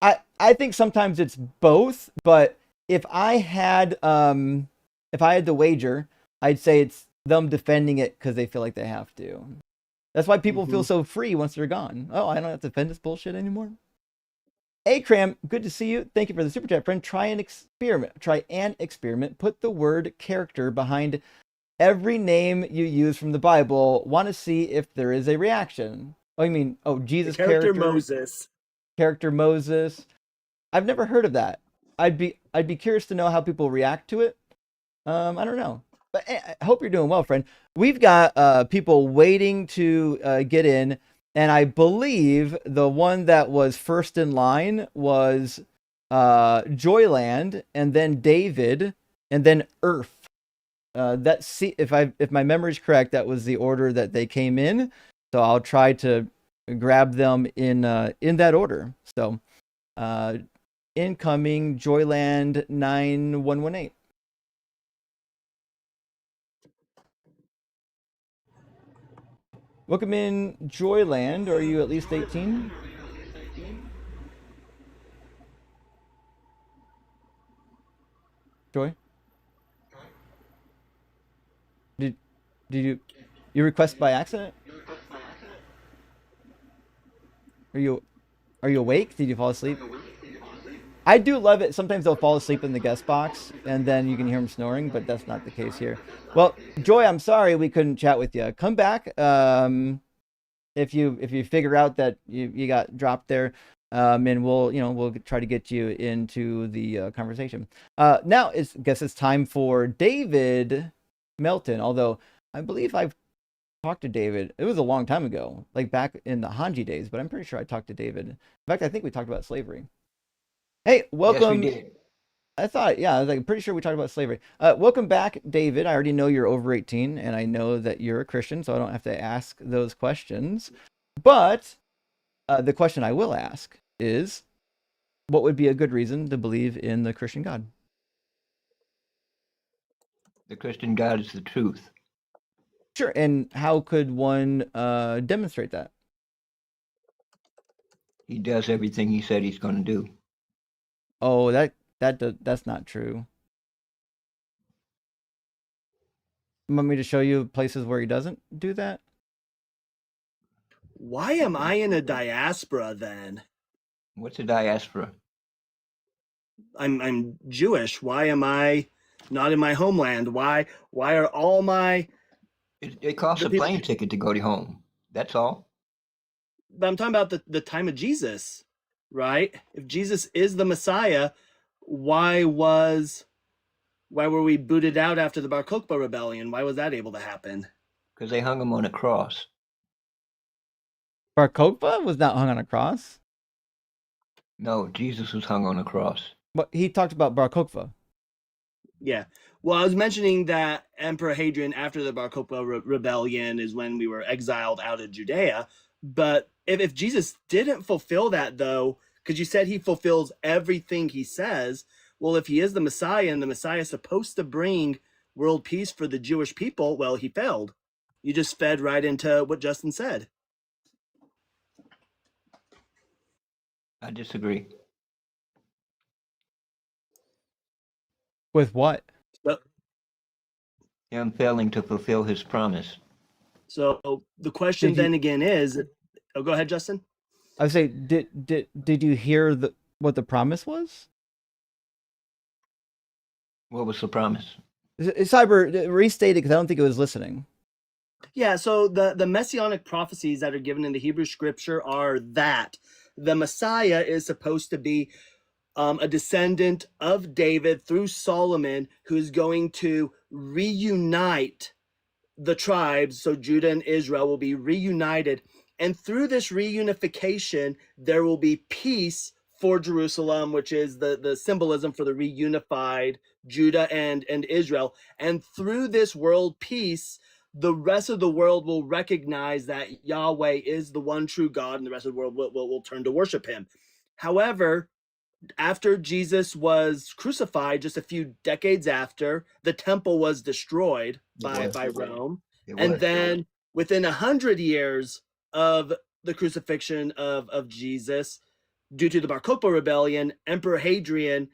S1: I think sometimes it's both, but if I had the wager, I'd say it's them defending it because they feel like they have to. That's why people feel so free once they're gone. Oh, I don't have to defend this bullshit anymore. Akram, good to see you. Thank you for the super chat, friend. Try an experiment. Put the word character behind every name you use from the Bible. Want to see if there is a reaction. Oh, you mean, Jesus character
S8: Moses.
S1: Character Moses. I've never heard of that. I'd be curious to know how people react to it. I don't know. But I hope you're doing well, friend. We've got people waiting to get in. And I believe the one that was first in line was Joyland, and then David, and then Earth. If my memory is correct, that was the order that they came in. So I'll try to grab them in that order. So incoming Joyland 9118. Welcome in, Joyland. Are you at least 18? Joy? Did you request by accident? Are you awake? Did you fall asleep? I do love it. Sometimes they'll fall asleep in the guest box, and then you can hear them snoring, but that's not the case here. Well, Joy, I'm sorry we couldn't chat with you. Come back if you figure out that you got dropped there, and we'll try to get you into the conversation. Now I guess it's time for David Melton. Although I believe I've talked to David. It was a long time ago, like back in the Hanji days, but I'm pretty sure I talked to David. In fact, I think we talked about slavery. Hey, welcome.
S11: Yes, we did.
S1: I thought, yeah, I was like pretty sure we talked about slavery. Welcome back, David. I already know you're over 18, and I know that you're a Christian, so I don't have to ask those questions. But the question I will ask is, what would be a good reason to believe in the Christian God?
S11: The Christian God is the truth.
S1: Sure. And how could one demonstrate that?
S11: He does everything he said he's going to do.
S1: Oh, that's not true. You want me to show you places where he doesn't do that?
S8: Why am I in a diaspora then?
S11: What's a diaspora?
S8: I'm Jewish. Why am I not in my homeland? Why are all my
S11: It costs
S8: the
S11: a
S8: people?
S11: plane ticket to go to home. That's all.
S8: But I'm talking about the time of Jesus, right? If Jesus is the Messiah, why were we booted out after the Bar Kokhba rebellion? Why was that able to happen?
S11: Because they hung him on a cross.
S1: Bar Kokhba was not hung on a cross.
S11: No, Jesus was hung on a cross.
S1: But he talked about Bar Kokhba.
S8: Yeah. Well, I was mentioning that Emperor Hadrian, after the Bar Kokhba rebellion, is when we were exiled out of Judea. But if Jesus didn't fulfill that, though, because you said he fulfills everything he says, well, if he is the Messiah and the Messiah is supposed to bring world peace for the Jewish people, well, he failed. You just fed right into what Justin said.
S11: I disagree.
S1: With what?
S8: But
S11: Him failing to fulfill his promise.
S8: so the question then again is, oh, go ahead, Justin.
S1: I would say, did you hear what the promise was?
S11: What was the promise?
S1: Cyber, restate it because I don't think it was listening.
S8: Yeah, so the messianic prophecies that are given in the Hebrew scripture are that the Messiah is supposed to be a descendant of David through Solomon, who's going to reunite the tribes. So Judah and Israel will be reunited. And through this reunification, there will be peace for Jerusalem, which is the symbolism for the reunified Judah and Israel. And through this world peace, the rest of the world will recognize that Yahweh is the one true God, and the rest of the world will turn to worship him. However, after Jesus was crucified, just a few decades after, the temple was destroyed by Rome. And then within 100 years of the crucifixion of Jesus, due to the Bar Kokhba rebellion, Emperor Hadrian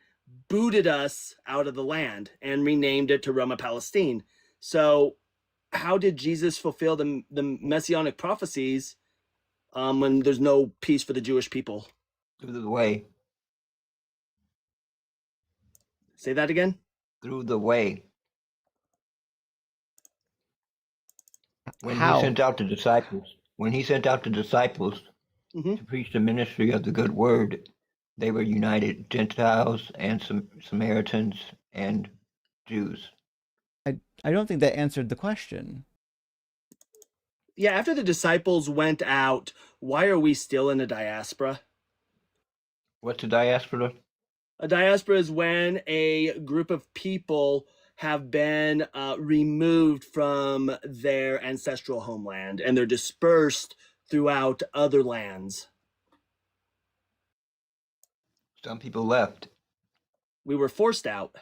S8: booted us out of the land and renamed it to Roma Palestine. So how did Jesus fulfill the messianic prophecies when there's no peace for the Jewish people?
S11: Through the way.
S8: Say that again?
S11: Through the way. When
S1: How?
S11: he sent out the disciples, to preach the ministry of the good word, they were united, Gentiles and Samaritans and Jews.
S1: I don't think that answered the question.
S8: Yeah, after the disciples went out, why are we still in a diaspora?
S11: What's a diaspora?
S8: A diaspora is when a group of people have been removed from their ancestral homeland and they're dispersed throughout other lands.
S11: Some people left.
S8: We were forced out.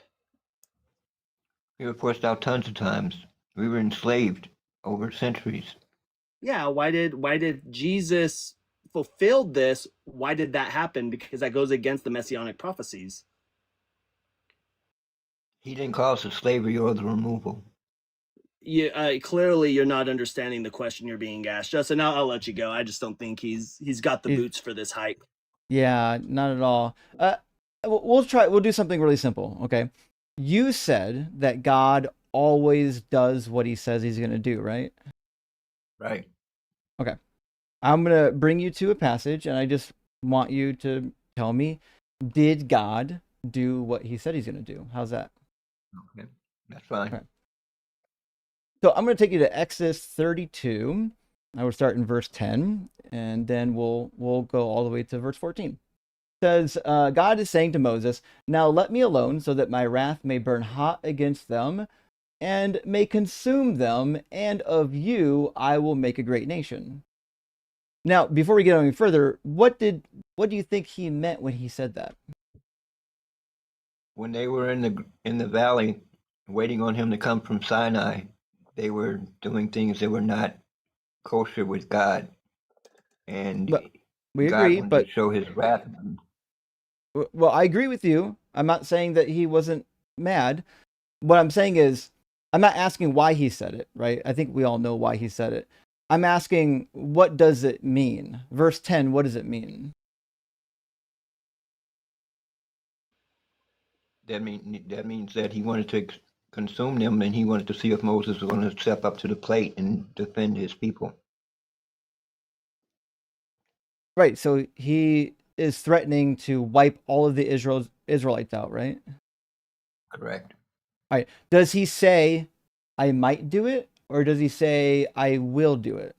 S11: We were forced out tons of times. We were enslaved over centuries.
S8: Yeah, why did Jesus fulfill this? Why did that happen? Because that goes against the messianic prophecies.
S11: He didn't cause the slavery or the removal.
S8: Yeah, clearly you're not understanding the question you're being asked, Justin. I'll let you go. I just don't think he's got the boots for this hype.
S1: Yeah, not at all. We'll do something really simple, okay? You said that God always does what he says he's going to do, right?
S11: Right.
S1: Okay. I'm going to bring you to a passage, and I just want you to tell me, did God do what he said he's going to do? How's that?
S11: Okay, that's fine.
S1: Okay. So I'm going to take you to Exodus 32. I will start in verse 10, and then we'll go all the way to verse 14. It says, God is saying to Moses, "Now let me alone so that my wrath may burn hot against them and may consume them, and of you I will make a great nation." Now, before we get any further, what do you think he meant when he said that?
S11: When they were in the valley waiting on him to come from Sinai, they were doing things that were not kosher with God. And
S1: We
S11: God
S1: agree,
S11: wanted
S1: but
S11: to show his wrath.
S1: well, I agree with you. I'm not saying that he wasn't mad. What I'm saying is, I'm not asking why he said it, right? I think we all know why he said it. I'm asking, what does it mean? Verse 10, what does it mean?
S11: That means that he wanted to consume them, and he wanted to see if Moses was going to step up to the plate and defend his people.
S1: Right, so he is threatening to wipe all of the Israelites out, right?
S11: Correct.
S1: All right. Does he say, I might do it? Or does he say, I will do it?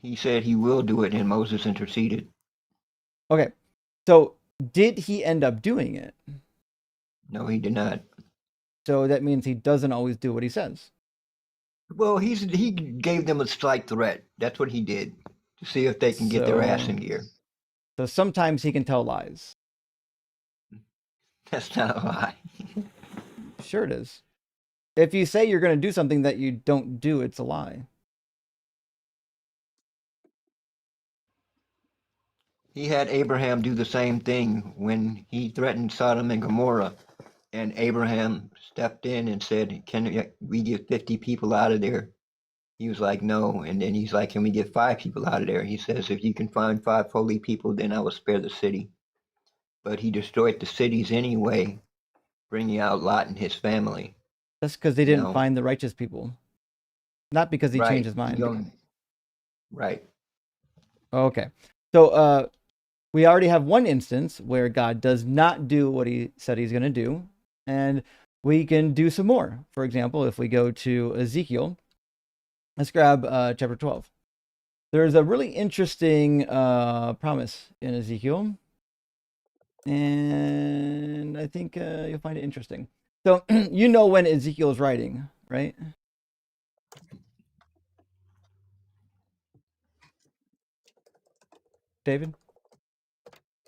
S11: He said he will do it, and Moses interceded.
S1: Okay. So did he end up doing it?
S11: No, he did not.
S1: So that means he doesn't always do what he says.
S11: Well, he gave them a slight threat. That's what he did, to see if they can get their ass in gear.
S1: So sometimes he can tell lies.
S11: That's not a lie.
S1: Sure it is. If you say you're going to do something that you don't do, it's a lie.
S11: He had Abraham do the same thing when he threatened Sodom and Gomorrah, and Abraham stepped in and said, can we get 50 people out of there? He was like, no. And then he's like, can we get 5 people out of there? He says, if you can find 5 holy people, then I will spare the city. But he destroyed the cities anyway, bringing out Lot and his family.
S1: That's because they didn't find the righteous people. Not because he changed his mind.
S11: Right.
S1: Okay. So we already have one instance where God does not do what he said he's going to do. And we can do some more. For example, if we go to Ezekiel, let's grab chapter 12. There's a really interesting promise in Ezekiel. And I think you'll find it interesting. So you know when Ezekiel is writing, right? David?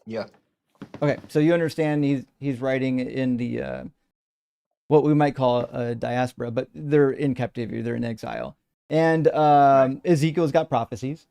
S11: Yeah.
S1: Okay, so you understand he's writing in the what we might call a diaspora, but they're in captivity, they're in exile. And Ezekiel's got prophecies,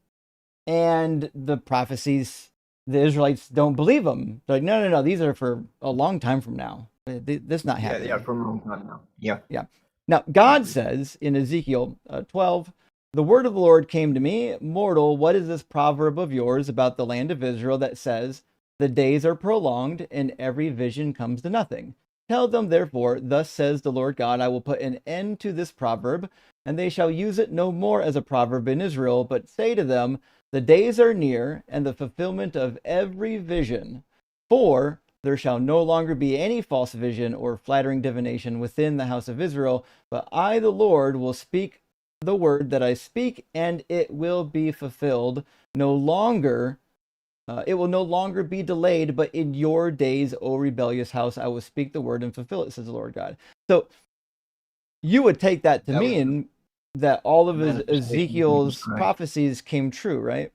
S1: and the prophecies, the Israelites don't believe them. They're like, no, these are for a long time from now. This is not happening.
S11: Yeah, for a long time now. Yeah.
S1: Yeah. Now, God says in Ezekiel 12, the word of the Lord came to me, mortal, what is this proverb of yours about the land of Israel that says, the days are prolonged and every vision comes to nothing? Tell them, therefore, thus says the Lord God, I will put an end to this proverb, and they shall use it no more as a proverb in Israel, but say to them, the days are near and the fulfillment of every vision. For there shall no longer be any false vision or flattering divination within the house of Israel, but I, the Lord, will speak the word that I speak, and it will be fulfilled. It will no longer be delayed, but in your days, O rebellious house, I will speak the word and fulfill it, says the Lord God. So you would take that to mean that all of Ezekiel's prophecies came true, right?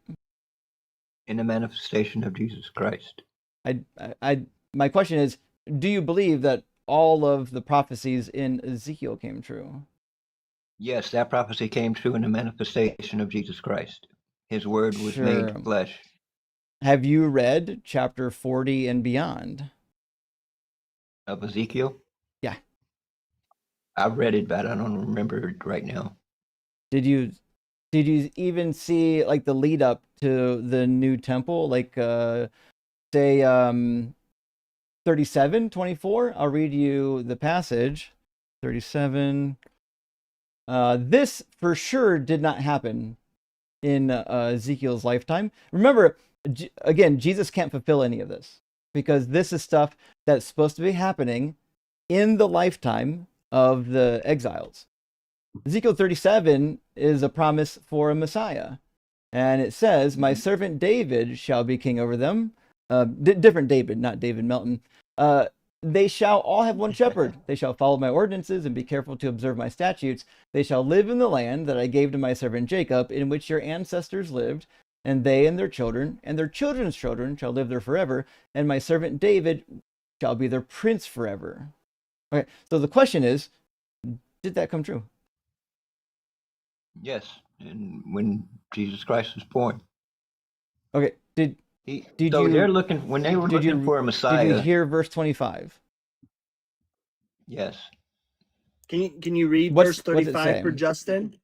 S11: In the manifestation of Jesus Christ.
S1: My question is, do you believe that all of the prophecies in Ezekiel came true?
S11: Yes, that prophecy came true in the manifestation of Jesus Christ. His word was made flesh.
S1: Have you read chapter 40 and beyond?
S11: Of Ezekiel?
S1: Yeah.
S11: I read it, but I don't remember it right now.
S1: Did you even see like the lead up to the new temple? Like say 37:24. I'll read you the passage. 37. This for sure did not happen in Ezekiel's lifetime. Remember, again, Jesus can't fulfill any of this because this is stuff that's supposed to be happening in the lifetime of the exiles. Ezekiel 37 is a promise for a Messiah. And it says, my servant David shall be king over them. Different David, not David Melton. They shall all have one shepherd. They shall follow my ordinances and be careful to observe my statutes. They shall live in the land that I gave to my servant Jacob, in which your ancestors lived, and they and their children and their children's children shall live there forever. And my servant David shall be their prince forever. Okay, so the question is, did that come true?
S11: Yes, and when Jesus Christ was born.
S1: Okay. Did
S11: So
S1: you
S11: they're looking when they were
S1: did
S11: looking
S1: you
S11: for a
S1: did you
S11: Messiah.
S1: hear verse 25?
S11: Yes.
S8: Can you read
S1: What's
S8: verse
S1: it
S8: 35
S1: say?
S8: for Justin?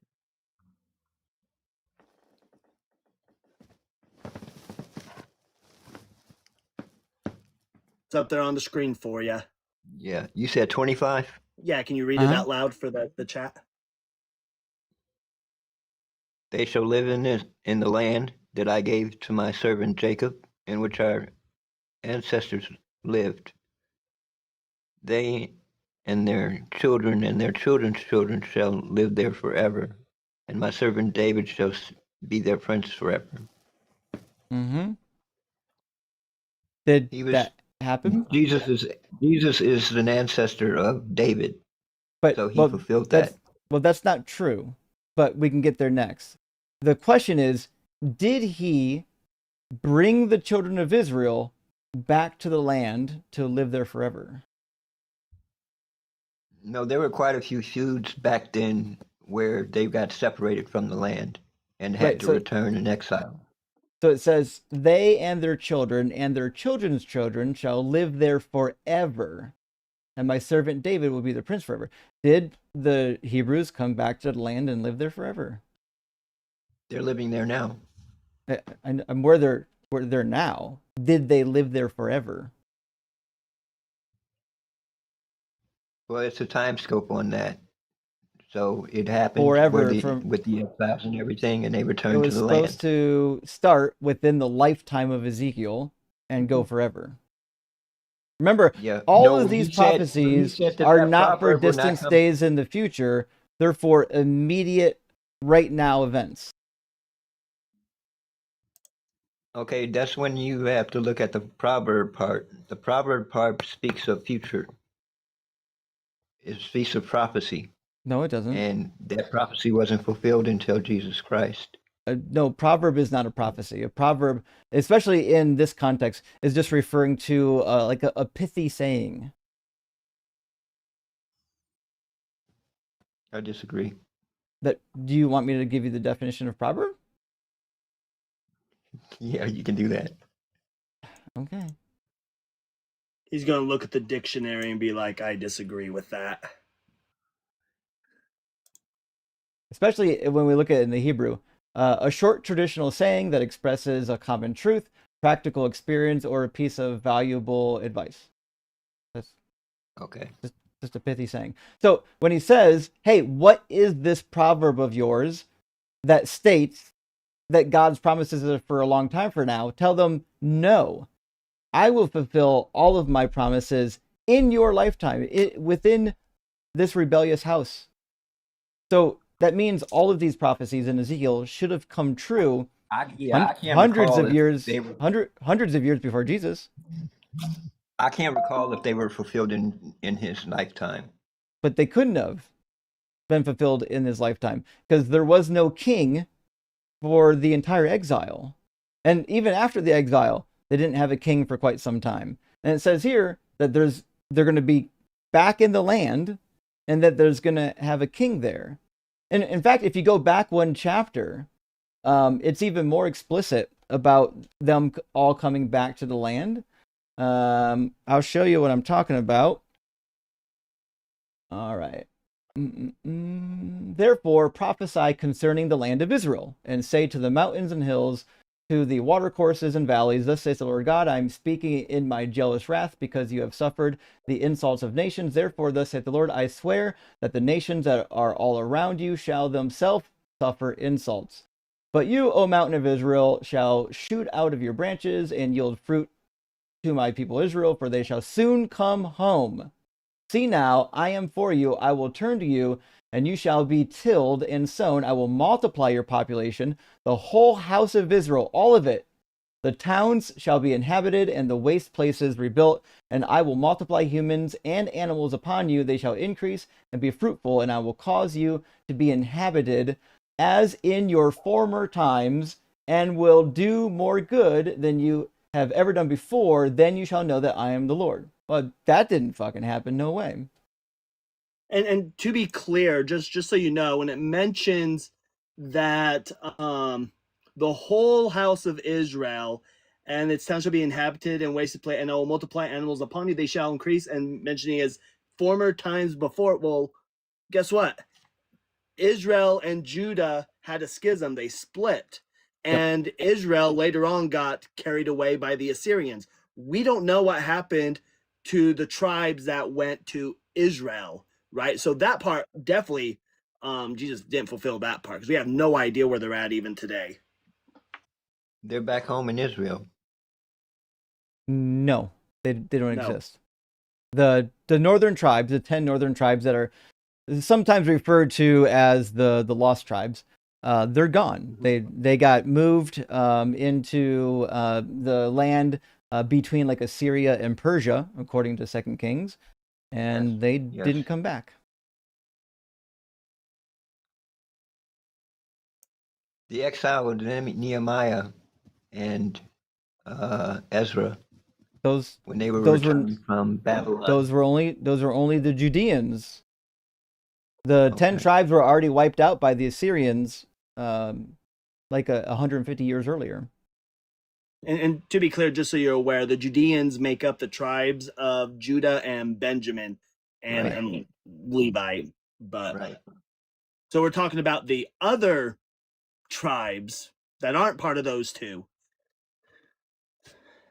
S8: It's up there on the screen for you.
S11: Yeah. You said 25?
S8: Yeah, can you read it
S1: Uh-huh.
S8: out loud for the chat?
S11: They shall live in the land that I gave to my servant Jacob, in which our ancestors lived. They and their children and their children's children shall live there forever, and my servant David shall be their prince forever.
S1: Mm-hmm. Did
S11: He was
S1: that happen?
S11: Jesus is an ancestor of David,
S1: But
S11: so he
S1: well,
S11: fulfilled that.
S1: that's not true. But we can get there next. The question is, did he bring the children of Israel back to the land to live there forever?
S11: No, there were quite a few feuds back then where they got separated from the land and had
S1: Right,
S11: to
S1: so-
S11: return in exile.
S1: So it says, they and their children and their children's children shall live there forever, and my servant David will be their prince forever. Did the Hebrews come back to the land and live there forever?
S11: They're living there now.
S1: I'm where they're now. Did they live there forever?
S11: Well, it's a time scope on that. So it happened
S1: Forever
S11: with the exiles and everything, and they
S1: It
S11: returned to
S1: was
S11: the
S1: supposed
S11: land.
S1: to start within the lifetime of Ezekiel and go forever. Remember,
S11: Yeah.
S1: all
S11: No,
S1: of
S11: he
S1: these
S11: said-
S1: prophecies
S11: he said that
S1: are
S11: that
S1: not for
S11: proverb will not
S1: distant
S11: come-
S1: days in the future. They're for immediate, right now events.
S11: Okay, that's when you have to look at the proverb part. The proverb part speaks of future. It speaks of prophecy,
S1: No, it doesn't.
S11: and that prophecy wasn't fulfilled until Jesus Christ.
S1: No, proverb is not a prophecy. A proverb, especially in this context, is just referring to like a pithy saying.
S11: I disagree.
S1: Do you want me to give you the definition of proverb?
S11: Yeah, you can do that.
S1: Okay.
S8: He's going to look at the dictionary and be like, I disagree with that.
S1: Especially when we look at it in the Hebrew. A short traditional saying that expresses a common truth, practical experience, or a piece of valuable advice. That's
S11: Okay.
S1: just a pithy saying. So when he says, hey, what is this proverb of yours that states that God's promises are for a long time from now, tell them, no, I will fulfill all of my promises in your lifetime, within this rebellious house. So that means all of these prophecies in Ezekiel should have come true
S11: I can't
S1: hundreds
S11: recall
S1: of
S11: if
S1: years,
S11: they were-
S1: hundreds of years before Jesus.
S11: I can't recall if they were fulfilled in his lifetime.
S1: But they couldn't have been fulfilled in his lifetime because there was no king for the entire exile. And even after the exile, they didn't have a king for quite some time. And it says here that they're going to be back in the land and that there's going to have a king there. And in fact, if you go back one chapter, it's even more explicit about them all coming back to the land. I'll show you what I'm talking about. All right. Therefore, prophesy concerning the land of Israel, and say to the mountains and hills, to the watercourses and valleys, thus says the Lord God, I am speaking in my jealous wrath, because you have suffered the insults of nations. Therefore, thus saith the Lord, I swear that the nations that are all around you shall themselves suffer insults. But you, O mountain of Israel, shall shoot out of your branches and yield fruit to my people Israel, for they shall soon come home. See now, I am for you, I will turn to you, and you shall be tilled and sown. I will multiply your population, the whole house of Israel, all of it. The towns shall be inhabited, and the waste places rebuilt, and I will multiply humans and animals upon you. They shall increase and be fruitful, and I will cause you to be inhabited as in your former times, and will do more good than you have ever done before. Then you shall know that I am the Lord. Well, that didn't fucking happen. No way.
S8: And to be clear, just so you know, when it mentions that the whole house of Israel, and its town shall be inhabited and wasted place, and I will multiply animals upon you, they shall increase, and mentioning as former times before. Well, guess what? Israel and Judah had a schism, they split, and Israel later on got carried away by the Assyrians. We don't know what happened to the tribes that went to Israel, right? So that part definitely, Jesus didn't fulfill that part, because we have no idea where they're at even today.
S11: They're back home in Israel.
S1: No, they don't
S8: No.
S1: exist. The northern tribes, the 10 northern tribes that are sometimes referred to as the lost tribes, they're gone. They got moved into the land between like Assyria and Persia, according to 2 Kings, and they didn't come back.
S11: The exile of Nehemiah and Ezra, when they were returning from Babylon.
S1: Those were only the Judeans. The 10 tribes were already wiped out by the Assyrians, like 150 years earlier.
S8: And to be clear, just so you're aware, the Judeans make up the tribes of Judah and Benjamin and Levi. But so we're talking about the other tribes that aren't part of those two.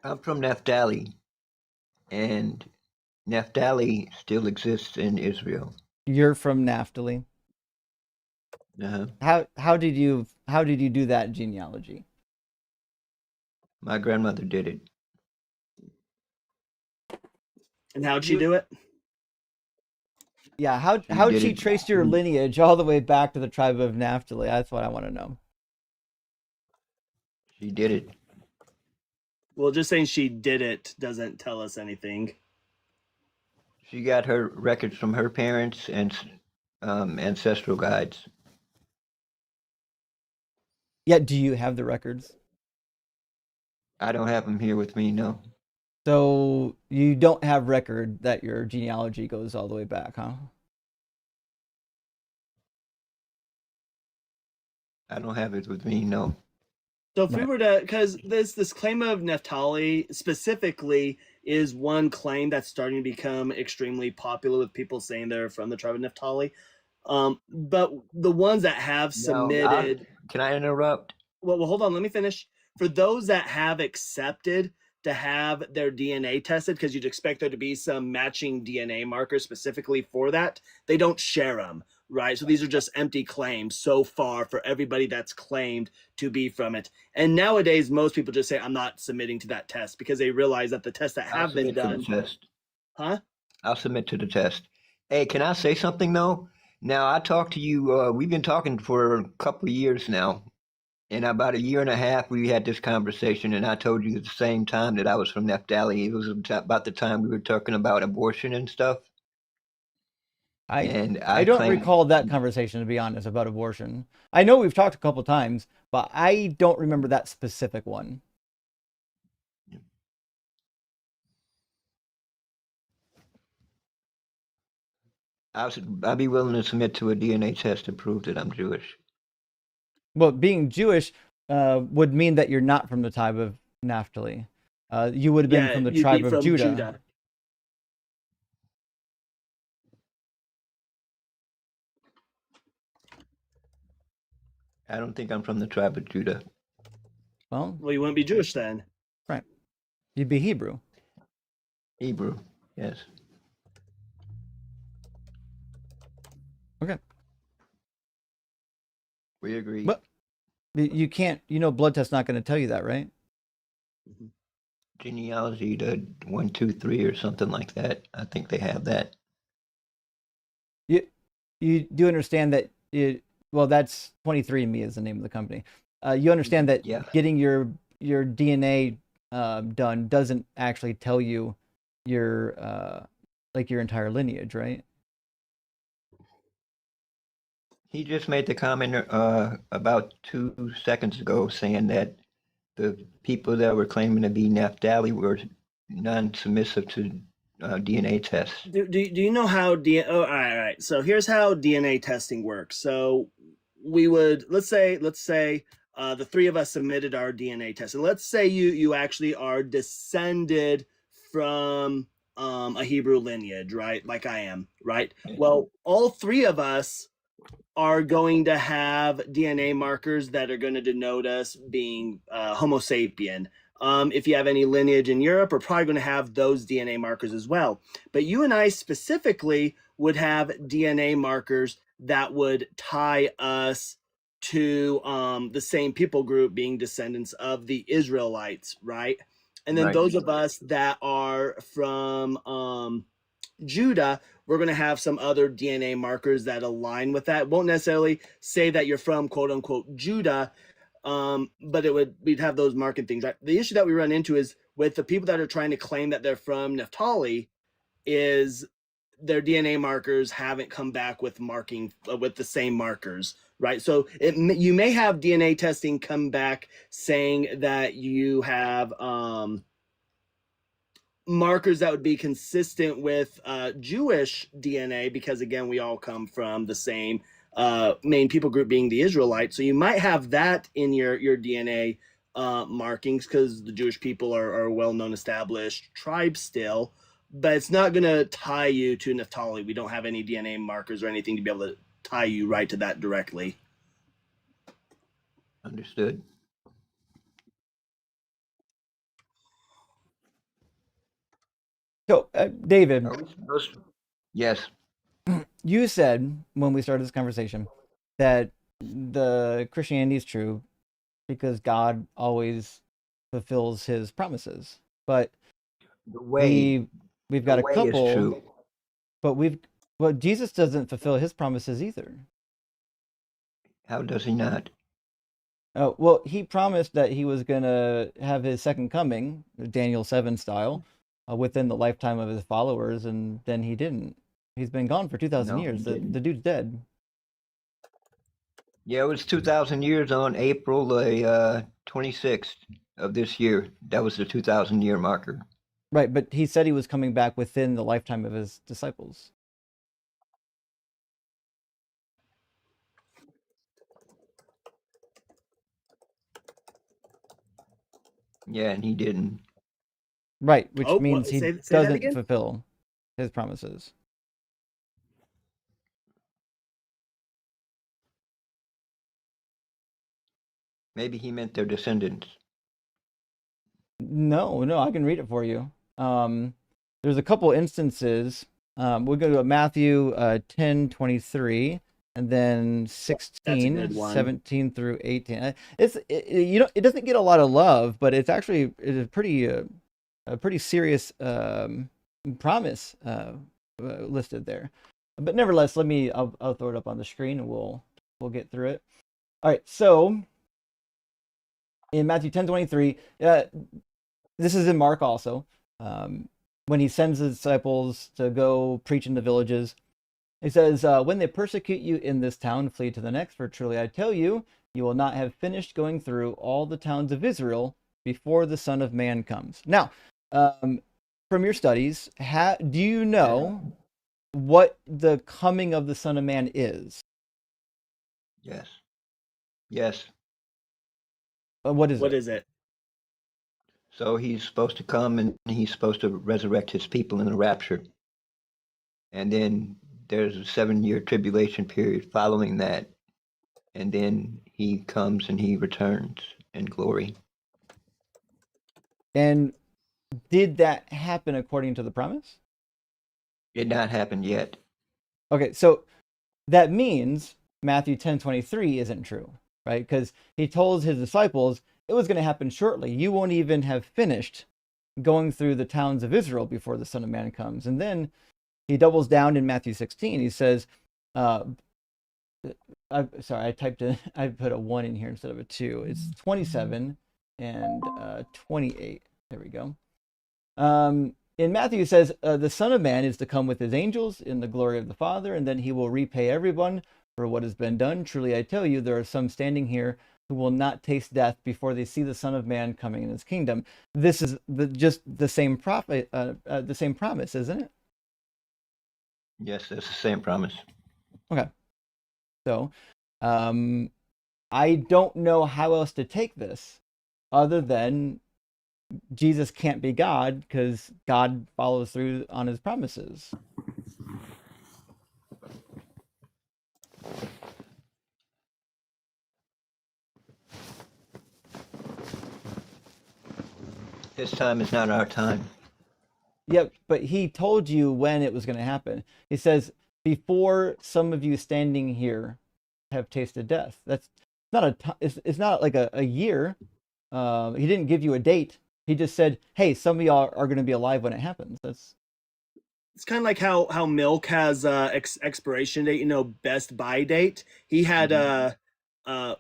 S11: I'm from Naphtali, and Naphtali still exists in Israel.
S1: You're from Naphtali. How did you do that genealogy?
S11: My grandmother did it.
S8: And how'd she do it?
S1: Yeah, how'd she trace your lineage all the way back to the tribe of Naphtali? That's what I want to know.
S11: She did it.
S8: Well, just saying she did it doesn't tell us anything.
S11: She got her records from her parents and ancestral guides.
S1: Yeah, do you have the records?
S11: I don't have them here with me, no.
S1: So you don't have record that your genealogy goes all the way back, huh?
S11: I don't have it with me, no.
S8: So if we were to, because this claim of Naphtali specifically is one claim that's starting to become extremely popular with people saying they're from the tribe of Naphtali. But the ones that have submitted...
S11: Can I interrupt?
S8: Well, hold on, let me finish. For those that have accepted to have their DNA tested, because you'd expect there to be some matching DNA markers specifically for that, they don't share them, right? So these are just empty claims so far for everybody that's claimed to be from it. And nowadays, most people just say, I'm not submitting to that test, because they realize that the tests that have been done... Huh?
S11: I'll submit to the test. Hey, can I say something, though? Now, I talked to you, we've been talking for a couple of years now. And about a year and a half, we had this conversation, and I told you at the same time that I was from Naphtali. It was about the time we were talking about abortion and stuff.
S1: I don't recall that conversation, to be honest, about abortion. I know we've talked a couple times, but I don't remember that specific one.
S11: I'd be willing to submit to a DNA test to prove that I'm Jewish.
S1: Well, being Jewish would mean that you're not from the tribe of Naphtali. You would have been from the tribe of Judah.
S11: I don't think I'm from the tribe of Judah.
S1: Well,
S8: you wouldn't be Jewish then.
S1: Right. You'd be Hebrew.
S11: Hebrew, yes.
S1: Okay.
S11: We agree.
S1: But you can't, blood test's not going to tell you that, right?
S11: Genealogy to 1, 2, 3 or something like that. I think they have that.
S1: You do understand that that's 23andMe is the name of the company. You understand that getting your DNA done doesn't actually tell you your entire lineage, right?
S11: He just made the comment about 2 seconds ago saying that the people that were claiming to be Naphtali were non-submissive to DNA tests.
S8: Do you know how DNA? Oh, all right. So here's how DNA testing works. So we would let's say the three of us submitted our DNA test, and let's say you actually are descended from a Hebrew lineage, right? Like I am, right? Well, all three of us are going to have DNA markers that are going to denote us being Homo sapien. If you have any lineage in Europe, we're probably going to have those DNA markers as well. But you and I specifically would have DNA markers that would tie us to the same people group, being descendants of the Israelites, right? And then
S11: Right.
S8: those of us that are from Judah, we're going to have some other DNA markers that align with that. Won't necessarily say that you're from quote unquote Judah, but we'd have those marking things. Right? The issue that we run into is with the people that are trying to claim that they're from Naphtali is their DNA markers haven't come back with marking with the same markers, right? So you may have DNA testing come back saying that you have markers that would be consistent with Jewish DNA, because again, we all come from the same main people group, being the Israelites. So you might have that in your DNA markings, because the Jewish people are a well-known established tribe still, but it's not going to tie you to Naphtali. We don't have any DNA markers or anything to be able to tie you right to that directly.
S11: Understood.
S1: So, David,
S11: Are we supposed to? Yes.
S1: you said when we started this conversation that the Christianity is true because God always fulfills his promises. But
S11: The way
S1: we've got
S11: the
S1: a
S11: way
S1: couple,
S11: is true.
S1: but Jesus doesn't fulfill his promises either.
S11: How does he not?
S1: Oh, well, he promised that he was going to have his second coming, Daniel 7 style, within the lifetime of his followers, and then he didn't. He's been gone for 2,000
S11: No, he
S1: years. The
S11: didn't.
S1: dude's dead.
S11: Yeah, it was 2,000 years on April the 26th of this year. That was the 2,000-year marker.
S1: Right, but he said he was coming back within the lifetime of his disciples.
S11: Yeah, and he didn't.
S1: Right, which
S8: Oh,
S1: means he
S8: say that
S1: doesn't
S8: again?
S1: fulfill his promises.
S11: Maybe he meant their descendants.
S1: No, I can read it for you. There's a couple instances. We'll go to Matthew 10:23, and then 16,
S8: one.
S1: 17 through 18. It doesn't get a lot of love, but it's actually a pretty serious promise listed there. But nevertheless, I'll throw it up on the screen and we'll get through it. All right, so in Matthew 10:23, this is in Mark also. When he sends his disciples to go preach in the villages, he says, when they persecute you in this town, flee to the next, for truly I tell you, you will not have finished going through all the towns of Israel before the Son of Man comes. Now, from your studies, do you know what the coming of the Son of Man is?
S11: Yes. Yes.
S1: What is
S8: What
S1: it?
S8: is it?
S11: So he's supposed to come and he's supposed to resurrect his people in the rapture. And then there's a 7-year tribulation period following that. And then he comes and he returns in glory.
S1: And did that happen according to the promise?
S11: It not happened yet.
S1: Okay, so that means Matthew 10:23 isn't true, right? Because he told his disciples it was going to happen shortly. You won't even have finished going through the towns of Israel before the Son of Man comes. And then he doubles down in Matthew 16. He says, I put a 1 in here instead of a 2. It's 27 and 28. There we go. In Matthew, it says, the Son of Man is to come with his angels in the glory of the Father, and then he will repay everyone for what has been done. Truly, I tell you, there are some standing here who will not taste death before they see the Son of Man coming in his kingdom. This is just the same the same promise, isn't it?
S11: Yes, that's the same promise.
S1: Okay. So, I don't know how else to take this other than Jesus can't be God because God follows through on his promises.
S11: His time is not our time.
S1: Yep, but he told you when it was going to happen. He says, before some of you standing here have tasted death. That's not it's not like a year. He didn't give you a date. He just said, hey, some of y'all are going to be alive when it happens. That's
S8: It's kind of like how milk has expiration date, best buy date. He had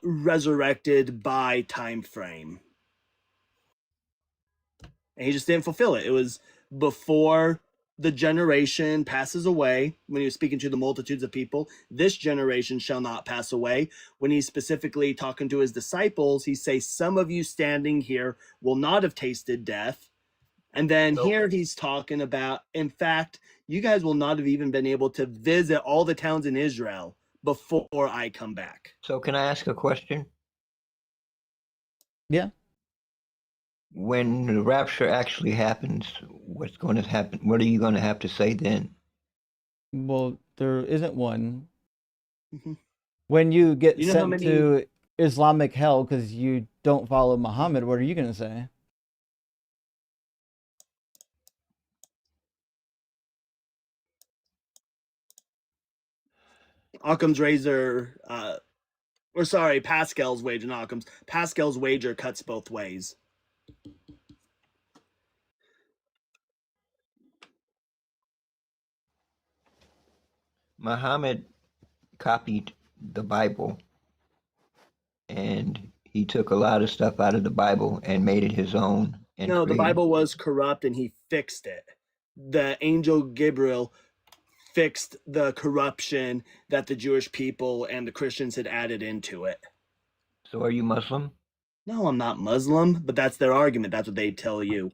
S8: resurrected by time frame, and he just didn't fulfill it. It was before the generation passes away. When he was speaking to the multitudes of people, this generation shall not pass away. When he's specifically talking to his disciples, he says, some of you standing here will not have tasted death. And then here he's talking about, in fact, you guys will not have even been able to visit all the towns in Israel before I come back.
S11: So can I ask a question?
S1: yeah.
S11: When the rapture actually happens, what's going to happen? What are you going to have to say then?
S1: Well, there isn't one.
S8: Mhm.
S1: When you get
S8: You know how
S1: sent
S8: many-
S1: to Islamic hell because you don't follow Muhammad, what are you going to say?
S8: Occam's razor, or sorry, Pascal's wager, not Occam's. Pascal's wager cuts both ways.
S11: Muhammad copied the Bible, and he took a lot of stuff out of the Bible and made it his own. And
S8: No, the
S11: created-
S8: Bible was corrupt and he fixed it. The angel Gabriel fixed the corruption that the Jewish people and the Christians had added into it.
S11: So are you Muslim?
S8: No, I'm not Muslim, but that's their argument. That's what they tell you.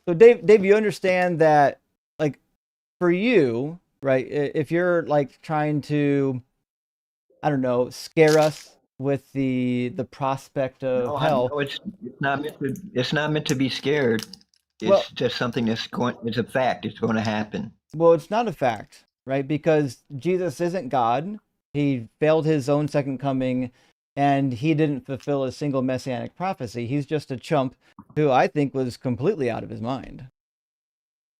S1: So Dave, you understand that, like, for you, right? If you're like trying to, I don't know, scare us with the prospect of
S11: No,
S1: hell.
S11: no, it's not meant to. It's not meant to be scared. It's
S1: Well-
S11: just something that's going. It's a fact. It's going to happen.
S1: Well, it's not a fact, right? Because Jesus isn't God. He failed his own second coming, and he didn't fulfill a single messianic prophecy. He's just a chump who I think was completely out of his mind.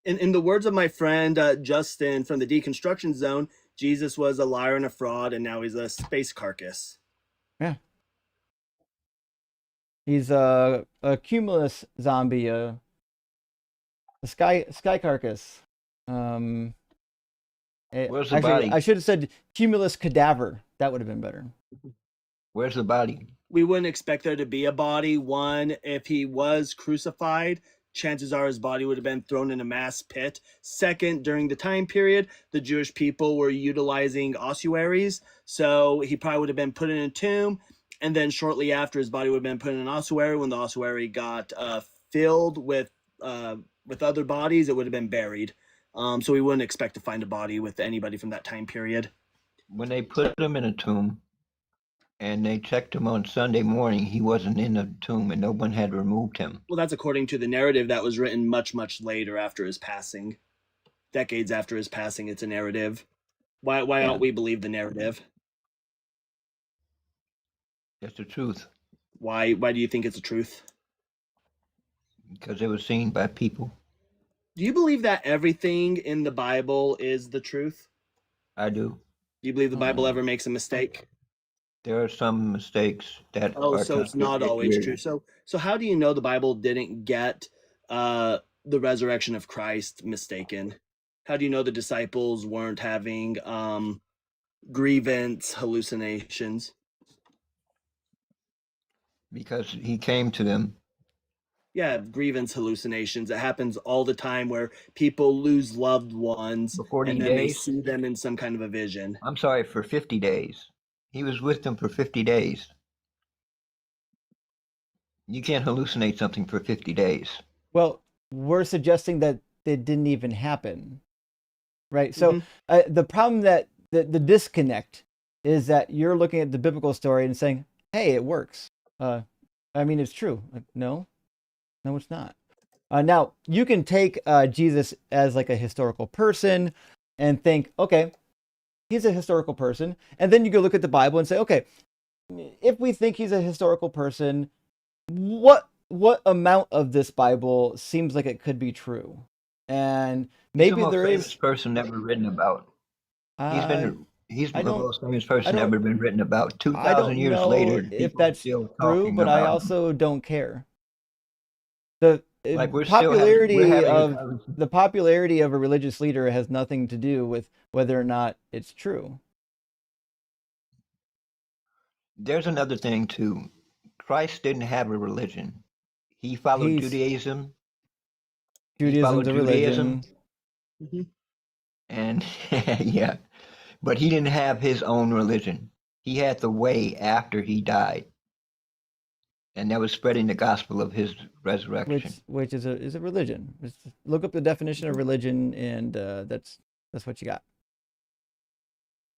S8: In the words of my friend Justin from the Deconstruction Zone, Jesus was a liar and a fraud, and now he's a space carcass.
S1: Yeah. He's a cumulus zombie, a sky carcass.
S11: Where's the
S1: Actually,
S11: body?
S1: I should have said cumulus cadaver. That would have been better.
S11: Where's the body?
S8: We wouldn't expect there to be a body. One, if he was crucified, chances are his body would have been thrown in a mass pit. Second, during the time period, the Jewish people were utilizing ossuaries, so he probably would have been put in a tomb, and then shortly after, his body would have been put in an ossuary. When the ossuary got filled with other bodies, it would have been buried. So we wouldn't expect to find a body with anybody from that time period.
S11: When they put him in a tomb, and they checked him on Sunday morning, he wasn't in the tomb, and no one had removed him.
S8: Well, that's according to the narrative that was written much, much later after his passing. Decades after his passing, it's a narrative. Why don't we believe the narrative?
S11: That's the truth,
S8: Why do you think it's a truth?
S11: because it was seen by people.
S8: Do you believe that everything in the Bible is the truth?
S11: I do.
S8: Do you believe the Bible ever makes a mistake?
S11: There are some mistakes that
S8: Oh,
S11: are
S8: so it's not always true. So how do you know the Bible didn't get the resurrection of Christ mistaken? How do you know the disciples weren't having grievance hallucinations?
S11: Because he came to them.
S8: Yeah, grievance hallucinations. It happens all the time where people lose loved ones
S11: For 40
S8: and then they
S11: days?
S8: see them in some kind of a vision.
S11: I'm sorry, for 50 days. He was with them for 50 days. You can't hallucinate something for 50 days.
S1: Well, we're suggesting that it didn't even happen, right? So the problem that the disconnect is that you're looking at the biblical story and saying, "Hey, it works." I mean, it's true. Like, no, it's not. Now you can take Jesus as like a historical person and think, okay, he's a historical person, and then you go look at the Bible and say, okay, if we think he's a historical person, what amount of this Bible seems like it could be true? And
S11: He's the
S1: maybe
S11: most
S1: there
S11: famous
S1: is.
S11: person ever written about. He's
S1: I
S11: the
S1: don't.
S11: most famous
S1: I
S11: person
S1: don't.
S11: ever been written about.
S1: I
S11: 2,000
S1: don't
S11: years
S1: know
S11: later,
S1: if
S11: people are
S1: that's
S11: still
S1: true,
S11: talking
S1: but I
S11: about him.
S1: also don't care. The
S11: Like we're
S1: popularity
S11: having a
S1: of
S11: conversation.
S1: the popularity of a religious leader has nothing to do with whether or not it's true.
S11: There's another thing too. Christ didn't have a religion. He followed
S1: He's
S11: Judaism. He
S1: Judaism's
S11: followed
S1: a
S11: Judaism,
S1: religion.
S11: and yeah, but he didn't have his own religion. He had the way after he died, and that was spreading the gospel of his resurrection.
S1: Which is a religion. Look up the definition of religion, and that's what you got.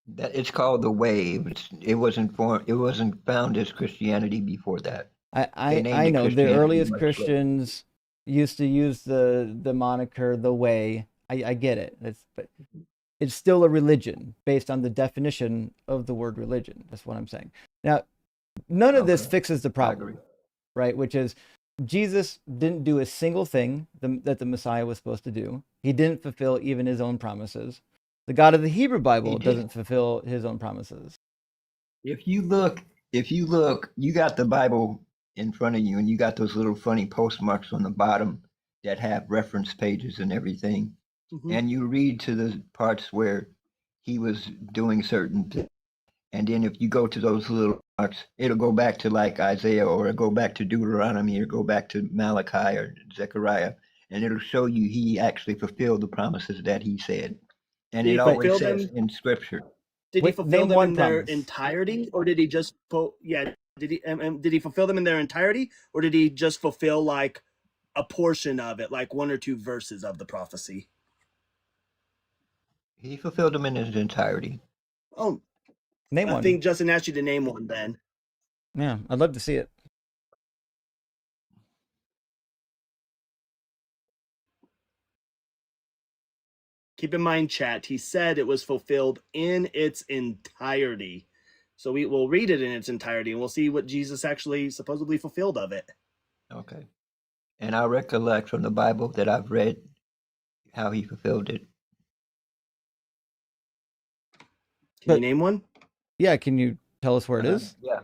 S11: That it's called the way. It wasn't found as Christianity before that. They named
S1: I
S11: it
S1: know the
S11: Christianity
S1: earliest
S11: much later.
S1: Christians used to use the moniker the way. I get it. But it's still a religion based on the definition of the word religion. That's what I'm saying. Now, none of this fixes the problem, right? Which is Jesus didn't do a single thing that the Messiah was supposed to do. He didn't fulfill even his own promises. The God of the Hebrew Bible doesn't fulfill his own promises.
S11: If you look, you got the Bible in front of you, and you got those little funny postmarks on the bottom that have reference pages and everything. And you read to the parts where he was doing certain things. And then if you go to those little marks, it'll go back to like Isaiah, or it'll go back to Deuteronomy, or go back to Malachi or Zechariah, and it'll show you he actually fulfilled the promises that he said. And it always says in Scripture.
S8: Did he fulfill them in their entirety, or did he just did he fulfill them in their entirety, or did he just fulfill like a portion of it, like 1 or 2 verses of the prophecy?
S11: He fulfilled them in his entirety.
S8: Oh,
S1: name one.
S8: I think Justin asked you to name one then.
S1: Yeah, I'd love to see it.
S8: Keep in mind, chat, he said it was fulfilled in its entirety. So we will read it in its entirety, and we'll see what Jesus actually supposedly fulfilled of it.
S11: Okay. And I recollect from the Bible that I've read how he fulfilled it.
S8: Can you name one?
S1: Yeah, can you tell us where it is?
S11: Yeah.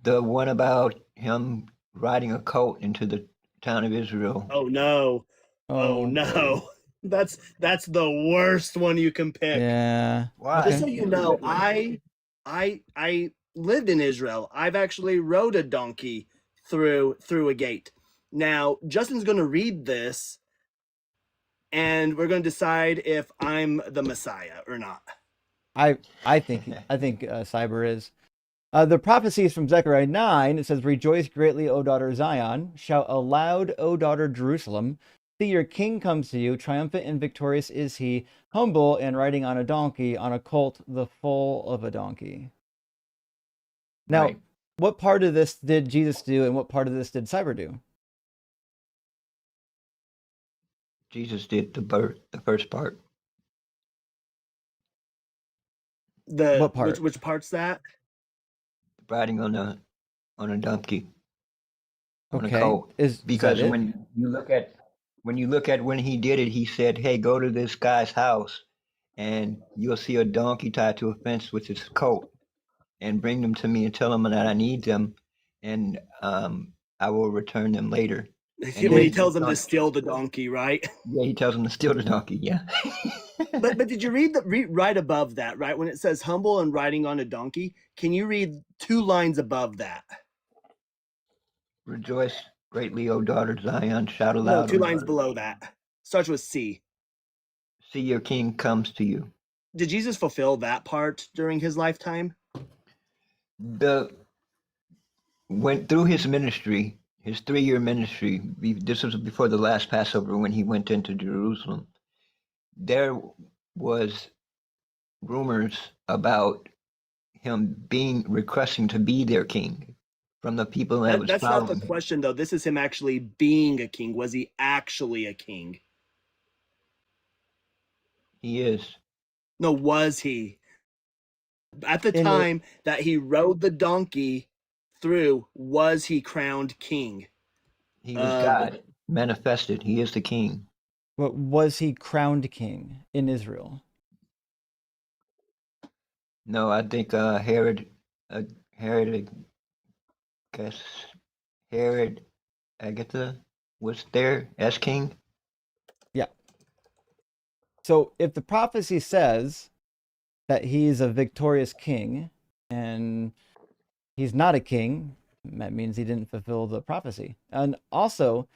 S11: The one about him riding a colt into the town of Israel.
S8: Oh no. Oh no. That's the worst one you can pick.
S1: Yeah.
S11: Why?
S8: Just so you know, I lived in Israel. I've actually rode a donkey through a gate. Now, Justin's going to read this, and we're going to decide if I'm the Messiah or not.
S1: I think Cyber is. The prophecy is from Zechariah 9. It says, "Rejoice greatly, O daughter Zion. Shout aloud, O daughter Jerusalem. See, your king comes to you. Triumphant and victorious is he, humble and riding on a donkey, on a colt, the foal of a donkey." Now, what part of this did Jesus do, and what part of this did Cyber do?
S11: Jesus did the first part.
S1: What part?
S8: Which part's that?
S11: Riding on a donkey. On
S1: Okay.
S11: a colt. Because
S1: is
S11: when you look at when he did it, he said, "Hey, go to this guy's house, and you'll see a donkey tied to a fence with his coat, and bring them to me and tell them that I need them, and I will return them later."
S8: When he tells them to steal the donkey, right?
S11: Yeah, he tells them to steal the donkey. Yeah.
S8: but did you read right above that, right? When it says humble and riding on a donkey, can you read 2 lines above that?
S11: Rejoice greatly, O daughter Zion, shout aloud.
S8: No, 2 lines below that. Starts with C.
S11: See, your king comes to you.
S8: Did Jesus fulfill that part during his lifetime?
S11: Through his ministry, his 3-year ministry, this was before the last Passover when he went into Jerusalem. There was rumors about him requesting to be their king from the people that was
S8: That's not the
S11: following him.
S8: question, though. This is him actually being a king. Was he actually a king?
S11: He is.
S8: No, was he? At the
S1: In it-
S8: time that he rode the donkey through, was he crowned king?
S11: He was God manifested. He is the king.
S1: But was he crowned king in Israel?
S11: No, I think Herod, I guess Herod Agatha was there as king.
S1: Yeah. So if the prophecy says that he's a victorious king and he's not a king, that means he didn't fulfill the prophecy. And also,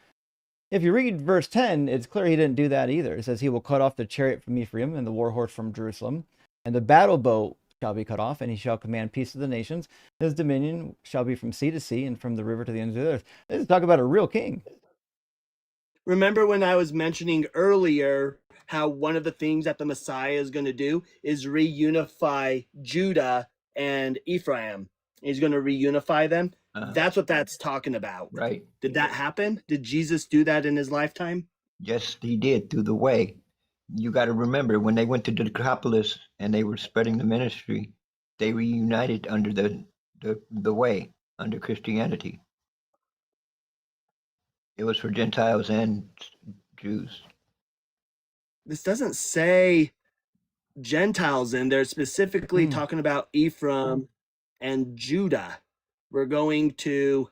S1: if you read verse 10, it's clear he didn't do that either. It says he will cut off the chariot from Ephraim and the war horse from Jerusalem, and the battle bow shall be cut off, and he shall command peace to the nations. His dominion shall be from sea to sea and from the river to the ends of the earth. This is talk about a real king.
S8: Remember when I was mentioning earlier how one of the things that the Messiah is going to do is reunify Judah and Ephraim? He's going to reunify them. That's what that's talking about.
S11: Right.
S8: Did that happen? Did Jesus do that in his lifetime?
S11: Yes, he did through the way. You got to remember when they went to the Decapolis and they were spreading the ministry, they reunited under the way, under Christianity. It was for Gentiles and Jews.
S8: This doesn't say Gentiles in there, specifically talking about Ephraim and Judah. We're going to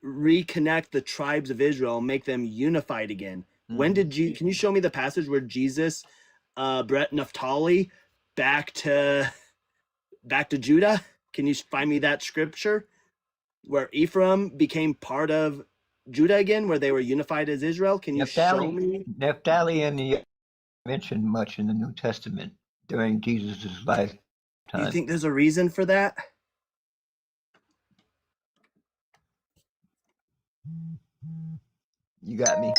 S8: reconnect the tribes of Israel, make them unified again. When did you? Can you show me the passage where Jesus brought Naphtali back to Judah? Can you find me that scripture where Ephraim became part of Judah again, where they were unified as Israel? Can you show me?
S11: Naphtali and the mentioned much in the New Testament during Jesus' lifetime.
S8: Do you think there's a reason for that?
S11: You got me.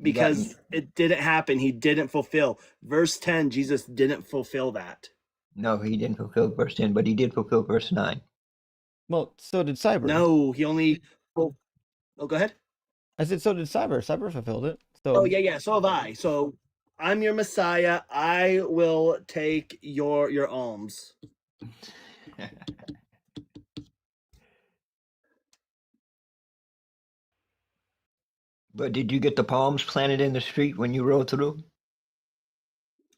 S8: Because it didn't happen. He didn't fulfill. Verse 10, Jesus didn't fulfill that.
S11: No, he didn't fulfill verse 10, but he did fulfill verse 9.
S1: Well, so did Cyber.
S8: No, he only... Oh, go ahead.
S1: I said so did Cyber. Cyber fulfilled it. So.
S8: Oh, yeah, so have I. So I'm your Messiah. I will take your alms.
S11: But did you get the palms planted in the street when you rode through?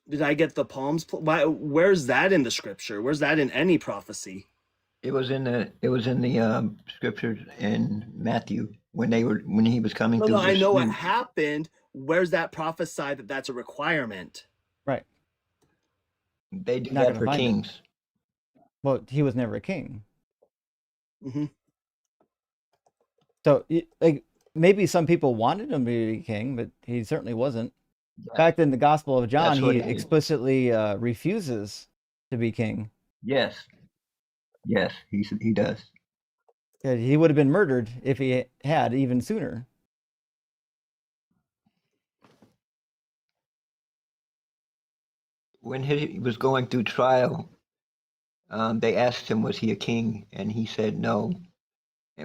S8: Did I get the palms? Where's that in the scripture? Where's that in any prophecy?
S11: It was in the scriptures in Matthew when he was coming through.
S8: No, I know what happened. Where's that prophesied that that's a requirement?
S1: Right.
S11: They do that for kings.
S1: Well, he was never a king.
S8: Mm-hmm.
S1: So, like, maybe some people wanted him to be king, but he certainly wasn't. In fact, in the Gospel of John, he explicitly refuses to be king.
S11: Yes, he does.
S1: He would have been murdered if he had, even sooner.
S11: When he was going through trial, they asked him, was he a king? And he said no.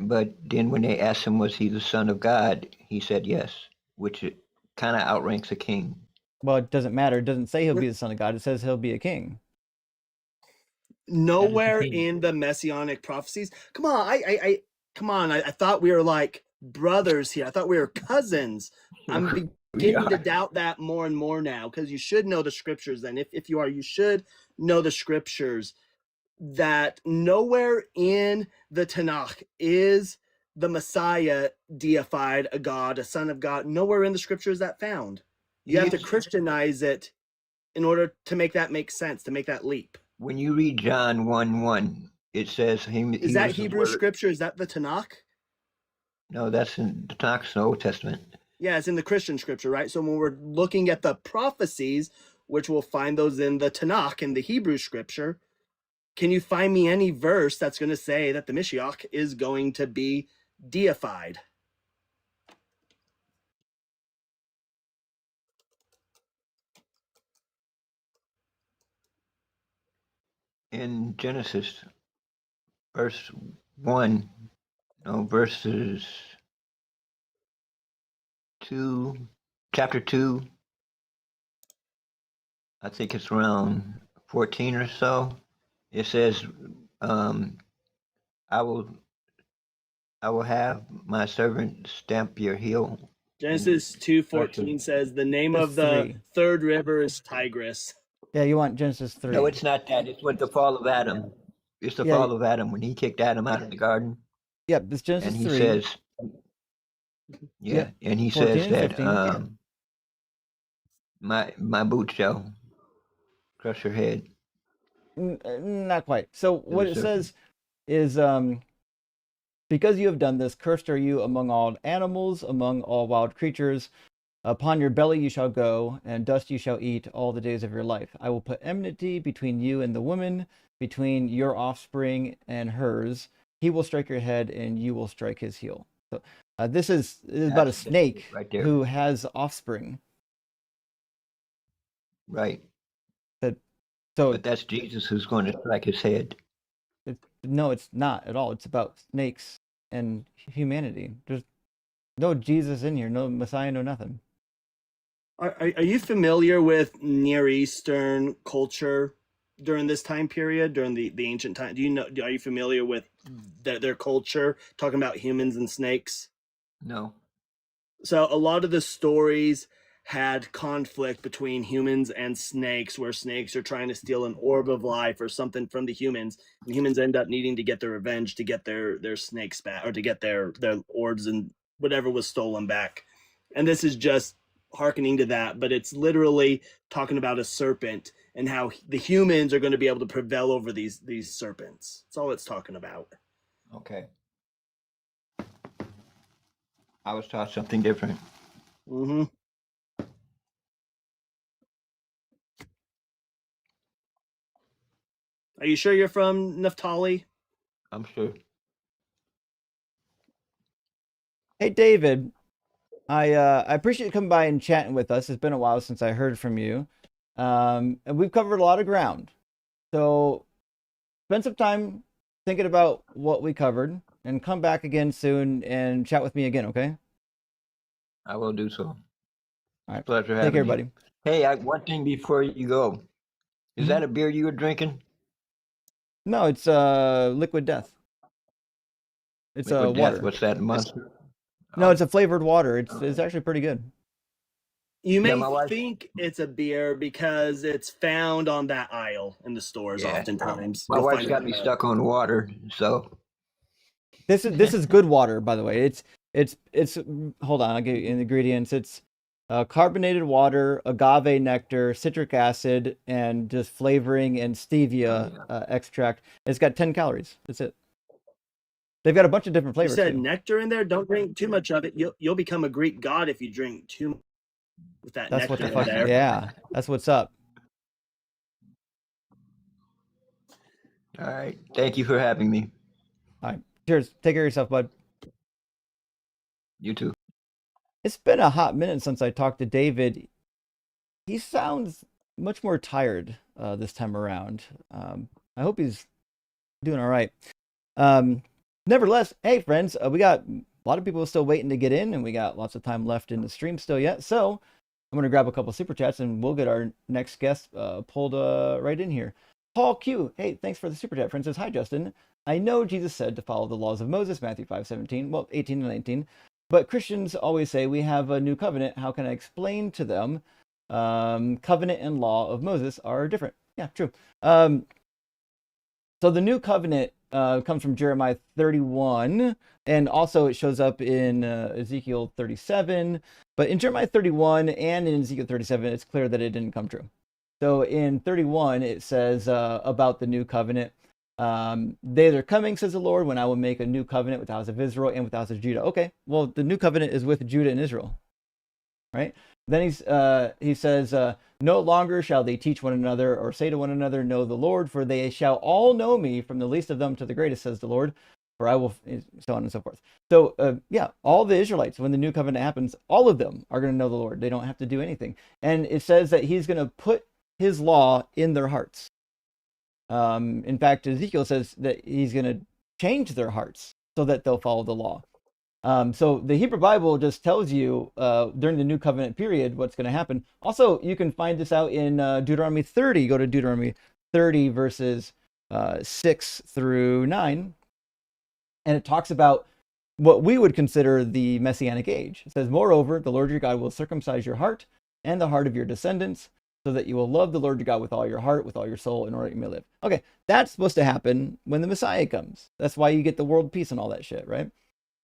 S11: But then when they asked him, was he the son of God? He said yes, which kind of outranks a king.
S1: Well, it doesn't matter. It doesn't say he'll be the son of God. It says he'll be a king.
S8: Nowhere in the messianic prophecies. Come on, I thought we were like brothers here. I thought we were cousins. I'm beginning to doubt that more and more now, because you should know the scriptures. Then, if you are, you should know the scriptures. That nowhere in the Tanakh is the Messiah deified, a God, a son of God. Nowhere in the scripture is that found. You have to Christianize it in order to make that make sense, to make that leap.
S11: When you read John 1:1, it says
S8: is that Hebrew scripture? Is that the Tanakh?
S11: No, that's in the Tanakh, the Old Testament.
S8: Yeah, it's in the Christian scripture, right? So when we're looking at the prophecies, which we'll find those in the Tanakh, in the Hebrew scripture, can you find me any verse that's going to say that the Mashiach is going to be deified?
S11: In Genesis, verse 1, no, verses 2, chapter 2, I think it's around 14 or so. It says, I will have my servant stamp your heel.
S8: Genesis 2:14 says the name
S1: That's
S8: of the
S1: 3.
S8: third river is Tigris.
S1: Yeah, you want Genesis 3.
S11: No, it's not that. It's with the fall of Adam. It's the
S1: Yeah,
S11: fall of Adam when he kicked Adam out of the garden.
S1: Yep, this Genesis
S11: And he
S1: 3.
S11: says, yeah,
S1: Yep,
S11: and he
S1: 14
S11: says
S1: and
S11: that
S1: 15.
S11: my boot shall crush your head.
S1: Not quite. So what it
S11: serpent.
S1: says is, because you have done this, cursed are you among all animals, among all wild creatures. Upon your belly you shall go, and dust you shall eat all the days of your life. I will put enmity between you and the woman, between your offspring and hers. He will strike your head, and you will strike his heel. So this is about a snake
S11: right there.
S1: who has offspring.
S11: Right.
S1: So
S11: But that's Jesus who's going to strike his head.
S1: no, it's not at all. It's about snakes and humanity. There's no Jesus in here, no Messiah, no nothing.
S8: Are you familiar with Near Eastern culture during this time period, during the ancient time? Are you familiar with their culture, talking about humans and snakes?
S11: No.
S8: So a lot of the stories had conflict between humans and snakes, where snakes are trying to steal an orb of life or something from the humans, and humans end up needing to get their revenge to get their snakes back, or to get their orbs and whatever was stolen back. And this is just hearkening to that, but it's literally talking about a serpent and how the humans are going to be able to prevail over these serpents. That's all it's talking about.
S11: Okay. I was taught something different.
S8: Mm-hmm. Are you sure you're from Naphtali?
S11: I'm sure.
S1: Hey, David, I appreciate you coming by and chatting with us. It's been a while since I heard from you. And we've covered a lot of ground. So spend some time thinking about what we covered and come back again soon and chat with me again, okay?
S11: I will do so.
S1: All right.
S11: Pleasure
S1: Take
S11: having
S1: care,
S11: you.
S1: buddy.
S11: Hey, one thing before you go. Is that a beer you were drinking?
S1: No, it's liquid death. It's
S11: Liquid
S1: water.
S11: Death. What's that, Monster?
S1: No, it's a flavored water. It's actually pretty good.
S8: You may
S11: my wife-
S8: think it's a beer because it's found on that aisle in the stores oftentimes.
S11: My
S8: You'll
S11: wife's
S8: find
S11: got
S8: it
S11: me
S8: there.
S11: stuck on water, so
S1: This is good water, by the way. It's hold on, I'll give you the ingredients. It's carbonated water, agave nectar, citric acid, and just flavoring and stevia extract. It's got 10 calories. That's it. They've got a bunch of different
S8: You
S1: flavors.
S8: said
S1: too.
S8: nectar in there. Don't drink too much of it. You'll become a Greek god if you drink too much with that
S1: That's what
S8: nectar
S1: the fuck.
S8: in there.
S1: Yeah, that's what's up.
S11: all right. Thank you for having me.
S1: All right. Cheers. Take care of yourself, bud.
S11: You too.
S1: It's been a hot minute since I talked to David. He sounds much more tired this time around. I hope he's doing all right. Nevertheless, hey friends, we got a lot of people still waiting to get in, and we got lots of time left in the stream still yet. So I'm going to grab a couple super chats, and we'll get our next guest pulled right in here. Paul Q, hey, thanks for the super chat. Friend says, hi, Justin. I know Jesus said to follow the laws of Moses, Matthew 5:17, well, 18 and 19. But Christians always say we have a new covenant. How can I explain to them covenant and law of Moses are different? Yeah, true. So the new covenant comes from Jeremiah 31, and also it shows up in Ezekiel 37. But in Jeremiah 31 and in Ezekiel 37, it's clear that it didn't come true. So in 31, it says about the new covenant, days are coming, says the Lord, when I will make a new covenant with the house of Israel and with the house of Judah. Okay, well, the new covenant is with Judah and Israel. right? Then he says, no longer shall they teach one another or say to one another, know the Lord, for they shall all know me, from the least of them to the greatest, says the Lord, for I will, so on and so forth. So yeah, all the Israelites, when the new covenant happens, all of them are going to know the Lord. They don't have to do anything. And it says that he's going to put his law in their hearts. In fact, Ezekiel says that he's going to change their hearts so that they'll follow the law. So the Hebrew Bible just tells you during the New Covenant period what's going to happen. Also, you can find this out in Deuteronomy 30. Go to Deuteronomy 30, verses 6 through 9. And it talks about what we would consider the Messianic age. It says, moreover, the Lord your God will circumcise your heart and the heart of your descendants, so that you will love the Lord your God with all your heart, with all your soul, in order that you may live. Okay, that's supposed to happen when the Messiah comes. That's why you get the world peace and all that shit, right?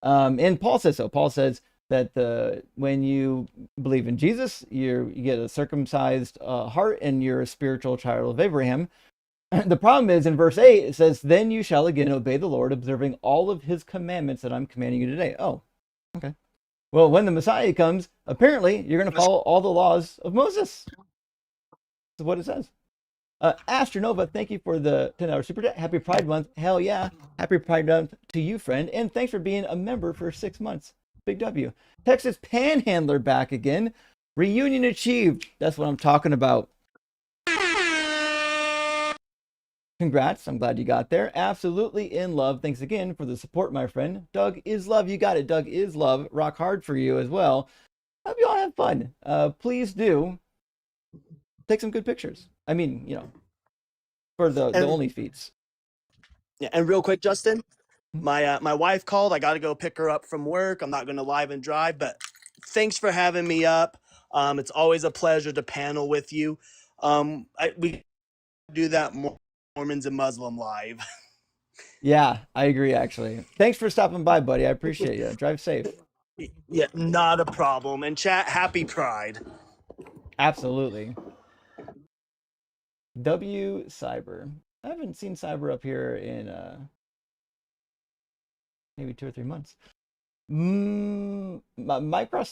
S1: And Paul says so. Paul says that when you believe in Jesus, you get a circumcised heart and you're a spiritual child of Abraham. The problem is in verse 8, it says, then you shall again obey the Lord, observing all of his commandments that I'm commanding you today. Oh, okay. Well, when the Messiah comes, apparently you're going to follow all the laws of Moses. That's what it says. Astronova, thank you for the $10 super chat. Happy Pride Month. Hell yeah. Happy Pride Month to you, friend. And thanks for being a member for 6 months. Big W. Texas Panhandler back again. Reunion achieved. That's what I'm talking about. Congrats. I'm glad you got there. Absolutely in love. Thanks again for the support, my friend. Doug is love. You got it. Doug is love. Rock hard for you as well. Hope you all have fun. Please do take some good pictures. I mean, for the only feeds.
S8: Yeah, and real quick, Justin, my wife called. I got to go pick her up from work. I'm not going to live and drive, but thanks for having me up. It's always a pleasure to panel with you. We do that Mormons and Muslim live.
S1: Yeah, I agree, actually. Thanks for stopping by, buddy. I appreciate you. Drive safe.
S8: Yeah, not a problem. And chat, happy Pride.
S1: Absolutely. W Cyber. I haven't seen Cyber up here in maybe 2 or 3 months. Mycroft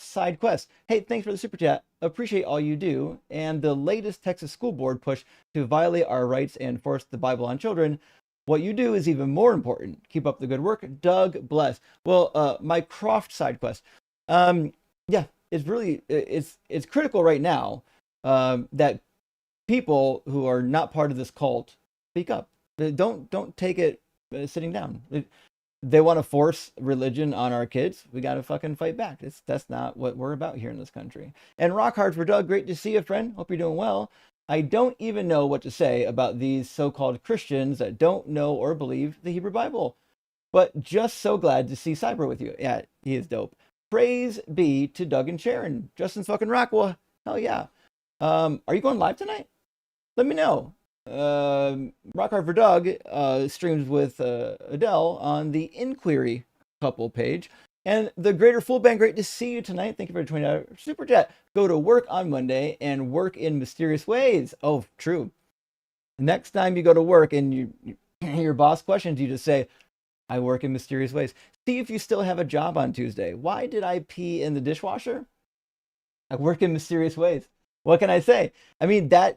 S1: side quest. Hey, thanks for the super chat. Appreciate all you do. And the latest Texas school board push to violate our rights and force the Bible on children. What you do is even more important. Keep up the good work. Doug, bless. Well, Mycroft side quest. Yeah, it's really it's critical right now that people who are not part of this cult speak up. Don't take it sitting down. They want to force religion on our kids. We got to fucking fight back. That's not what we're about here in this country. And rock hard for Doug. Great to see you, friend. Hope you're doing well. I don't even know what to say about these so-called Christians that don't know or believe the Hebrew Bible. But just so glad to see Cyber with you. Yeah, he is dope. Praise be to Doug and Sharon. Justin's fucking Rockwell. Hell yeah. Are you going live tonight? Let me know. Rock Hard for Doug streams with Adele on the Inquiry couple page. And the Greater Full Band, great to see you tonight. Thank you for the $20 super chat. Go to work on Monday and work in mysterious ways. Oh, true. Next time you go to work and your boss questions you, just say, I work in mysterious ways. See if you still have a job on Tuesday. Why did I pee in the dishwasher? I work in mysterious ways. What can I say? I mean, that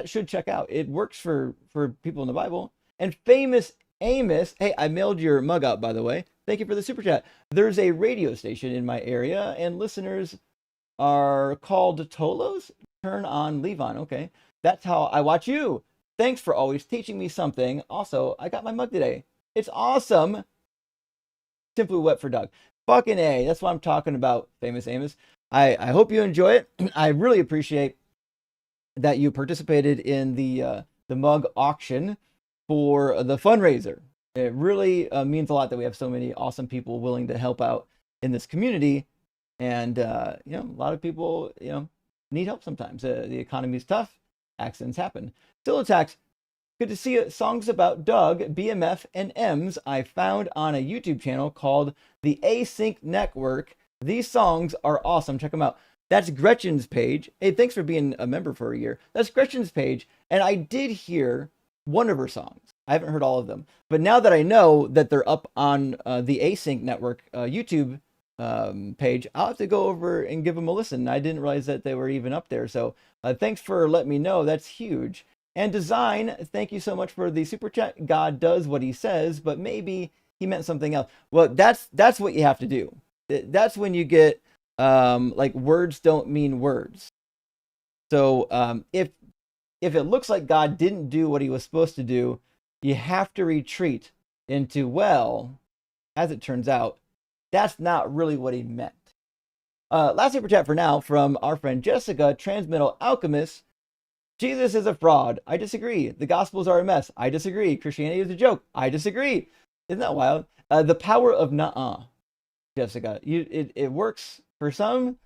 S1: should check out. It works for people in the Bible. And Famous Amos, hey, I mailed your mug out, by the way. Thank you for the super chat. There's a radio station in my area, and listeners are called Tolos. Turn on, leave on. Okay, that's how I watch you. Thanks for always teaching me something. Also, I got my mug today. It's awesome. Simply wet for Doug. Fucking A. That's what I'm talking about, Famous Amos. I hope you enjoy it. I really appreciate that you participated in the mug auction for the fundraiser. It really means a lot that we have so many awesome people willing to help out in this community. And, a lot of people, need help sometimes. The economy is tough. Accidents happen. Still attacks. Good to see you. Songs about Doug, BMF, and M's I found on a YouTube channel called the Async Network. These songs are awesome. Check them out. That's Gretchen's page. Hey, thanks for being a member for a year. That's Gretchen's page. And I did hear one of her songs. I haven't heard all of them. But now that I know that they're up on the Async Network YouTube page. I'll have to go over and give them a listen. I didn't realize that they were even up there. So thanks for letting me know. That's huge. And Design, thank you so much for the super chat. God does what he says, but maybe he meant something else. Well, that's what you have to do. That's when you get like words don't mean words. So if it looks like God didn't do what he was supposed to do, you have to retreat into, well, as it turns out, that's not really what he meant. Last super chat for now from our friend Jessica, Transmittal Alchemist. Jesus is a fraud. I disagree. The Gospels are a mess. I disagree. Christianity is a joke. I disagree. Isn't that wild? The power of Na'ah, Jessica. It works for some,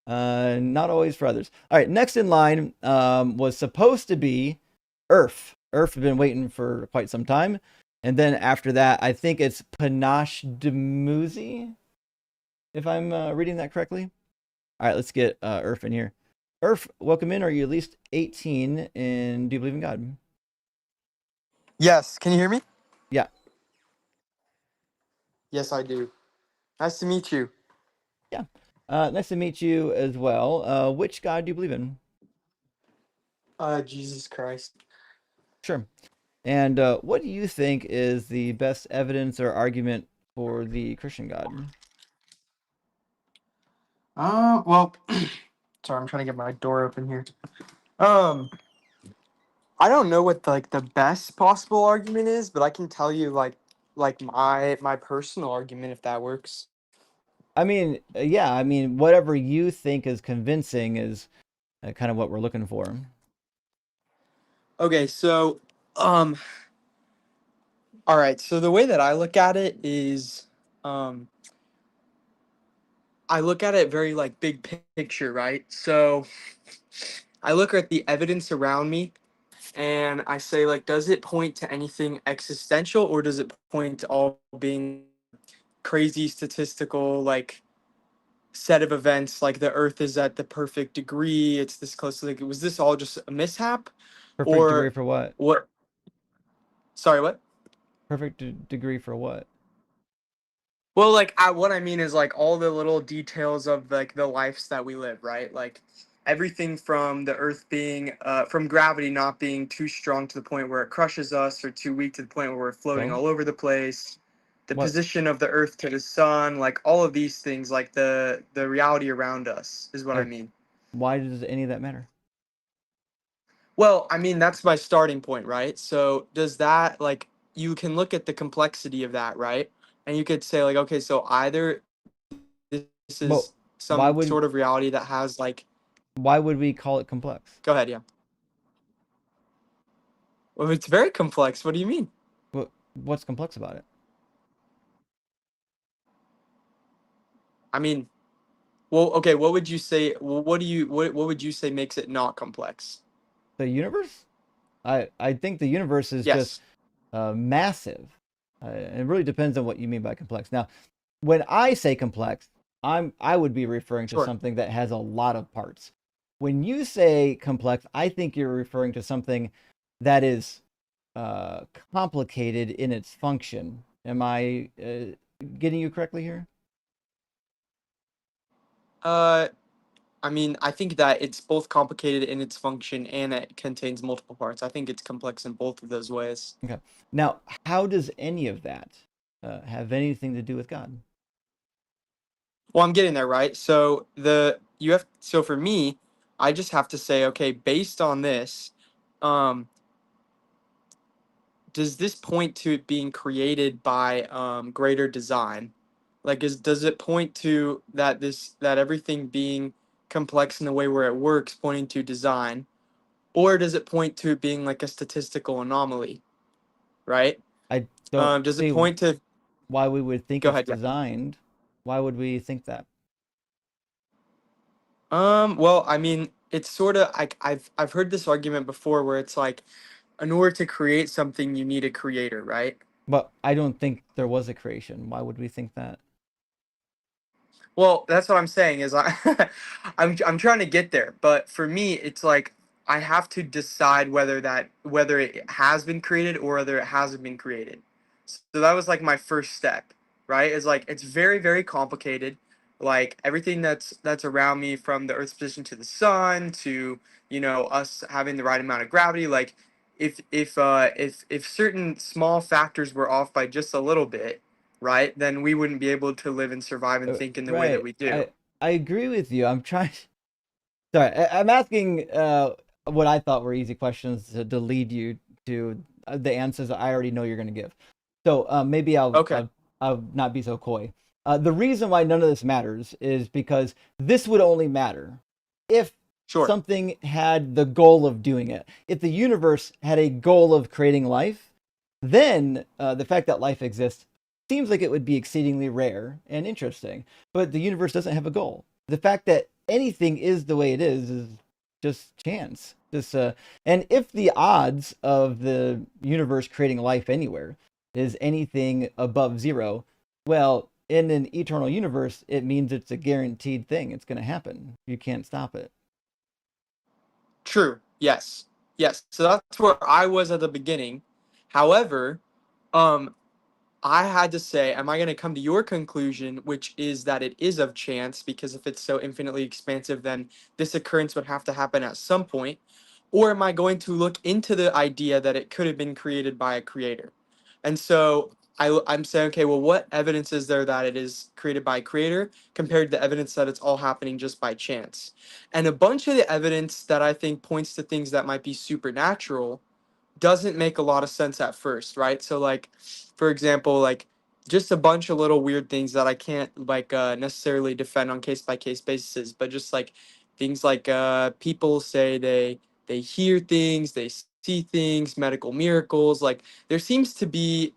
S1: not always for others. All right, next in line was supposed to be Earth. Earth had been waiting for quite some time. And then after that, I think it's Panache Demuzi, if I'm reading that correctly. All right, let's get Earth in here. Earth, welcome in. Are you at least 18? And do you believe in God?
S12: Yes. Can you hear me?
S1: Yeah.
S12: Yes, I do. Nice to meet you.
S1: Yeah. Nice to meet you as well. Which God do you believe in?
S12: Jesus Christ.
S1: Sure. And what do you think is the best evidence or argument for the Christian God?
S12: Well, sorry, I'm trying to get my door open here. I don't know what the best possible argument is, but I can tell you like my personal argument if that works.
S1: I mean, yeah, I mean, whatever you think is convincing is kind of what we're looking for.
S12: Okay, so all right, so the way that I look at it is I look at it very like big picture, right? So I look at the evidence around me and I say like, does it point to anything existential or does it point to all being crazy statistical like set of events like the earth is at the perfect degree, it's this close to like, was this all just a mishap
S1: Perfect degree
S12: or
S1: for what?
S12: what? Sorry, what?
S1: Perfect degree for what?
S12: Well, like what I mean is like all the little details of like the lives that we live, right? Like everything from the earth being from gravity not being too strong to the point where it crushes us or too weak to the point where we're floating
S1: So
S12: all over the place. The
S1: what?
S12: position of the earth to the sun, like all of these things, like the reality around us is what I mean.
S1: Why does any of that matter?
S12: Well, I mean, that's my starting point, right? So does that like you can look at the complexity of that, right? And you could say like, okay, so either this
S1: Well,
S12: is some sort of reality that has like.
S1: Why would we call it complex?
S12: Go ahead, yeah. Well, it's very complex. What do you mean?
S1: What's complex about it?
S12: I mean, well, okay. What would you say? What would you say makes it not complex?
S1: The universe? I think the universe is
S12: Yes.
S1: just massive. It really depends on what you mean by complex. Now, when I say complex, I would be referring to
S12: Sure.
S1: something that has a lot of parts. When you say complex, I think you're referring to something that is complicated in its function. Am I getting you correctly here?
S12: I mean, I think that it's both complicated in its function and it contains multiple parts. I think it's complex in both of those ways.
S1: Okay. Now, how does any of that have anything to do with God?
S12: Well, I'm getting there, right? So so for me, I just have to say, okay, based on this, does this point to it being created by greater design? Like, does it point to that everything being complex in the way where it works, pointing to design, or does it point to it being like a statistical anomaly, right?
S1: I don't
S12: Does
S1: see
S12: it point to?
S1: why we would think
S12: Go
S1: it's
S12: ahead, yeah.
S1: designed. Why would we think that?
S12: Well, I mean, it's sort of like I've heard this argument before where it's like, in order to create something, you need a creator, right?
S1: But I don't think there was a creation. Why would we think that?
S12: Well, that's what I'm saying is I'm trying to get there, but for me, it's like I have to decide whether it has been created or whether it hasn't been created. So that was like my first step, right? It's like it's very, very complicated. like everything that's around me, from the Earth's position to the sun to, you know, us having the right amount of gravity. Like if certain small factors were off by just a little bit, right, then we wouldn't be able to live and survive and think in the way that
S1: Right.
S12: we do.
S1: I agree with you. I'm trying. Sorry, I'm asking what I thought were easy questions to lead you to the answers that I already know you're going to give. So maybe
S12: Okay,
S1: I'll not be so coy. The reason why none of this matters is because this would only matter if
S12: sure.
S1: something had the goal of doing it. If the universe had a goal of creating life, then the fact that life exists seems like it would be exceedingly rare and interesting. But the universe doesn't have a goal. The fact that anything is the way it is just chance. Just and if the odds of the universe creating life anywhere is anything above zero, well, in an eternal universe, it means it's a guaranteed thing. It's going to happen. You can't stop it.
S12: True. Yes. Yes. So that's where I was at the beginning. However, um, I had to say, am I going to come to your conclusion, which is that it is of chance, because if it's so infinitely expansive, then this occurrence would have to happen at some point? Or am I going to look into the idea that it could have been created by a creator? And so I'm saying, okay, well, what evidence is there that it is created by a creator compared to the evidence that it's all happening just by chance? And a bunch of the evidence that I think points to things that might be supernatural doesn't make a lot of sense at first, right? So like, for example, like just a bunch of little weird things that I can't like necessarily defend on case by case basis, but just like things like people say they hear things, they see things, medical miracles. Like there seems to be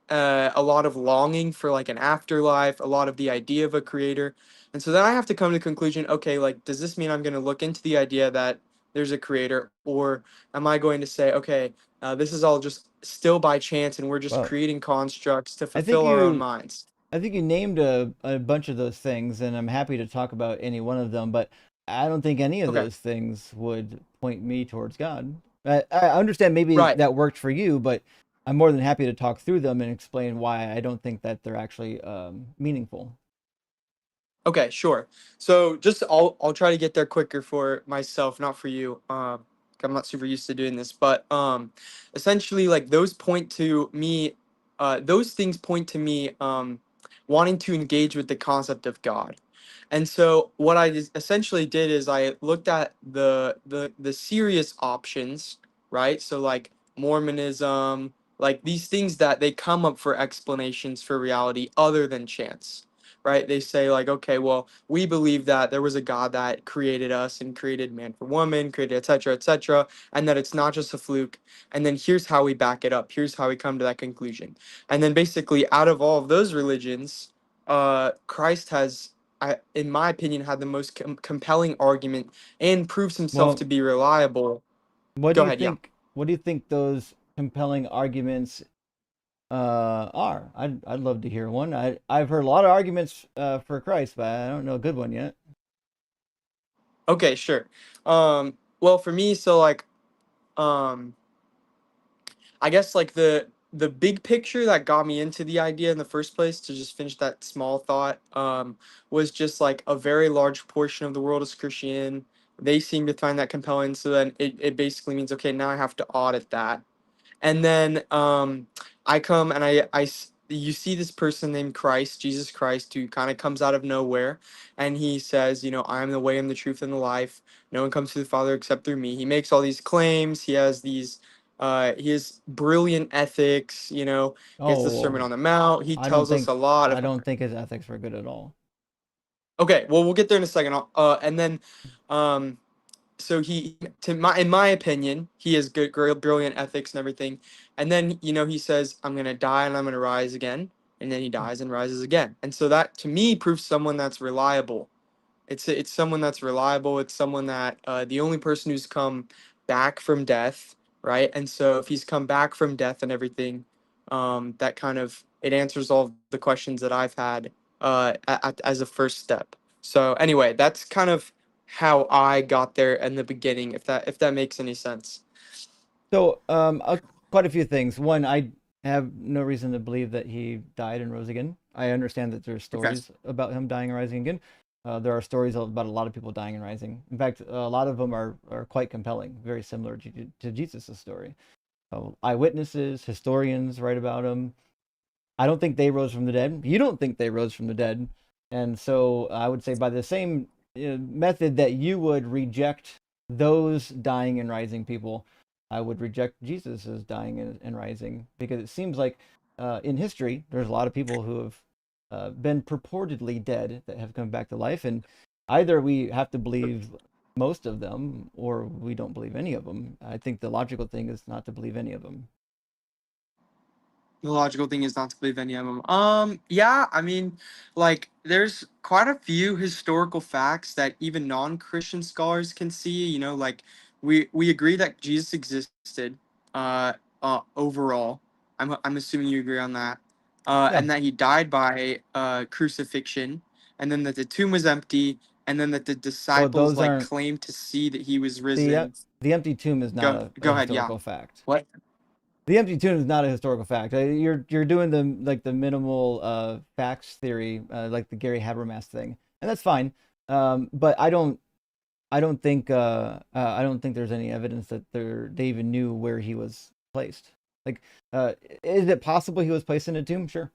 S12: a lot of longing for like an afterlife, a lot of the idea of a creator. And so then I have to come to the conclusion, okay, like, does this mean I'm going to look into the idea that there's a creator? Or am I going to say, okay, this is all just still by chance and we're just
S1: Well,
S12: creating constructs to
S1: I think
S12: fulfill our own
S1: you
S12: minds?
S1: I think you named a bunch of those things, and I'm happy to talk about any one of them, but I don't think any of
S12: Okay,
S1: those things would point me towards God. I understand maybe
S12: right.
S1: that worked for you, but I'm more than happy to talk through them and explain why I don't think that they're actually meaningful.
S12: Okay, sure. So just I'll try to get there quicker for myself, not for you. 'Cause I'm not super used to doing this, but essentially like those point to me, those things point to me wanting to engage with the concept of God. And so what essentially did is I looked at the serious options, right? So like Mormonism, like these things that they come up for explanations for reality other than chance, right? They say like, okay, well, we believe that there was a God that created us and created man for woman, created et cetera, and that it's not just a fluke. And then here's how we back it up. Here's how we come to that conclusion. And then basically, out of all of those religions, Christ has, in my opinion, had the most compelling argument and proves himself to
S1: Well,
S12: be reliable.
S1: what do
S12: Go
S1: you
S12: ahead, yeah.
S1: think? What do you think those compelling arguments are? I'd love to hear one. I've heard a lot of arguments for Christ, but I don't know a good one yet.
S12: Okay, sure. Well, for me, so like, um, I guess like the big picture that got me into the idea in the first place, to just finish that small thought, was just like a very large portion of the world is Christian. They seem to find that compelling, so then it basically means, okay, now I have to audit that. And then I come and you see this person named Christ, Jesus Christ, who kind of comes out of nowhere, and he says, you know, I'm the way and the truth and the life. No one comes to the Father except through me. He makes all these claims. He has brilliant ethics. You know, he has the Sermon
S1: Oh,
S12: on the Mount. He
S1: I don't
S12: tells us
S1: think
S12: a lot
S1: I
S12: of.
S1: don't think his ethics were good at all.
S12: Okay, well, we'll get there in a second. And then, um, so he, in my opinion, he has good, brilliant ethics and everything. And then, you know, he says, I'm gonna die and I'm gonna rise again. And then he dies and rises again. And so that to me proves someone that's reliable. It's someone that's reliable. It's someone that the only person who's come back from death, right? And so if he's come back from death and everything, that kind of it answers all the questions that I've had as a first step. So anyway, that's kind of how I got there in the beginning. If that makes any sense.
S1: So, quite a few things. One, have no reason to believe that he died and rose again. I understand that there's
S12: Okay.
S1: stories about him dying and rising again. There are stories about a lot of people dying and rising. In fact, a lot of them are quite compelling, very similar to Jesus' story. Eyewitnesses, historians write about him. I don't think they rose from the dead. You don't think they rose from the dead. And so I would say by the same method that you would reject those dying and rising people, I would reject Jesus as dying and rising, because it seems like in history, there's a lot of people who have been purportedly dead that have come back to life. And either we have to believe most of them or we don't believe any of them. I think the logical thing is not to believe any of them.
S12: The logical thing is not to believe any of them. Yeah, I mean, like, there's quite a few historical facts that even non-Christian scholars can see. You know, like we agree that Jesus existed. Uh, overall, I'm assuming you agree on that.
S1: Yeah.
S12: And that he died by crucifixion, and then that the tomb was empty, and then that the disciples
S1: those
S12: like
S1: aren't
S12: claimed to see that he was risen.
S1: the empty tomb is not a
S12: Go ahead. Yeah.
S1: historical fact.
S12: What?
S1: The empty tomb is not a historical fact. You're doing the minimal facts theory, like the Gary Habermas thing, and that's fine. But I don't think there's any evidence that they even knew where he was placed. Like, is it possible he was placed in a tomb? Sure,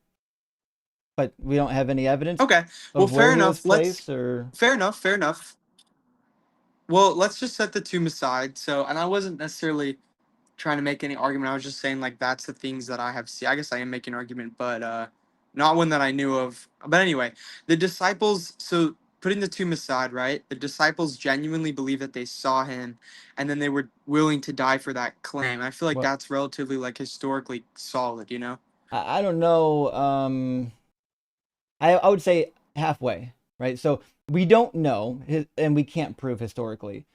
S1: but we don't have any evidence.
S12: Okay. Well,
S1: of where
S12: fair
S1: he
S12: enough.
S1: was placed, or
S12: Fair enough. Fair enough. Well, let's just set the tomb aside. So, and I wasn't necessarily trying to make any argument. I was just saying like that's the things that I have seen. I guess I am making an argument, but not one that I knew of. But anyway, the disciples. So putting the tomb aside, right? The disciples genuinely believe that they saw him, and then they were willing to die for that claim. I feel like
S1: Well-
S12: that's relatively like historically solid. You know.
S1: I don't know. I would say halfway, right? So we don't know, and we can't prove historically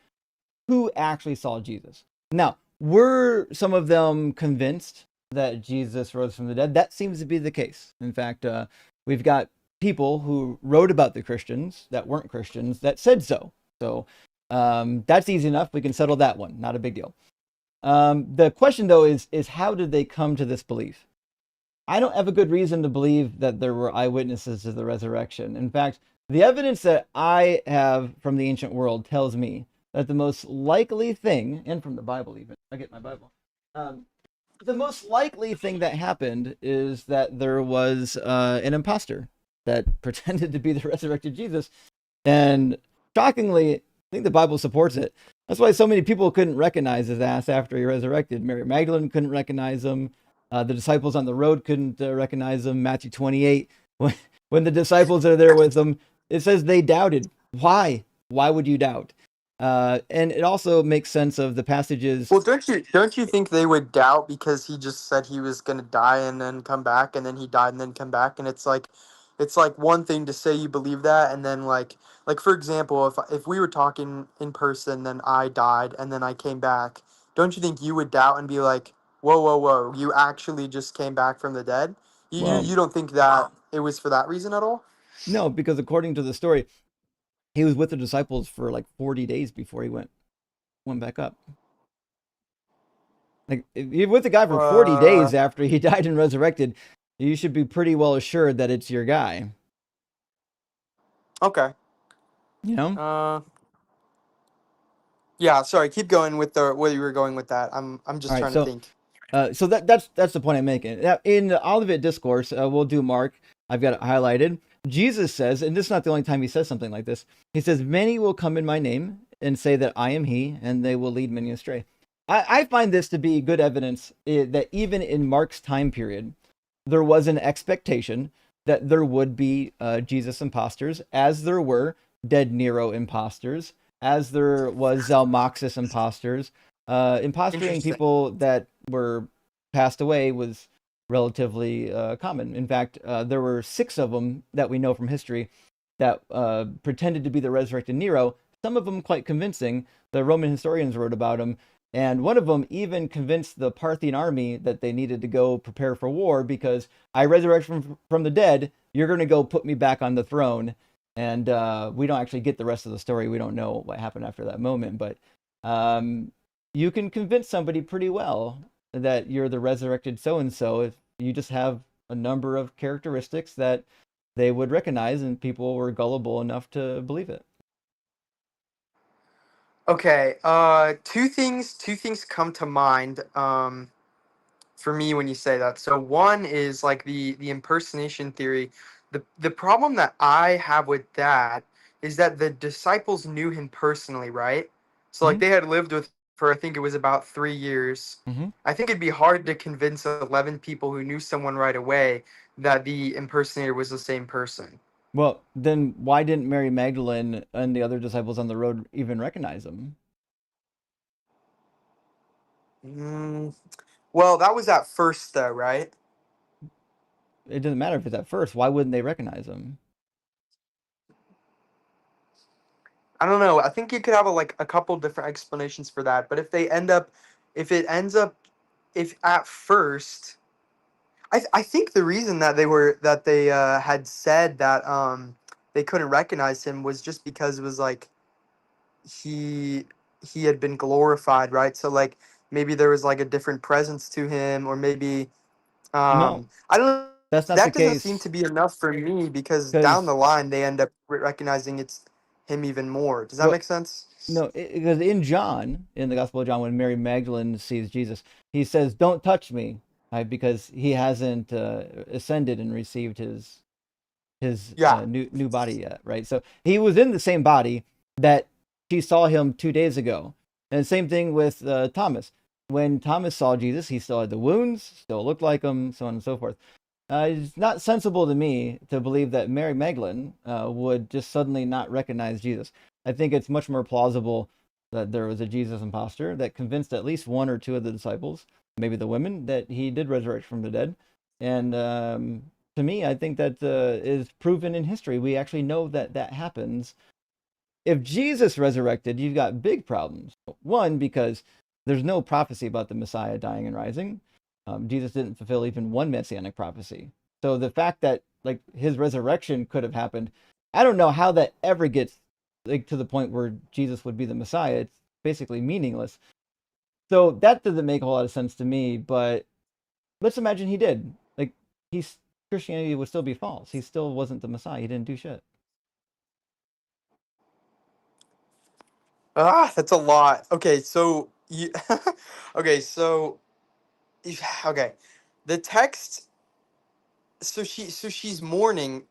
S1: who actually saw Jesus. Now, were some of them convinced that Jesus rose from the dead? That seems to be the case. In fact, we've got people who wrote about the Christians that weren't Christians that said so. So that's easy enough. We can settle that one. Not a big deal. The question, though, is how did they come to this belief? I don't have a good reason to believe that there were eyewitnesses to the resurrection. In fact, the evidence that I have from the ancient world tells me that the most likely thing, and from the Bible even, I get my Bible, the most likely thing that happened is that there was an imposter that pretended to be the resurrected Jesus. And shockingly, I think the Bible supports it. That's why so many people couldn't recognize his ass after he resurrected. Mary Magdalene couldn't recognize him. The disciples on the road couldn't recognize him. Matthew 28, when the disciples are there with him, it says they doubted. Why? Why would you doubt? And it also makes sense of the passages.
S12: Well, don't you think they would doubt because he just said he was gonna die and then come back, and then he died and then come back, and it's like one thing to say you believe that, and then like for example, if we were talking in person, then I died and then I came back, don't you think you would doubt and be like, whoa, you actually just came back from the dead? You don't think that it was for that reason at all?
S1: No, because according to the story, he was with the disciples for like 40 days before he went back up. Like, if you're with the guy for 40 days after he died and resurrected, you should be pretty well assured that it's your guy.
S12: Okay.
S1: You know?
S12: Yeah, sorry, keep going with where you were going with that. I'm just
S1: All right,
S12: trying to think.
S1: So that's the point I'm making. Now, in the Olivet Discourse, we'll do Mark. I've got it highlighted. Jesus says, and this is not the only time he says something like this. He says, "Many will come in my name and say that I am he, and they will lead many astray." I find this to be good evidence that even in Mark's time period, there was an expectation that there would be Jesus imposters, as there were dead Nero imposters, as there was Zalmoxis imposters. Impostoring people that were passed away was relatively common. In fact, there were 6 of them that we know from history that pretended to be the resurrected Nero, some of them quite convincing. The Roman historians wrote about them, and one of them even convinced the Parthian army that they needed to go prepare for war because I resurrected from the dead, you're going to go put me back on the throne. And we don't actually get the rest of the story. We don't know what happened after that moment, but you can convince somebody pretty well that you're the resurrected so-and-so You just have a number of characteristics that they would recognize, and people were gullible enough to believe it.
S12: Okay, two things come to mind for me when you say that. So one is like the impersonation theory. The problem that I have with that is that the disciples knew him personally, right? So like
S1: Mhm.
S12: they had lived with for I think it was about 3 years.
S1: Mhm.
S12: I think it'd be hard to convince 11 people who knew someone right away that the impersonator was the same person.
S1: Well, then why didn't Mary Magdalene and the other disciples on the road even recognize him?
S12: Mm, well, that was at first though, right?
S1: It doesn't matter if it's at first. Why wouldn't they recognize him?
S12: I don't know. I think you could have a couple different explanations for that. But if it ends up, if at first, I think the reason that they had said that they couldn't recognize him was just because it was like he he had been glorified, right? So like maybe there was like a different presence to him, or maybe
S1: No,
S12: I don't know.
S1: that's not the
S12: That doesn't seem
S1: case.
S12: to be enough for me because down the
S1: Because
S12: line they end up recognizing it's him even more. Does that
S1: well,
S12: make sense?
S1: no, because in John, in the Gospel of John, when Mary Magdalene sees Jesus, he says, "Don't touch me," right? Because he hasn't ascended and received his
S12: Yeah.
S1: new body yet, right? So he was in the same body that she saw him 2 days ago. And same thing with Thomas. When Thomas saw Jesus, he still had the wounds, still looked like him, so on and so forth. It's not sensible to me to believe that Mary Magdalene would just suddenly not recognize Jesus. I think it's much more plausible that there was a Jesus imposter that convinced at least one or two of the disciples, maybe the women, that he did resurrect from the dead. And to me, I think that is proven in history. We actually know that that happens. If Jesus resurrected, you've got big problems. One, because there's no prophecy about the Messiah dying and rising. Jesus didn't fulfill even one messianic prophecy. So the fact that like his resurrection could have happened, I don't know how that ever gets like to the point where Jesus would be the Messiah. It's basically meaningless. So that doesn't make a whole lot of sense to me. But let's imagine he did. Like he's Christianity would still be false. He still wasn't the Messiah. He didn't do shit.
S12: That's a lot. Okay, so you okay, so okay. The text so she's mourning.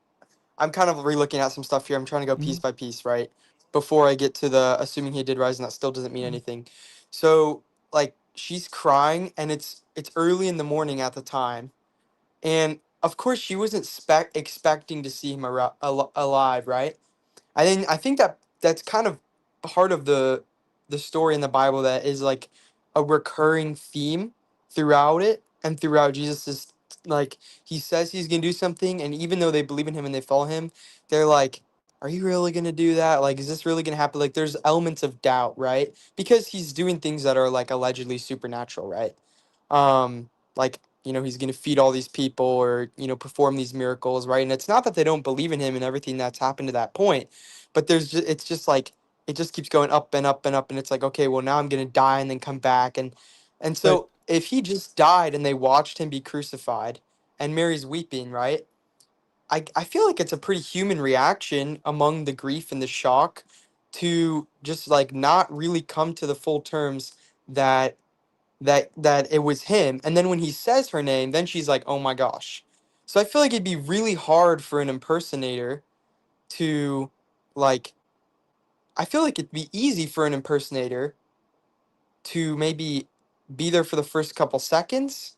S12: I'm kind of relooking at some stuff here. I'm trying to go piece
S1: Mhm.
S12: by piece, right? Before I get to the assuming he did rise and that still doesn't mean anything. So like she's crying and it's early in the morning at the time. And of course she wasn't expecting to see him alive, right? I think that that's kind of part of the story in the Bible that is like a recurring theme throughout it and throughout Jesus's like he says he's gonna do something, and even though they believe in him and they follow him, they're like, are you really gonna do that? Like, is this really gonna happen? Like, there's elements of doubt, right? Because he's doing things that are like allegedly supernatural, right? Like, he's going to feed all these people or, perform these miracles, right? And it's not that they don't believe in him and everything that's happened to that point, but it's just like it just keeps going up and up and up, and it's like, okay, well, now I'm going to die and then come back, and
S1: But
S12: so if he just died and they watched him be crucified and Mary's weeping, right? I feel like it's a pretty human reaction among the grief and the shock to just like not really come to the full terms that that it was him. And then when he says her name, then she's like, "Oh my gosh." So I feel like it'd be really hard for an impersonator to like I feel like it'd be easy for an impersonator to maybe be there for the first couple seconds,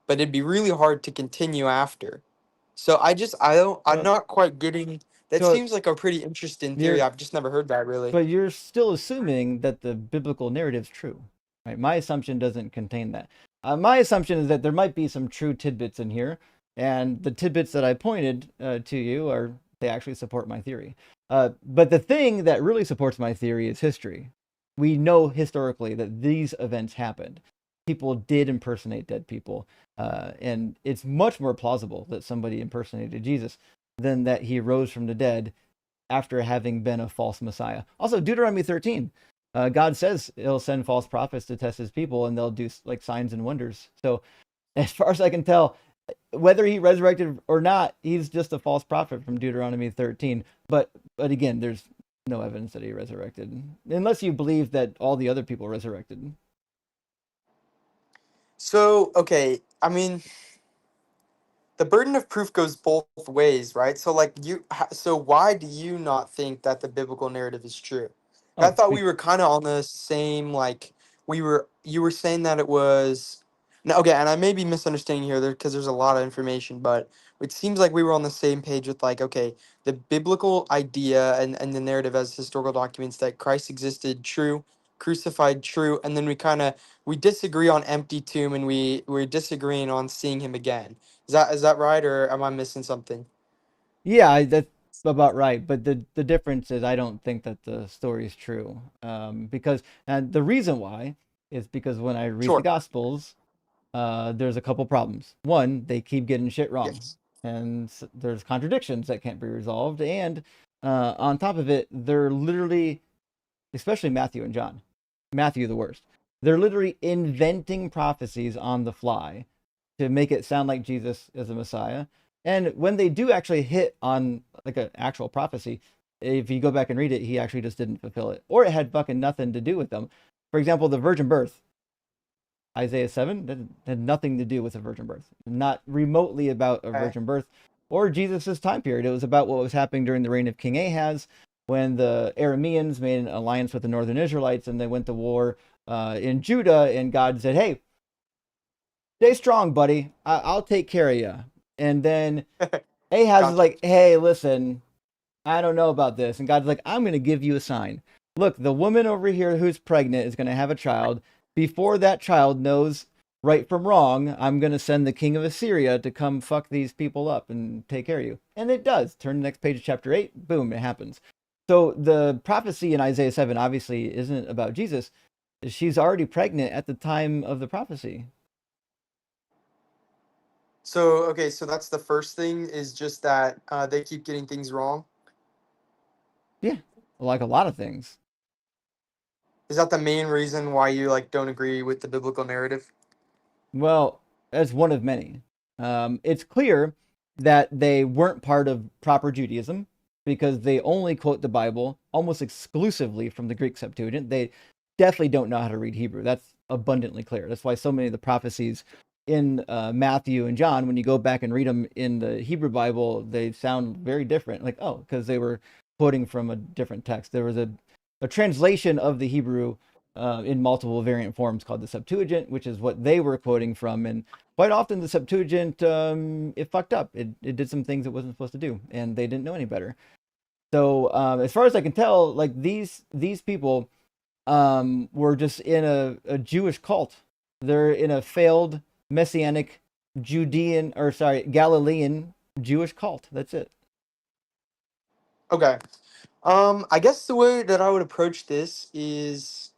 S12: but it'd be really hard to continue after. So I'm
S1: well,
S12: not quite getting that
S1: so
S12: seems like a pretty interesting theory.
S1: you're
S12: I've just never heard that really.
S1: but you're still assuming that the biblical narrative's true, right? My assumption doesn't contain that. My assumption is that there might be some true tidbits in here, and the tidbits that I pointed to you are they actually support my theory. But the thing that really supports my theory is history. We know historically that these events happened. People did impersonate dead people, and it's much more plausible that somebody impersonated Jesus than that he rose from the dead after having been a false Messiah. Also, Deuteronomy 13, God says he'll send false prophets to test his people, and they'll do like signs and wonders. So, as far as I can tell, whether he resurrected or not, he's just a false prophet from Deuteronomy 13. But again, there's no evidence that he resurrected, unless you believe that all the other people resurrected.
S12: So, okay, I mean, the burden of proof goes both ways, right? So, like, so why do you not think that the biblical narrative is true? I
S1: Oh,
S12: thought we were kind of on the same, like, you were saying that it was, no, okay, and I may be misunderstanding here there because there's a lot of information, but it seems like we were on the same page with, like, okay, the biblical idea and the narrative as historical documents that Christ existed, true, crucified, true, and then we disagree on empty tomb, and we're disagreeing on seeing him again. Is that right, or am I missing something?
S1: yeah, that's about right. But the difference is, I don't think that the story is true. Because, and the reason why is because when I read the
S12: Sure.
S1: Gospels, there's a couple problems. One, they keep getting shit wrong,
S12: Yes.
S1: and there's contradictions that can't be resolved. And on top of it, they're literally, especially Matthew and John, Matthew the worst. They're literally inventing prophecies on the fly to make it sound like Jesus is the Messiah. And when they do actually hit on like an actual prophecy, if you go back and read it, he actually just didn't fulfill it, or it had fucking nothing to do with them. For example, the virgin birth, Isaiah 7, had nothing to do with a virgin birth, not remotely about a
S12: Okay.
S1: virgin birth or Jesus's time period. It was about what was happening during the reign of King Ahaz, when the Arameans made an alliance with the northern Israelites and they went to war in Judah, and God said, hey, stay strong, buddy. I'll take care of you. And then Ahaz is
S12: Gotcha.
S1: like, hey, listen, I don't know about this. And God's like, I'm going to give you a sign. Look, the woman over here who's pregnant is going to have a child. Before that child knows right from wrong, I'm going to send the king of Assyria to come fuck these people up and take care of you. And it does. Turn the next page of chapter 8. Boom, it happens. So the prophecy in Isaiah 7 obviously isn't about Jesus. She's already pregnant at the time of the prophecy.
S12: So, okay, so that's the first thing, is just that they keep getting things wrong.
S1: Yeah, like a lot of things.
S12: Is that the main reason why you like don't agree with the biblical narrative?
S1: Well, as one of many. It's clear that they weren't part of proper Judaism because they only quote the Bible almost exclusively from the Greek Septuagint. They definitely don't know how to read Hebrew. That's abundantly clear. That's why so many of the prophecies in Matthew and John, when you go back and read them in the Hebrew Bible, they sound very different. Like, oh, because they were quoting from a different text. There was a translation of the Hebrew in multiple variant forms called the Septuagint, which is what they were quoting from. And quite often the Septuagint, it fucked up. It did some things it wasn't supposed to do, and they didn't know any better. So as far as I can tell, like these people were just in a Jewish cult. They're in a failed messianic Galilean Jewish cult. That's it.
S12: Okay. I guess the way that I would approach this is,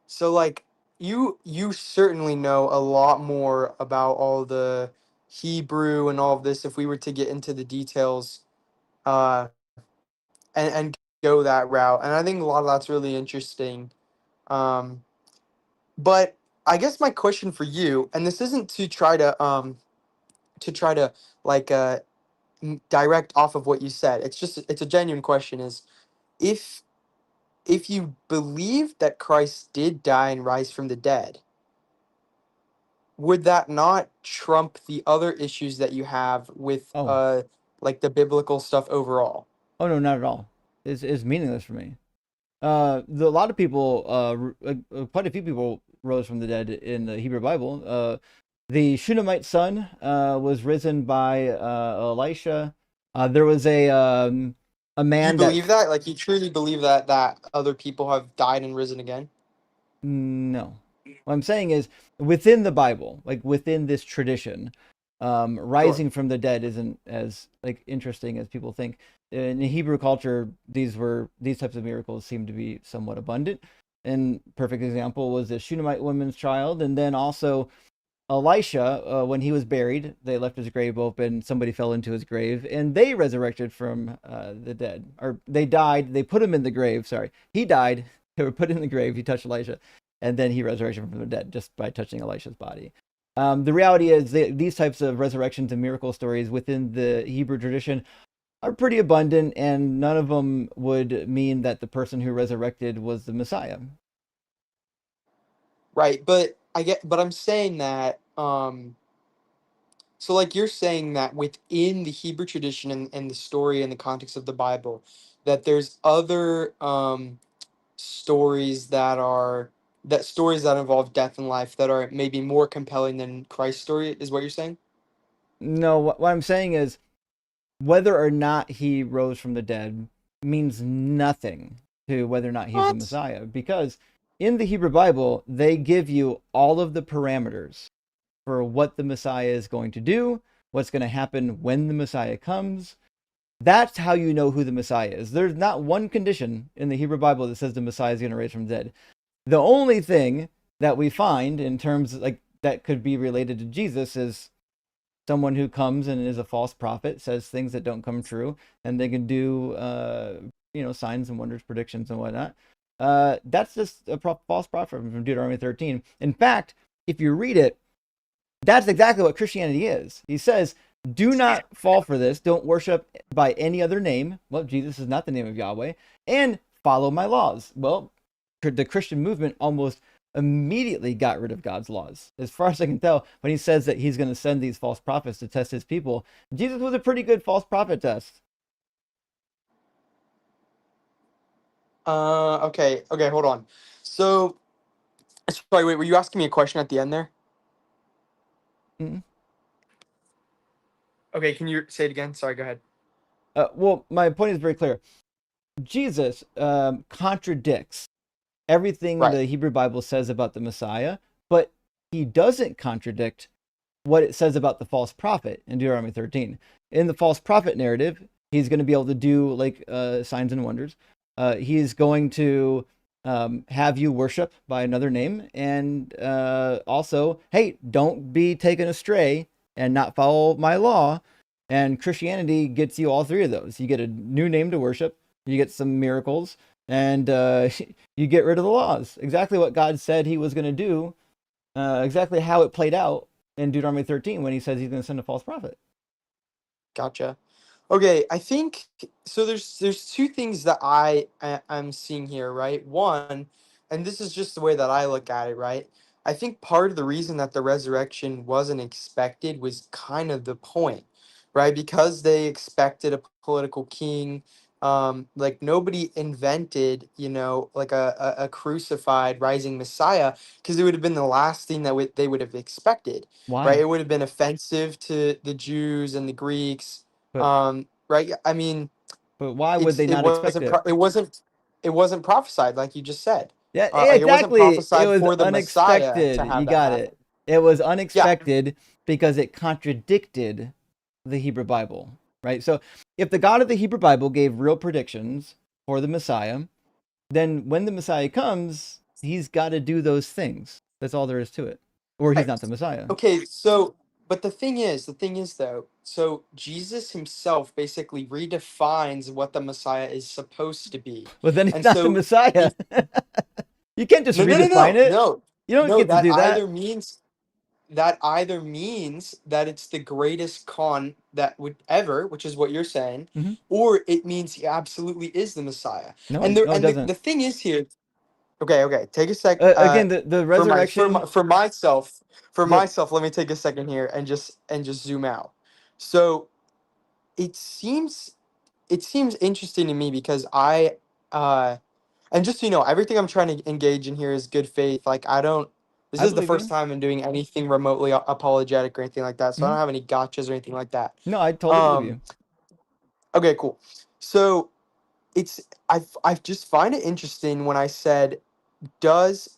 S12: so like you certainly know a lot more about all the Hebrew and all of this if we were to get into the details uh and go that route. And I think a lot of that's really interesting. Um but I guess my question for you, and this isn't to try to like direct off of what you said. It's a genuine question, is if you believe that Christ did die and rise from the dead, would that not trump the other issues that you have with
S1: Oh,
S12: like the biblical stuff overall?
S1: oh no, not at all. It's meaningless for me. A lot of people, quite a few people rose from the dead in the Hebrew Bible. The Shunammite son was risen by Elisha. There was a
S12: You
S1: man
S12: believe that? Like, you truly believe that other people have died and risen again?
S1: No. What I'm saying is, within the Bible, like within this tradition,
S12: Sure.
S1: rising from the dead isn't as like interesting as people think. In Hebrew culture, these types of miracles seem to be somewhat abundant. And perfect example was the Shunammite woman's child, and then also Elisha, when he was buried, they left his grave open. Somebody fell into his grave, and they resurrected from the dead, or they died. They put him in the grave. Sorry, he died. They were put in the grave. He touched Elisha, and then he resurrected from the dead just by touching Elisha's body. The reality is that these types of resurrections and miracle stories within the Hebrew tradition are pretty abundant, and none of them would mean that the person who resurrected was the Messiah.
S12: Right, but I'm saying that so like you're saying that within the Hebrew tradition and the story and the context of the Bible, that there's other stories stories that involve death and life that are maybe more compelling than Christ's story, is what you're saying?
S1: No, what I'm saying is whether or not he rose from the dead means nothing to whether or not he's the
S12: What?
S1: Messiah, because in the Hebrew Bible, they give you all of the parameters for what the Messiah is going to do, what's going to happen when the Messiah comes. That's how you know who the Messiah is. There's not one condition in the Hebrew Bible that says the Messiah is going to raise from the dead. The only thing that we find in terms like that could be related to Jesus is someone who comes and is a false prophet, says things that don't come true, and they can do signs and wonders, predictions and whatnot. That's just a false prophet from Deuteronomy 13. In fact, if you read it, that's exactly what Christianity is. He says, do not fall for this. Don't worship by any other name. Well, Jesus is not the name of Yahweh. And follow my laws. Well, the Christian movement almost immediately got rid of God's laws. As far as I can tell, when he says that he's going to send these false prophets to test his people, Jesus was a pretty good false prophet test.
S12: Okay, hold on. So, sorry, wait, were you asking me a question at the end there?
S1: Mm-hmm.
S12: Okay, can you say it again? Sorry, go ahead.
S1: Well, my point is very clear. Jesus contradicts everything the Hebrew Bible says about the Messiah, but he doesn't contradict what it says about the false prophet in Deuteronomy 13. In the false prophet narrative, he's going to be able to do like signs and wonders. He's going to have you worship by another name, and also, hey, don't be taken astray and not follow my law. And Christianity gets you all three of those. You get a new name to worship, you get some miracles, and you get rid of the laws. Exactly what God said he was going to do, exactly how it played out in Deuteronomy 13 when he says he's going to send a false prophet.
S12: Gotcha. Okay, I think so. There's two things that I'm seeing here, right? One, and this is just the way that I look at it, right? I think part of the reason that the resurrection wasn't expected was kind of the point, right? Because they expected a political king. Like nobody invented, like a crucified rising Messiah, because it would have been the last thing that they would have expected, right?
S1: Why?
S12: It would have been offensive to the Jews and the Greeks,
S1: But
S12: right? I mean,
S1: why would they not expect it?
S12: it wasn't prophesied like you just said.
S1: Yeah,
S12: Like it wasn't
S1: exactly. It
S12: prophesied
S1: was
S12: for the Messiah to
S1: unexpected. You
S12: have that
S1: got
S12: happen.
S1: it. It was
S12: Yeah,
S1: unexpected because it contradicted the Hebrew Bible, right? So if the God of the Hebrew Bible gave real predictions for the Messiah, then when the Messiah comes, he's got to do those things. That's all there is to it. Or he's
S12: right.
S1: not the Messiah.
S12: Okay, so but the thing is though, so Jesus himself basically redefines what the Messiah is supposed to be.
S1: But then he's
S12: And
S1: not the
S12: so
S1: Messiah.
S12: he
S1: You can't just
S12: no no no
S1: redefine
S12: no
S1: it.
S12: no
S1: You don't
S12: no
S1: get to do that.
S12: that either means that it's the greatest con that would ever, which is what you're saying,
S1: Hmm.
S12: or it means he absolutely is the Messiah.
S1: No,
S12: And
S1: no, it
S12: the
S1: doesn't.
S12: thing is here, okay, take a sec.
S1: Again, the resurrection.
S12: For
S1: The
S12: myself, let me take a second here and just zoom out. So it seems interesting to me because uh and just so you know, everything I'm trying to engage in here is good faith. Like this
S1: I
S12: is the
S1: believe
S12: first
S1: you.
S12: time I'm doing anything remotely apologetic or anything like that. So I
S1: Hmm.
S12: don't have any gotchas or anything like that.
S1: No, I totally believe
S12: Um
S1: you.
S12: okay, cool. So it's I just find it interesting when I said, does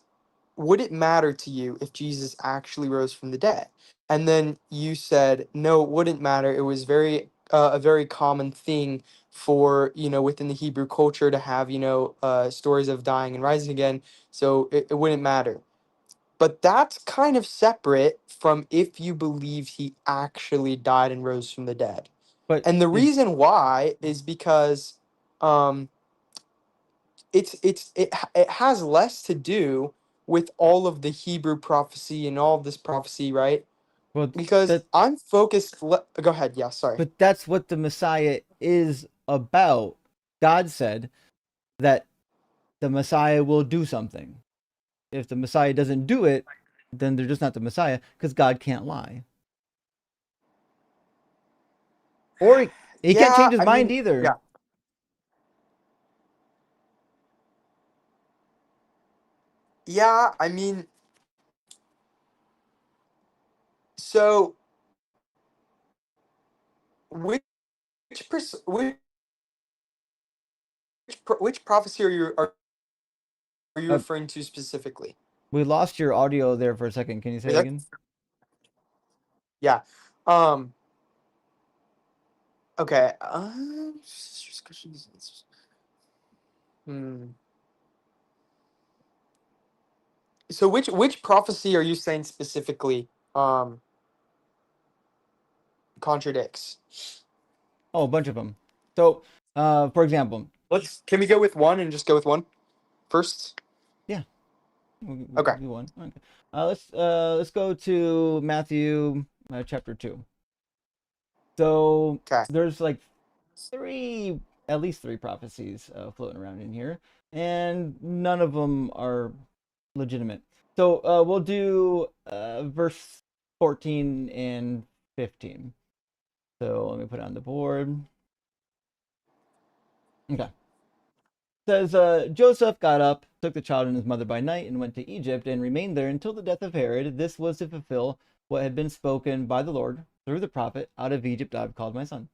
S12: would it matter to you if Jesus actually rose from the dead? And then you said, no, it wouldn't matter. It was a very common thing for, within the Hebrew culture to have, stories of dying and rising again. So it wouldn't matter. But that's kind of separate from if you believe he actually died and rose from the dead.
S1: But
S12: And the
S1: is
S12: reason why is because um, it has less to do with all of the Hebrew prophecy and all of this prophecy, right?
S1: Well,
S12: Because
S1: that
S12: I'm focused. Go ahead. Yeah, sorry.
S1: but that's what the Messiah is about. God said that the Messiah will do something. If the Messiah doesn't do it, then they're just not the Messiah because God can't lie. Or he can't
S12: Yeah,
S1: change his
S12: I
S1: mind
S12: mean,
S1: either.
S12: yeah. Yeah, I mean, so which which prophecy are you
S1: Uh,
S12: referring to specifically?
S1: we lost your audio there for a second. Can you say
S12: Are you
S1: that
S12: there?
S1: again?
S12: Yeah. Um. Okay. Hmm. So which prophecy are you saying specifically contradicts?
S1: Oh, a bunch of them. So, for example,
S12: Can we go with one and just go with one first?
S1: yeah, we
S12: Okay.
S1: can do one. Okay. Let's go to Matthew chapter 2. So
S12: Okay.
S1: there's like at least three prophecies floating around in here, and none of them are legitimate. So we'll do verse 14 and 15. So let me put it on the board. Okay. It says, Joseph got up, took the child and his mother by night, and went to Egypt, and remained there until the death of Herod. This was to fulfill what had been spoken by the Lord through the prophet, out of Egypt I've called my son.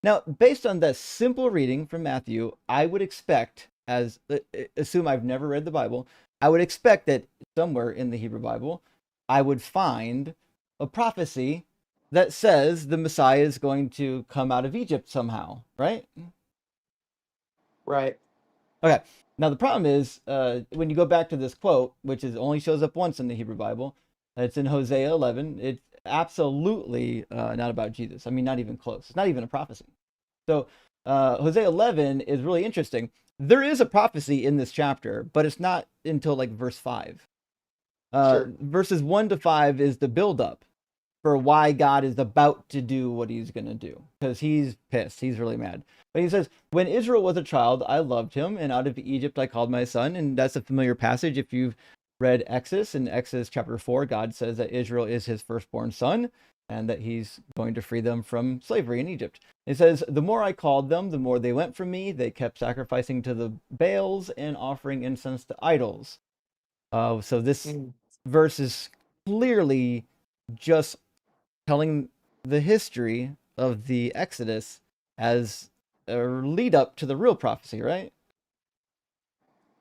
S1: Now, based on that simple reading from Matthew, I would expect, assume I've never read the Bible, I would expect that somewhere in the Hebrew Bible, I would find a prophecy that says the Messiah is going to come out of Egypt somehow, right?
S12: Right.
S1: Okay. Now the problem is when you go back to this quote, which only shows up once in the Hebrew Bible, it's in Hosea 11. It's absolutely not about Jesus. I mean, not even close. It's not even a prophecy. So Hosea 11 is really interesting. There is a prophecy in this chapter, but it's not until like verse 5.
S12: Sure.
S1: Verses 1 to 5 is the buildup for why God is about to do what he's going to do, because he's pissed. He's really mad. But he says, when Israel was a child, I loved him, and out of Egypt I called my son. And that's a familiar passage. If you've read Exodus, in Exodus chapter 4, God says that Israel is his firstborn son and that he's going to free them from slavery in Egypt. It says, the more I called them, the more they went from me. They kept sacrificing to the Baals and offering incense to idols. So this verse is clearly just telling the history of the Exodus as a lead up to the real prophecy, right?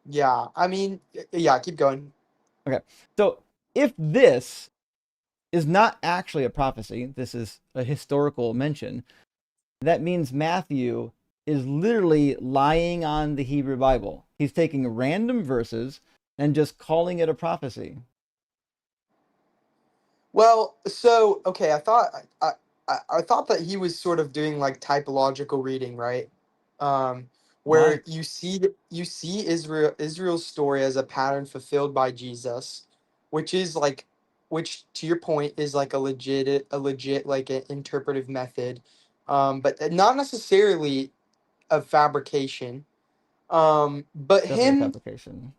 S12: Yeah. I mean, yeah. Keep going.
S1: Okay. So if this is not actually a prophecy, this is a historical mention, that means Matthew is literally lying on the Hebrew Bible. He's taking random verses and just calling it a prophecy.
S12: Well, so okay, I thought that he was sort of doing like typological reading, right? Um,
S1: Why?
S12: where you see Israel's story as a pattern fulfilled by Jesus, which is like, which to your point is like a legit like an interpretive method, but not necessarily a fabrication. But
S1: Definitely a
S12: him,
S1: fabrication.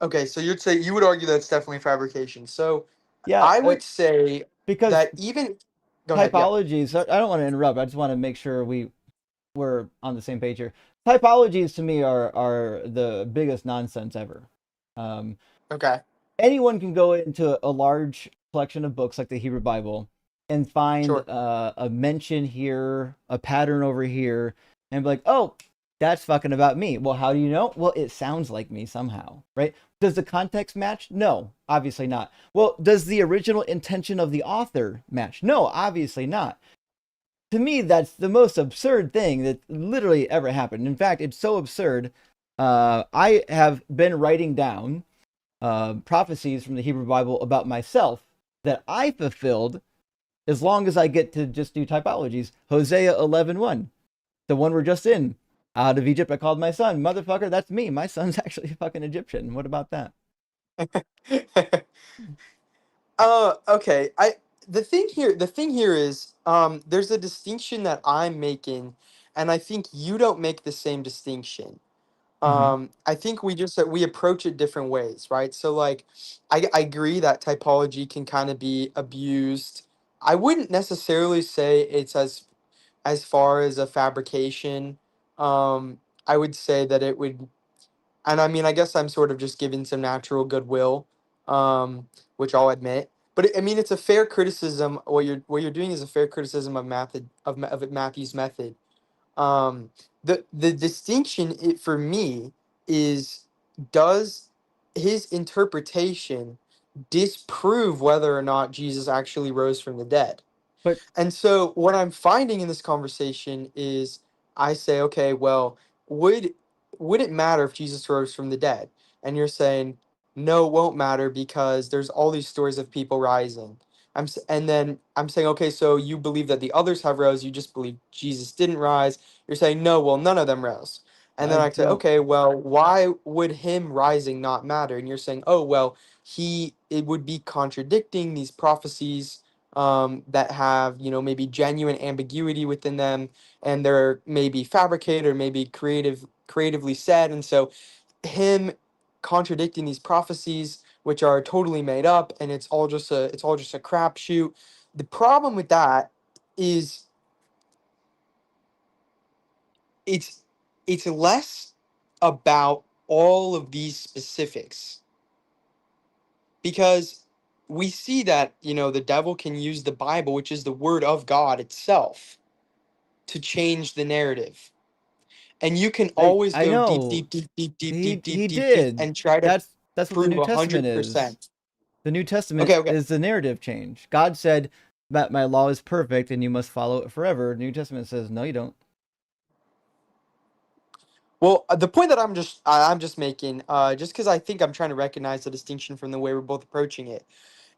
S12: okay, so you would argue that's definitely fabrication. So
S1: Yeah,
S12: I would say
S1: because
S12: that even go ahead, yeah.
S1: typologies, I don't want to interrupt. I just want to make sure we're on the same page here. Typologies to me are the biggest nonsense ever.
S12: Okay.
S1: Anyone can go into a large collection of books like the Hebrew Bible and find
S12: Sure.
S1: a mention here, a pattern over here, and be like, oh, that's fucking about me. Well, how do you know? Well, it sounds like me somehow, right? Does the context match? No, obviously not. Well, does the original intention of the author match? No, obviously not. To me, that's the most absurd thing that literally ever happened. In fact, it's so absurd. I have been writing down prophecies from the Hebrew Bible about myself that I fulfilled as long as I get to just do typologies. Hosea 11:1, the one we're just in. Out of Egypt I called my son. Motherfucker, that's me. My son's actually fucking Egyptian. What about that?
S12: Okay. The thing here is there's a distinction that I'm making, and I think you don't make the same distinction.
S1: Hmm.
S12: I think we approach it different ways, right? So like I agree that typology can kind of be abused. I wouldn't necessarily say it's as far as a fabrication. I would say that it would, and I mean, I guess I'm sort of just giving some natural goodwill, which I'll admit. But I mean, it's a fair criticism. What you're doing is a fair criticism of method of Matthew's method. Um, the distinction for me is, does his interpretation disprove whether or not Jesus actually rose from the dead?
S1: But
S12: And so what I'm finding in this conversation is, I say, okay, well, would would it matter if Jesus rose from the dead? And you're saying, no, it won't matter because there's all these stories of people rising. And then I'm saying, okay, so you believe that the others have rose, you just believe Jesus didn't rise. You're saying, no, well, none of them rose. And
S1: I
S12: then I say,
S1: don't.
S12: okay, well, why would him rising not matter? And you're saying, oh, well, it would be contradicting these prophecies that have, maybe genuine ambiguity within them, and they're maybe fabricated or maybe creatively said. And so him contradicting these prophecies, which are totally made up, and it's all just a crapshoot. The problem with that is it's it's less about all of these specifics, because we see that the devil can use the Bible, which is the word of God itself, to change the narrative. And you can always
S1: I
S12: go deep,
S1: know
S12: deep, deep, deep, deep,
S1: he
S12: deep, deep,
S1: he
S12: deep, deep,
S1: did.
S12: and try to
S1: That's what the
S12: prove
S1: New
S12: a
S1: Testament
S12: hundred
S1: is.
S12: percent.
S1: The New Testament
S12: Okay, okay.
S1: is the narrative change. God said that my law is perfect and you must follow it forever. The New Testament says no, you don't.
S12: Well, the point that I'm just making, just because I think I'm trying to recognize the distinction from the way we're both approaching it,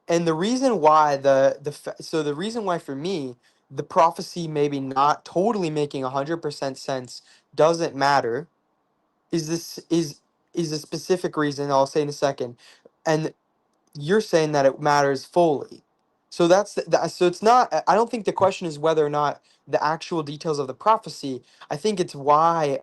S12: and the reason why the reason why for me the prophecy maybe not totally making 100% sense doesn't matter is a specific reason I'll say in a second, and you're saying that it matters fully. So so it's not. I don't think the question is whether or not the actual details of the prophecy. I think it's why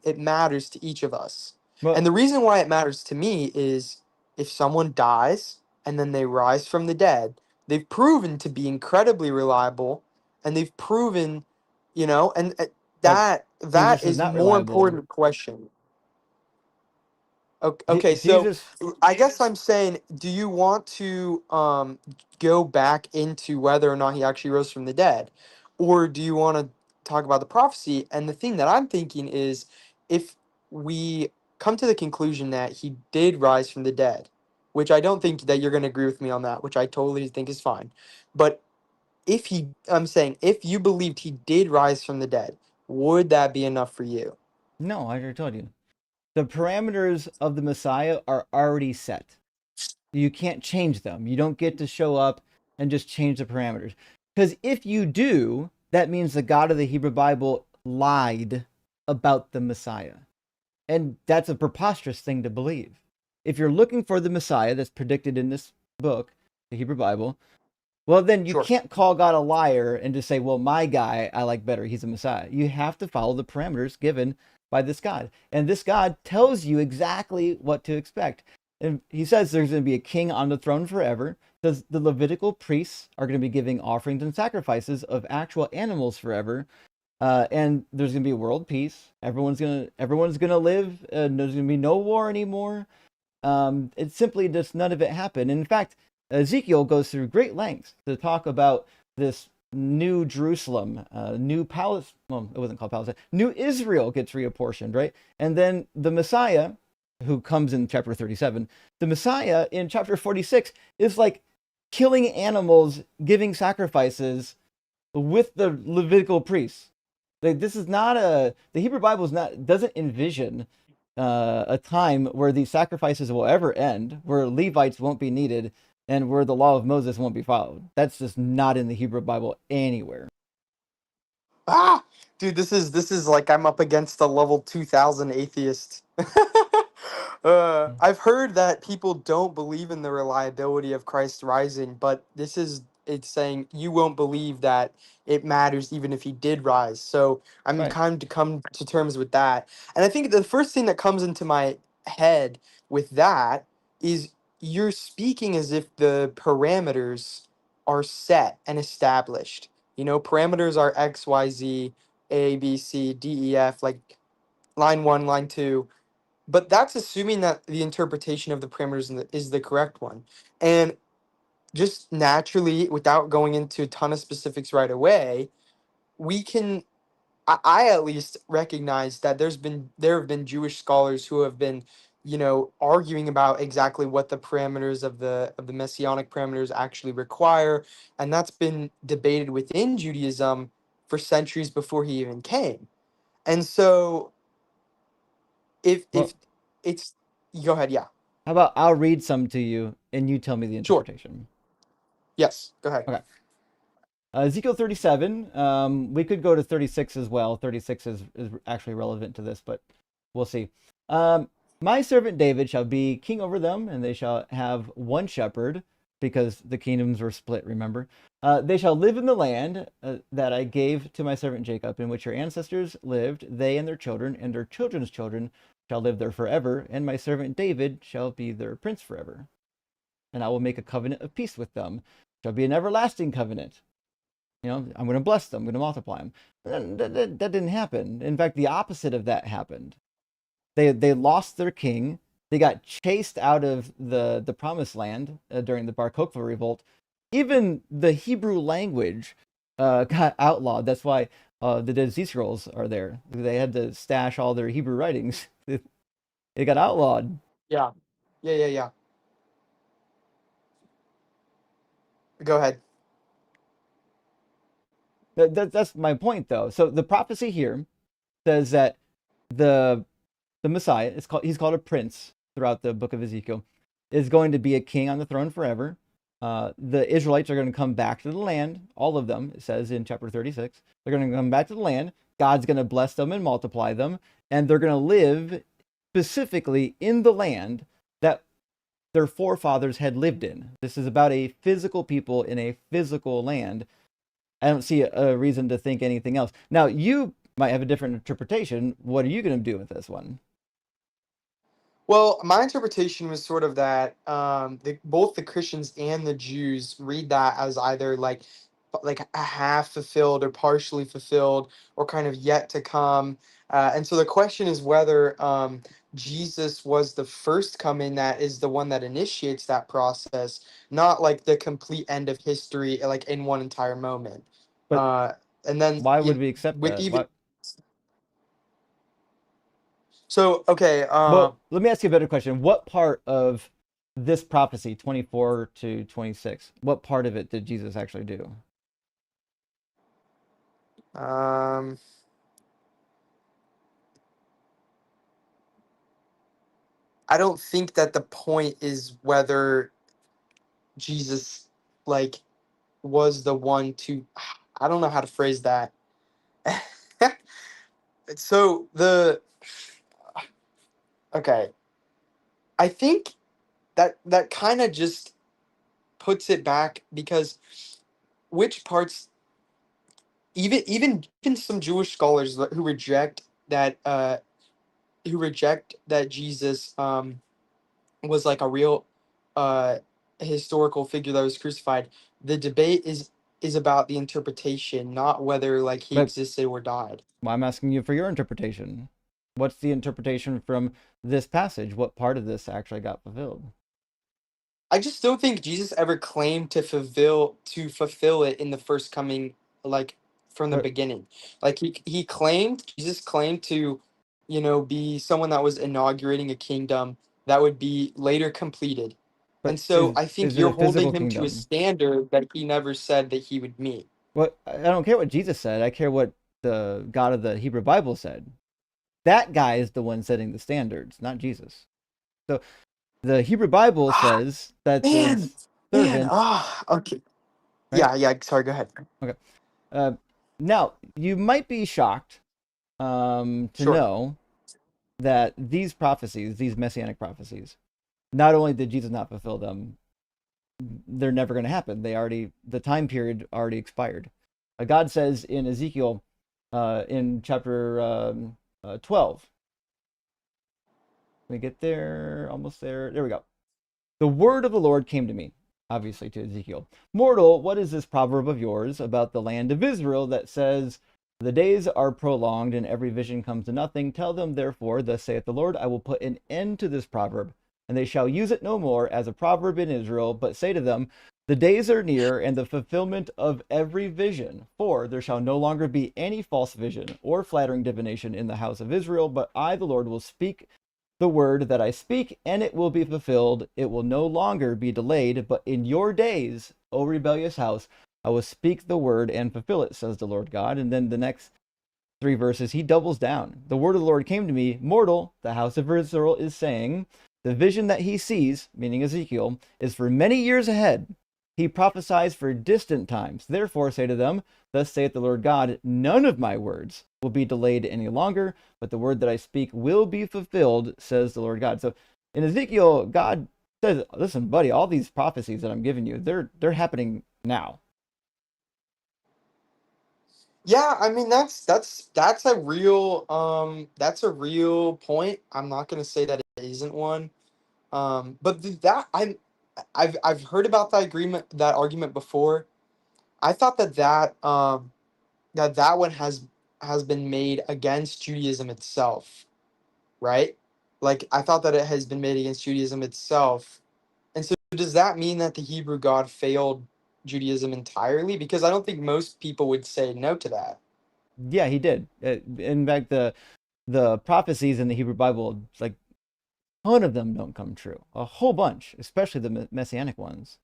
S12: it matters to each of us.
S1: Well,
S12: And the reason why it matters to me is, if someone dies and then they rise from the dead, they've proven to be incredibly reliable, and they've proven, and
S1: but
S12: that
S1: Jesus is
S12: is
S1: not
S12: more
S1: reliable.
S12: important question. Okay, so
S1: Jesus.
S12: I guess I'm saying, do you want to go back into whether or not he actually rose from the dead, or do you want to talk about the prophecy? And the thing that I'm thinking is, if we come to the conclusion that he did rise from the dead, which I don't think that you're going to agree with me on that, which I totally think is fine, but I'm saying, if you believed he did rise from the dead, would that be enough for you?
S1: No, I already told you. The parameters of the Messiah are already set. You can't change them. You don't get to show up and just change the parameters. Because if you do, that means the God of the Hebrew Bible lied about the Messiah. And that's a preposterous thing to believe. If you're looking for the Messiah that's predicted in this book, the Hebrew Bible, well, then you
S12: Sure.
S1: can't call God a liar and just say, well, my guy I like better. He's a Messiah. You have to follow the parameters given by this God. And this God tells you exactly what to expect. And he says there's going to be a king on the throne forever. Says the Levitical priests are going to be giving offerings and sacrifices of actual animals forever. And there's going to be world peace. Everyone's gonna live. There's going to be no war anymore. It's simply just none of it happened. And in fact, Ezekiel goes through great lengths to talk about this new Jerusalem, new Palestine. Well, it wasn't called Palestine. New Israel gets reapportioned, right? And then the Messiah, who comes in chapter 37, the Messiah in chapter 46 is like killing animals, giving sacrifices with the Levitical priests. Like, this is not the Hebrew Bible doesn't envision a time where these sacrifices will ever end, where Levites won't be needed, and where the law of Moses won't be followed. That's just not in the Hebrew Bible anywhere.
S12: Dude, this is like I'm up against a level 2000 atheist. I've heard that people don't believe in the reliability of Christ rising, but it's saying you won't believe that it matters even if he did rise. So I'm
S1: Right.
S12: kind to come to terms with that. And I think the first thing that comes into my head with that is you're speaking as if the parameters are set and established. Parameters are X, Y, Z, A, B, C, D, E, F, like line one, line two. But that's assuming that the interpretation of the parameters is the correct one. And just naturally, without going into a ton of specifics right away, we can I at least recognize that there have been Jewish scholars who have been, arguing about exactly what the parameters of the messianic parameters actually require, and that's been debated within Judaism for centuries before he even came. And so if
S1: Well,
S12: it's go ahead, yeah.
S1: how about I'll read some to you and you tell me the
S12: Sure.
S1: interpretation.
S12: Yes, go ahead.
S1: Okay. Ezekiel 37. We could go to 36 as well. 36 is actually relevant to this, but we'll see. My servant David shall be king over them, and they shall have one shepherd, because the kingdoms were split, remember? They shall live in the land that I gave to my servant Jacob, in which your ancestors lived, they and their children's children shall live there forever, and my servant David shall be their prince forever. And I will make a covenant of peace with them. Shall be an everlasting covenant. I'm going to bless them. I'm going to multiply them. But that didn't happen. In fact, the opposite of that happened. They lost their king. They got chased out of the promised land during the Bar Kokhba revolt. Even the Hebrew language got outlawed. That's why the Dead Sea Scrolls are there. They had to stash all their Hebrew writings. It got outlawed.
S12: Yeah. Yeah. Go ahead.
S1: That's my point, though. So the prophecy here says that the Messiah he's called a prince throughout the book of Ezekiel, is going to be a king on the throne forever. The Israelites are going to come back to the land, all of them. It says in chapter 36, they're going to come back to the land. God's going to bless them and multiply them, and they're going to live specifically in the land that their forefathers had lived in. This is about a physical people in a physical land. I don't see a reason to think anything else. Now, you might have a different interpretation. What are you going to do with this one?
S12: Well, my interpretation was sort of that both the Christians and the Jews read that as either like a half fulfilled or partially fulfilled or kind of yet to come. And so the question is whether Jesus was the first coming that is the one that initiates that process, not like the complete end of history, like in one entire moment.
S1: But
S12: and then
S1: why would we accept
S12: with
S1: that?
S12: even so, okay.
S1: Well, let me ask you a better question. What part of this prophecy, 24 to 26, what part of it did Jesus actually do?
S12: I don't think that the point is whether Jesus like was the one to I don't know how to phrase that. So okay. I think that kind of just puts it back because which parts even some Jewish scholars who reject that Jesus was like a real uh historical figure that was crucified. The debate is about the interpretation, not whether like he
S1: But
S12: existed or died.
S1: well, I'm asking you for your interpretation. What's the interpretation from this passage? What part of this actually got fulfilled?
S12: I just don't think Jesus ever claimed to fulfill it in the first coming, like from the
S1: But
S12: beginning. Like Jesus claimed to, be someone that was inaugurating a kingdom that would be later completed. And
S1: but
S12: so I think
S1: is it
S12: you're
S1: a physical
S12: holding him to a
S1: kingdom?
S12: standard that he never said that he would meet.
S1: What I don't care what Jesus said. I care what the God of the Hebrew Bible said. That guy is the one setting the standards, not Jesus. So the Hebrew Bible says that
S12: Man,
S1: this
S12: man.
S1: servant,
S12: Okay.
S1: right?
S12: Yeah. Sorry. Go ahead.
S1: Okay. Now you might be shocked to
S12: Sure.
S1: know that these prophecies, these messianic prophecies, not only did Jesus not fulfill them, they're never going to happen. The time period already expired. God says in Ezekiel, in chapter 12. Let me get there, almost there. There we go. The word of the Lord came to me, obviously to Ezekiel. Mortal, what is this proverb of yours about the land of Israel that says, the days are prolonged and every vision comes to nothing? Tell them, therefore, thus saith the Lord, I will put an end to this proverb, and they shall use it no more as a proverb in Israel, but say to them, the days are near and the fulfillment of every vision, for there shall no longer be any false vision or flattering divination in the house of Israel, but I, the Lord, will speak the word that I speak, and it will be fulfilled. It will no longer be delayed, but in your days, O rebellious house, I will speak the word and fulfill it, says the Lord God. And then the next 3 verses, he doubles down. The word of the Lord came to me, mortal, the house of Israel is saying, the vision that he sees, meaning Ezekiel, is for many years ahead. He prophesies for distant times. Therefore say to them, thus saith the Lord God, none of my words will be delayed any longer, but the word that I speak will be fulfilled, says the Lord God. So in Ezekiel, God says, listen, buddy, all these prophecies that I'm giving you, they're happening now.
S12: Yeah, I mean that's a real point. I'm not gonna say that it isn't one. But I've heard about that argument before. I thought that one has been made against Judaism itself, right? Like I thought that it has been made against Judaism itself. And so does that mean that the Hebrew God failed Judaism entirely? Because I don't think most people would say no to that.
S1: Yeah, he did. In fact, the prophecies in the Hebrew Bible, like a ton of them don't come true. A whole bunch, especially the messianic ones.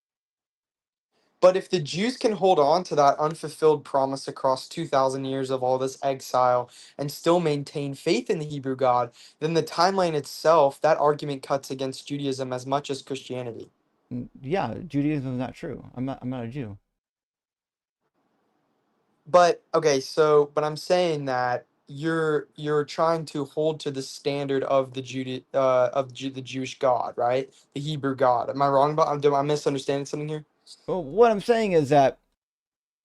S12: But if the Jews can hold on to that unfulfilled promise across 2,000 years of all this exile and still maintain faith in the Hebrew God, then the timeline itself, that argument cuts against Judaism as much as Christianity.
S1: Yeah, Judaism is not true. I'm not a Jew.
S12: But okay, but I'm saying that you're trying to hold to the standard of the the Jewish God, right? The Hebrew God. Am I wrong about? Am I misunderstanding something here?
S1: Well, what I'm saying is that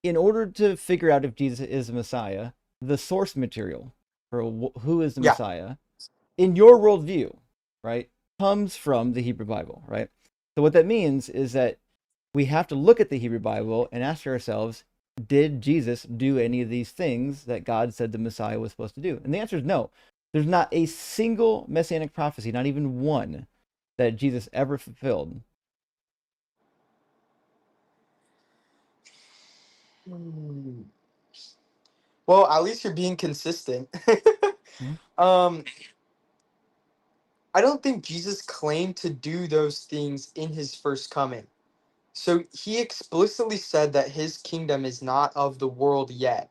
S1: in order to figure out if Jesus is the Messiah, the source material for who is the
S12: Yeah.
S1: Messiah, in your worldview, right, comes from the Hebrew Bible, right? So what that means is that we have to look at the Hebrew Bible and ask ourselves, did Jesus do any of these things that God said the Messiah was supposed to do? And the answer is no. There's not a single messianic prophecy, not even one, that Jesus ever fulfilled.
S12: Well, at least you're being consistent. I don't think Jesus claimed to do those things in his first coming. So he explicitly said that his kingdom is not of the world yet.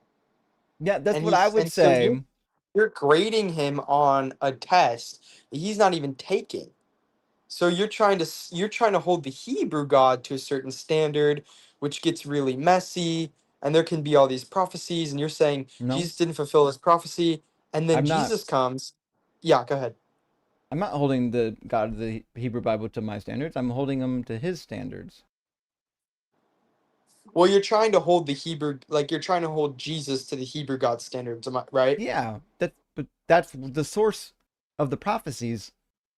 S1: Yeah, that's what I would
S12: So
S1: say.
S12: you're grading him on a test that he's not even taking. So you're trying to hold the Hebrew God to a certain standard, which gets really messy, and there can be all these prophecies, and you're saying
S1: No,
S12: Jesus didn't fulfill his prophecy, and then
S1: I'm not.
S12: Jesus comes. Yeah, go ahead.
S1: I'm not holding the God of the Hebrew Bible to my standards. I'm holding them to his standards.
S12: Well, you're trying to hold you're trying to hold Jesus to the Hebrew God standards, am I right?
S1: Yeah, but that's the source of the prophecies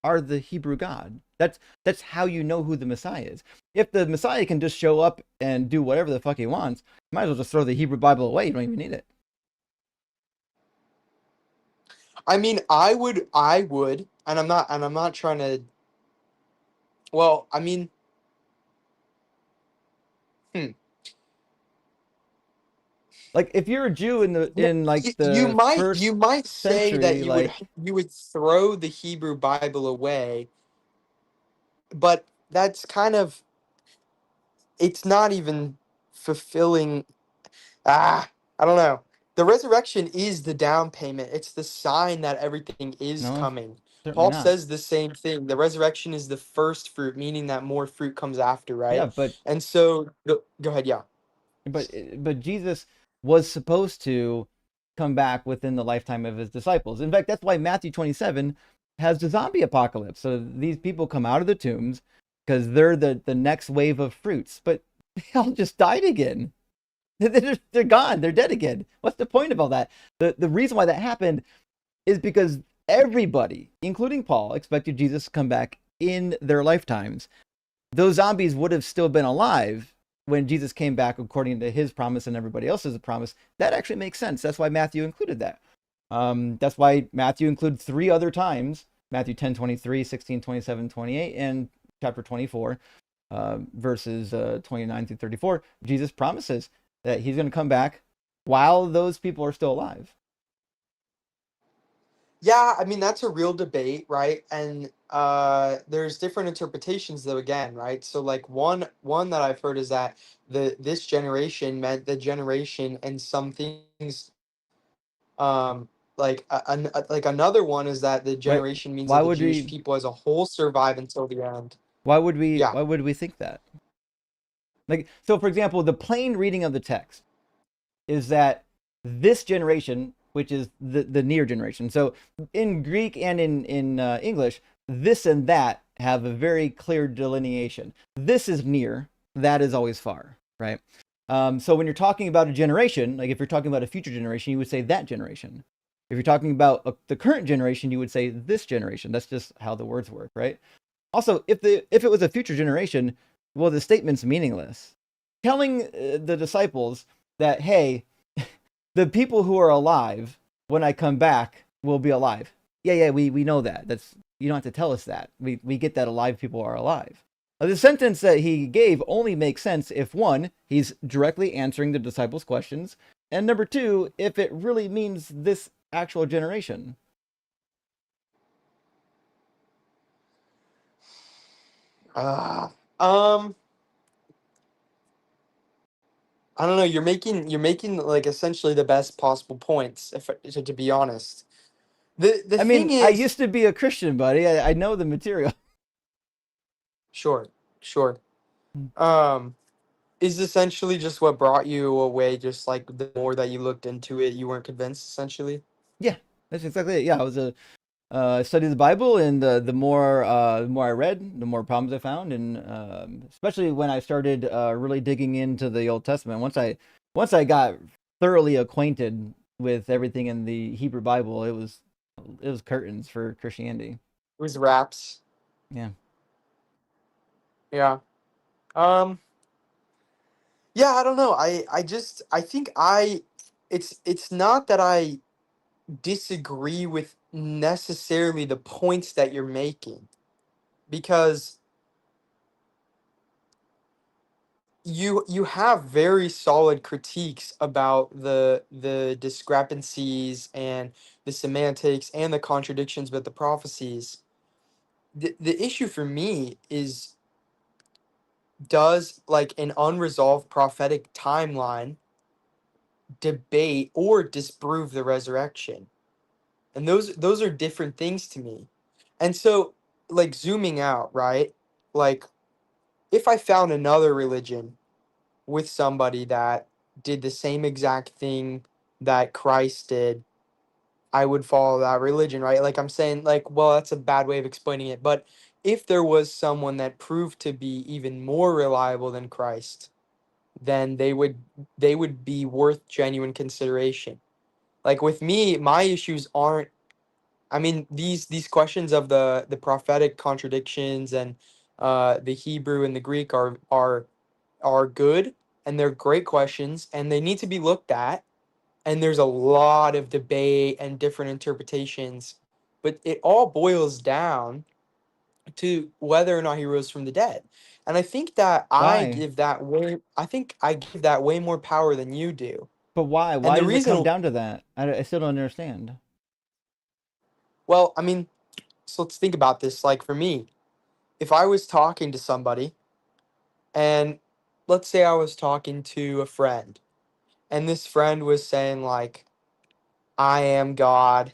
S1: are the Hebrew God. That's how you know who the Messiah is. If the Messiah can just show up and do whatever the fuck he wants, you might as well just throw the Hebrew Bible away. You don't even need it.
S12: I mean, I would, and I'm not trying to. Well, I mean, hmm.
S1: Like if you're a Jew in like
S12: You
S1: the
S12: you
S1: first
S12: might say that
S1: century, like
S12: you would throw the Hebrew Bible away, but that's kind of it's not even fulfilling. I don't know. The resurrection is the down payment. It's the sign that everything is
S1: no,
S12: coming.
S1: certainly
S12: Paul
S1: not.
S12: says the same thing. The resurrection is the first fruit, meaning that more fruit comes after,
S1: Yeah,
S12: right? And so, go ahead, yeah.
S1: but Jesus was supposed to come back within the lifetime of his disciples. In fact, that's why Matthew 27 has the zombie apocalypse. So these people come out of the tombs because they're the next wave of fruits, but they all just died again. They're gone. They're dead again. What's the point of all that? The reason why that happened is because everybody, including Paul, expected Jesus to come back in their lifetimes. Those zombies would have still been alive when Jesus came back according to his promise and everybody else's promise. That actually makes sense. That's why Matthew included that. That's why Matthew included 3 other times, Matthew 10:23, 16:27, 28, and chapter 24, verses 29 through 34. Jesus promises that he's going to come back while those people are still alive.
S12: Yeah, I mean that's a real debate, right? And there's different interpretations though again, right? So like one that I've heard is that this generation meant the generation, and some things like another one is that the
S1: Wait,
S12: generation means
S1: why
S12: that the
S1: would
S12: Jewish
S1: we
S12: people as a whole survive until the end.
S1: why would we
S12: Yeah.
S1: why would we think that? Like, so for example, the plain reading of the text is that this generation, which is the near generation. So in Greek and in English, this and that have a very clear delineation. This is near, that is always far, right? So when you're talking about a generation, like if you're talking about a future generation, you would say that generation. If you're talking about the current generation, you would say this generation. That's just how the words work, right? Also, if it was a future generation, well, the statement's meaningless. Telling the disciples that, hey, the people who are alive when I come back will be alive. Yeah, we know that. That's, you don't have to tell us that. We get that alive people are alive. The sentence that he gave only makes sense if, one, he's directly answering the disciples' questions, and number two, if it really means this actual generation.
S12: Um, I don't know. You're making like essentially the best possible points. If to be honest, the
S1: I
S12: thing
S1: mean, I
S12: is,
S1: used to be a Christian, buddy. I know the material.
S12: sure, sure. Um, is essentially just what brought you away. Just like the more that you looked into it, you weren't convinced. Essentially.
S1: Yeah, that's exactly it. Yeah, I studied the Bible, and the more I read, the more problems I found, and especially when I started really digging into the Old Testament. Once I got thoroughly acquainted with everything in the Hebrew Bible, it was curtains for Christianity.
S12: It was raps.
S1: Yeah.
S12: Yeah. Um. Yeah. I don't know. I think it's not that I disagree with necessarily the points that you're making, because you have very solid critiques about the discrepancies and the semantics and the contradictions with the prophecies. The issue for me is, does like an unresolved prophetic timeline debate or disprove the resurrection? And those are different things to me. And so, like, zooming out, right? Like, if I found another religion with somebody that did the same exact thing that Christ did, I would follow that religion, right? Like, I'm saying, like, well, that's a bad way of explaining it. But if there was someone that proved to be even more reliable than Christ, then they would be worth genuine consideration. Like with me, my issues aren't, I mean, these questions of the prophetic contradictions and the Hebrew and the Greek are good, and they're great questions, and they need to be looked at, and there's a lot of debate and different interpretations, but it all boils down to whether or not he rose from the dead. And I think that
S1: Why?
S12: I think I give that way more power than you do.
S1: But why?
S12: And
S1: Why
S12: the
S1: does it come
S12: reason,
S1: down to that? I still don't understand.
S12: well, I mean, so let's think about this. Like for me, if I was talking to somebody, and let's say I was talking to a friend, and this friend was saying like, I am God,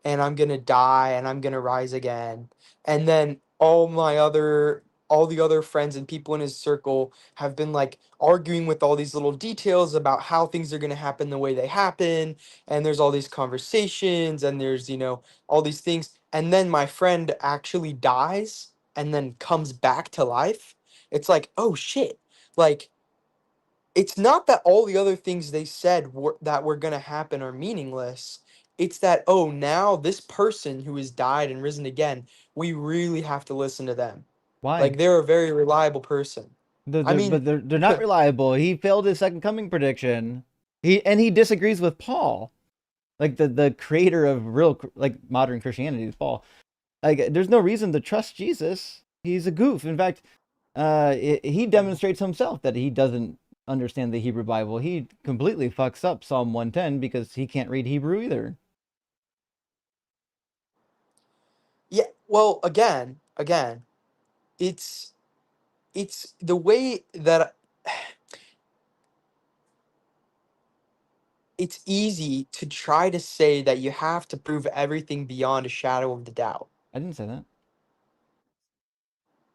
S12: and I'm going to die, and I'm going to rise again. And then all my other all the other friends and people in his circle have been like arguing with all these little details about how things are going to happen the way they happen, and there's all these conversations, and there's, you know, all these things, and then my friend actually dies and then comes back to life. It's like, oh shit. Like, it's not that all the other things they said that were going to happen are meaningless. It's that, oh, now this person who has died and risen again, we really have to listen to them.
S1: Why?
S12: Like, they're a very reliable person. I mean,
S1: But they're not reliable. He failed his second coming prediction. He disagrees with Paul, like the creator of real like modern Christianity is Paul. Like, there's no reason to trust Jesus. He's a goof. In fact, he demonstrates himself that he doesn't understand the Hebrew Bible. He completely fucks up Psalm 110 because he can't read Hebrew either.
S12: yeah, well, again, it's the way that it's easy to try to say that you have to prove everything beyond a shadow of the doubt.
S1: I didn't say that.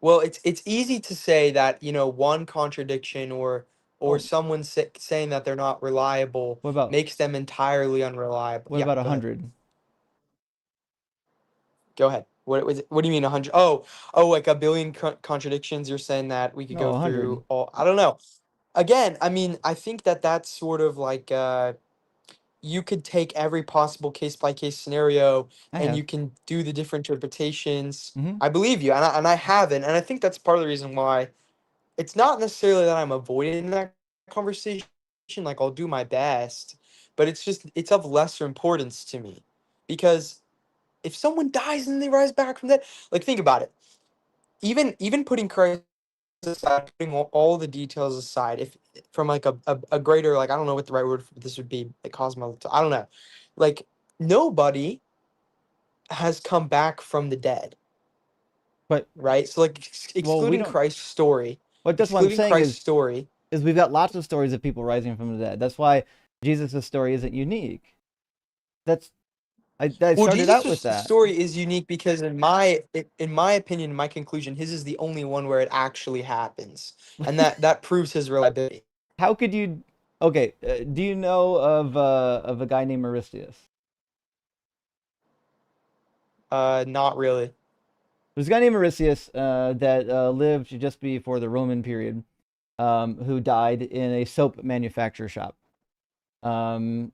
S12: Well, it's easy to say that, you know, one contradiction or
S1: Oh,
S12: someone saying that they're not reliable
S1: what about
S12: makes them entirely unreliable.
S1: what
S12: Yeah,
S1: about
S12: go ahead.
S1: 100?
S12: Go ahead. What do you mean 100? Like a billion contradictions. You're saying that we could
S1: No,
S12: go
S1: 100.
S12: through all. I don't know. Again, I mean, I think that that's sort of like you could take every possible case by case scenario
S1: I
S12: and
S1: have.
S12: you can do the different interpretations.
S1: Mm-hmm.
S12: I believe you, and I haven't, and I think that's part of the reason why it's not necessarily that I'm avoiding that conversation. Like, I'll do my best, but it's just it's of lesser importance to me, because if someone dies and they rise back from that, like, think about it. Even putting Christ aside, putting all the details aside, if from like a greater, like, I don't know what the right word for this would be, like cosmos, I don't know, like, nobody has come back from the dead,
S1: But
S12: right? So, like,
S1: well, we
S12: excluding
S1: don't.
S12: Christ's story,
S1: What that's what I'm saying
S12: is
S1: we've got lots of stories of people rising from the dead. That's why Jesus' story isn't unique. I
S12: well,
S1: started out with
S12: Jesus'
S1: that.
S12: story is unique because in my opinion, in my conclusion, his is the only one where it actually happens, and that proves his reliability.
S1: How could you? Okay, do you know of a guy named Aristeas?
S12: Not really.
S1: There's a guy named Aristeas that lived just before the Roman period, who died in a soap manufacturer shop. The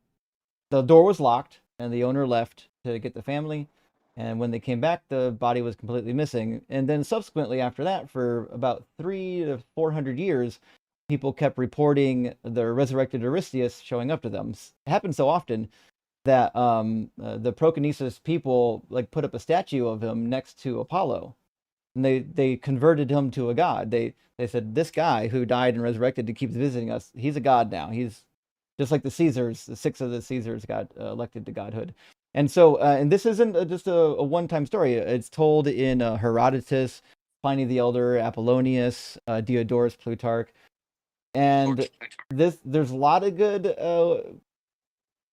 S1: door was locked, and the owner left to get the family. And when they came back, the body was completely missing. And then subsequently, after that, for about 300 to 400 years, people kept reporting the resurrected Aristeas showing up to them. It happened so often that the Proconnesus people like put up a statue of him next to Apollo, and they converted him to a god. They said, this guy who died and resurrected to keep visiting us, he's a god now. He's just like the Caesars. The 6 of the Caesars got elected to godhood. And so, and this isn't just a one-time story. It's told in Herodotus, Pliny the Elder, Apollonius, Diodorus, Plutarch, and there's a lot of good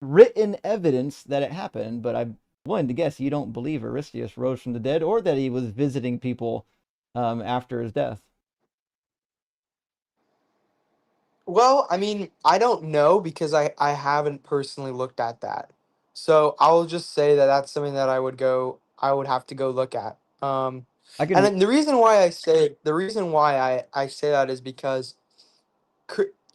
S1: written evidence that it happened. But I'm willing to guess you don't believe Aristeas rose from the dead, or that he was visiting people after his death.
S12: Well, I mean, I don't know because I haven't personally looked at that. So I'll just say that that's something that I would have to go look at.
S1: I
S12: And
S1: can.
S12: then the reason why I say that is because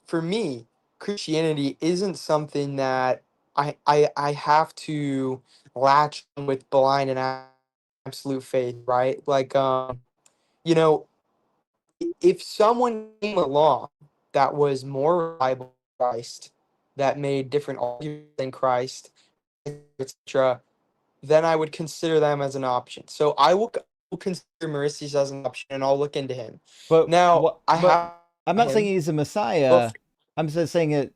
S12: for me, Christianity isn't something that I have to latch on with blind and absolute faith, right? Like, you know, if someone came along that was more reliable than Christ, that made different arguments than Christ, etc., then I would consider them as an option. So I will consider Maurice as an option, and I'll look into him.
S1: But
S12: Now,
S1: what?
S12: I
S1: But
S12: have
S1: I'm not saying
S12: him.
S1: he's a
S12: Well,
S1: Messiah. I'm just saying it.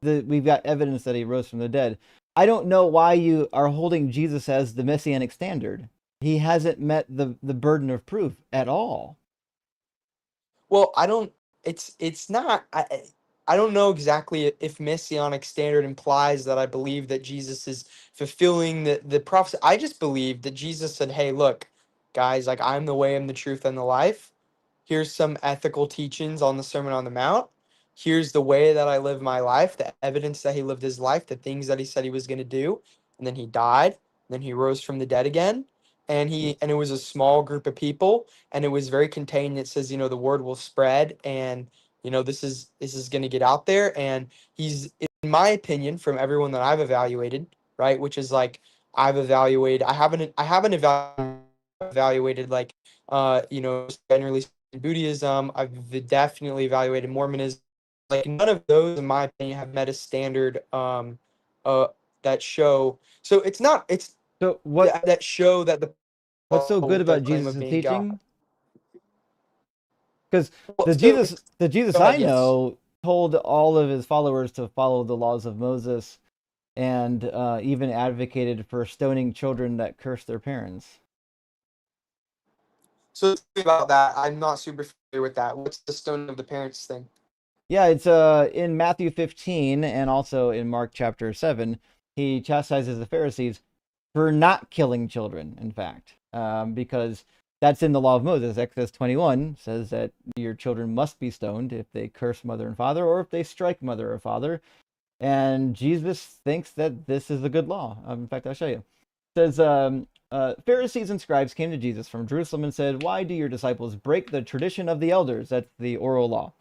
S1: That we've got evidence that he rose from the dead. I don't know why you are holding Jesus as the messianic standard. He hasn't met the burden of proof at all.
S12: well, I don't. It's not. I don't know exactly if messianic standard implies that I believe that Jesus is fulfilling the prophecy. I just believe that Jesus said, "Hey, look, guys, like, I'm the way, and the truth, and the life. here's some ethical teachings on the Sermon on the Mount. Here's the way that I live my life, the evidence that he lived his life, the things that he said he was going to do. And then he died. Then he rose from the dead again. And it was a small group of people, and it was very contained. It says, the word will spread, and this is going to get out there. And he's, in my opinion, from everyone that I've evaluated, right, which is like I haven't evaluated like generally Buddhism. I've definitely evaluated Mormonism. Like none of those, in my opinion, have met a standard that show. So it's not. It's
S1: So what
S12: that show that the
S1: what's so good
S12: the
S1: about
S12: claim of
S1: Jesus'
S12: being God.
S1: teaching? Because
S12: Well,
S1: the
S12: so
S1: Jesus
S12: go
S1: I
S12: ahead, yes.
S1: know told all of his followers to follow the laws of Moses, and even advocated for stoning children that curse their parents.
S12: So tell me about that. I'm not super familiar with that. What's the stoning of the parents thing?
S1: Yeah, it's in Matthew 15 and also in Mark chapter 7. He chastises the Pharisees for not killing children, in fact, because that's in the law of Moses. Exodus 21 says that your children must be stoned if they curse mother and father or if they strike mother or father. And Jesus thinks that this is a good law. In fact, I'll show you. It says, Pharisees and scribes came to Jesus from Jerusalem and said, "Why do your disciples break the tradition of the elders?" That's the oral law.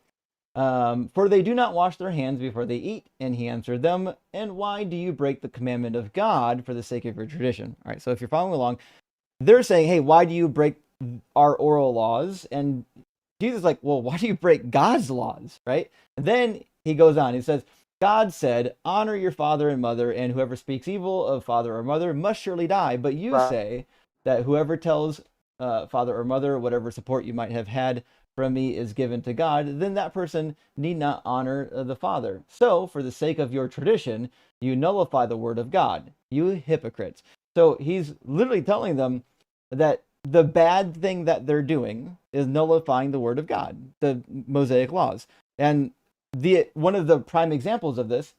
S1: For they do not wash their hands before they eat. And he answered them, "And why do you break the commandment of God for the sake of your tradition?" All right, so if you're following along, they're saying, "Hey, why do you break our oral laws?" And Jesus is like, "Well, why do you break God's laws?" Right? And then he goes on. He says, "God said, 'Honor your father and mother, and whoever speaks evil of father or mother must surely die.' But you say that whoever tells father or mother whatever support you might have had from me is given to God, then that person need not honor the Father. So, for the sake of your tradition, you nullify the word of God, you hypocrites." So he's literally telling them that the bad thing that they're doing is nullifying the word of God, the Mosaic laws. And one of the prime examples of this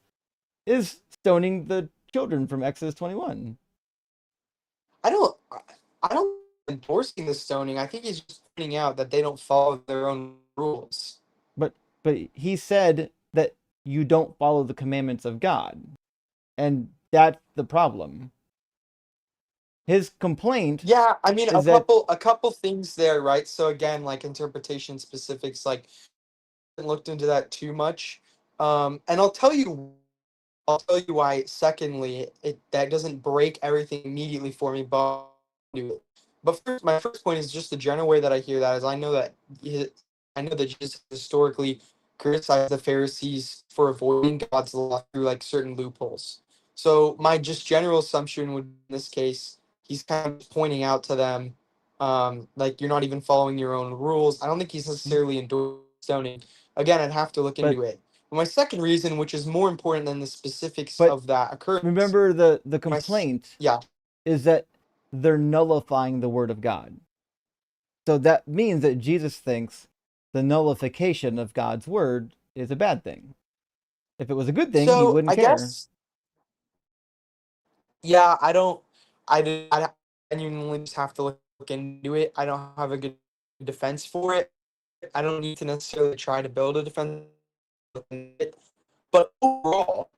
S1: is stoning the children from Exodus 21.
S12: I don't endorsing the stoning. I think he's just pointing out that they don't follow their own rules.
S1: But he said that you don't follow the commandments of God. And that's the problem. His complaint.
S12: Yeah, I mean
S1: is
S12: a couple things there, right? So again, like interpretation specifics, like I haven't looked into that too much. And I'll tell you why. Secondly, that doesn't break everything immediately for me, but first, my first point is just the general way that I hear that is I know that Jesus historically criticized the Pharisees for avoiding God's law through like certain loopholes. So my just general assumption would, in this case, he's kind of pointing out to them, like you're not even following your own rules. I don't think he's necessarily endorsing stoning. Again, I'd have to look into it. But my second reason, which is more important than the specifics of that occurrence.
S1: Remember, the complaint is that they're nullifying the word of God. So that means that Jesus thinks the nullification of God's word is a bad thing. If it was a good thing, he wouldn't care.
S12: Guess, yeah, I genuinely just have to look into it. I don't have a good defense for it. I don't need to necessarily try to build a defense. But overall,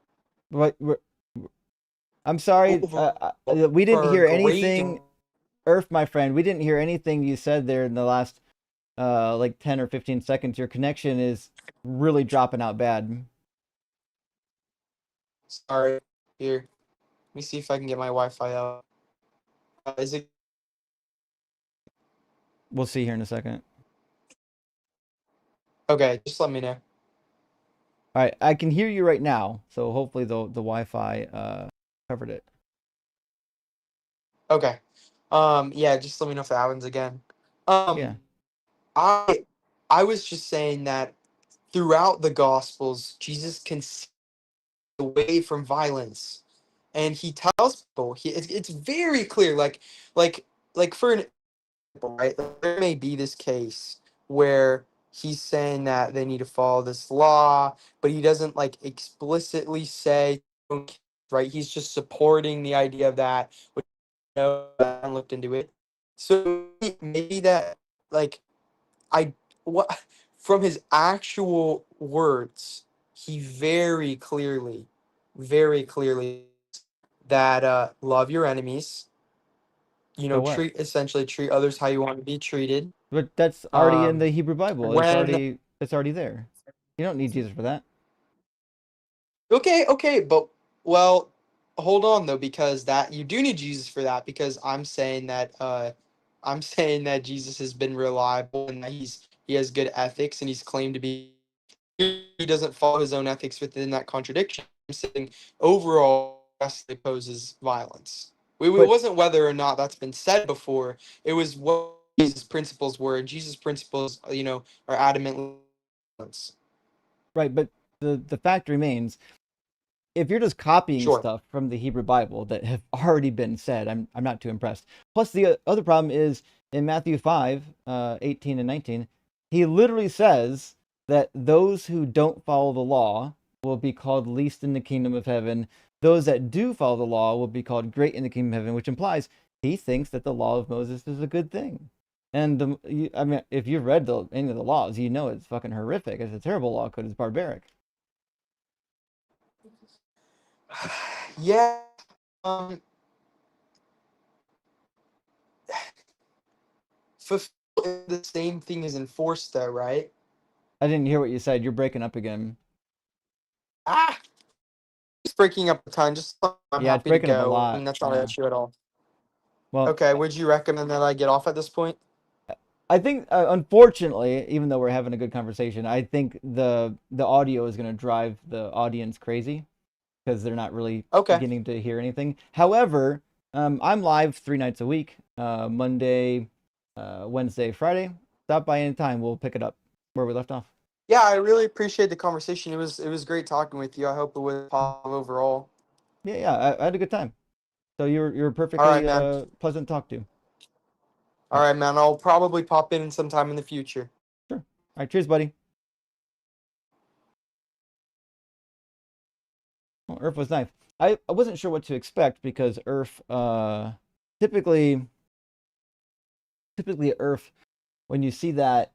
S1: I'm sorry, we didn't hear anything. Earth, my friend, we didn't hear anything you said there in the last like 10 or 15 seconds. Your connection is really dropping out bad.
S12: Sorry. Here, let me see if I can get my Wi-Fi out. Is it?
S1: We'll see here in a second.
S12: Okay, just let me know.
S1: All right, I can hear you right now, so hopefully the Wi-Fi covered it.
S12: Okay. Yeah, just let me know if that happens again.
S1: Yeah.
S12: I was just saying that throughout the Gospels, Jesus can see away from violence, and he tells people it's very clear. Like for an example, right? There may be this case where he's saying that they need to follow this law, but he doesn't like explicitly say, right? He's just supporting the idea of that. Which I haven't looked into it, so maybe that like I what from his actual words, he very clearly that love your enemies,
S1: So what?
S12: treat others how you want to be treated.
S1: But that's already in
S12: Um,
S1: the Hebrew Bible.
S12: when
S1: It's already there. You don't need Jesus for that.
S12: okay, but well, hold on though, because that you do need Jesus for that, because I'm saying that Jesus has been reliable and that he has good ethics and he's claimed to be. He doesn't follow his own ethics within that contradiction. I'm saying overall, Wesley poses violence. It
S1: But
S12: wasn't whether or not that's been said before. It was what Jesus' principles were, and Jesus' principles, are adamantly violence.
S1: right, but the fact remains, if you're just copying
S12: Sure.
S1: stuff from the Hebrew Bible that have already been said, I'm not too impressed. Plus, the other problem is in Matthew 5, 18 and 19, he literally says that those who don't follow the law will be called least in the kingdom of heaven. Those that do follow the law will be called great in the kingdom of heaven, which implies he thinks that the law of Moses is a good thing. And I mean, if you've read any of the laws, you know it's fucking horrific. It's a terrible law code. It's barbaric.
S12: Yeah. Fulfill the same thing is enforced though, right?
S1: I didn't hear what you said. You're breaking up again.
S12: Just breaking up a ton. Just I'm
S1: Yeah, it's
S12: happy to
S1: breaking up a
S12: go.
S1: lot.
S12: And that's not an
S1: Yeah.
S12: issue at all.
S1: Well,
S12: Okay, would you recommend that I get off at this point?
S1: I think unfortunately, even though we're having a good conversation, I think the audio is going to drive the audience crazy because they're not really
S12: Okay.
S1: beginning to hear anything. However, I'm live 3 nights a week, Monday, Wednesday, Friday. Stop by anytime. We'll pick it up where we left off.
S12: Yeah, I really appreciate the conversation. It was great talking with you. I hope it was positive overall.
S1: Yeah, I had a good time. So you're
S12: All right,
S1: perfectly
S12: man.
S1: pleasant to talk to.
S12: All right, man. I'll probably pop in sometime in the future.
S1: Sure. All right, cheers, buddy. Well, Earth was nice. I wasn't sure what to expect because Earth, typically Earth, when you see that,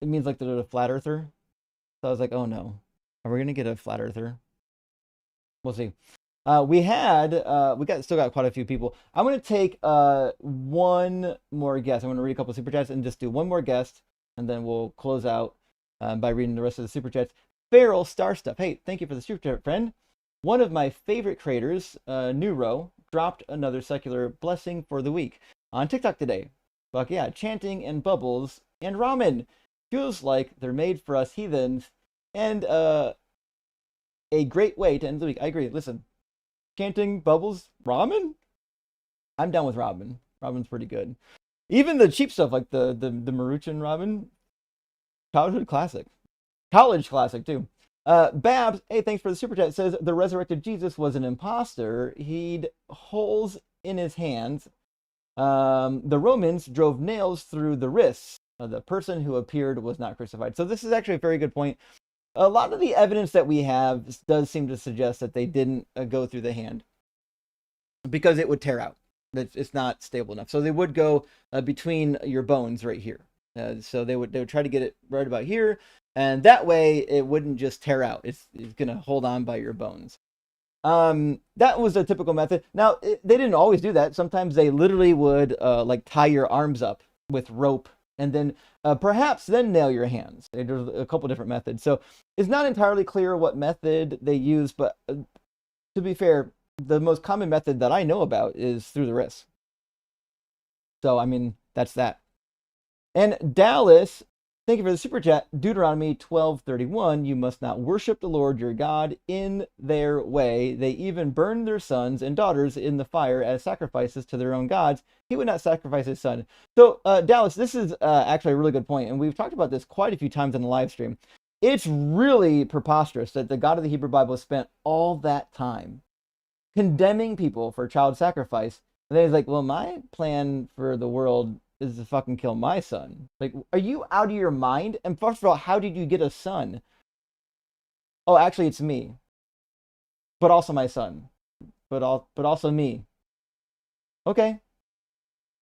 S1: it means like they're a flat earther. So I was like, oh no, are we gonna get a flat earther? We'll see. We still got quite a few people. I'm gonna take one more guest. I'm gonna read a couple of super chats and just do one more guest, and then we'll close out by reading the rest of the super chats. Feral Star Stuff. Hey, thank you for the super chat, friend. One of my favorite creators, Neuro, dropped another secular blessing for the week on TikTok today. Fuck yeah, chanting and bubbles and ramen. Feels like they're made for us heathens, and a great way to end the week. I agree. Listen, chanting, bubbles, ramen? I'm down with ramen. Ramen's pretty good. Even the cheap stuff like the Maruchan ramen, childhood classic. College classic too. Babs, hey, thanks for the super chat. Says the resurrected Jesus was an imposter. He'd holes in his hands. The Romans drove nails through the wrists. The person who appeared was not crucified. So this is actually a very good point. A lot of the evidence that we have does seem to suggest that they didn't go through the hand because it would tear out. It's not stable enough. So they would go between your bones right here. So they would try to get it right about here, and that way it wouldn't just tear out. It's gonna hold on by your bones. That was a typical method. Now they didn't always do that. Sometimes they literally would like tie your arms up with rope and then perhaps then nail your hands. There's a couple different methods. So it's not entirely clear what method they use, but to be fair, the most common method that I know about is through the wrist. So, I mean, that's that. And Dallas, thank you for the super chat. Deuteronomy 12:31, you must not worship the Lord your God in their way. They even burned their sons and daughters in the fire as sacrifices to their own gods. He would not sacrifice his son. So, Dallas, this is actually a really good point, and we've talked about this quite a few times in the live stream. It's really preposterous that the God of the Hebrew Bible spent all that time condemning people for child sacrifice. And then he's like, well, my plan for the world is to fucking kill my son. Like, are you out of your mind? And first of all, how did you get a son? Oh, actually, it's me. But also my son. But also me. Okay.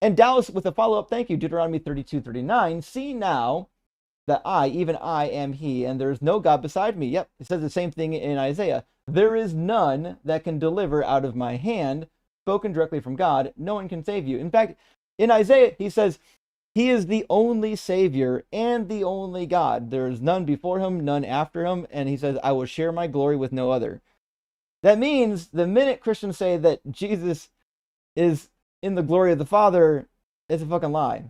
S1: And Dallas with a follow-up, thank you, Deuteronomy 32:39. See now, that I, even I, am he, and there is no God beside me. Yep, it says the same thing in Isaiah. There is none that can deliver out of my hand, spoken directly from God. No one can save you. In fact, in Isaiah, he says, he is the only Savior and the only God. There is none before him, none after him. And he says, I will share my glory with no other. That means the minute Christians say that Jesus is in the glory of the Father, it's a fucking lie.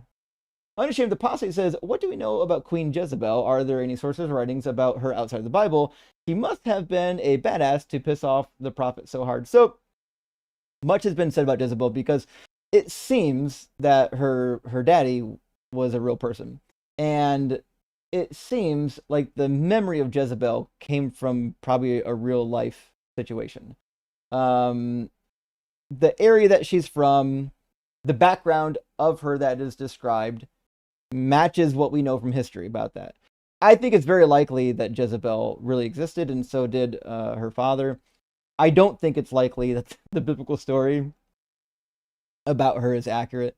S1: Unashamed Apostate says, what do we know about Queen Jezebel? Are there any sources or writings about her outside the Bible? She must have been a badass to piss off the prophet so hard. So much has been said about Jezebel because it seems that her daddy was a real person. And it seems like the memory of Jezebel came from probably a real life situation. The area that she's from, the background of her that is described matches what we know from history about that. I think it's very likely that Jezebel really existed, and so did her father. I don't think it's likely that the biblical story about her is accurate.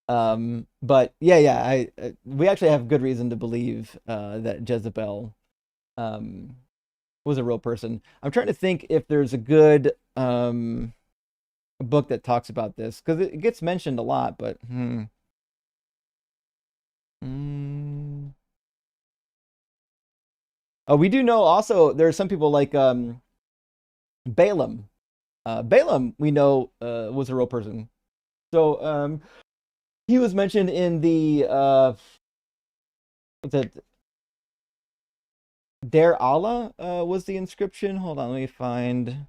S1: But yeah, we actually have good reason to believe that Jezebel was a real person. I'm trying to think if there's a good book that talks about this, because it gets mentioned a lot, but Oh, we do know also there's some people like Balaam. Balaam, we know, was a real person. So he was mentioned in the what's it? Dar Allah was the inscription. Hold on, let me find.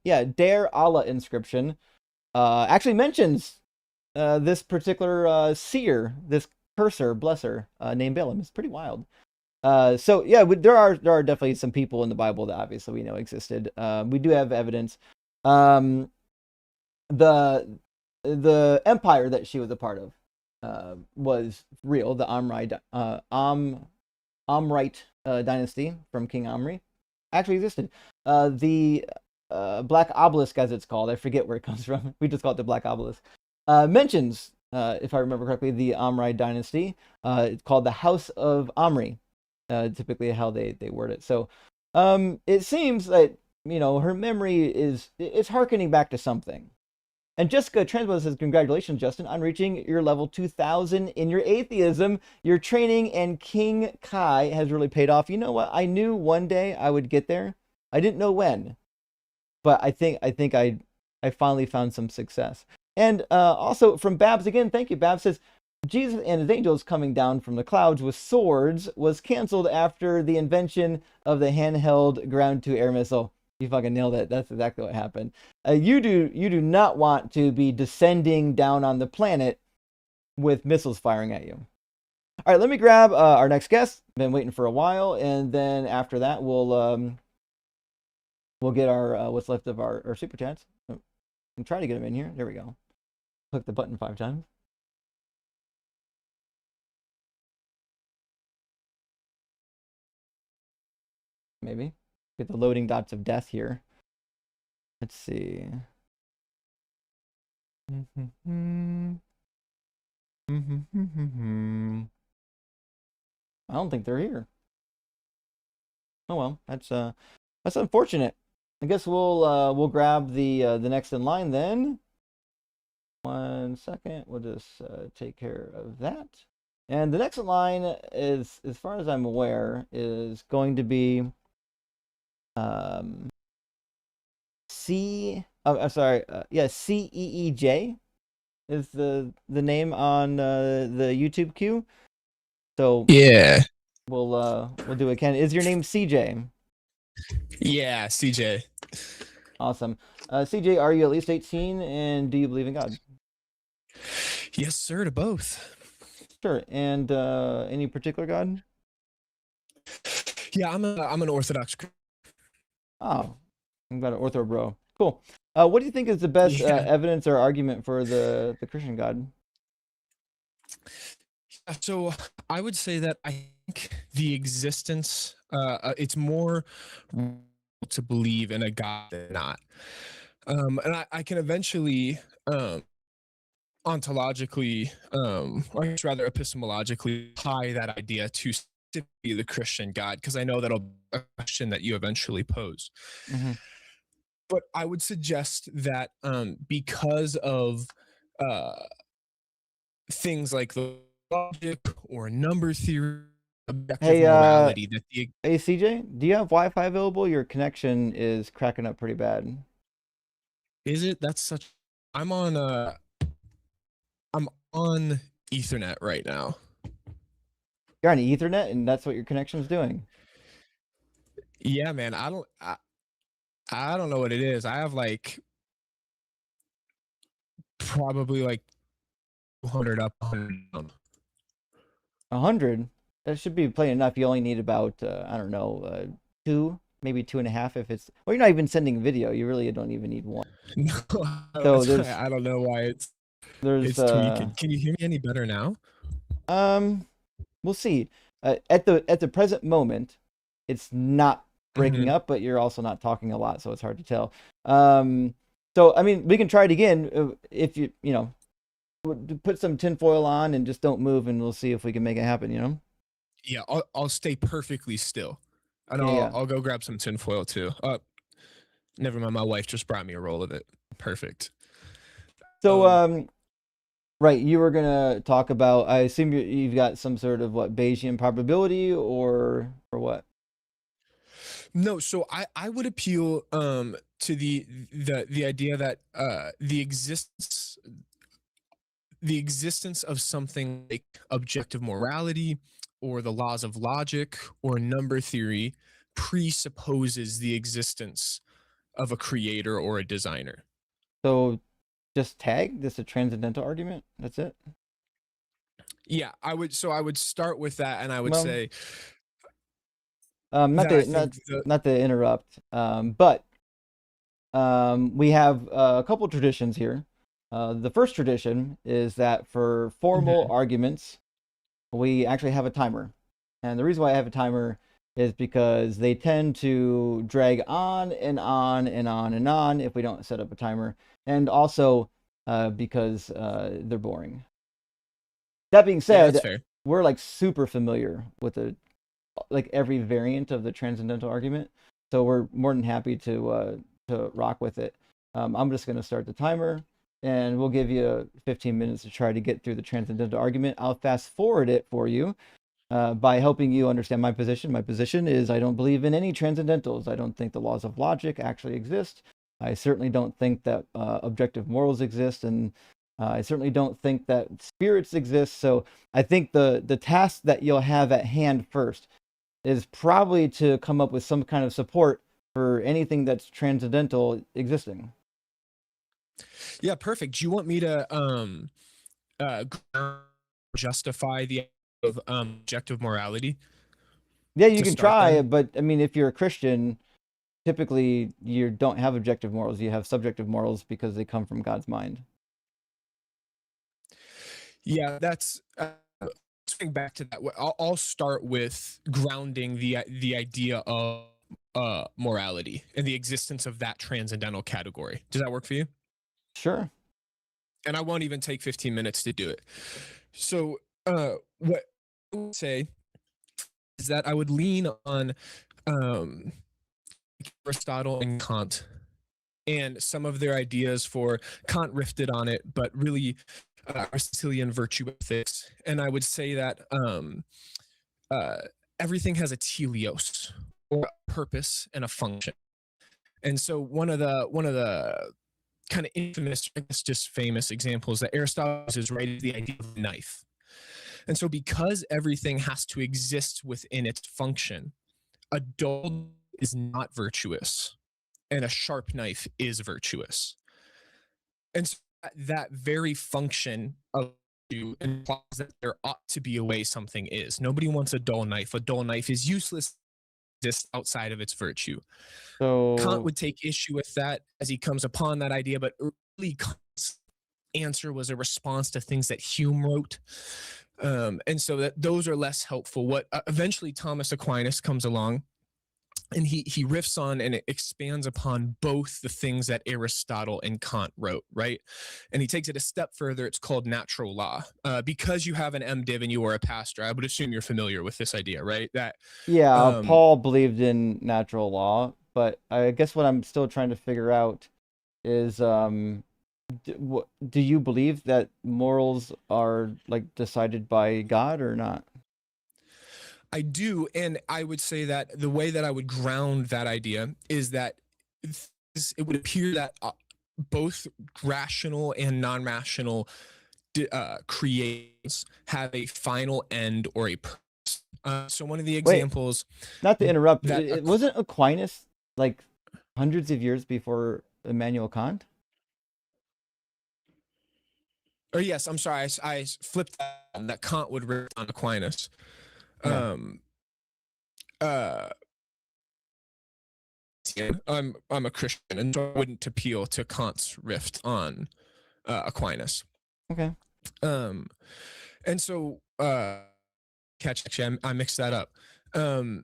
S1: Yeah, Dar Allah inscription actually mentions this particular seer, this cursor, blesser, named Balaam. It's pretty wild. So yeah, there are definitely some people in the Bible that obviously we know existed. We do have evidence. The empire that she was a part of was real. The Omrite dynasty from King Omri actually existed. The Black Obelisk, as it's called, I forget where it comes from. We just call it the Black Obelisk. Mentions, if I remember correctly, the Omride dynasty. It's called the House of Omri, typically how they word it. So it seems that, her memory is harkening back to something. And Jessica Transpo says, congratulations, Justin, on reaching your level 2000 in your atheism. Your training and King Kai has really paid off. You know what? I knew one day I would get there. I didn't know when, but I think I finally found some success. And also from Babs again, thank you. Babs says, Jesus and his angels coming down from the clouds with swords was canceled after the invention of the handheld ground-to-air missile. You fucking nailed it. That's exactly what happened. You do not want to be descending down on the planet with missiles firing at you. All right, let me grab our next guest. Been waiting for a while, and then after that, we'll get our what's left of our super chats. I'm trying to get him in here. There we go. Click the button 5 times. Maybe get the loading dots of death here. Let's see. I don't think they're here. Oh well, that's unfortunate. I guess we'll grab the next in line then. 1 second. We'll just take care of that. And the next in line is, as far as I'm aware, is going to be CEEJ is the name on the YouTube queue. So
S13: yeah,
S1: we'll do it. Ken, is your name CJ?
S13: Yeah, CJ.
S1: Awesome. CJ, are you at least 18, and do you believe in God?
S13: Yes, sir, to both.
S1: Sure. And any particular God?
S13: Yeah, I'm an Orthodox.
S1: Oh, I'm about an Ortho bro. Cool. What do you think is the best evidence or argument for the Christian God?
S13: So I would say that I think the existence, it's more to believe in a God than not. And I can eventually ontologically, or I guess rather epistemologically, tie that idea to specifically the Christian God, because I know that'll be a question that you eventually pose.
S1: Mhm.
S13: But I would suggest that because of things like the logic or number theory, objective
S1: Hey,
S13: morality, that the
S1: hey, CJ, do you have Wi-Fi available? Your connection is cracking up pretty bad.
S13: is it that's such I'm on Ethernet right now.
S1: You're on Ethernet, and that's what your connection's doing.
S13: Yeah, man. I don't know what it is. I have like probably like 200 up, 100 down.
S1: 100. That should be plenty enough. You only need about I don't know, 2, maybe 2.5 if it's. Well, you're not even sending video. You really don't even need 1.
S13: No,
S1: So there's
S13: I don't know why it's
S1: there's
S13: tweaking. Can you hear me any better now?
S1: we'll see. At the present moment, it's not breaking up, but you're also not talking a lot, so it's hard to tell. So I mean, we can try it again if you know, put some tinfoil on and just don't move, and we'll see if we can make it happen. You know?
S13: Yeah, I'll stay perfectly still, and
S1: Yeah,
S13: I'll go grab some tinfoil too. Never mind. My wife just brought me a roll of it. Perfect.
S1: So right, you were gonna talk about. I assume you've got some sort of what Bayesian probability or what?
S13: No, so I would appeal to the idea that the existence of something like objective morality or the laws of logic or number theory presupposes the existence of a creator or a designer.
S1: So just tag this a transcendental argument. That's it.
S13: Yeah, I would start with that, and I would
S1: Well,
S13: say
S1: not
S13: that I
S1: to
S13: think
S1: not to interrupt, but we have a couple traditions here. The first tradition is that for formal arguments, we actually have a timer. And the reason why I have a timer is because they tend to drag on and on and on and on if we don't set up a timer. And also because they're boring. That being
S13: yeah,
S1: said,
S13: that's fair.
S1: we're like super familiar with like every variant of the transcendental argument. So we're more than happy to rock with it. I'm just going to start the timer, and we'll give you 15 minutes to try to get through the transcendental argument. I'll fast forward it for you by helping you understand my position. My position is I don't believe in any transcendentals. I don't think the laws of logic actually exist. I certainly don't think that objective morals exist, and I certainly don't think that spirits exist. So I think the task that you'll have at hand first is probably to come up with some kind of support for anything that's transcendental existing.
S13: Yeah, perfect. Do you want me to justify the of objective morality?
S1: Yeah, you
S13: To
S1: can
S13: start
S1: try,
S13: then?
S1: but I mean, if you're a Christian, typically you don't have objective morals. You have subjective morals because they come from God's mind.
S13: Yeah, that's swing back to that. I'll start with grounding the idea of morality and the existence of that transcendental category. Does that work for you?
S1: Sure.
S13: And I won't even take 15 minutes to do it. So what I would say is that I would lean on Aristotle and Kant and some of their ideas. For Kant riffed on it, but really Aristotelian virtue ethics. And I would say that everything has a teleos, or a purpose and a function. And so one of the kind of infamous, I guess just famous examples that Aristotle uses, right, is the idea of a knife. And so because everything has to exist within its function, a dull is not virtuous and a sharp knife is virtuous. And so that very function of you implies that there ought to be a way something is. Nobody wants a dull knife. A dull knife is useless, exists outside of its virtue. Kant
S1: So
S13: would take issue with that as he comes upon that idea, but really Kant's answer was a response to things that Hume wrote. And so that those are less helpful. What eventually Thomas Aquinas comes along and he riffs on and it expands upon both the things that Aristotle and Kant wrote, right? And he takes it a step further. It's called natural law. Because you have an MDiv and you are a pastor, I would assume you're familiar with this idea, right? That
S1: Yeah, Paul believed in natural law, but I guess what I'm still trying to figure out is, do you believe that morals are like decided by God or not?
S13: I do, and I would say that the way that I would ground that idea is that it would appear that both rational and non-rational creations have a final end or a purpose. So one of the examples.
S1: Wait, not to interrupt, wasn't Aquinas like hundreds of years before Immanuel Kant?
S13: Or yes, I'm sorry, I flipped that Kant would rip on Aquinas.
S1: Yeah.
S13: I'm a Christian, and so I wouldn't appeal to Kant's rift on Aquinas.
S1: Okay.
S13: And so actually, I mixed that up. And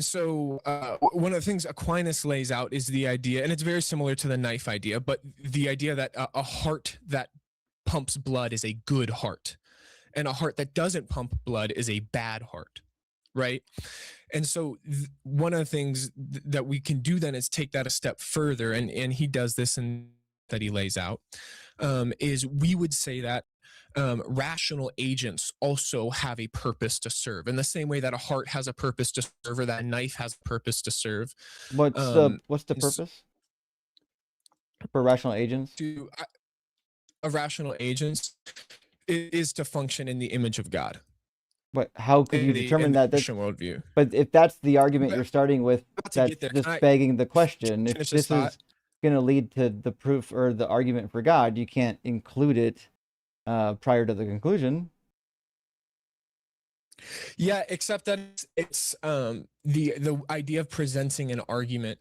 S13: so one of the things Aquinas lays out is the idea, and it's very similar to the knife idea, but the idea that a heart that pumps blood is a good heart, and a heart that doesn't pump blood is a bad heart, right? And so one of the things that we can do then is take that a step further, and he does this and that he lays out, is we would say that rational agents also have a purpose to serve in the same way that a heart has a purpose to serve or that a knife has a purpose to serve.
S1: What's the purpose for rational agents?
S13: Of rational agents is to function in the image of God.
S1: But how could you determine that?
S13: Christian worldview.
S1: But if that's the argument you're starting with, that's just begging the question. If this is going to lead to the proof or the argument for God, you can't include it prior to the conclusion.
S13: Yeah, except that it's the idea of presenting an argument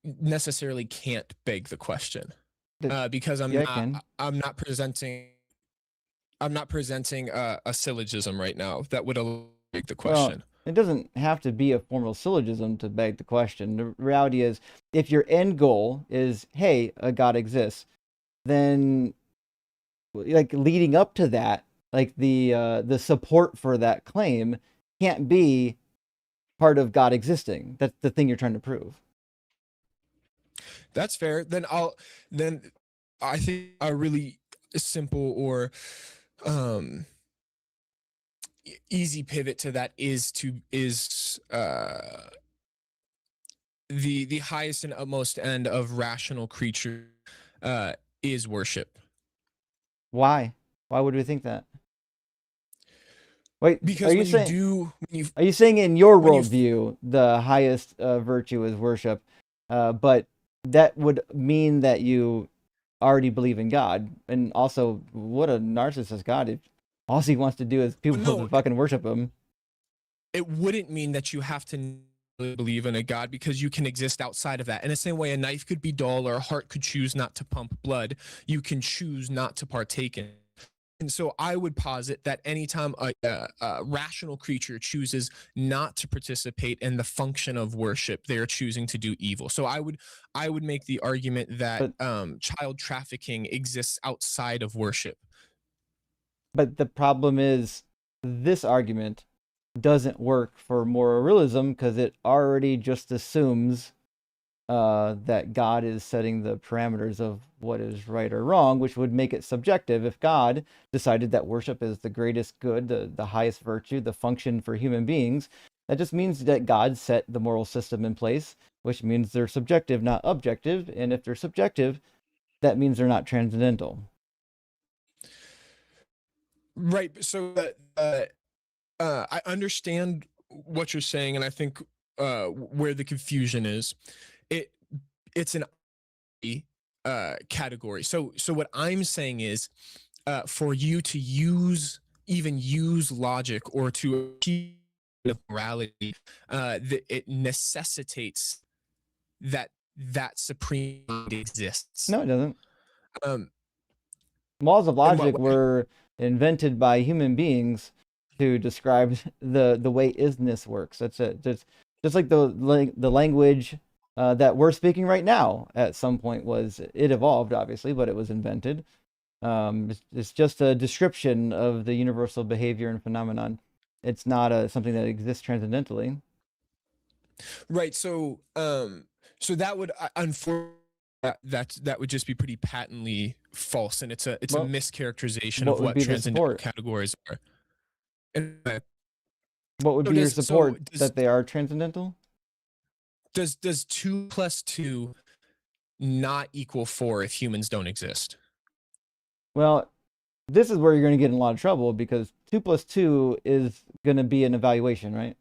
S13: necessarily can't beg the question because I'm not presenting a syllogism right now that would beg the question.
S1: Well, it doesn't have to be a formal syllogism to beg the question. The reality is, if your end goal is, hey, a God exists, then like leading up to that, like the support for that claim can't be part of God existing. That's the thing you're trying to prove.
S13: That's fair. Then I think a really simple or easy pivot to that is the highest and utmost end of rational creature is worship.
S1: Why would we think that? Wait,
S13: because
S1: are you saying in your worldview the highest virtue is worship, but that would mean that you already believe in God? And also, what a narcissist God! If all he wants to do is people to fucking worship him.
S13: It wouldn't mean that you have to believe in a God, because you can exist outside of that. In the same way a knife could be dull or a heart could choose not to pump blood, you can choose not to partake in it. And so I would posit that anytime a rational creature chooses not to participate in the function of worship, they are choosing to do evil. So I would make the argument that child trafficking exists outside of worship.
S1: But the problem is, this argument doesn't work for moral realism because it already just assumes that God is setting the parameters of what is right or wrong, which would make it subjective. If God decided that worship is the greatest good, the highest virtue, the function for human beings, that just means that God set the moral system in place, which means they're subjective, not objective. And if they're subjective, that means they're not transcendental.
S13: Right. So I understand what you're saying, and I think where the confusion is, it's an category. So what I'm saying is, for you to use logic or to achieve morality, it necessitates that supreme exists.
S1: No, it doesn't. Laws of logic were invented by human beings to describe the way isness works. That's it. Just like the language that we're speaking right now at some point it evolved, obviously, but it was invented. It's just a description of the universal behavior and phenomenon. It's not something that exists transcendentally.
S13: Right. So that would unfortunately that would just be pretty patently false, and it's a mischaracterization of what transcendental categories are. And,
S1: what would be your support that they are transcendental?
S13: Does 2 + 2 not equal 4 if humans don't exist?
S1: Well, this is where you're going to get in a lot of trouble, because 2 + 2 is going to be an evaluation, right?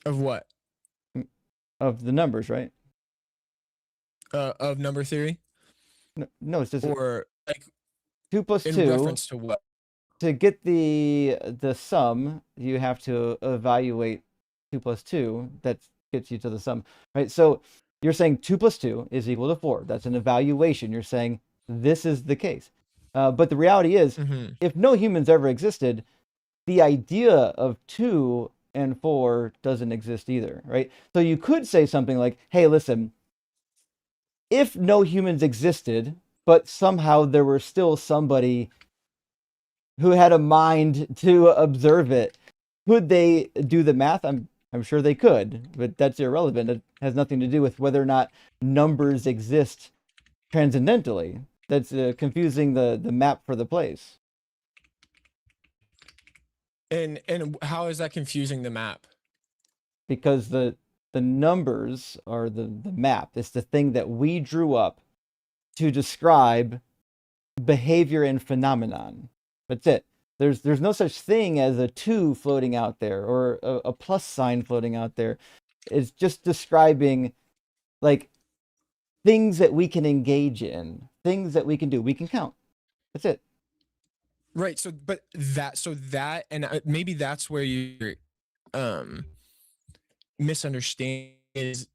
S13: Of what?
S1: Of the numbers, right?
S13: Of number theory?
S1: No, it's just
S13: or like
S1: 2 + 2.
S13: In reference to what?
S1: To get the sum, you have to evaluate 2 + 2. That gets you to the sum, right? So you're saying 2 + 2 is equal to 4. That's an evaluation. You're saying this is the case. But the reality is, if no humans ever existed, the idea of 2 and 4 doesn't exist either, right? So you could say something like, hey, listen, if no humans existed, but somehow there were still somebody who had a mind to observe it, could they do the math? I'm sure they could, but that's irrelevant. It has nothing to do with whether or not numbers exist transcendentally. That's confusing the map for the place.
S13: And how is that confusing the map?
S1: Because the numbers are the map. It's the thing that we drew up to describe behavior and phenomenon. That's it. There's no such thing as a 2 floating out there or a plus sign floating out there. It's just describing like things that we can engage in, things that we can do. We can count. That's it.
S13: Right. So that, and maybe that's where you misunderstand is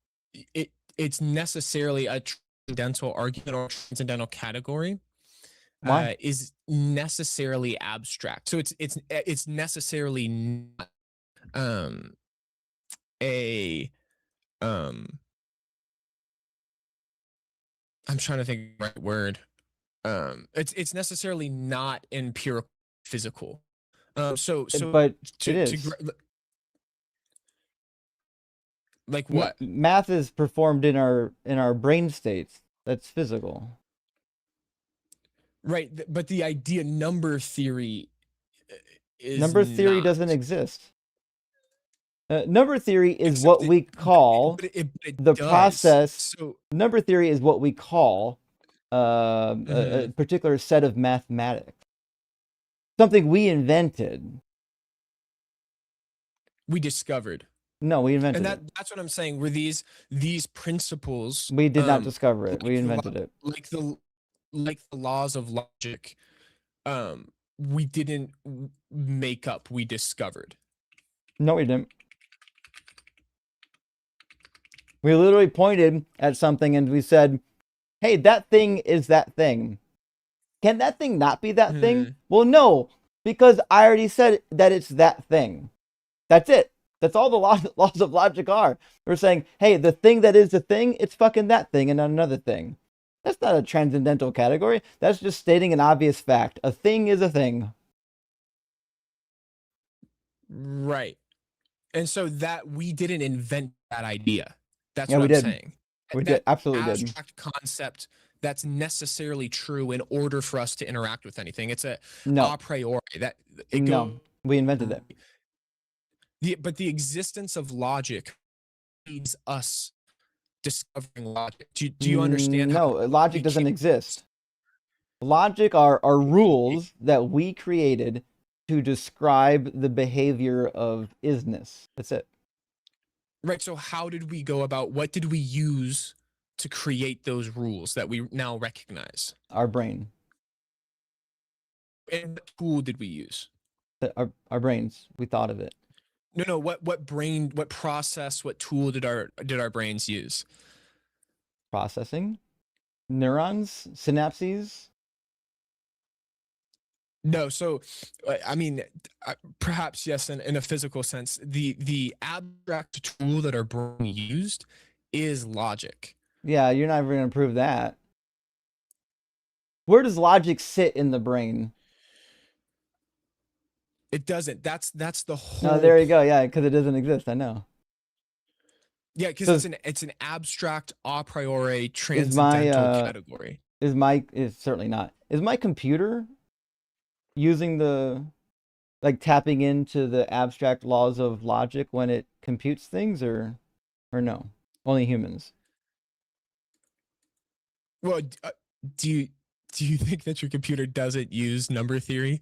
S13: it's necessarily a transcendental argument or transcendental category. Is necessarily abstract. So it's necessarily not I'm trying to think of the right word. It's necessarily not empirical physical. But
S1: it is.
S13: Like what?
S1: Math is performed in our brain states. That's physical.
S13: Right, but the idea number theory is
S1: doesn't exist. Number theory is what we call the process.
S13: So,
S1: number theory is what we call a particular set of mathematics. Something we invented.
S13: We discovered.
S1: No, we invented
S13: and that's what I'm saying. Were these principles?
S1: We did not discover it. We invented it.
S13: Like the laws of logic, we didn't make up. We discovered.
S1: No, we didn't. We literally pointed at something and we said, hey, that thing is that thing. Can that thing not be that thing? Well, no, because I already said that it's that thing. That's it. That's all the laws of logic are. We're saying, hey, the thing that is the thing, it's fucking that thing and not another thing. That's not a transcendental category. That's just stating an obvious fact. A thing is a thing.
S13: Right. And so that we didn't invent that idea. That's
S1: what
S13: I'm saying.
S1: We did. Absolutely did.
S13: Abstract concept that's necessarily true in order for us to interact with anything. It's a priori.
S1: We invented it.
S13: But the existence of logic needs us discovering logic. Do you understand?
S1: No, logic doesn't exist. Logic are rules that we created to describe the behavior of isness. That's it.
S13: Right. So how did we go about? What did we use to create those rules that we now recognize?
S1: Our brain.
S13: And what tool did we use?
S1: Our brains. We thought of it.
S13: No. What brain? What process? What tool did our brains use?
S1: Processing, neurons, synapses.
S13: No, so I mean, perhaps yes, in a physical sense, the abstract tool that our brain used is logic.
S1: Yeah, you're not even gonna prove that. Where does logic sit in the brain?
S13: It doesn't. That's the
S1: Oh,
S13: whole.
S1: there you go. Yeah, because it doesn't exist. I know.
S13: Yeah, because
S1: So
S13: it's an abstract a priori
S1: is my
S13: transcendental category.
S1: is certainly not. Is my computer using the like tapping into the abstract laws of logic when it computes things, or no? Only humans.
S13: Well, do you think that your computer doesn't use number theory?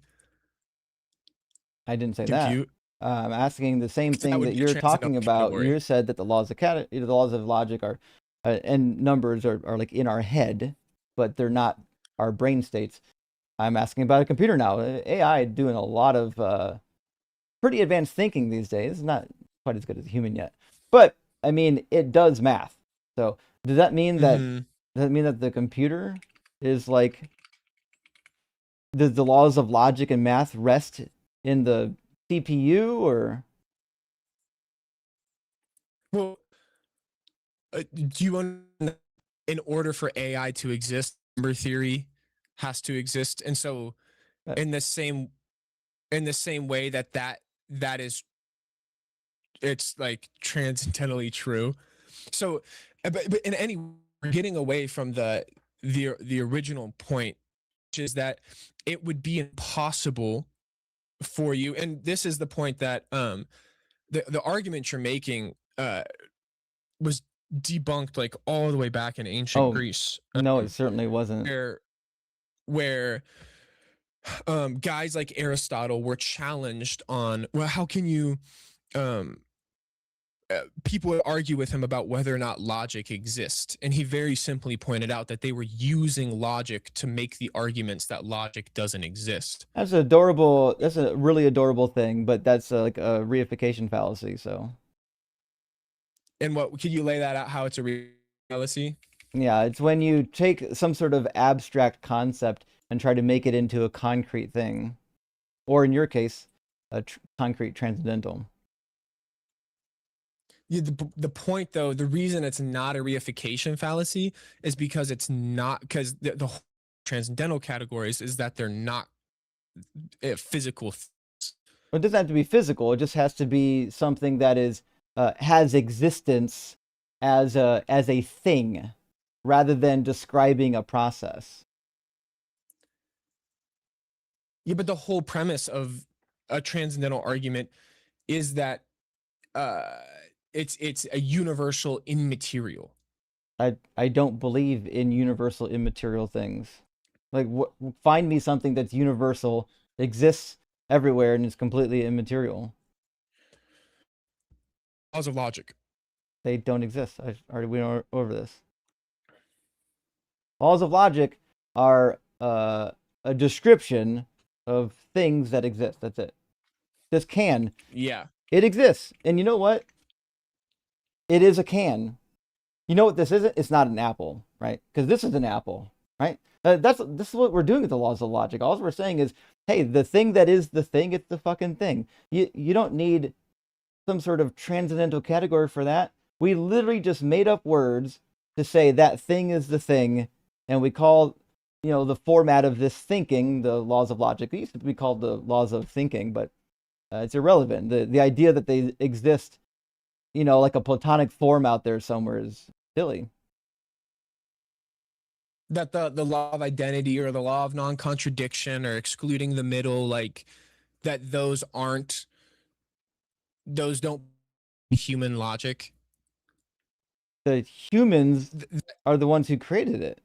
S1: I didn't say that.
S13: Compute?
S1: I'm asking the same
S13: That
S1: thing
S13: would
S1: that
S13: be a
S1: you're talking
S13: transcendental
S1: about.
S13: category.
S1: You said that the laws of the laws of logic are and numbers are like in our head, but they're not our brain states. I'm asking about a computer now. AI doing a lot of pretty advanced thinking these days. Not quite as good as a human yet, but I mean it does math. So does that mean that the computer is like, does the laws of logic and math rest in the CPU, or?
S13: Well, do you understand in order for AI to exist, number theory has to exist, and so in the same way that is, it's like transcendentally true. So, but in any, we're getting away from the original point, which is that it would be impossible for you, and this is the point that the argument you're making was debunked like all the way back in ancient
S1: Oh,
S13: Greece.
S1: no, it certainly wasn't.
S13: Where guys like Aristotle were challenged on, well, how can you people would argue with him about whether or not logic exists, and he very simply pointed out that they were using logic to make the arguments that logic doesn't exist.
S1: That's adorable. That's a really adorable thing, but that's like a reification fallacy. So
S13: And what could you lay that out, how it's a fallacy?
S1: yeah, it's when you take some sort of abstract concept and try to make it into a concrete thing, or in your case, a concrete transcendental.
S13: Yeah, the point though, the reason it's not a reification fallacy is because it's not, because the whole transcendental categories is that they're not physical things.
S1: It doesn't have to be physical. It just has to be something that is has existence as a thing, rather than describing a process.
S13: Yeah, but the whole premise of a transcendental argument is that it's a universal immaterial.
S1: I don't believe in universal immaterial things. Like, find me something that's universal, exists everywhere, and is completely immaterial.
S13: Laws of logic.
S1: They don't exist. I already went over this. Laws of logic are a description of things that exist. That's it. This can.
S13: Yeah.
S1: It exists. And you know what? It is a can. You know what this isn't? It's not an apple, right? Because this is an apple, right? This is what we're doing with the laws of logic. All we're saying is, hey, the thing that is the thing, it's the fucking thing. You don't need some sort of transcendental category for that. We literally just made up words to say that thing is the thing, and we call, the format of this thinking the laws of logic. It used to be called the laws of thinking, but it's irrelevant. The idea that they exist, like a platonic form out there somewhere, is silly.
S13: That the law of identity or the law of non-contradiction or excluding the middle, like that those don't human logic.
S1: The humans are the ones who created it.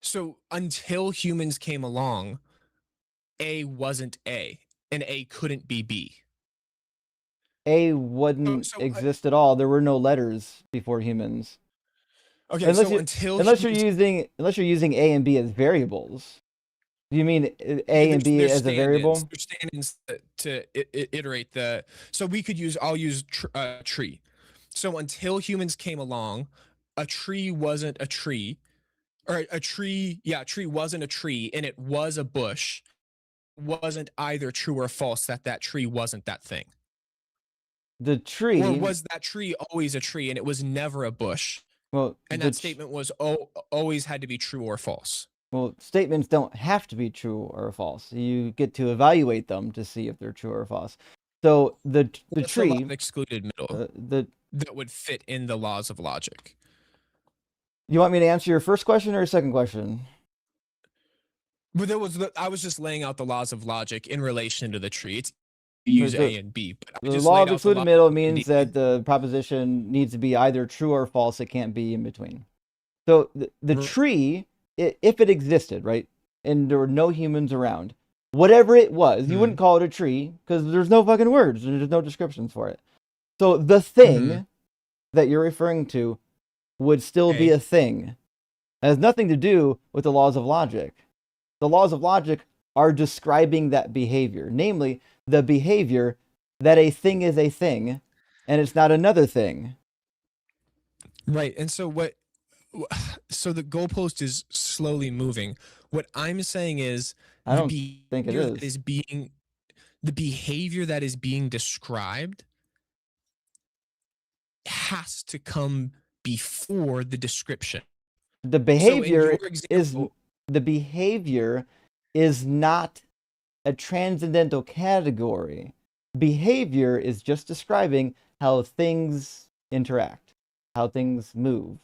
S13: So until humans came along, A wasn't A, and A couldn't be B.
S1: A wouldn't exist at all. There were no letters before humans.
S13: Okay,
S1: unless you're using A and B as variables. Do you mean A and B as a variable?
S13: There's stand-ins to iterate the. So I'll use tree. So until humans came along, a tree wasn't a tree, or a tree, yeah, a tree wasn't a tree and it was a bush, wasn't either true or false that that tree wasn't that thing.
S1: The
S13: Or
S1: tree,
S13: was that tree always a tree and it was never a bush?
S1: well,
S13: And that statement was always had to be true or false.
S1: well, statements don't have to be true or false. You get to evaluate them to see if they're true or false. So the
S13: What's the law
S1: tree,
S13: of excluded middle that would fit in the laws of logic?
S1: you want me to answer your first question or your second question?
S13: But I was just laying out the laws of logic in relation to the tree. It's use A and B. But I
S1: The
S13: just
S1: law
S13: laid
S1: of
S13: out the
S1: excluded
S13: law
S1: middle
S13: of
S1: means
S13: D.
S1: that the proposition needs to be either true or false. It can't be in between. So the tree, if it existed, right, and there were no humans around, whatever it was, you wouldn't call it a tree because there's no fucking words. There's no descriptions for it. So the thing that you're referring to would still be a thing. It has nothing to do with the laws of logic. The laws of logic are describing that behavior, namely the behavior that a thing is a thing and it's not another thing.
S13: Right. And so so the goalpost is slowly moving. What I'm saying is
S1: I don't think it is.
S13: The behavior that is being described has to come before the description.
S1: The behavior is not a transcendental category. Behavior is just describing how things interact, how things move,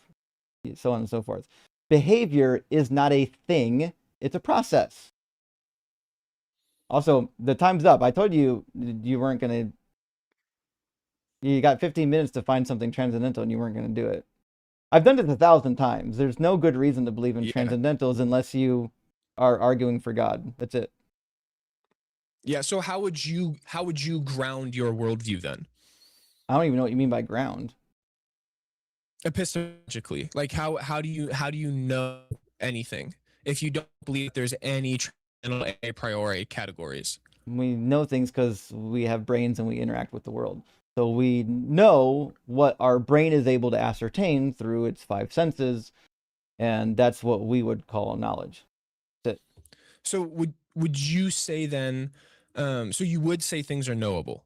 S1: so on and so forth. Behavior is not a thing, it's a process. Also, the time's up. I told you you weren't going to. You got 15 minutes to find something transcendental and you weren't going to do it. I've done it 1,000 times. There's no good reason to believe in transcendentals unless you are arguing for God. That's it.
S13: Yeah. So how would you ground your worldview then?
S1: I don't even know what you mean by ground.
S13: Epistemologically, like how do you know anything if you don't believe there's any transcendental a priori categories?
S1: We know things because we have brains and we interact with the world. So we know what our brain is able to ascertain through its 5 senses, and that's what we would call knowledge. That's it.
S13: So would you say then? So you would say things are knowable?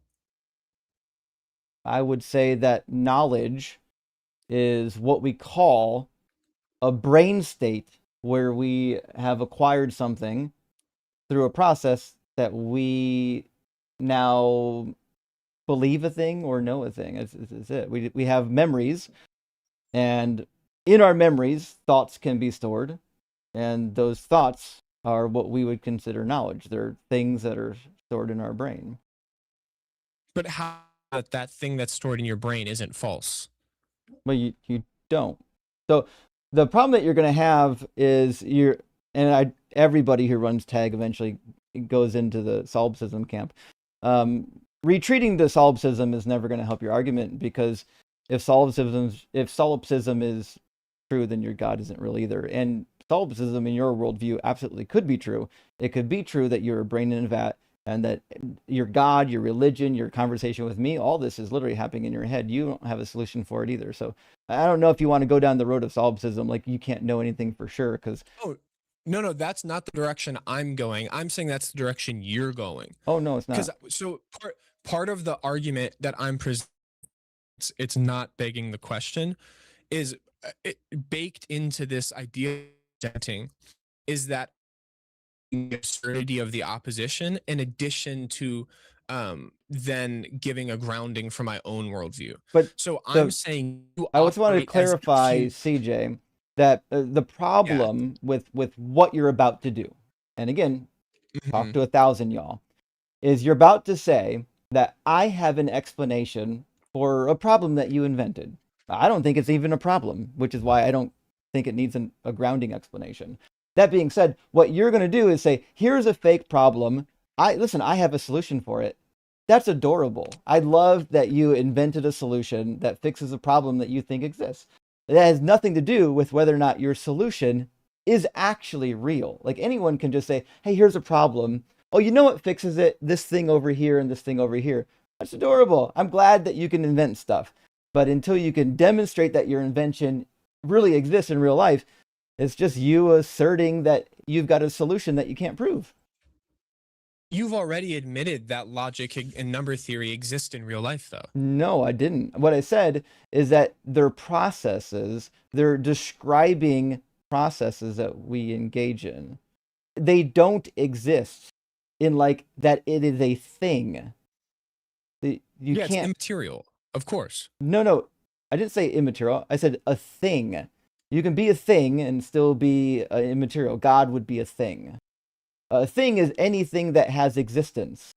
S1: I would say that knowledge is what we call a brain state where we have acquired something through a process that we now believe a thing or know a thing. It's it. We have memories, and in our memories, thoughts can be stored, and those thoughts are what we would consider knowledge. They're things that are stored in our brain.
S13: But how that thing that's stored in your brain isn't false?
S1: Well, you don't. So the problem that you're going to have is everybody who runs tag eventually goes into the solipsism camp. Retreating to solipsism is never going to help your argument, because if solipsism is true, then your God isn't real either. And solipsism in your worldview absolutely could be true. It could be true that you're a brain in a vat, and that your God, your religion, your conversation with me, all this is literally happening in your head. You don't have a solution for it either. So I don't know if you want to go down the road of solipsism, like you can't know anything for sure, because
S13: no, that's not the direction I'm going. I'm saying that's the direction you're going.
S1: Oh no, it's not.
S13: Because so part of the argument that I'm presenting, it's not begging the question, is baked into this idea is that the absurdity of the opposition, in addition to then giving a grounding for my own worldview.
S1: But
S13: so I'm saying
S1: I just wanted to clarify, CJ, that the problem with what you're about to do, and again, talk to 1,000 y'all, is you're about to say that I have an explanation for a problem that you invented. I don't think it's even a problem, which is why I don't think it needs a grounding explanation. That being said, what you're going to do is say, here's a fake problem. I have a solution for it. That's adorable. I love that you invented a solution that fixes a problem that you think exists. That has nothing to do with whether or not your solution is actually real. Like, anyone can just say, hey, here's a problem. Oh, you know what fixes it? This thing over here and this thing over here. That's adorable. I'm glad that you can invent stuff. But until you can demonstrate that your invention really exists in real life, It's just you asserting that you've got a solution that you can't prove.
S13: You've already admitted that logic and number theory exist in real life, though.
S1: No, I didn't. What I said is that they're processes, they're describing processes that we engage in. They don't exist in like that it is a thing. You
S13: Yeah,
S1: can't.
S13: it's immaterial, of course.
S1: No, I didn't say immaterial. I said a thing. You can be a thing and still be immaterial. God would be a thing. A thing is anything that has existence.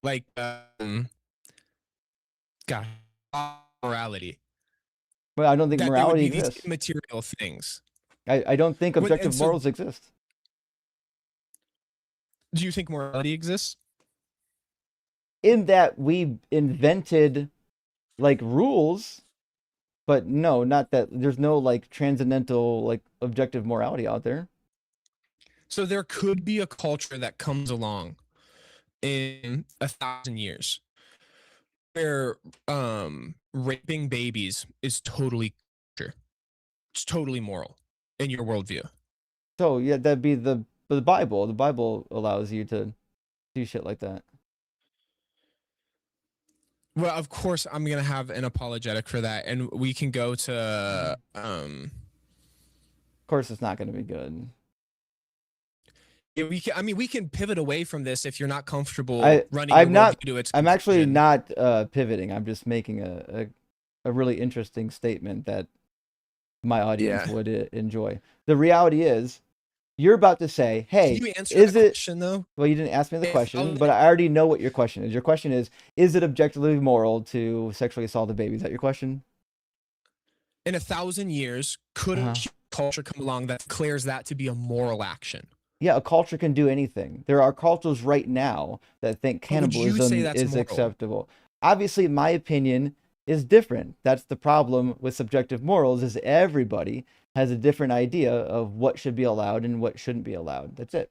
S13: Like, God, morality.
S1: But I don't think
S13: That
S1: morality
S13: they would be
S1: exists.
S13: these immaterial things.
S1: I don't think
S13: What-
S1: objective
S13: and so-
S1: morals exist.
S13: Do you think morality exists?
S1: In that we invented like rules, but no, not that. There's no like transcendental like objective morality out there.
S13: So there could be a culture that comes along in 1,000 years where raping babies is totally kosher. It's totally moral in your worldview.
S1: So yeah, that'd be the Bible. The Bible allows you to do shit like that.
S13: Well, of course, I'm gonna have an apologetic for that, and we can go to
S1: Of course, it's not going to be good.
S13: yeah, we can pivot away from this if you're not comfortable running
S1: I'm
S13: your
S1: not.
S13: worldview to its
S1: I'm actually
S13: conclusion.
S1: not pivoting. I'm just making a really interesting statement that my audience would enjoy. The reality is, you're about to say, "Hey,
S13: Can you answer
S1: is
S13: that
S1: it?"
S13: question though?
S1: Well, you didn't ask me the
S13: If
S1: question,
S13: I was-
S1: but I already know what your question is. Your question is it objectively moral to sexually assault a baby? Is that your question?
S13: In 1,000 years, could a culture come along that declares that to be a moral action?
S1: Yeah, a culture can do anything. There are cultures right now that think
S13: But would you say
S1: cannibalism
S13: that's
S1: is
S13: moral?
S1: acceptable. Obviously, my opinion is different. That's the problem with subjective morals is everybody has a different idea of what should be allowed and what shouldn't be allowed. That's it.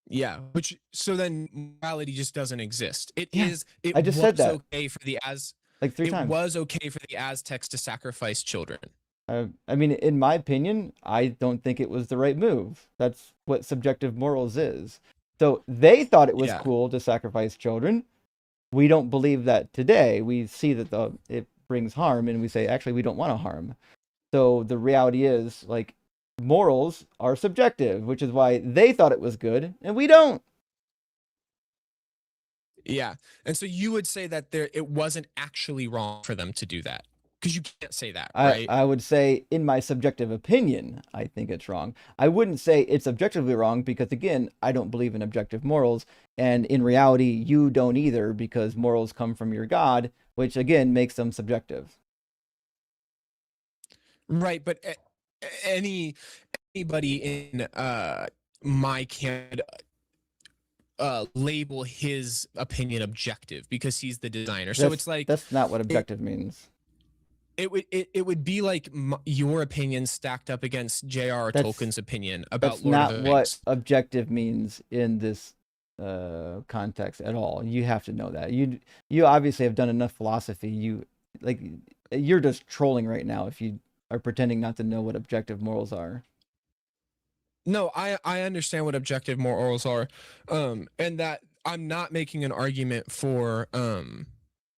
S13: Yeah, which so then morality just doesn't exist. It
S1: Yeah,
S13: is. It
S1: I just
S13: was
S1: said that.
S13: okay for the
S1: like 3
S13: it
S1: times.
S13: was okay for the Aztecs to sacrifice children.
S1: I mean, in my opinion, I don't think it was the right move. That's what subjective morals is. So they thought it was
S13: Yeah.
S1: cool to sacrifice children. We don't believe that today. We see that it brings harm, and we say, actually, we don't want to harm. So the reality is, like, morals are subjective, which is why they thought it was good, and we don't.
S13: Yeah, and so you would say that it wasn't actually wrong for them to do that because you can't say that, right?
S1: I would say, in my subjective opinion, I think it's wrong. I wouldn't say it's objectively wrong because, again, I don't believe in objective morals. And in reality, you don't either because morals come from your God, which, again, makes them subjective.
S13: Right, but anybody in my camp label his opinion objective because he's the designer. So it's like
S1: that's not what objective means.
S13: It would be like your opinion stacked up against J.R.R. Tolkien's opinion about
S1: that's
S13: Lord
S1: not
S13: of the
S1: what
S13: Rings.
S1: objective means in this context at all. You have to know that. You obviously have done enough philosophy. You're just trolling right now if you are pretending not to know what objective morals are.
S13: No, I understand what objective morals are, and that I'm not making an argument for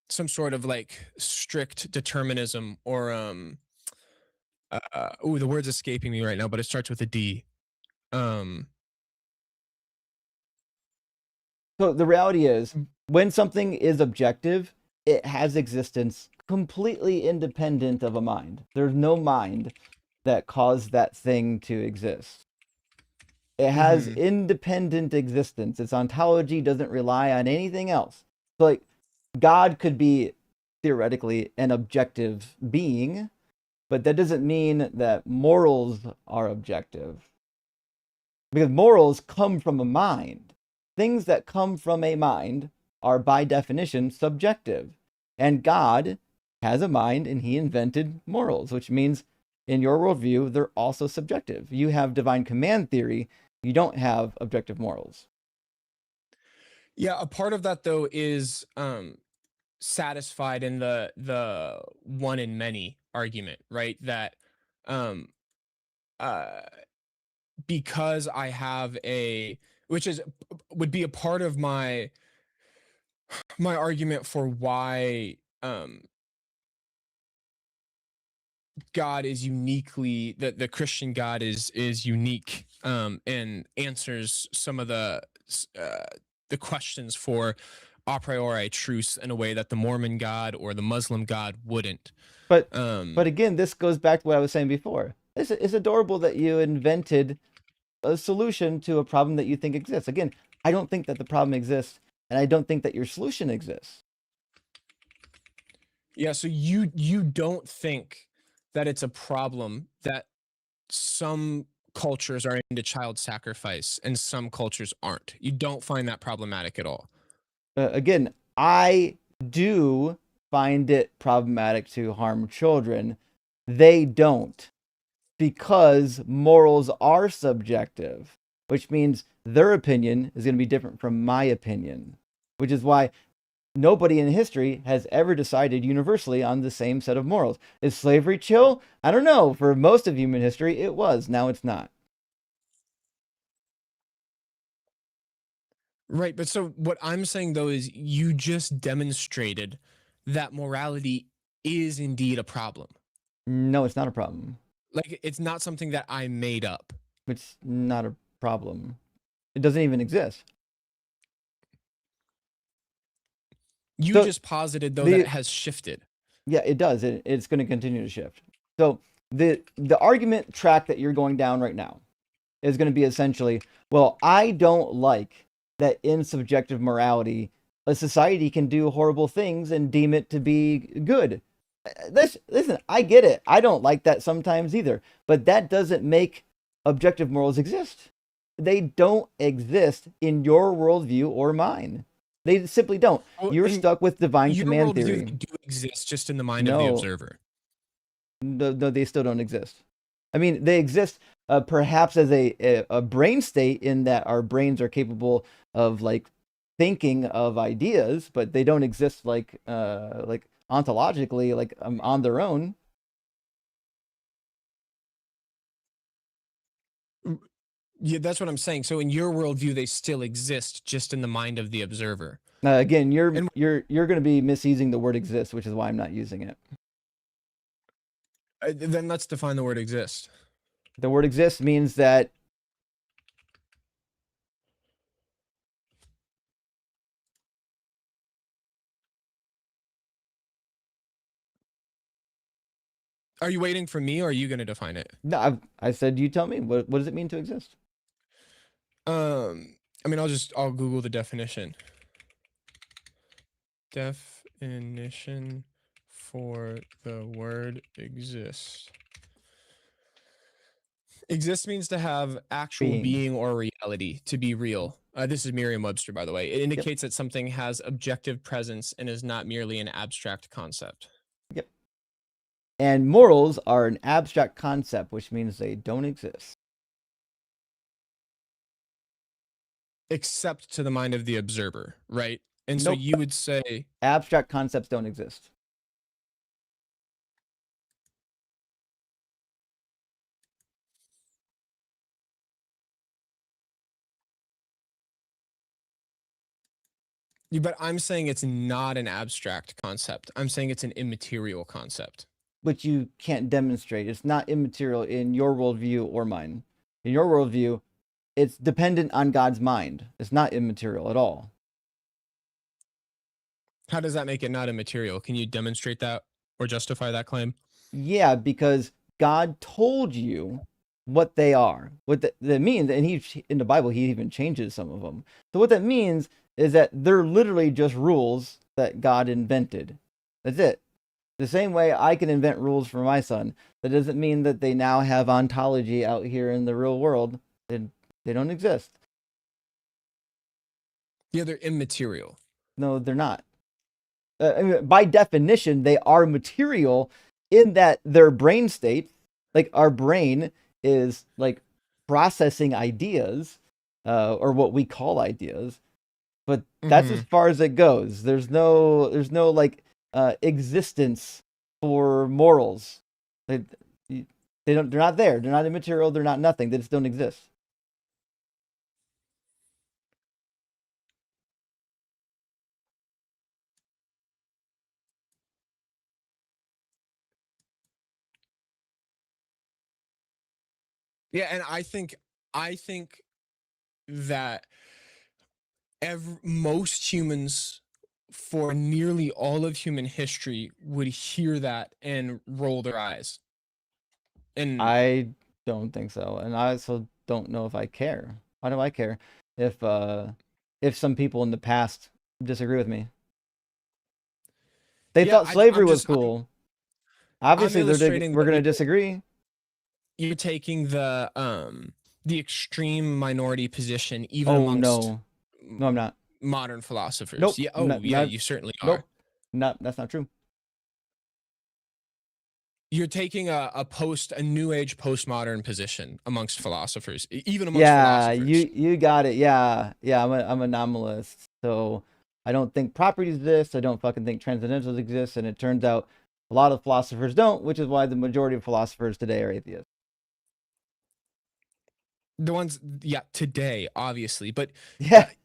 S13: some sort of like strict determinism or the word's escaping me right now, but it starts with a D.
S1: So the reality is, when something is objective, it has existence completely independent of a mind. There's no mind that caused that thing to exist. It has independent existence. Its ontology doesn't rely on anything else. So, like, God could be theoretically an objective being, but that doesn't mean that morals are objective. Because morals come from a mind. Things that come from a mind are by definition subjective. And God has a mind and he invented morals, which means in your worldview, they're also subjective. You have divine command theory, you don't have objective morals.
S13: Yeah, a part of that though is satisfied in the one in many argument, right? That um uh because I have which is would be a part of my argument for why God is uniquely the Christian God is unique and answers some of the questions for a priori truths in a way that the Mormon God or the Muslim God wouldn't.
S1: But again, this goes back to what I was saying before. It's adorable that you invented a solution to a problem that you think exists. Again, I don't think that the problem exists, and I don't think that your solution exists.
S13: Yeah, so you don't think that it's a problem that some cultures are into child sacrifice and some cultures aren't. You don't find that problematic at all.
S1: Again, I do find it problematic to harm children. They don't, because morals are subjective, which means their opinion is going to be different from my opinion, which is why nobody in history has ever decided universally on the same set of morals. Is slavery chill? I don't know. For most of human history, it was. Now it's not.
S13: Right, but so what I'm saying though is you just demonstrated that morality is indeed a problem.
S1: No, it's not a problem.
S13: Like, it's not something that I made up.
S1: It's not a problem. It doesn't even exist.
S13: You
S1: So
S13: just posited though that it has shifted.
S1: Yeah, it does. It's going to continue to shift. So the argument track that you're going down right now is going to be essentially, well, I don't like that in subjective morality, a society can do horrible things and deem it to be good. Listen, I get it. I don't like that sometimes either, but that doesn't make objective morals exist. They don't exist in your worldview or mine. They simply don't.
S13: Well,
S1: You're stuck with divine
S13: your
S1: command
S13: worldview
S1: theory.
S13: do exist just in the mind of the observer.
S1: No, they still don't exist. I mean, they exist perhaps as a brain state in that our brains are capable of like thinking of ideas, but they don't exist like ontologically, like on their own.
S13: Yeah, that's what I'm saying. So in your worldview, they still exist just in the mind of the observer.
S1: Again, you're going to be misusing the word "exist," which is why I'm not using it.
S13: Then let's define the word "exist."
S1: The word "exist" means that
S13: Are you waiting for me, or are you going to define it?
S1: No, I said you tell me. What does it mean to exist?
S13: I mean, I'll Google the definition. Definition for the word exist. Exist means to have actual being or reality, to be real. This is Merriam-Webster, by the way. It indicates that something has objective presence and is not merely an abstract concept.
S1: Yep. And morals are an abstract concept, which means they don't exist.
S13: Except to the mind of the observer, right? And so you would say
S1: abstract concepts don't exist.
S13: But I'm saying it's not an abstract concept. I'm saying it's an immaterial concept.
S1: But you can't demonstrate. It's not immaterial in your worldview or mine. In your worldview, it's dependent on God's mind. It's not immaterial at all.
S13: How does that make it not immaterial? Can you demonstrate that or justify that claim?
S1: Yeah, because God told you what they are. What that means, and in the Bible, he even changes some of them. So what that means is that they're literally just rules that God invented. That's it. The same way I can invent rules for my son, that doesn't mean that they now have ontology out here in the real world. They don't exist.
S13: Yeah, they're immaterial.
S1: No, they're not. I mean, by definition, they are material in that their brain state, like our brain is like processing ideas, or what we call ideas. but that's as far as it goes. There's no like existence for morals. They don't. They're not there. They're not immaterial. They're not nothing. They just don't exist.
S13: Yeah, and I think that most humans for nearly all of human history would hear that and roll their eyes. And
S1: I don't think so, and I also don't know if I care. Why do I care if some people in the past disagree with me? They thought slavery was cool. Obviously, we're going to disagree.
S13: You're taking the extreme minority position, even amongst
S1: no, I'm not.
S13: Modern philosophers.
S1: Nope.
S13: Yeah. You certainly are.
S1: Nope. That's not true.
S13: You're taking a new age postmodern position amongst philosophers, even amongst philosophers.
S1: You got it. Yeah. I'm a nominalist, so I don't think properties exist. I don't fucking think transcendentals exist, and it turns out a lot of philosophers don't, which is why the majority of philosophers today are atheists.
S13: The ones, today, obviously, but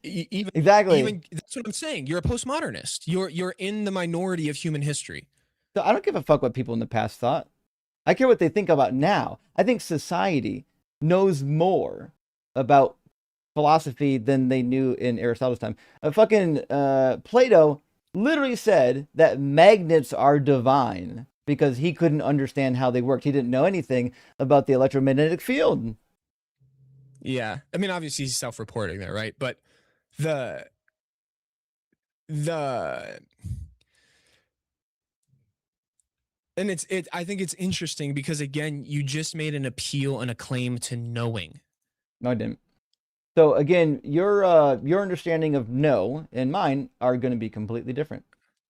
S13: even
S1: exactly.
S13: Even that's what I'm saying. You're a postmodernist. You're in the minority of human history.
S1: So I don't give a fuck what people in the past thought. I care what they think about now. I think society knows more about philosophy than they knew in Aristotle's time. Plato literally said that magnets are divine because he couldn't understand how they worked. He didn't know anything about the electromagnetic field.
S13: Yeah, I mean, obviously he's self-reporting there, right? But and I think it's interesting because, again, you just made an appeal and a claim to knowing.
S1: No, I didn't. So again, your understanding of know and mine are going to be completely different.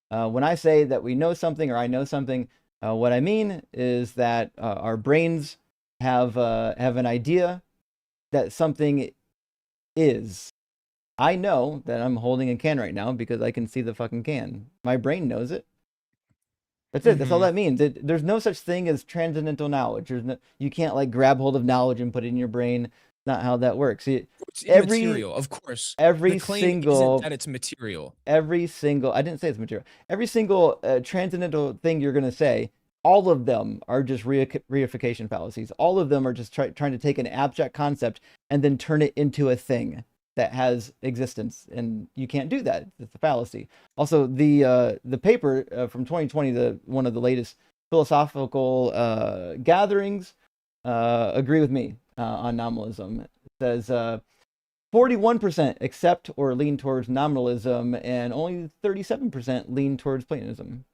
S1: When I say that we know something or I know something, what I mean is that our brains have an idea that something is. I know that I'm holding a can right now because I can see the fucking can. My brain knows it. That's it. That's all that means. There's no such thing as transcendental knowledge. You can't like grab hold of knowledge and put it in your brain. Not how that works.
S13: It's immaterial, of course.
S1: Every
S13: the claim
S1: single
S13: isn't that it's material.
S1: I didn't say it's material. Every single transcendental thing you're gonna say, all of them are just reification fallacies. All of them are just trying to take an abstract concept and then turn it into a thing that has existence, and you can't do that. It's a fallacy. Also, the paper from 2020, one of the latest philosophical gatherings, agree with me on nominalism. It says 41% accept or lean towards nominalism, and only 37% lean towards Platonism.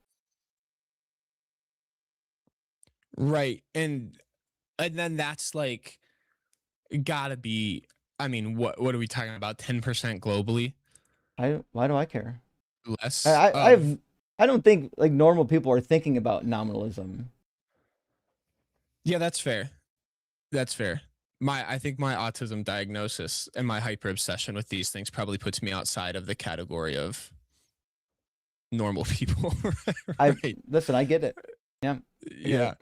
S13: Right, and then that's like gotta be. I mean, what are we talking about? 10% globally?
S1: Why do I care?
S13: Less.
S1: I don't think like normal people are thinking about nominalism.
S13: Yeah, that's fair. That's fair. I think my autism diagnosis and my hyper obsession with these things probably puts me outside of the category of normal people. Right.
S1: Listen, I get it. Yeah.
S13: Yeah.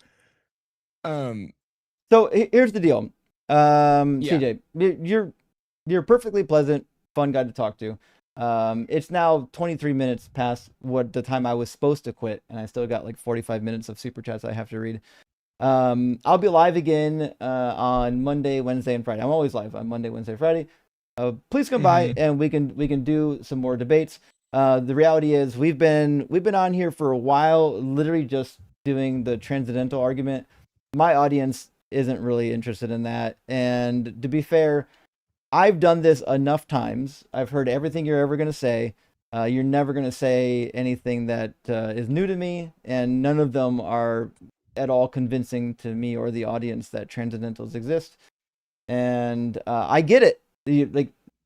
S1: So here's the deal. CJ, you're perfectly pleasant, fun guy to talk to. It's now 23 minutes past what the time I was supposed to quit, and I still got like 45 minutes of super chats I have to read. I'll be live again on Monday, Wednesday, and Friday. I'm always live on Monday, Wednesday, Friday. Please come by and we can do some more debates. The reality is we've been on here for a while, literally just doing the transcendental argument. My audience isn't really interested in that, and to be fair, I've done this enough times. I've heard everything you're ever going to say. You're never going to say anything that is new to me, and none of them are at all convincing to me or the audience that transcendentals exist. And I get it.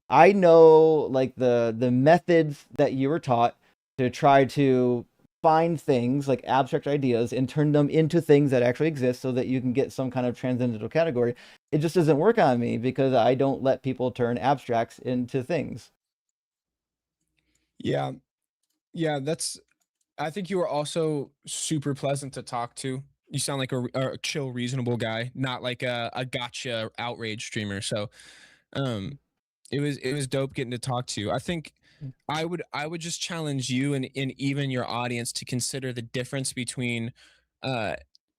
S1: I know like the methods that you were taught to try to find things like abstract ideas and turn them into things that actually exist so that you can get some kind of transcendental category. It just doesn't work on me because I don't let people turn abstracts into things.
S13: Yeah. Yeah, I think you were also super pleasant to talk to. You sound like a chill, reasonable guy, not like a gotcha outrage streamer. So, um, it was dope getting to talk to you. I think I would just challenge you and even your audience to consider the difference between uh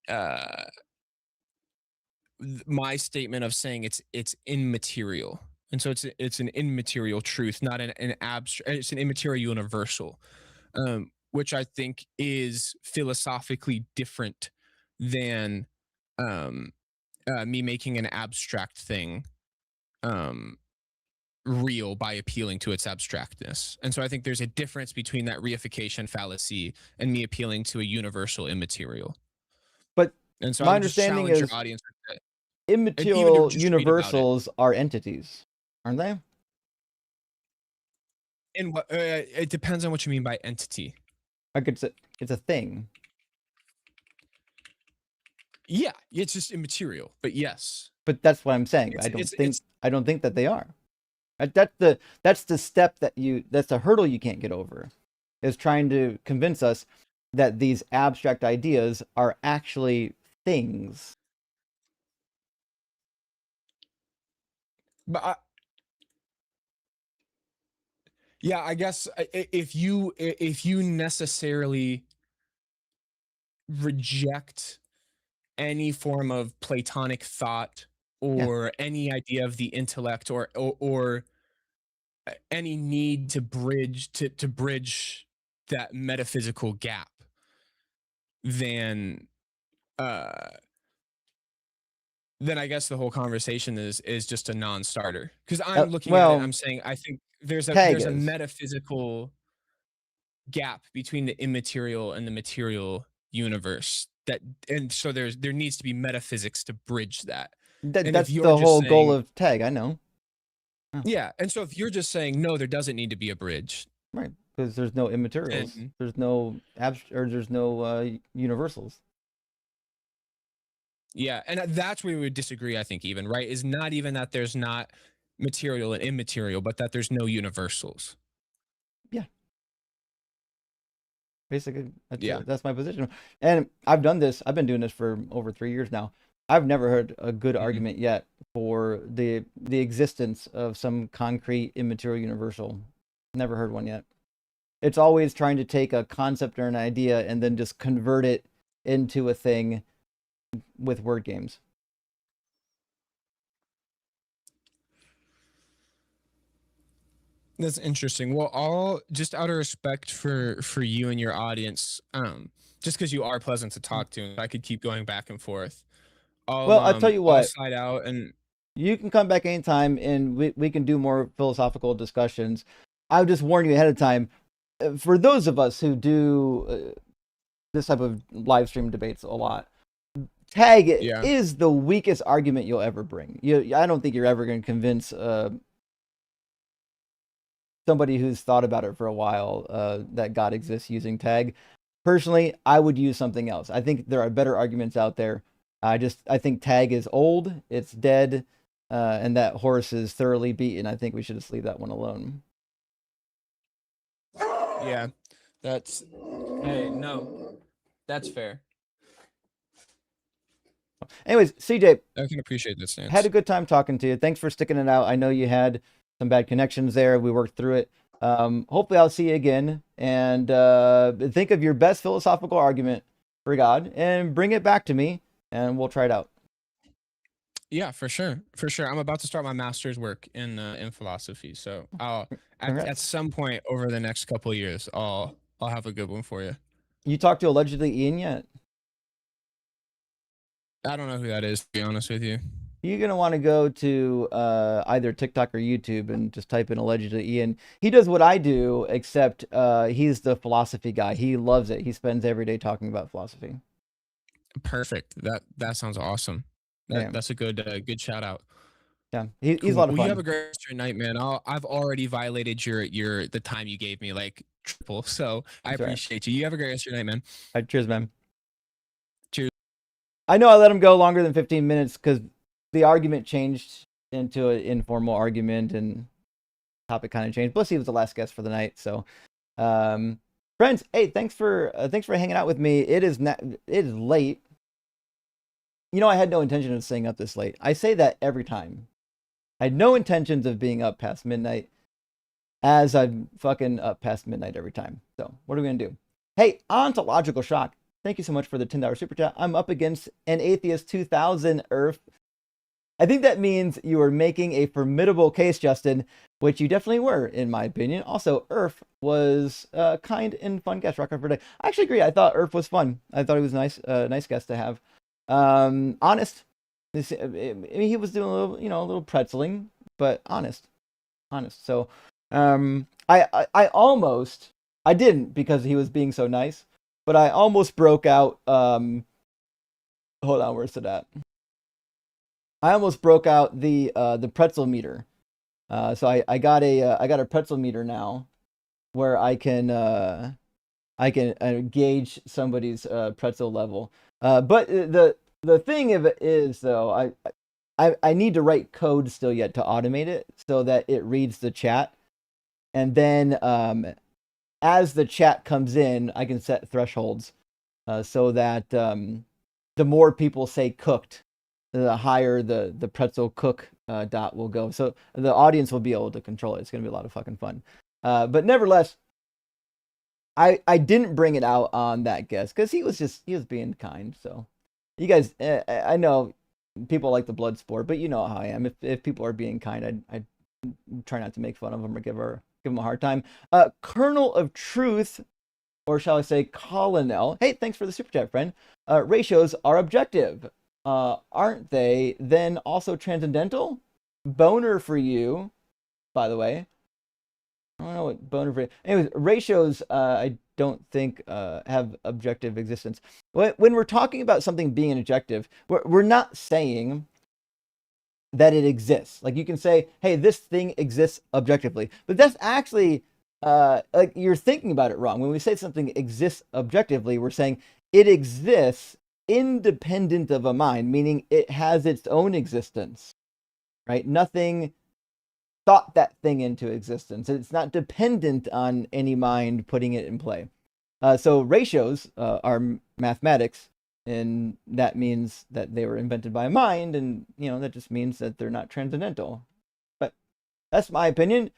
S13: uh my statement of saying it's immaterial. And so it's an immaterial truth, not an abstract. It's an immaterial universal, which I think is philosophically different than um, me making an abstract thing um, real by appealing to its abstractness. And so I think there's a difference between that reification fallacy and me appealing to a universal immaterial.
S1: But
S13: And so I
S1: my
S13: would just
S1: understanding
S13: challenge your
S1: is
S13: audience with that. And even to
S1: immaterial
S13: just read about it.
S1: universals are entities, aren't they?
S13: And what it depends on what you mean by entity.
S1: Like it's a thing.
S13: Yeah, it's just immaterial, but yes.
S1: But that's what I'm saying. I don't think that they are. That's the step that's the hurdle you can't get over, is trying to convince us that these abstract ideas are actually things.
S13: But yeah, I guess if you necessarily reject any form of Platonic thought or any idea of the intellect or any need to bridge that metaphysical gap, then I guess the whole conversation is just a non-starter. Because I'm looking at it and I'm saying I think there's a metaphysical gap between the immaterial and the material universe, and so there needs to be metaphysics to bridge that.
S1: That's the whole goal of TAG, I know.
S13: Yeah, and so if you're just saying no, there doesn't need to be a bridge,
S1: right? Because there's no immaterials, there's no there's no universals.
S13: Yeah, and that's where we would disagree. I think even right is not even that there's not material and immaterial, but that there's no universals.
S1: Yeah. Basically, that's my position. And I've been doing this for over 3 years now. I've never heard a good argument yet for the existence of some concrete immaterial universal. Never heard one yet. It's always trying to take a concept or an idea and then just convert it into a thing with word games.
S13: That's interesting. Well, all just out of respect for you and your audience, just because you are pleasant to talk to, and I could keep going back and forth.
S1: I'll tell you what.
S13: I'll slide out, and
S1: you can come back anytime, and we can do more philosophical discussions. I'll just warn you ahead of time. For those of us who do this type of live stream debates a lot, TAG is the weakest argument you'll ever bring. I don't think you're ever going to convince somebody who's thought about it for a while that God exists using TAG. Personally, I would use something else. I think there are better arguments out there. I think TAG is old, it's dead, and that horse is thoroughly beaten. I think we should just leave that one alone.
S13: Yeah, that's fair.
S1: Anyways, CJ,
S13: I can appreciate this stance.
S1: Had a good time talking to you. Thanks for sticking it out. I know you had some bad connections there. We worked through it. Hopefully I'll see you again, and think of your best philosophical argument for God and bring it back to me, and we'll try it out.
S13: Yeah, for sure. I'm about to start my master's work in philosophy, so I'll at some point over the next couple of years, I'll have a good one for you.
S1: You talked to allegedly Ian yet?
S13: I don't know who that is, to be honest with you.
S1: You're gonna want to go to either TikTok or YouTube and just type in allegedly Ian. He does what I do, except he's the philosophy guy. He loves it. He spends every day talking about philosophy.
S13: Perfect. That sounds awesome. That's a good shout out.
S1: Yeah, he's a lot of fun.
S13: Well, you have a great rest of your night, man. I've already violated the time you gave me, like triple. So I appreciate you. You have a great rest of your night, man.
S1: All right, cheers, man.
S13: Cheers.
S1: I know I let him go longer than 15 minutes because the argument changed into an informal argument and topic kind of changed. Plus, he was the last guest for the night, so Friends, hey, thanks for hanging out with me. It is late. You know, I had no intention of staying up this late. I say that every time. I had no intentions of being up past midnight, as I'm fucking up past midnight every time. So what are we gonna do? Hey, Ontological Shock, thank you so much for the $10 super chat. I'm up against an atheist 2000 Earth. I think that means you are making a formidable case, Justin, which you definitely were, in my opinion. Also, Earth was a kind and fun guest, Rocker for Day. I actually agree. I thought Earth was fun. I thought he was a nice guest to have. Honest. I mean, he was doing a little, a little pretzeling, but honest. So, I didn't because he was being so nice, but I almost broke out. Hold on, where's it at? I almost broke out the pretzel meter. So I got a pretzel meter now, where I can gauge somebody's pretzel level. But the thing of it is, though, I need to write code still yet to automate it so that it reads the chat, and then as the chat comes in, I can set thresholds so that the more people say cooked, the higher the pretzel cook dot will go. So the audience will be able to control it. It's going to be a lot of fucking fun. But nevertheless, I didn't bring it out on that guest because he was being kind. So you guys, I know people like the blood sport, but you know how I am. If people are being kind, I try not to make fun of them or give them a hard time. Kernel of Truth, or shall I say Colonel. Hey, thanks for the super chat, friend. Ratios are objective. Aren't they then also transcendental? Boner for you, by the way. I don't know what boner for you. Anyways, ratios, I don't think have objective existence. When we're talking about something being an objective, we're not saying that it exists. Like you can say, hey, this thing exists objectively, but that's actually like you're thinking about it wrong. When we say something exists objectively, we're saying it exists independent of a mind, meaning it has its own existence, right? Nothing thought that thing into existence. It's not dependent on any mind putting it in play. So ratios are mathematics, and that means that they were invented by a mind, and that just means that they're not transcendental. But that's my opinion.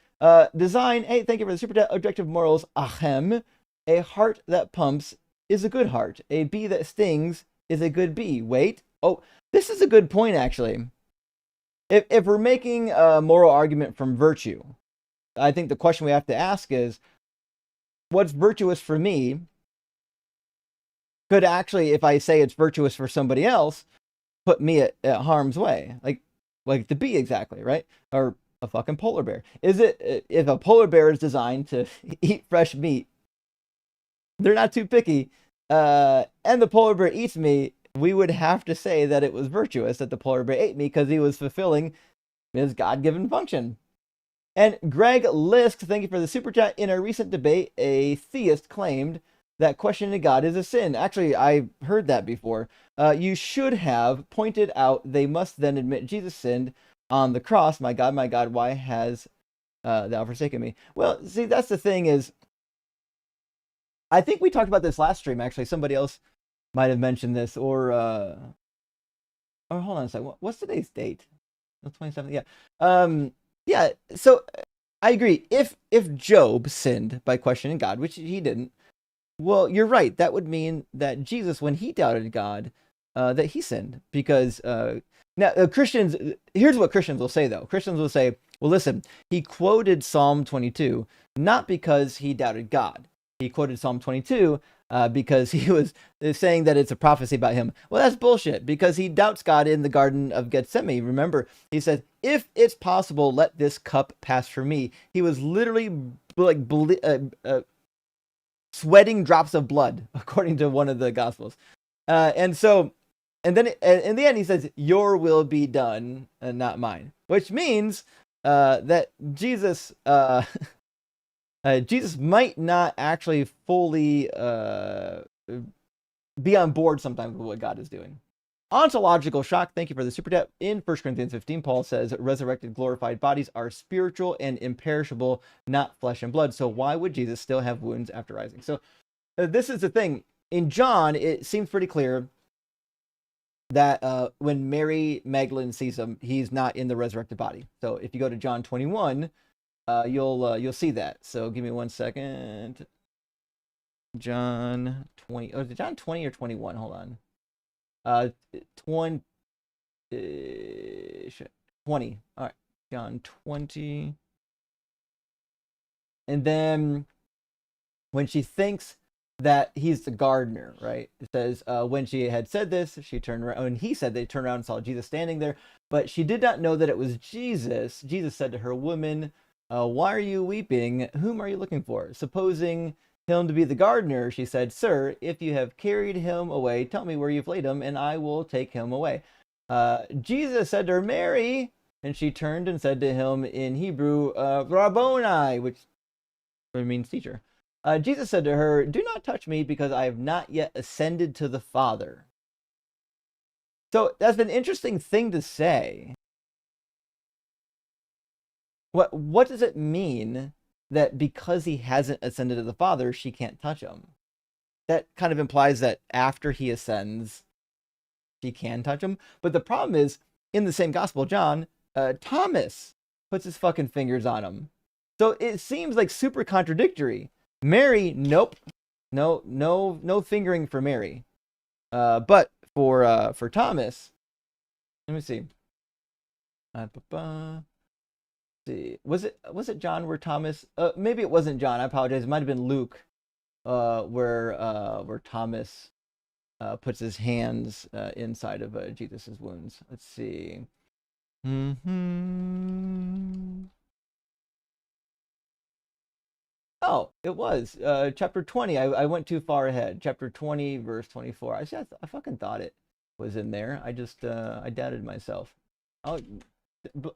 S1: Design, hey, thank you for the super chat. Objective morals, ahem. A heart that pumps is a good heart. A bee that stings is a good bee. Wait. Oh, this is a good point, actually. If we're making a moral argument from virtue, I think the question we have to ask is, what's virtuous for me could actually, if I say it's virtuous for somebody else, put me at harm's way. Like the bee, exactly, right? Or a fucking polar bear. Is it, if a polar bear is designed to eat fresh meat, they're not too picky, and the polar bear eats me, we would have to say that it was virtuous that the polar bear ate me because he was fulfilling his God-given function. And Greg Lisk, thank you for the super chat. In a recent debate, a theist claimed that questioning God is a sin. Actually, I heard that before. You should have pointed out they must then admit Jesus sinned on the cross. My God, why has thou forsaken me? Well, see, that's the thing is, I think we talked about this last stream, actually. Somebody else might have mentioned this, or hold on a second. What's today's date? The 27th. Yeah. Yeah. So I agree. If Job sinned by questioning God, which he didn't, well, you're right. That would mean that Jesus, when he doubted God, that he sinned, because now Christians. Here's what Christians will say, though. Christians will say, well, listen, he quoted Psalm 22 not because he doubted God. He quoted Psalm 22 because he was saying that it's a prophecy about him. Well, that's bullshit, because he doubts God in the Garden of Gethsemane. Remember, he says, if it's possible, let this cup pass from me. He was literally like sweating drops of blood, according to one of the Gospels. And then in the end, he says, your will be done and not mine, which means that Jesus... Jesus might not actually fully be on board sometimes with what God is doing. Ontological shock. Thank you for the super chat. In 1 Corinthians 15, Paul says resurrected, glorified bodies are spiritual and imperishable, not flesh and blood. So why would Jesus still have wounds after rising? So this is the thing. In John, it seems pretty clear that when Mary Magdalene sees him, he's not in the resurrected body. So if you go to John 21, you'll see that. So give me 1 second. John 20. Oh, is it John 20 or 21? Hold on. 20. All right. John 20. And then when she thinks that he's the gardener, right? It says, when she had said this, she turned around, and he said they turned around and saw Jesus standing there, but she did not know that it was Jesus. Jesus said to her, woman, why are you weeping? Whom are you looking for? Supposing him to be the gardener, she said, sir, if you have carried him away, tell me where you've laid him, and I will take him away. Jesus said to her, Mary, and she turned and said to him in Hebrew, Rabboni, which means teacher. Jesus said to her, do not touch me, because I have not yet ascended to the Father. So that's an interesting thing to say. What does it mean that because he hasn't ascended to the Father, she can't touch him? That kind of implies that after he ascends, she can touch him. But the problem is, in the same Gospel of John, Thomas puts his fucking fingers on him. So it seems like super contradictory. Mary, nope. No fingering for Mary. But for Thomas, let me see. See, was it John where Thomas? Maybe it wasn't John. I apologize. It might have been Luke, where Thomas puts his hands inside of Jesus's wounds. Let's see. Oh, it was chapter 20. I went too far ahead. Chapter 20, verse 24. I fucking thought it was in there. I just I doubted myself. Oh,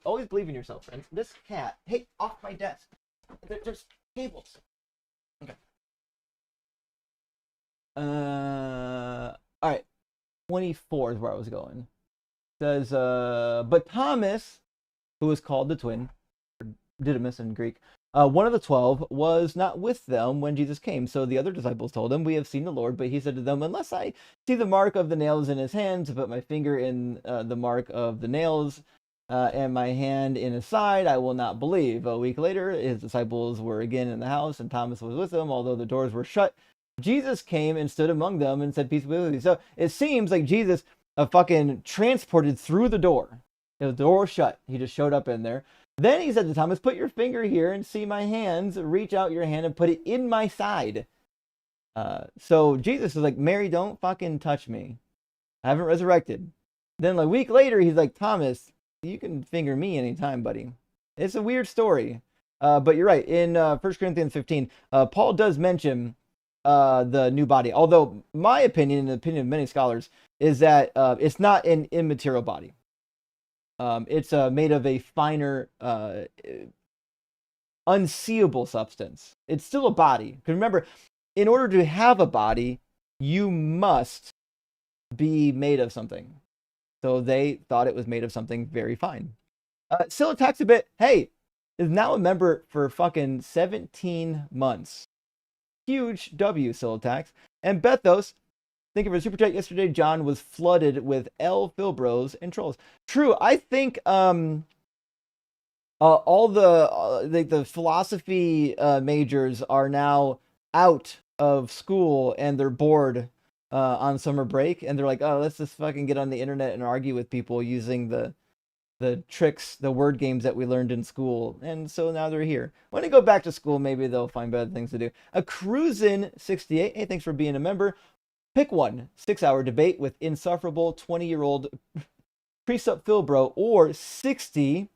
S1: always believe in yourself, friends. This cat, hey, off my desk. There's cables. Okay. All right. 24 is where I was going. It says, but Thomas, who was called the twin, Didymus in Greek, one of the 12 was not with them when Jesus came. So the other disciples told him, we have seen the Lord. But he said to them, unless I see the mark of the nails in his hands, to put my finger in the mark of the nails, and my hand in his side, I will not believe. A week later, his disciples were again in the house, and Thomas was with them, although the doors were shut. Jesus came and stood among them and said, peace be with you. So it seems like Jesus fucking transported through the door. The door was shut. He just showed up in there. Then he said to Thomas, put your finger here and see my hands. Reach out your hand and put it in my side. So Jesus is like, Mary, don't fucking touch me. I haven't resurrected. Then a week later, he's like, Thomas, you can finger me anytime, buddy. It's a weird story. But you're right. In 1 Corinthians 15, Paul does mention the new body. Although my opinion, and the opinion of many scholars, is that it's not an immaterial body. It's made of a finer, unseeable substance. It's still a body. Because remember, in order to have a body, you must be made of something. So they thought it was made of something very fine. Silataxibit, hey, is now a member for fucking 17 months. Huge W, Silatax. And Bethos, thank you for the super chat. Yesterday, John was flooded with L Filbros and trolls. True, I think all the philosophy majors are now out of school and they're bored on summer break, and they're like, oh, let's just fucking get on the internet and argue with people using the tricks, the word games that we learned in school. And so now they're here. When they go back to school, maybe they'll find better things to do. A Cruisin68, hey, thanks for being a member. Pick one 6-hour debate with insufferable 20-year-old Precept Philbro, or 60,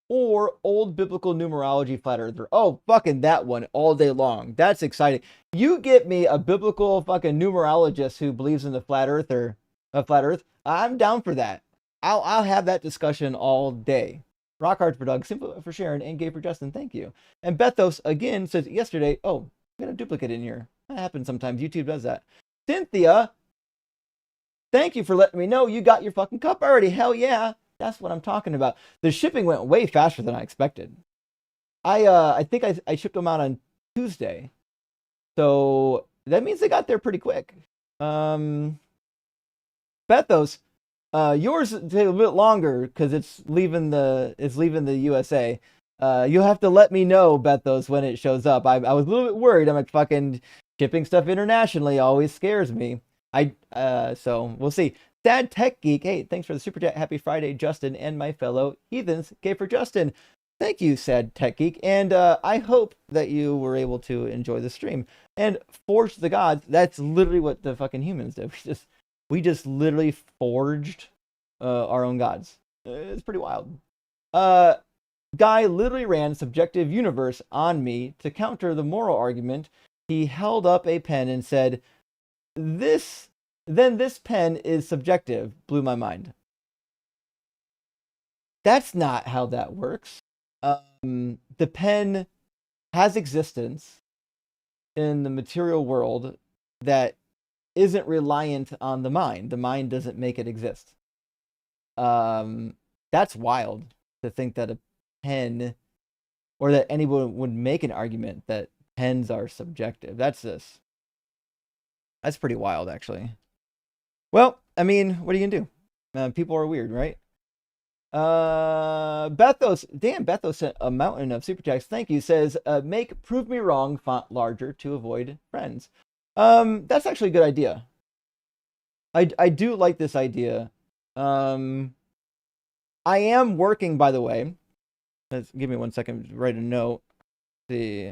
S1: or old biblical numerology flat earther. Oh, fucking that one all day long. That's exciting. You get me a biblical fucking numerologist who believes in the flat earth. I'm down for that. I'll have that discussion all day. Rock hard for Doug, simple for Sharon, and gay for Justin. Thank you. And Bethos again says yesterday. Oh, I got a duplicate in here. That happens sometimes. YouTube does that. Cynthia, Thank you for letting me know you got your fucking cup already. Hell yeah. That's what I'm talking about. The shipping went way faster than I expected. I think I shipped them out on Tuesday. So that means they got there pretty quick. Bethos, yours take a bit longer because it's leaving the USA. You'll have to let me know, Bethos, when it shows up. I was a little bit worried. I'm like, fucking shipping stuff internationally always scares me. So we'll see. Sad Tech Geek, hey, thanks for the super chat. Happy Friday, Justin and my fellow heathens. K for Justin. Thank you, Sad Tech Geek, and I hope that you were able to enjoy the stream. And Forge the Gods, that's literally what the fucking humans did. We just literally forged our own gods. It's pretty wild. Guy literally ran subjective universe on me to counter the moral argument. He held up a pen and said, this pen is subjective. Blew my mind. That's not how that works. The pen has existence in the material world that isn't reliant on the mind. The mind doesn't make it exist. That's wild to think that a pen, or that anyone would make an argument that pens are subjective. That's pretty wild, actually. Well, I mean, what are you gonna do? People are weird, right? Bethos sent a mountain of super chats. Thank you. Says, make prove me wrong font larger to avoid friends. That's actually a good idea. I do like this idea. I am working, by the way. Give me 1 second to write a note. Let's see.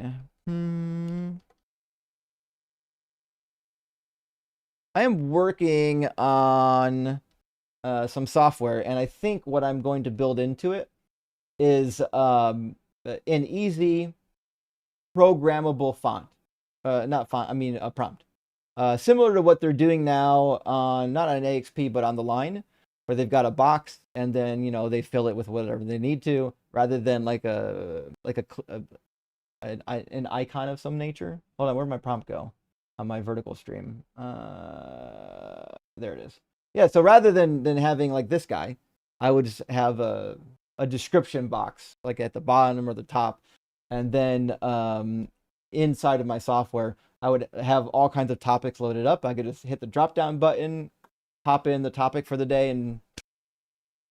S1: I am working on some software, and I think what I'm going to build into it is an easy programmable font. Not font, I mean a prompt. Similar to what they're doing now on, not on AXP, but on the line, where they've got a box and then, they fill it with whatever they need to, rather than like an icon of some nature. Hold on, where'd my prompt go on my vertical stream? There it is. Yeah, so rather than having like this guy, I would just have a description box like at the bottom or the top, and then inside of my software, I would have all kinds of topics loaded up. I could just hit the drop down button, pop in the topic for the day, and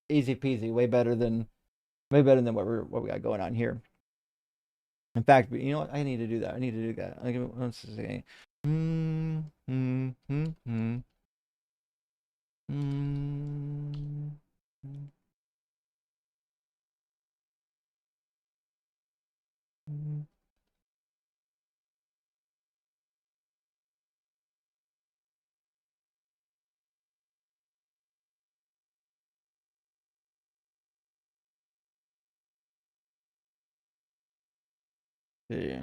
S1: easy peasy. Way better than what we got going on here. In fact, you know what? I need to do that. Let's see. See.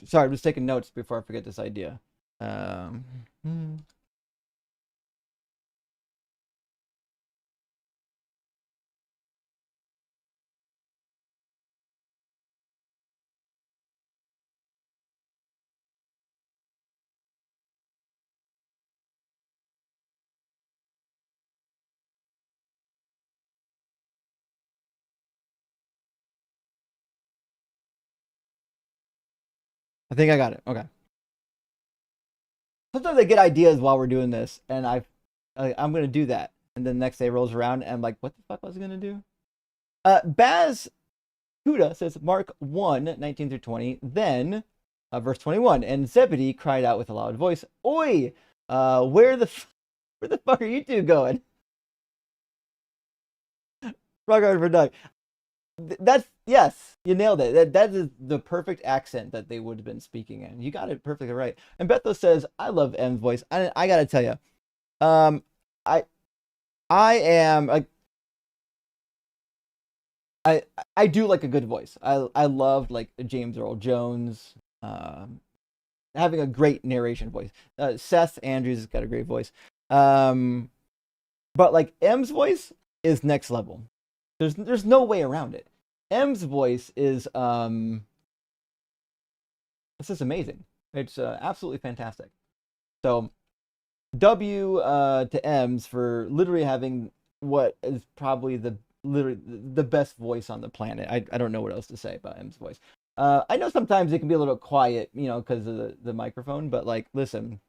S1: Sorry, I'm just taking notes before I forget this idea. I think I got it. Okay. Sometimes I get ideas while we're doing this, and I'm gonna do that, and then the next day rolls around, and I'm like, what the fuck was I gonna do? Baz Huda says Mark 1:19 through 20. Then, verse 21, and Zebedee cried out with a loud voice, "Oi! Where the fuck are you two going?" Rock hard for Doug. That's, yes, you nailed it. That is the perfect accent that they would have been speaking in. You got it perfectly right. And Bethel says, I love M's voice. I gotta tell you, I am like, I do like a good voice. I love like James Earl Jones, having a great narration voice. Seth Andrews has got a great voice. But like M's voice is next level. There's no way around it. M's voice is it's just amazing. It's absolutely fantastic. So W to M's for literally having what is probably the best voice on the planet. I don't know what else to say about M's voice. I know sometimes it can be a little quiet, because of the microphone, but like, listen,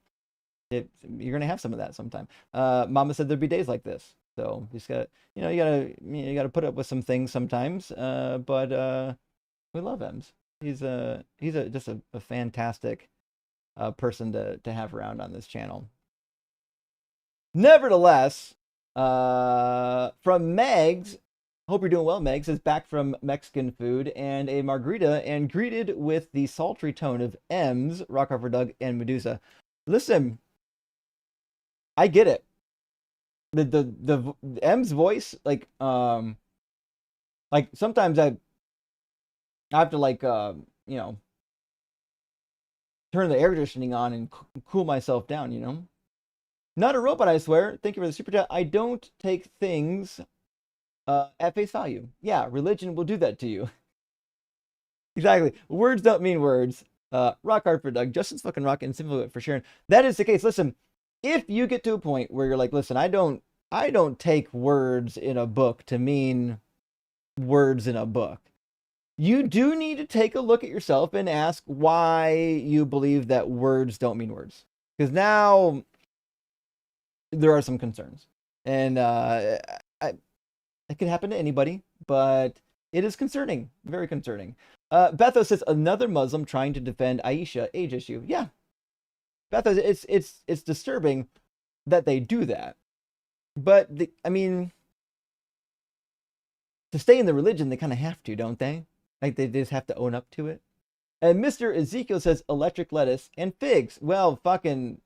S1: you're gonna have some of that sometime. Mama said there'd be days like this, so you just got, you gotta put up with some things sometimes. But we love M's. He's just a fantastic person to have around on this channel. Nevertheless, from Megs, hope you're doing well, Megs, is back from Mexican food and a margarita and greeted with the sultry tone of M's, Rock Hard for Doug, and Medusa. Listen, I get it. The M's voice, like sometimes I have to turn the air conditioning on and cool myself down, Not a robot, I swear. Thank you for the super chat. I don't take things at face value. Yeah, religion will do that to you. Exactly. Words don't mean words. Rock hard for Doug. Justin's fucking rocking and simple for sharing. That is the case. Listen, if you get to a point where you're like, listen, I don't take words in a book to mean words in a book. You do need to take a look at yourself and ask why you believe that words don't mean words. Because now there are some concerns. And it can happen to anybody, but it is concerning. Very concerning. Betho says, another Muslim trying to defend Aisha age issue. Yeah. Betho, it's disturbing that they do that. But, to stay in the religion, they kind of have to, don't they? Like, they just have to own up to it. And Mr. Ezekiel says, electric lettuce and figs. Well, fucking,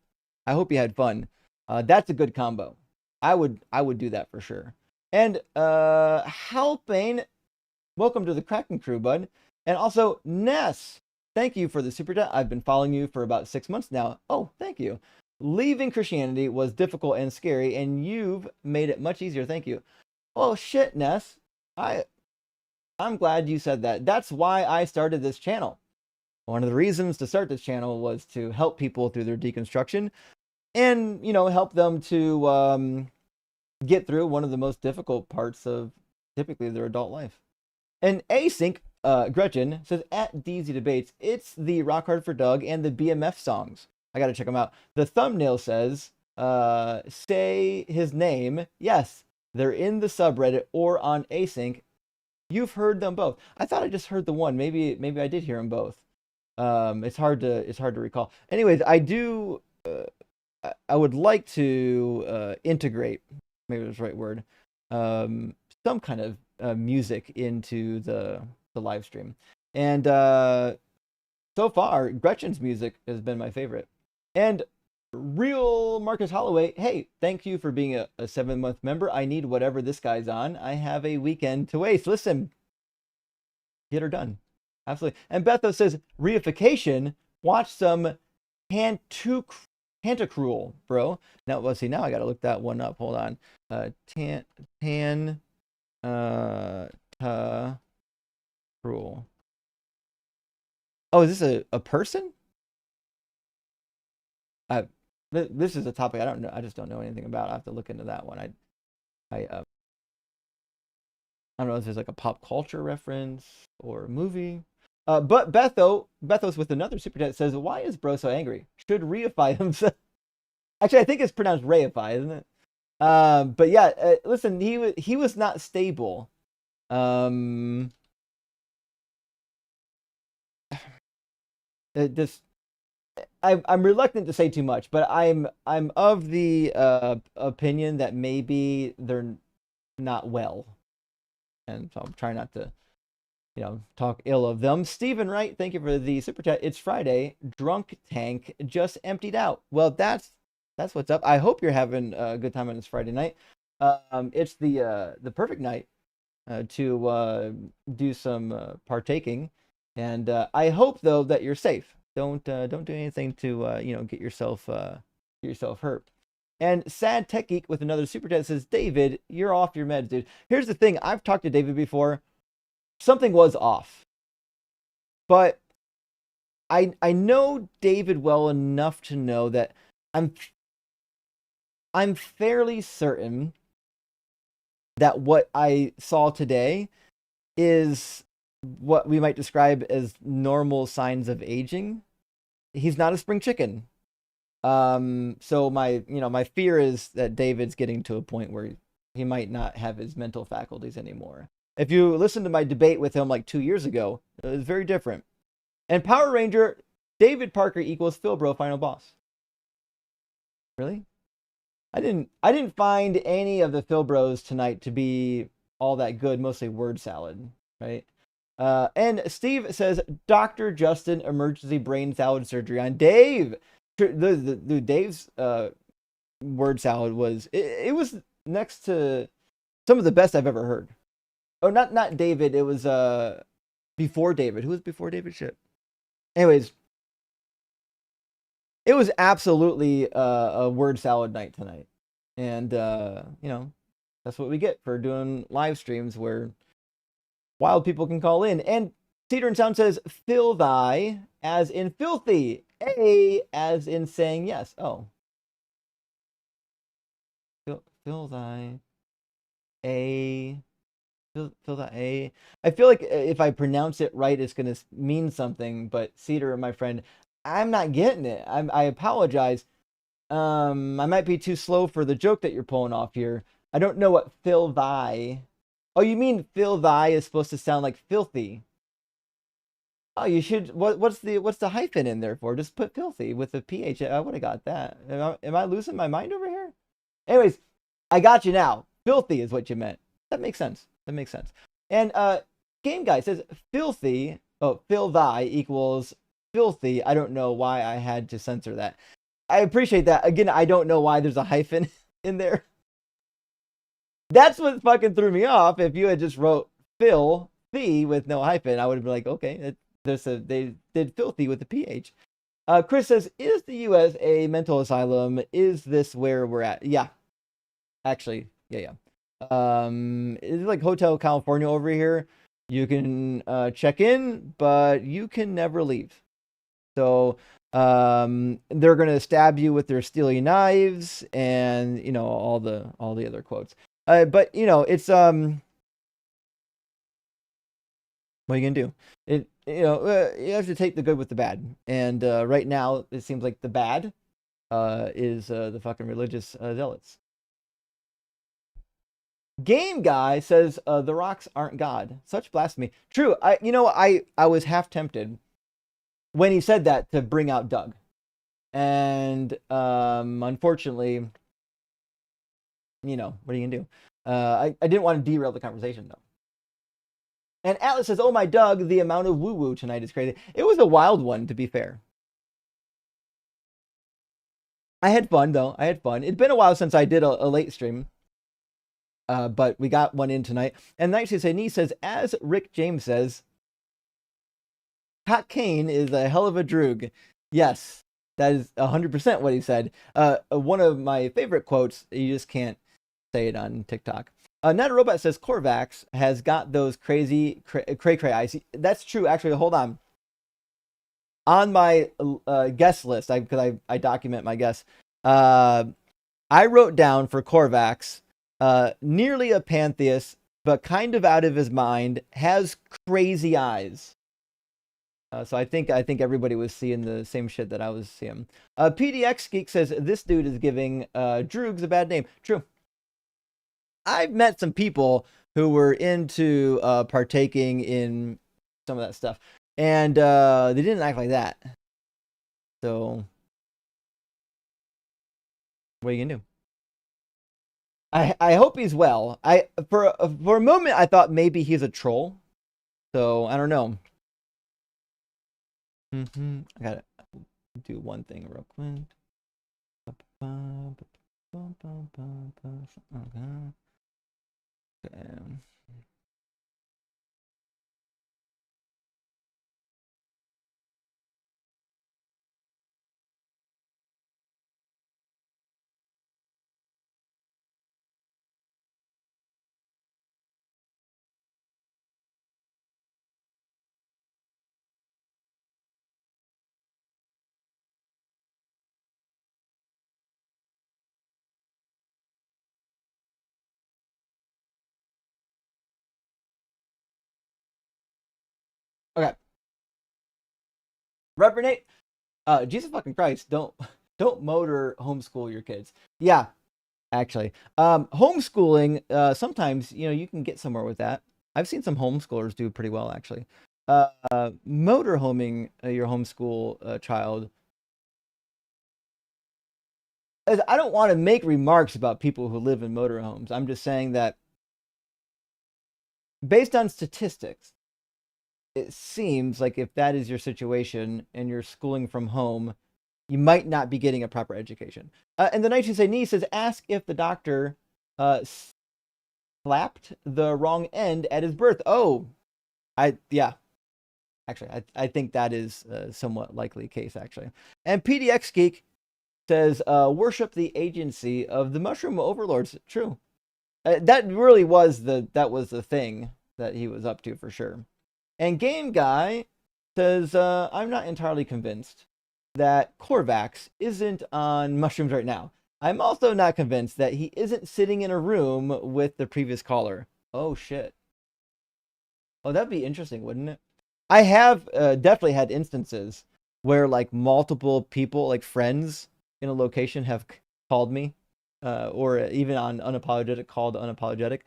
S1: I hope you had fun. That's a good combo. I would do that for sure. And Halpane, welcome to the Kraken crew, bud. And also Ness, thank you for the super chat. I've been following you for about 6 months now. Oh, thank you. Leaving Christianity was difficult and scary, and you've made it much easier. Thank you. Oh shit, Ness. I'm glad you said that. That's why I started this channel. One of the reasons to start this channel was to help people through their deconstruction and, help them to get through one of the most difficult parts of typically their adult life. And Async, Gretchen, says, at DZ Debates, it's the Rock Hard for Doug and the BMF songs. I got to check them out. The thumbnail says, say his name. Yes, they're in the subreddit or on Async. You've heard them both. I thought I just heard the one. Maybe I did hear them both. It's hard to recall. Anyways, I do. I would like to integrate. Maybe that's the right word. Some kind of music into the live stream. And so far, Gretchen's music has been my favorite. And Real Marcus Holloway, hey, thank you for being a 7-month member. I need whatever this guy's on. I have a weekend to waste. Listen, get her done. Absolutely. And Betho says, reification, watch some Tantacruel, bro. Now, let's see. Now I got to look that one up. Hold on. Cruel. Oh, is this a person? This is a topic I don't know. I just don't know anything about. I have to look into that one. I don't know if there's like a pop culture reference or a movie. But Bethos with another super chat says, why is bro so angry? Should reify himself. Actually, I think it's pronounced reify, isn't it? But yeah, listen, he was not stable. I'm reluctant to say too much, but I'm of the opinion that maybe they're not well, and so I'm trying not to, talk ill of them. Stephen Wright, thank you for the super chat. It's Friday. Drunk tank just emptied out. Well, that's what's up. I hope you're having a good time on this Friday night. It's the perfect night to do some partaking, and I hope though that you're safe. Don't do anything to get yourself hurt. And Sad Tech Geek with another super chat says, David, you're off your meds, dude. Here's the thing. I've talked to David before. Something was off. But I know David well enough to know that I'm fairly certain that what I saw today is what we might describe as normal signs of aging. He's not a spring chicken. So my fear is that David's getting to a point where he might not have his mental faculties anymore. If you listen to my debate with him like 2 years ago, it was very different. And Power Ranger, David Parker equals Philbro final boss. Really? I didn't find any of the Philbros tonight to be all that good, mostly word salad, right? And Steve says, Dr. Justin, emergency brain salad surgery on Dave. The Dave's word salad was it was next to some of the best I've ever heard. Oh, not David. It was before David. Who was before David? Shit. Anyways, it was absolutely a word salad night tonight, and that's what we get for doing live streams where wild people can call in. And Cedar and Sound says, "Fill thy," as in filthy. A as in saying yes. Oh. Fill thy. A. Fill thy A. I feel like if I pronounce it right, it's going to mean something. But Cedar, my friend, I'm not getting it. I apologize. I might be too slow for the joke that you're pulling off here. I don't know what fill thy. Oh, you mean fill thy is supposed to sound like filthy. Oh, you should. What's the hyphen in there for? Just put filthy with the ph. I would have got that. Am I losing my mind over here? Anyways, I got you now. Filthy is what you meant. That makes sense. And Game Guy says filthy. Oh, fill thy equals filthy. I don't know why I had to censor that. I appreciate that. Again, I don't know why there's a hyphen in there. That's what fucking threw me off. If you had just wrote fill the with no hyphen, I would have been like, okay, they did filthy with the ph. Chris says, is the U.S. a mental asylum? Is this where we're at? Yeah, actually, yeah. It's like Hotel California over here. You can check in, but you can never leave. So they're gonna stab you with their steely knives, and all the other quotes. But it's what are you gonna do? You have to take the good with the bad, and right now it seems like the bad is the fucking religious zealots. Game Guy says the rocks aren't God. Such blasphemy. True. I was half tempted when he said that to bring out Doug, and unfortunately, what are you gonna do? I didn't want to derail the conversation though. And Atlas says, "Oh my Doug, the amount of woo woo tonight is crazy." It was a wild one, to be fair. I had fun though. It'd been a while since I did a late stream. But we got one in tonight. And Nice says, as Rick James says, Pat Kane is a hell of a droog. Yes, that is 100% what he said. One of my favorite quotes. You just can't say it on TikTok. Not a Robot says Corvox has got those crazy cray eyes. That's true. Actually, hold on. On my guest list, because I document my guests, I wrote down for Corvax, nearly a pantheist, but kind of out of his mind, has crazy eyes. So I think everybody was seeing the same shit that I was seeing. PDX Geek says this dude is giving Droogs a bad name. True. I've met some people who were into partaking in some of that stuff, and they didn't act like that. So what are you gonna do? I hope he's well. For a moment I thought maybe he's a troll. So I don't know. I gotta do one thing real quick. Okay. Reverend Nate, Jesus fucking Christ, don't motor homeschool your kids. Yeah, actually, homeschooling, sometimes, you can get somewhere with that. I've seen some homeschoolers do pretty well, actually. Motorhoming your homeschool child. I don't want to make remarks about people who live in motorhomes. I'm just saying that based on statistics, it seems like if that is your situation and you're schooling from home, you might not be getting a proper education. And the 19 knee says, ask if the doctor slapped the wrong end at his birth. Oh, yeah. Actually, I think that is a somewhat likely case, actually. And PDX Geek says, worship the agency of the mushroom overlords. True. That really was the thing that he was up to for sure. And Game Guy says, I'm not entirely convinced that Corvox isn't on mushrooms right now. I'm also not convinced that he isn't sitting in a room with the previous caller. Oh, shit. Oh, that'd be interesting, wouldn't it? I have definitely had instances where like multiple people, like friends in a location, have called me, or even on Unapologetic, called Unapologetic.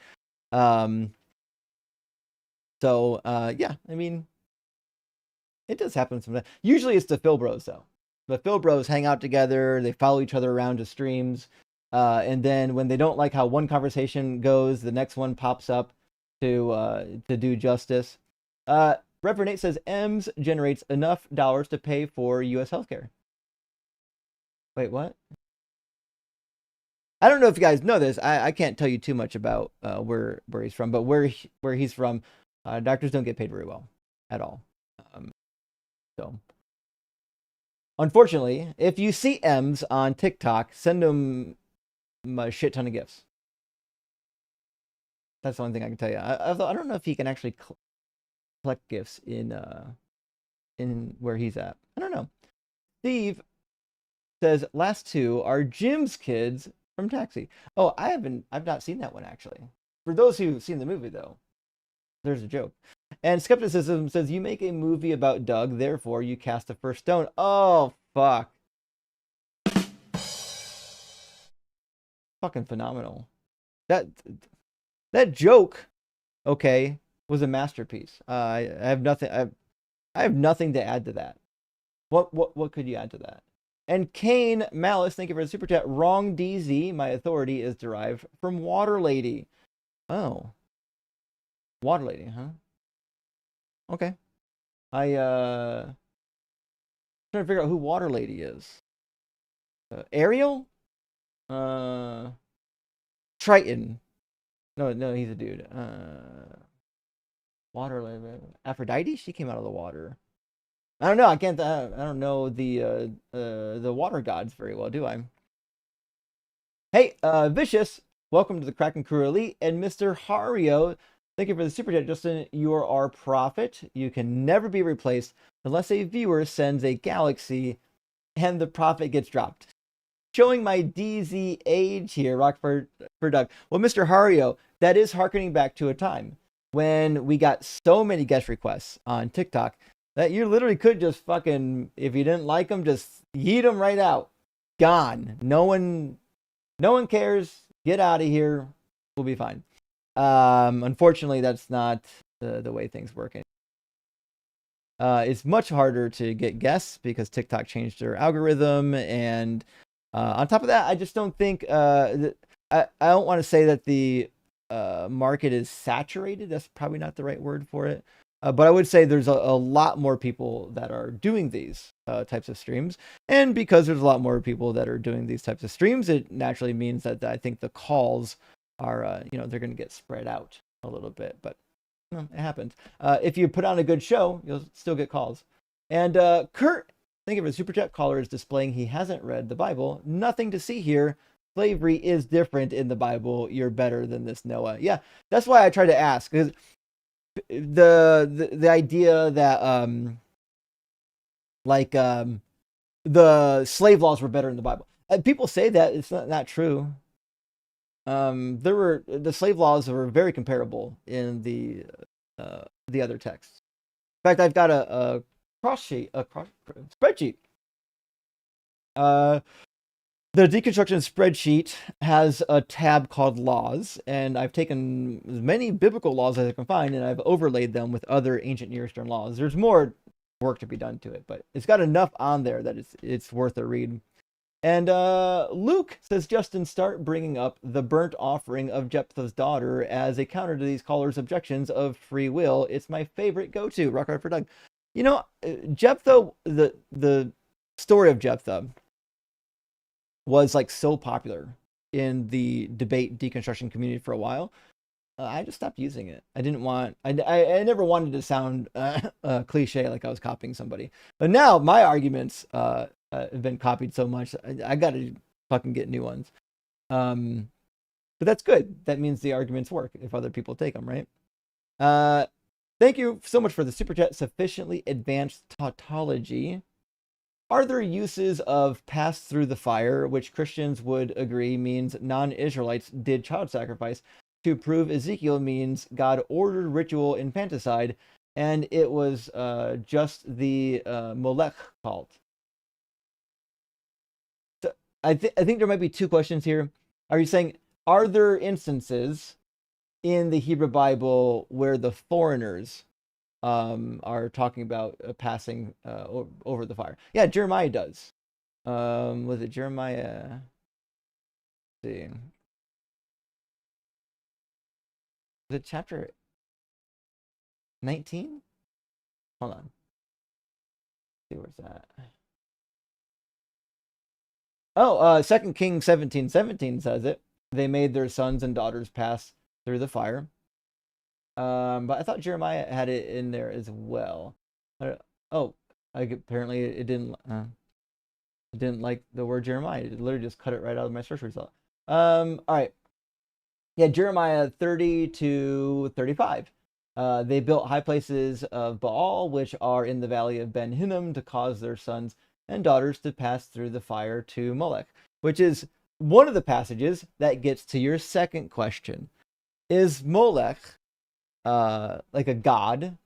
S1: So yeah, I mean, it does happen sometimes. Usually it's the Phil Bros though. The Phil Bros hang out together, they follow each other around to streams, and then when they don't like how one conversation goes, the next one pops up to do justice. Reverend Nate says EMS generates enough dollars to pay for U.S. healthcare. Wait, what? I don't know if you guys know this. I can't tell you too much about where he's from, but where he's from, doctors don't get paid very well at all. So, unfortunately, if you see EMS on TikTok, send them a shit ton of gifts. That's the only thing I can tell you. I don't know if he can actually collect gifts in where he's at. I don't know. Steve says last two are Jim's kids from Taxi. Oh, I've not seen that one actually. For those who've seen the movie though, there's a joke. And Skepticism says you make a movie about Doug, therefore you cast the first stone. Oh fuck. Fucking phenomenal. That joke, okay, was a masterpiece. I have nothing. I have nothing to add to that. What could you add to that? And Kane Malice, thank you for the super chat. Wrong DZ. My authority is derived from Water Lady. Oh, Water Lady, huh? Okay. I trying to figure out who Water Lady is. Ariel. Triton. No, he's a dude. Water, Aphrodite. She came out of the water. I don't know. I don't know the water gods very well, do I? Hey, Vicious. Welcome to the Kraken Crew Elite and Mr. Hario. Thank you for the super chat, Justin. You are our prophet. You can never be replaced unless a viewer sends a galaxy and the prophet gets dropped. Showing my DZ age here, Rockford for Doug. Well, Mr. Hario, that is harkening back to a time when we got so many guest requests on TikTok that you literally could just fucking, if you didn't like them, just yeet them right out. Gone. No one cares. Get out of here. We'll be fine. Unfortunately, that's not the way things work. It's much harder to get guests because TikTok changed their algorithm, and on top of that, I just don't think I don't want to say that the market is saturated. That's probably not the right word for it. But I would say there's a lot more people that are doing these types of streams. And because there's a lot more people that are doing these types of streams, it naturally means that I think the calls are, they're going to get spread out a little bit. But it happens. If you put on a good show, you'll still get calls. And Kurt, thank you for the super chat. Caller is displaying he hasn't read the Bible. Nothing to see here. Slavery is different in the Bible. You're better than this, Noah. Yeah, that's why I try to ask, because the idea that the slave laws were better in the Bible. People say that it's not true. The slave laws were very comparable in the other texts. In fact, I've got a spreadsheet. The deconstruction spreadsheet has a tab called laws, and I've taken as many biblical laws as I can find, and I've overlaid them with other ancient Near Eastern laws. There's more work to be done to it, but it's got enough on there that it's worth a read. And Luke says, Justin, start bringing up the burnt offering of Jephthah's daughter as a counter to these callers' objections of free will. It's my favorite go-to. Rock hard for Doug. You know, Jephthah, the story of Jephthah was like so popular in the debate deconstruction community for a while. I just stopped using it. I didn't want, I never wanted to sound cliche like I was copying somebody. But now my arguments have been copied so much, I got to fucking get new ones. But that's good. That means the arguments work if other people take them, right? Thank you so much for the super chat. Sufficiently advanced tautology. Are there uses of pass through the fire, which Christians would agree means non-Israelites did child sacrifice, to prove Ezekiel means God ordered ritual infanticide, and it was just the Molech cult? So I think there might be two questions here. Are you saying, are there instances in the Hebrew Bible where the foreigners are talking about passing over the fire? Yeah, Jeremiah does. Was it Jeremiah? Let's see. Was it chapter 19? Hold on. Let's see, where's that? Oh, 2 Kings 17:17 says it. They made their sons and daughters pass through the fire. But I thought Jeremiah had it in there as well. Apparently it didn't like the word Jeremiah. It literally just cut it right out of my search result. All right. Yeah, Jeremiah 30-35. They built high places of Baal, which are in the valley of Ben Hinnom, to cause their sons and daughters to pass through the fire to Molech, which is one of the passages that gets to your second question. Is Molech like a god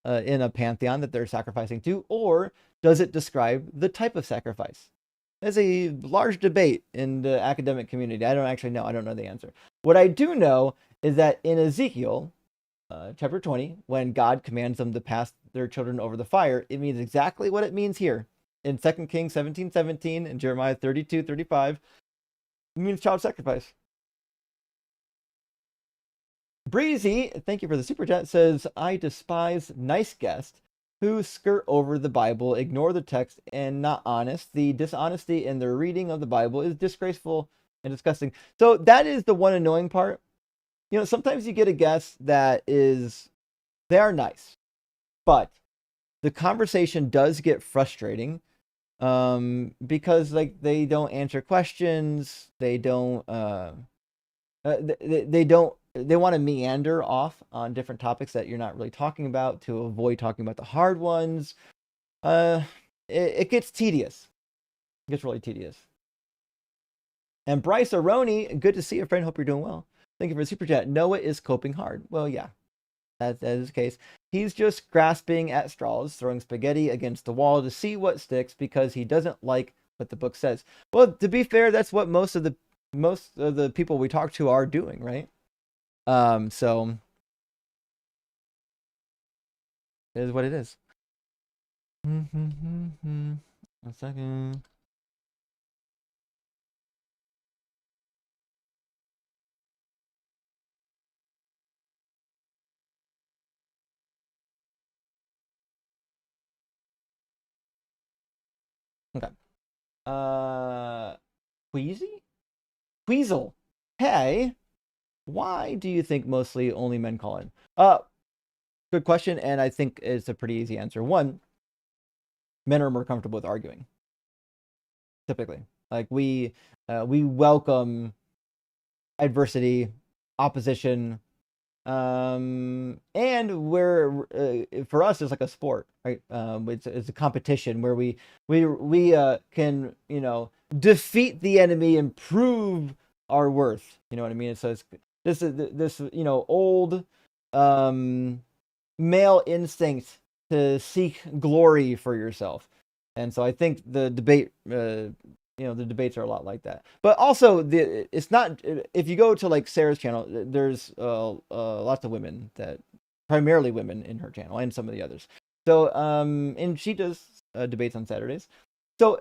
S1: in a pantheon that they're sacrificing to, or does it describe the type of sacrifice? There's a large debate in the academic community. I don't actually know. I don't know the answer. What I do know is that in Ezekiel chapter 20, when God commands them to pass their children over the fire, it means exactly what it means here. In 2 Kings 17:17 and Jeremiah 32:35, it means child sacrifice. Breezy, thank you for the super chat, says, I despise nice guests who skirt over the Bible, ignore the text, and not honest. The dishonesty in their reading of the Bible is disgraceful and disgusting. So that is the one annoying part. You know, sometimes you get a guest that they are nice, but the conversation does get frustrating because like they don't answer questions. They don't, they want to meander off on different topics that you're not really talking about to avoid talking about the hard ones. It gets tedious. It gets really tedious. And Bryce Aroni, good to see you, friend. Hope you're doing well. Thank you for the super chat. Noah is coping hard. Well, yeah, that is the case. He's just grasping at straws, throwing spaghetti against the wall to see what sticks because he doesn't like what the book says. Well, to be fair, that's what most of the people we talk to are doing, right? So it is what it is. One second. Okay. Queasel. Hey, why do you think mostly only men call in? Good question, and I think it's a pretty easy answer. One, men are more comfortable with arguing. Typically, like we welcome adversity, opposition, and we're for us it's like a sport, right? It's a competition where we can, you know, defeat the enemy and prove our worth. You know what I mean? So it's this you know, old male instinct to seek glory for yourself. And so I think the debate, the debates are a lot like that. But also, it's not, if you go to like Sarah's channel, there's lots of women, primarily women in her channel, and some of the others. So, and she does debates on Saturdays. So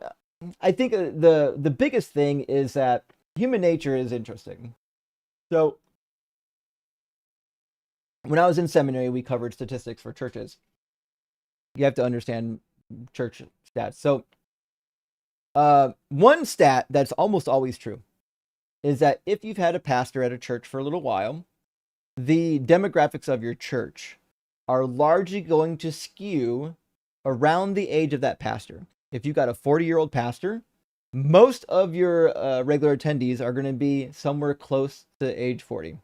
S1: I think the biggest thing is that human nature is interesting. So when I was in seminary, we covered statistics for churches. You have to understand church stats. So one stat that's almost always true is that if you've had a pastor at a church for a little while, the demographics of your church are largely going to skew around the age of that pastor. If you've got a 40-year-old pastor, most of your regular attendees are going to be somewhere close to age 40.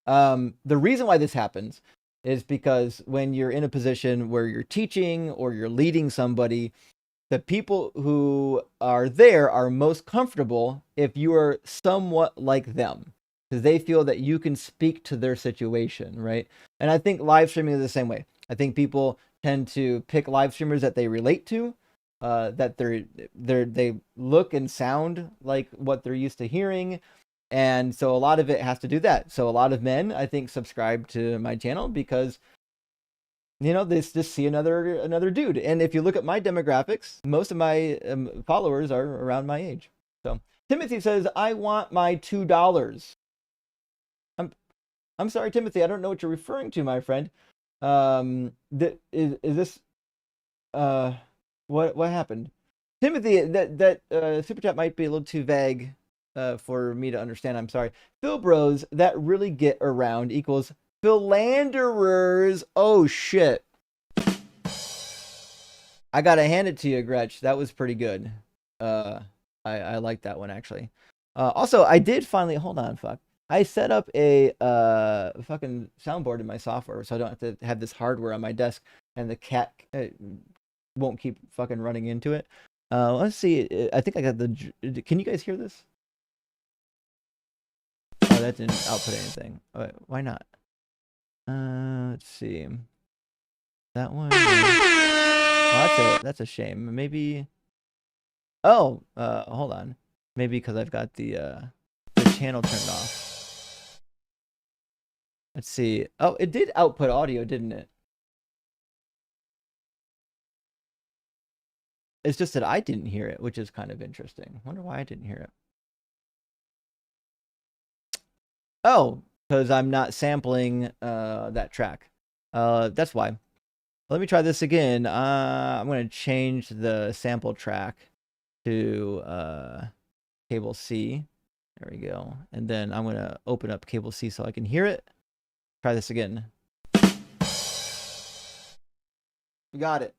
S1: The reason why this happens is because when you're in a position where you're teaching or you're leading somebody, the people who are there are most comfortable if you are somewhat like them, because they feel that you can speak to their situation, right? And I think live streaming is the same way. I think people tend to pick live streamers that they relate to, that they look and sound like what they're used to hearing. And so a lot of it has to do that. So a lot of men, I think, subscribe to my channel because, they just see another dude. And if you look at my demographics, most of my followers are around my age. So Timothy says, I want my $2. I'm sorry, Timothy, I don't know what you're referring to, my friend. Is this what happened? Timothy, that super chat might be a little too vague for me to understand. I'm sorry. Phil Bros that really get around equals philanderers. Oh shit. I gotta hand it to you, Gretch. That was pretty good. I like that one actually. Also, I did finally hold on. Fuck. I set up a fucking soundboard in my software, so I don't have to have this hardware on my desk, and the cat won't keep fucking running into it. Let's see. I think I got the. Can you guys hear this? Oh, that didn't output anything. Why not? Let's see. That one. Oh, that's a shame. Maybe. Oh, hold on. Maybe because I've got the channel turned off. Let's see. Oh, it did output audio, didn't it? It's just that I didn't hear it, which is kind of interesting. Wonder why I didn't hear it. Oh, because I'm not sampling that track. That's why. Let me try this again. I'm going to change the sample track to cable C. There we go. And then I'm going to open up cable C so I can hear it. Try this again. We got it.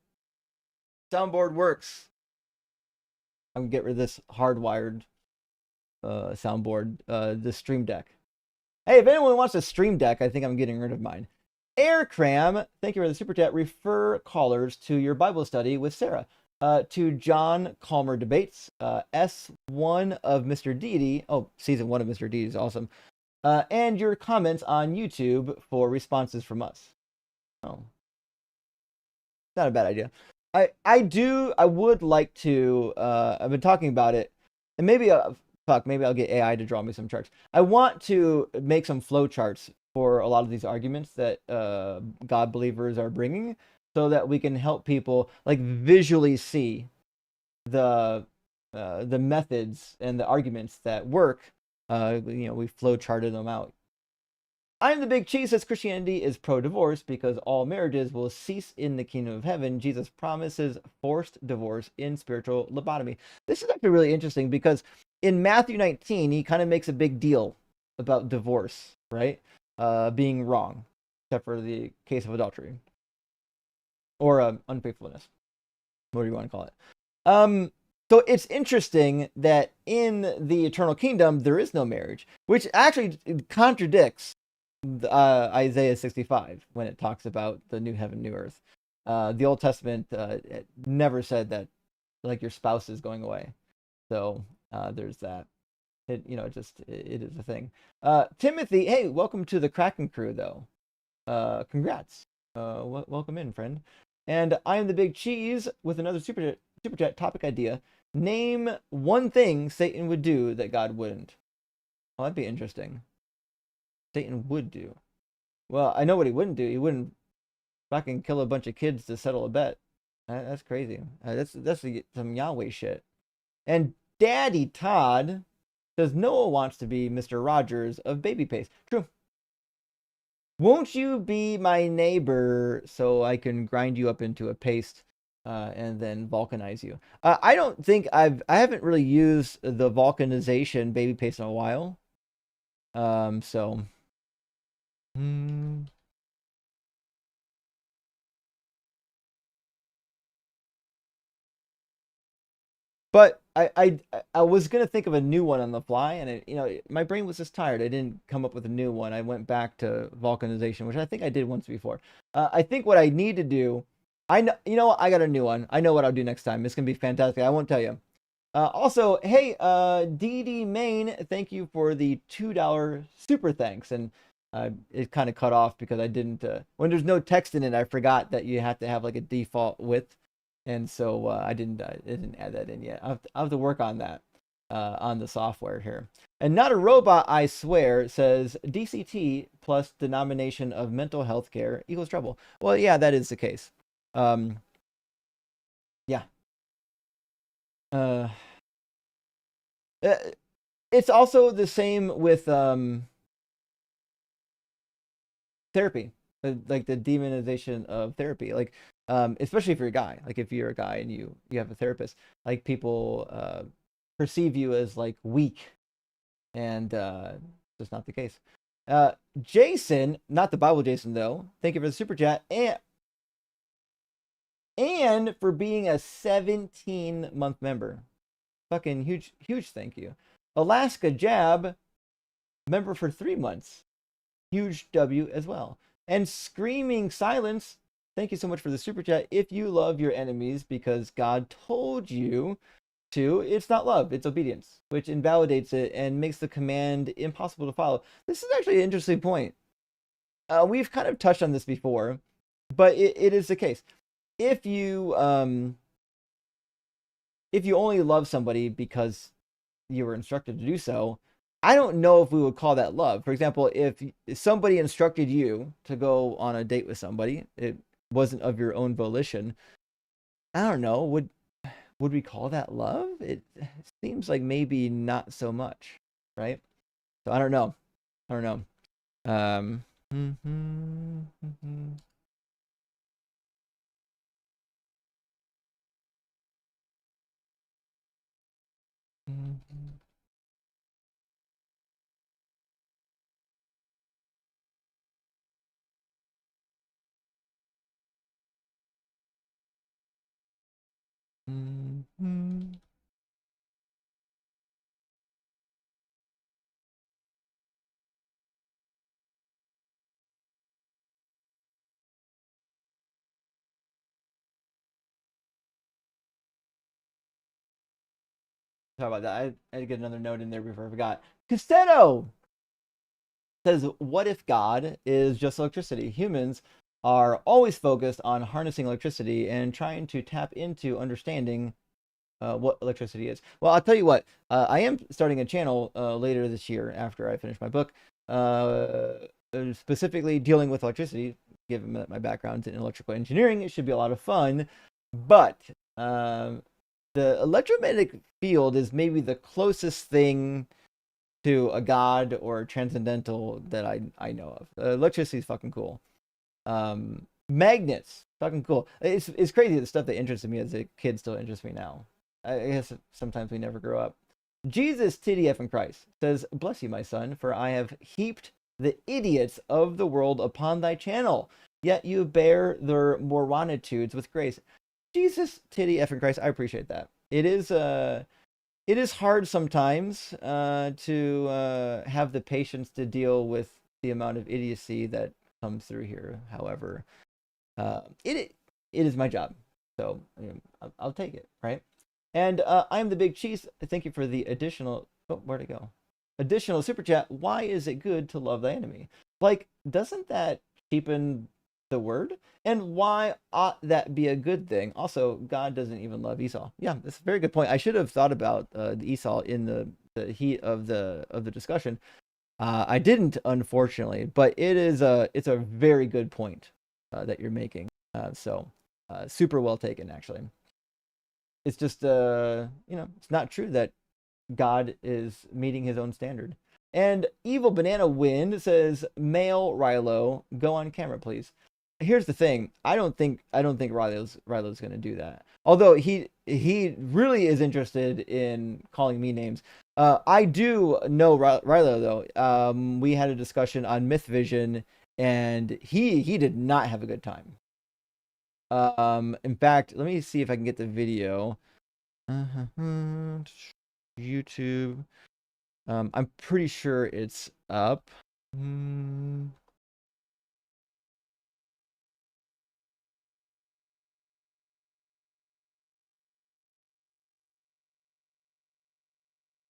S1: Soundboard works. I'm going to get rid of this hardwired soundboard, the Stream Deck. Hey, if anyone wants a Stream Deck, I think I'm getting rid of mine. Aircram, thank you for the super chat. Refer callers to your Bible study with Sarah. To John Calmer Debates, S1 of Mr. Deity. Oh, season 1 of Mr. Deity is awesome. And your comments on YouTube for responses from us. Oh, not a bad idea. I would like to, I've been talking about it, and maybe, maybe I'll get AI to draw me some charts. I want to make some flow charts for a lot of these arguments that God believers are bringing, so that we can help people like visually see the methods and the arguments that work. We flow charted them out. I'm the Big Cheese says Christianity is pro-divorce because all marriages will cease in the kingdom of heaven. Jesus promises forced divorce in spiritual lobotomy. This is actually really interesting because in Matthew 19, he kind of makes a big deal about divorce, right? Being wrong, except for the case of adultery or unfaithfulness, whatever you want to call it. So it's interesting that in the eternal kingdom, there is no marriage, which actually contradicts Isaiah 65 when it talks about the new heaven, new earth. The Old Testament never said that like your spouse is going away. So there's that. It is a thing. Timothy, hey, welcome to the Kraken crew though. Congrats. Welcome in, friend. And I am the Big Cheese with another super chat topic idea. Name one thing Satan would do that God wouldn't. Well, that'd be interesting. Satan would do. Well, I know what he wouldn't do. He wouldn't fucking kill a bunch of kids to settle a bet. That's crazy. That's some Yahweh shit. And Daddy Todd says Noah wants to be Mr. Rogers of Baby Paste. True. Won't you be my neighbor so I can grind you up into a paste and then vulcanize you? I don't think I haven't really used the vulcanization baby paste in a while. So. But I was gonna think of a new one on the fly, and my brain was just tired. I didn't come up with a new one. I went back to vulcanization, which I think I did once before. I think what I need to do, I know what, I got a new one. I know what I'll do next time. It's gonna be fantastic. I won't tell you. Also, hey, DD Main, thank you for the $2 super thanks. And it kind of cut off because I didn't. When there's no text in it, I forgot that you have to have like a default width. And so I didn't add that in yet. I'll have to work on that on the software here. And Not a Robot, I swear, says DCT plus denomination of mental health care equals trouble. Well, yeah, that is the case. Yeah. It's also the same with therapy. Like the demonization of therapy, like especially if you're a guy, like if you're a guy and you have a therapist, like people perceive you as like weak, and that's not the case. Jason, not the Bible Jason though, thank you for the super chat and for being a 17-month member. Fucking huge thank you. Alaska Jab, member for 3 months. Huge W as well. And Screaming Silence, thank you so much for the super chat. If you love your enemies because God told you to, it's not love, it's obedience, which invalidates it and makes the command impossible to follow. This is actually an interesting point. We've kind of touched on this before, but it is the case. If you only love somebody because you were instructed to do so, I don't know if we would call that love. For example, if somebody instructed you to go on a date with somebody, it wasn't of your own volition. I don't know. Would we call that love? It seems like maybe not so much, right? So I don't know. Talk about that. I had to get another note in there before I forgot. Costello says, what if God is just electricity? Humans are always focused on harnessing electricity and trying to tap into understanding what electricity is. Well, I'll tell you what, I am starting a channel later this year after I finish my book, specifically dealing with electricity. Given that my background's in electrical engineering, it should be a lot of fun. But the electromagnetic field is maybe the closest thing to a god or a transcendental that I know of. Electricity is fucking cool. Magnets, fucking cool. It's crazy the stuff that interested me as a kid still interests me now. I guess sometimes we never grow up. Jesus TDF in Christ says, bless you, my son, for I have heaped the idiots of the world upon thy channel, yet you bear their moronitudes with grace. Jesus TDF in Christ, I appreciate that. It is hard sometimes to have the patience to deal with the amount of idiocy that comes through here. However, it is my job, so I'll take it, right? And I'm the Big Cheese. Thank you for the additional. Oh, where'd it go? Additional super chat. Why is it good to love the enemy? Like, doesn't that cheapen the word, and why ought that be a good thing? Also, God doesn't even love Esau. Yeah, that's a very good point. I should have thought about the Esau in the heat of the discussion. I didn't, unfortunately, but it's a very good point that you're making. So super well taken, actually. It's just it's not true that God is meeting his own standard. And Evil Banana Wind says, "Male Rilo, go on camera, please." Here's the thing. I don't think Rilo's going to do that. Although he really is interested in calling me names. I do know Rilo though. We had a discussion on Myth Vision, and he did not have a good time. In fact, let me see if I can get the video. YouTube. I'm pretty sure it's up.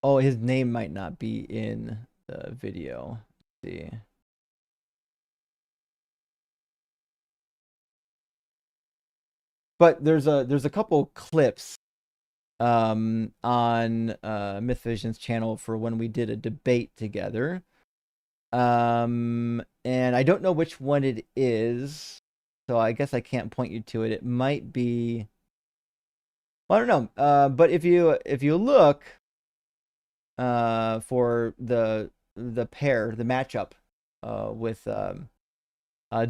S1: Oh, his name might not be in the video. Let's see. But there's a couple clips on Myth Vision's channel for when we did a debate together. And I don't know which one it is, so I guess I can't point you to it. It might be, well, I don't know. But if you look for the pair, the matchup with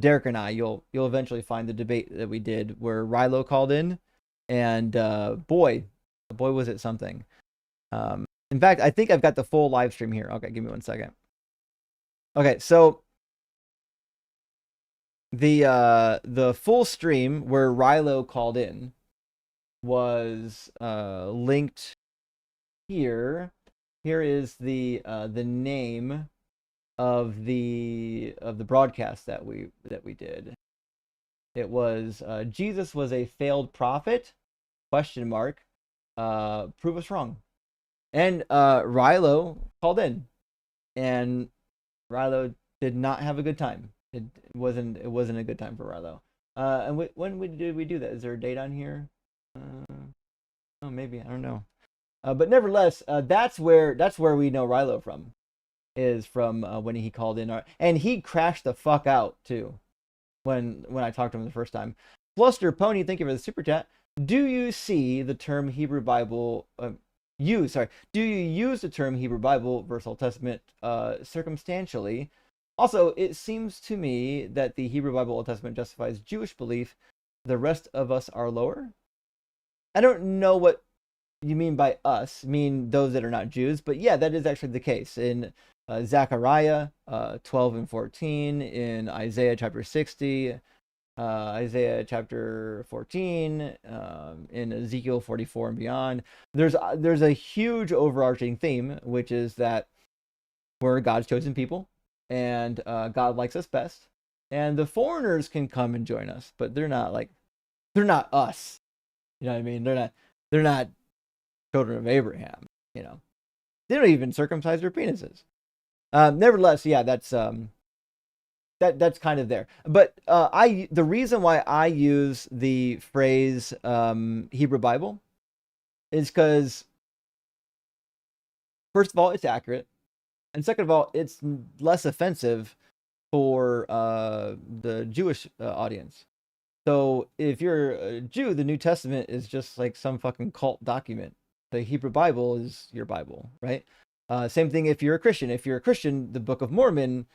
S1: Derek and I, you'll eventually find the debate that we did where Rilo called in, and boy was it something. In fact, I think I've got the full live stream here. Okay, give me 1 second. Okay, so the full stream where Rilo called in was linked here. Here is the name of the broadcast that we did. It was Jesus was a failed prophet? ? Prove us wrong. And Rilo called in, and Rilo did not have a good time. It wasn't a good time for Rilo. And when did we do that? Is there a date on here? Oh, maybe, I don't know. But nevertheless, that's where we know Rilo from, is from when he called in, and he crashed the fuck out too when I talked to him the first time. Fluster Pony, thank you for the super chat. Do you see the term Hebrew Bible? Do you use the term Hebrew Bible versus Old Testament circumstantially? Also, it seems to me that the Hebrew Bible Old Testament justifies Jewish belief. The rest of us are lower. I don't know what you mean by us, mean those that are not Jews, but yeah, that is actually the case in Zechariah 12 and 14, in Isaiah chapter 60, Isaiah chapter 14, in Ezekiel 44 and beyond. There's a huge overarching theme, which is that we're God's chosen people, and God likes us best, and the foreigners can come and join us, but they're not us. You know what I mean? They're not children of Abraham. You know, they don't even circumcise their penises. Nevertheless, yeah, that's kind of there. But the reason why I use the phrase Hebrew Bible is because, first of all, it's accurate, and second of all, it's less offensive for the Jewish audience. So if you're a Jew, the New Testament is just like some fucking cult document. The Hebrew Bible is your Bible, right? Same thing if you're a Christian. If you're a Christian, the Book of Mormon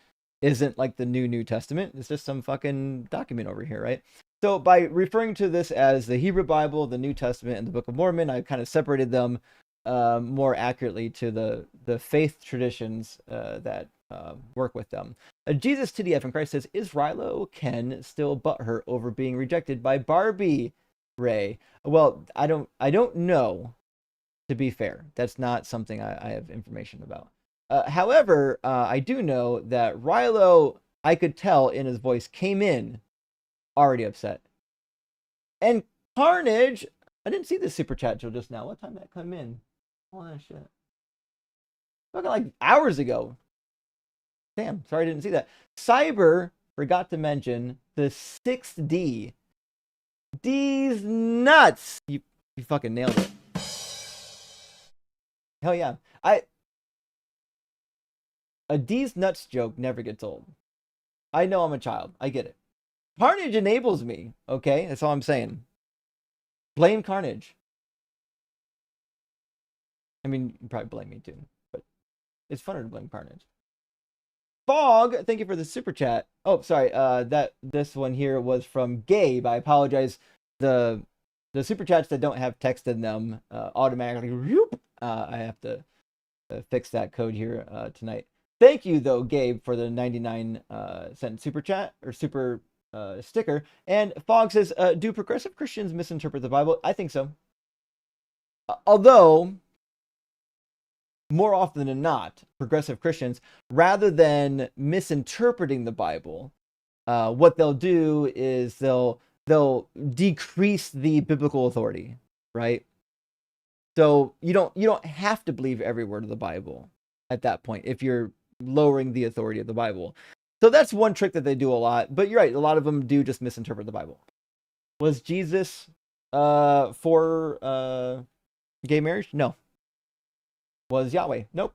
S1: isn't like the New Testament. It's just some fucking document over here, right? So by referring to this as the Hebrew Bible, the New Testament, and the Book of Mormon, I kind of separated them more accurately to the faith traditions that work with them. Jesus TDF in Christ says, is Rilo Ken still butthurt over being rejected by Barbie Ray? Well, I don't know, to be fair. That's not something I have information about. However, I do know that Rilo, I could tell in his voice, came in already upset. And Carnage, I didn't see the super chat till just now. What time did that come in? All that shit. Fucking like hours ago. Damn, sorry I didn't see that. Cyber forgot to mention the 6D. D's nuts. You fucking nailed it. Hell yeah. A D's nuts joke never gets old. I know I'm a child. I get it. Carnage enables me. Okay, that's all I'm saying. Blame Carnage. I mean, you probably blame me too, but it's funner to blame Carnage. Fog, thank you for the super chat. Oh, sorry. This one here was from Gabe. I apologize. The super chats that don't have text in them automatically. Whoop, I have to fix that code here tonight. Thank you though, Gabe, for the 99-cent super chat or super sticker. And Fog says, "Do progressive Christians misinterpret the Bible?" I think so. Although, more often than not, progressive Christians, rather than misinterpreting the Bible, what they'll do is they'll decrease the biblical authority, right? So you don't have to believe every word of the Bible at that point if you're lowering the authority of the Bible. So that's one trick that they do a lot. But you're right, a lot of them do just misinterpret the Bible. Was Jesus for gay marriage? No. Was Yahweh? Nope.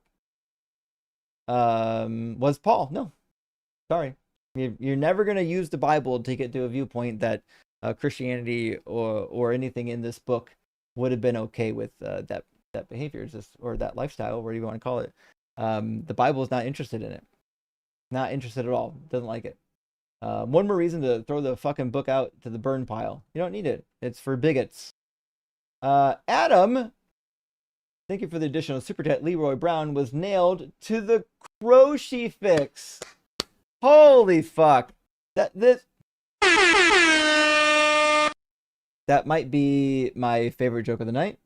S1: Was Paul? No. Sorry. You're never going to use the Bible to get to a viewpoint that Christianity or anything in this book would have been okay with that behavior or that lifestyle, whatever you want to call it. The Bible is not interested in it. Not interested at all. Doesn't like it. One more reason to throw the fucking book out to the burn pile. You don't need it. It's for bigots. Adam, thank you for the additional super chat. Leroy Brown was nailed to the crucifix. Holy fuck. That might be my favorite joke of the night.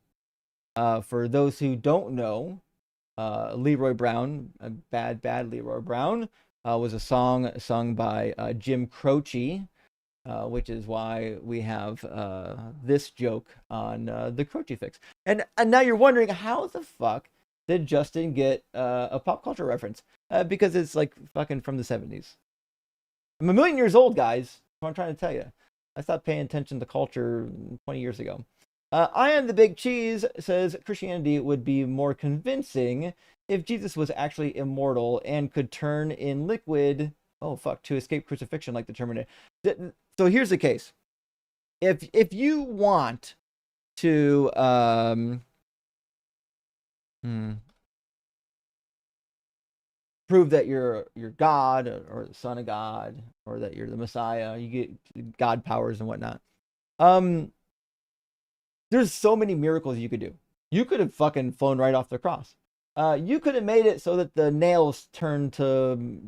S1: For those who don't know, Leroy Brown, Bad Leroy Brown, was a song sung by Jim Croce, which is why we have this joke on the crucifix. And now you're wondering, how the fuck did Justin get a pop culture reference? Because it's like fucking from the 70s. I'm a million years old, guys. That's what I'm trying to tell you. I stopped paying attention to culture 20 years ago. I am the Big Cheese says Christianity would be more convincing if Jesus was actually immortal and could turn in liquid, to escape crucifixion like the Terminator. So here's the case. If you want to prove that you're God or the Son of God or that you're the Messiah, you get God powers and whatnot. There's so many miracles you could do. You could have fucking flown right off the cross. You could have made it so that the nails turned to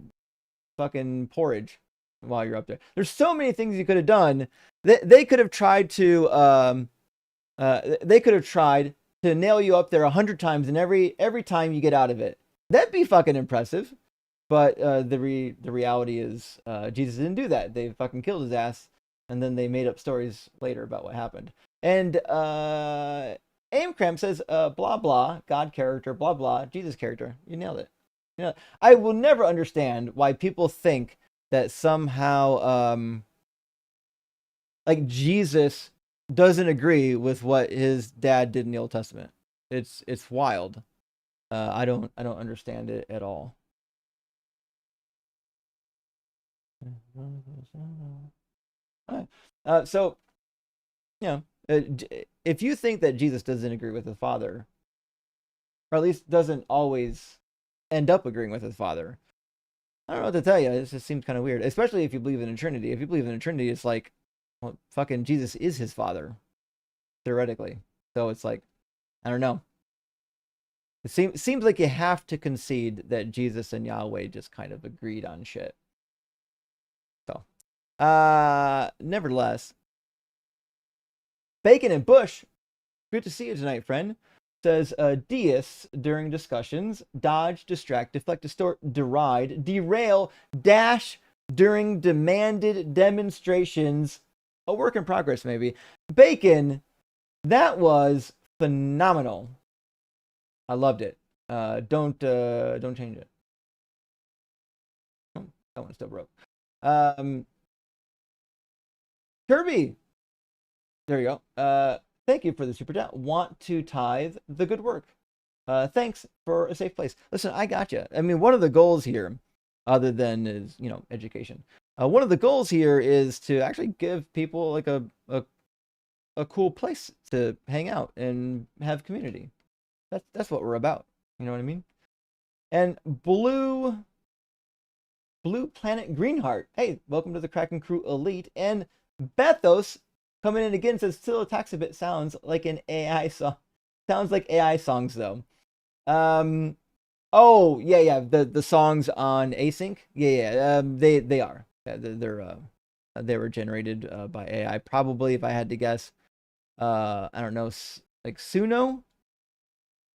S1: fucking porridge while you're up there. There's so many things you could have done. They could have tried to nail you up there 100 times, and every time you get out of it. That'd be fucking impressive. But the reality is Jesus didn't do that. They fucking killed his ass, and then they made up stories later about what happened. And Aimcram says, blah, blah, God character, blah, blah, Jesus character. You nailed it. You know, I will never understand why people think that somehow like Jesus doesn't agree with what his dad did in the Old Testament. It's wild. I don't understand it at all. So, you know, if you think that Jesus doesn't agree with the Father, or at least doesn't always end up agreeing with his Father, I don't know what to tell you. It just seems kind of weird, especially if you believe in a Trinity. If you believe in a Trinity, it's like, well, fucking Jesus is his Father, theoretically. So it's like, I don't know. It seems like you have to concede that Jesus and Yahweh just kind of agreed on shit. So, nevertheless, Bacon and Bush, good to see you tonight, friend. Says deists during discussions dodge, distract, deflect, distort, deride, derail, dash during demanded demonstrations. A work in progress, maybe. Bacon, that was phenomenal. I loved it. Don't change it. Oh, that one still broke. Kirby, there you go. Thank you for the super chat. Want to tithe the good work. Thanks for a safe place. Listen, I got you. I mean, one of the goals here, other than is education. One of the goals here is to actually give people like a cool place to hang out and have community. That's what we're about. You know what I mean? And Blue Planet Greenheart. Hey, welcome to the Kraken Crew Elite. And Bethos coming in again says still attacks a bit sounds like an AI song. Sounds like AI songs though. Oh yeah. The songs on Async. Yeah. They are. Yeah, they were generated by AI. Probably, if I had to guess, I don't know, like Suno.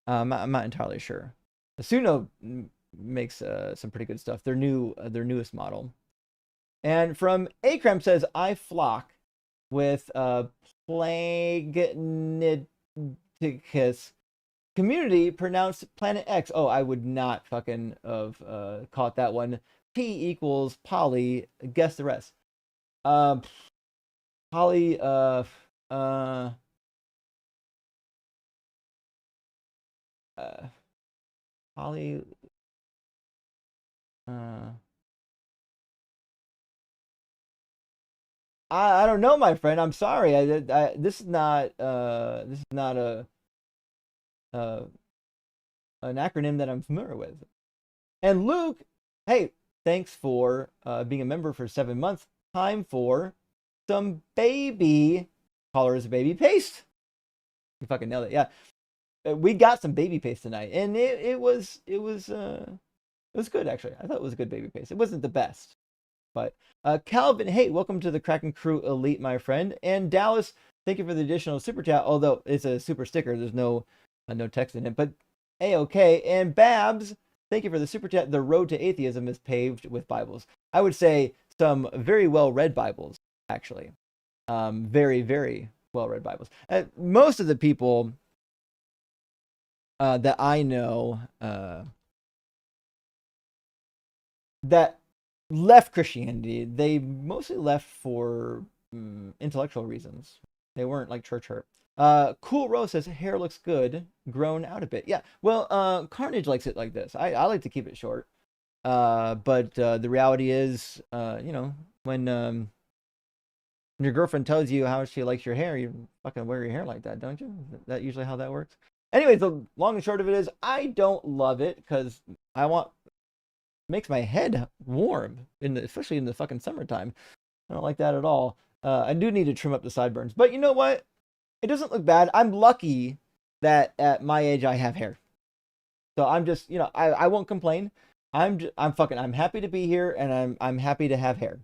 S1: I'm not entirely sure. Suno makes some pretty good stuff. Their newest model. And from Akrem says, I flock with Plagniticus community pronounced Planet X. Oh, I would not fucking have caught that one. P equals poly. Guess the rest. Poly. Poly. I don't know, my friend. I'm sorry. This is not a an acronym that I'm familiar with. And Luke, hey, thanks for being a member for 7 months. Time for some baby colors baby paste. You fucking nailed it. Yeah, we got some baby paste tonight, and it was good actually. I thought it was a good baby paste. It wasn't the best, but Calvin, hey, welcome to the Kraken Crew Elite, my friend. And Dallas, thank you for the additional super chat. Although it's a super sticker, there's no text in it, but A-okay. And Babs, thank you for the super chat. The road to atheism is paved with Bibles. I would say some very well read Bibles, actually. Very, very well read Bibles. Most of the people that I know that left Christianity, they mostly left for intellectual reasons. They weren't like church hurt. Cool Rose says hair looks good, grown out a bit. Yeah, well, Carnage likes it like this. I like to keep it short. But the reality is, when your girlfriend tells you how she likes your hair, you fucking wear your hair like that, don't you? Is that usually how that works? Anyways, the long and short of it is, I don't love it because makes my head warm, especially in the fucking summertime. I don't like that at all. I do need to trim up the sideburns, but you know what? It doesn't look bad. I'm lucky that at my age I have hair, so I'm just, I won't complain. I'm happy to be here, and I'm happy to have hair.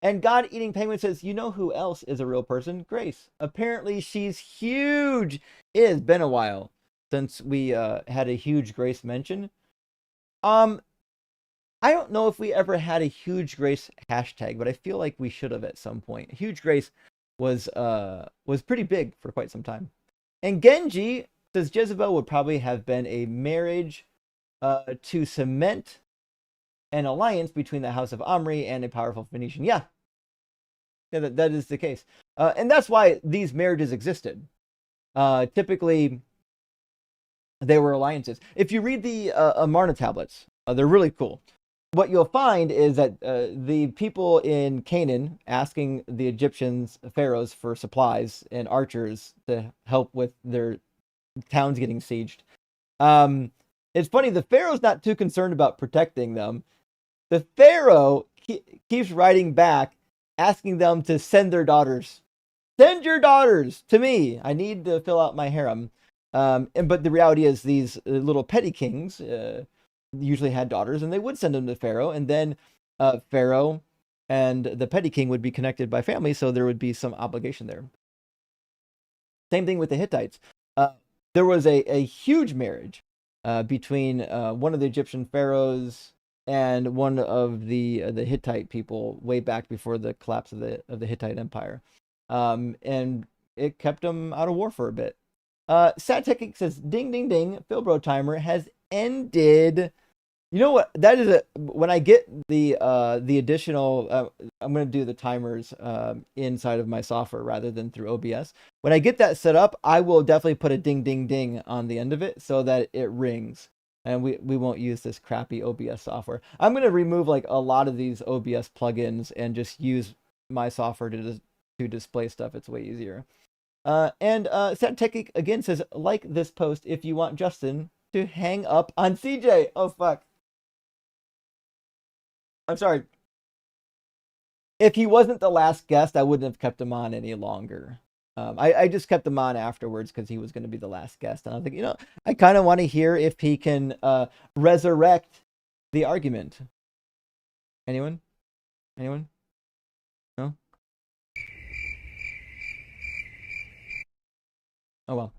S1: And God Eating Penguin says, you know who else is a real person? Grace. Apparently she's huge. It has been a while since we had a huge Grace mention. I don't know if we ever had a huge Grace hashtag, but I feel like we should have at some point. Huge Grace was pretty big for quite some time. And Genji says Jezebel would probably have been a marriage to cement an alliance between the house of Omri and a powerful Phoenician. Yeah, that is the case. And that's why these marriages existed. Typically, they were alliances. If you read the Amarna tablets, they're really cool. What you'll find is that the people in Canaan asking the Egyptians, pharaohs, for supplies and archers to help with their towns getting sieged. It's funny, the pharaoh's not too concerned about protecting them. The pharaoh keeps writing back, asking them to send their daughters. Send your daughters to me. I need to fill out my harem. But the reality is, these little petty kings usually had daughters, and they would send them to Pharaoh, and then Pharaoh and the petty king would be connected by family, so there would be some obligation there. Same thing with the Hittites. There was a huge marriage between one of the Egyptian pharaohs and one of the Hittite people way back before the collapse of the Hittite Empire, and it kept them out of war for a bit. Sad Technique says, "Ding ding ding, Philbro timer has ended." You know what? That is when I get the additional, I'm going to do the timers inside of my software rather than through OBS. When I get that set up, I will definitely put a ding, ding, ding on the end of it so that it rings. And we won't use this crappy OBS software. I'm going to remove like a lot of these OBS plugins and just use my software to display stuff. It's way easier. And Sad Technique again says, like this post if you want Justin to hang up on CJ. Oh, fuck. I'm sorry. If he wasn't the last guest, I wouldn't have kept him on any longer. I just kept him on afterwards because he was going to be the last guest. And I think, I kind of want to hear if he can resurrect the argument. Anyone? No? Oh, well.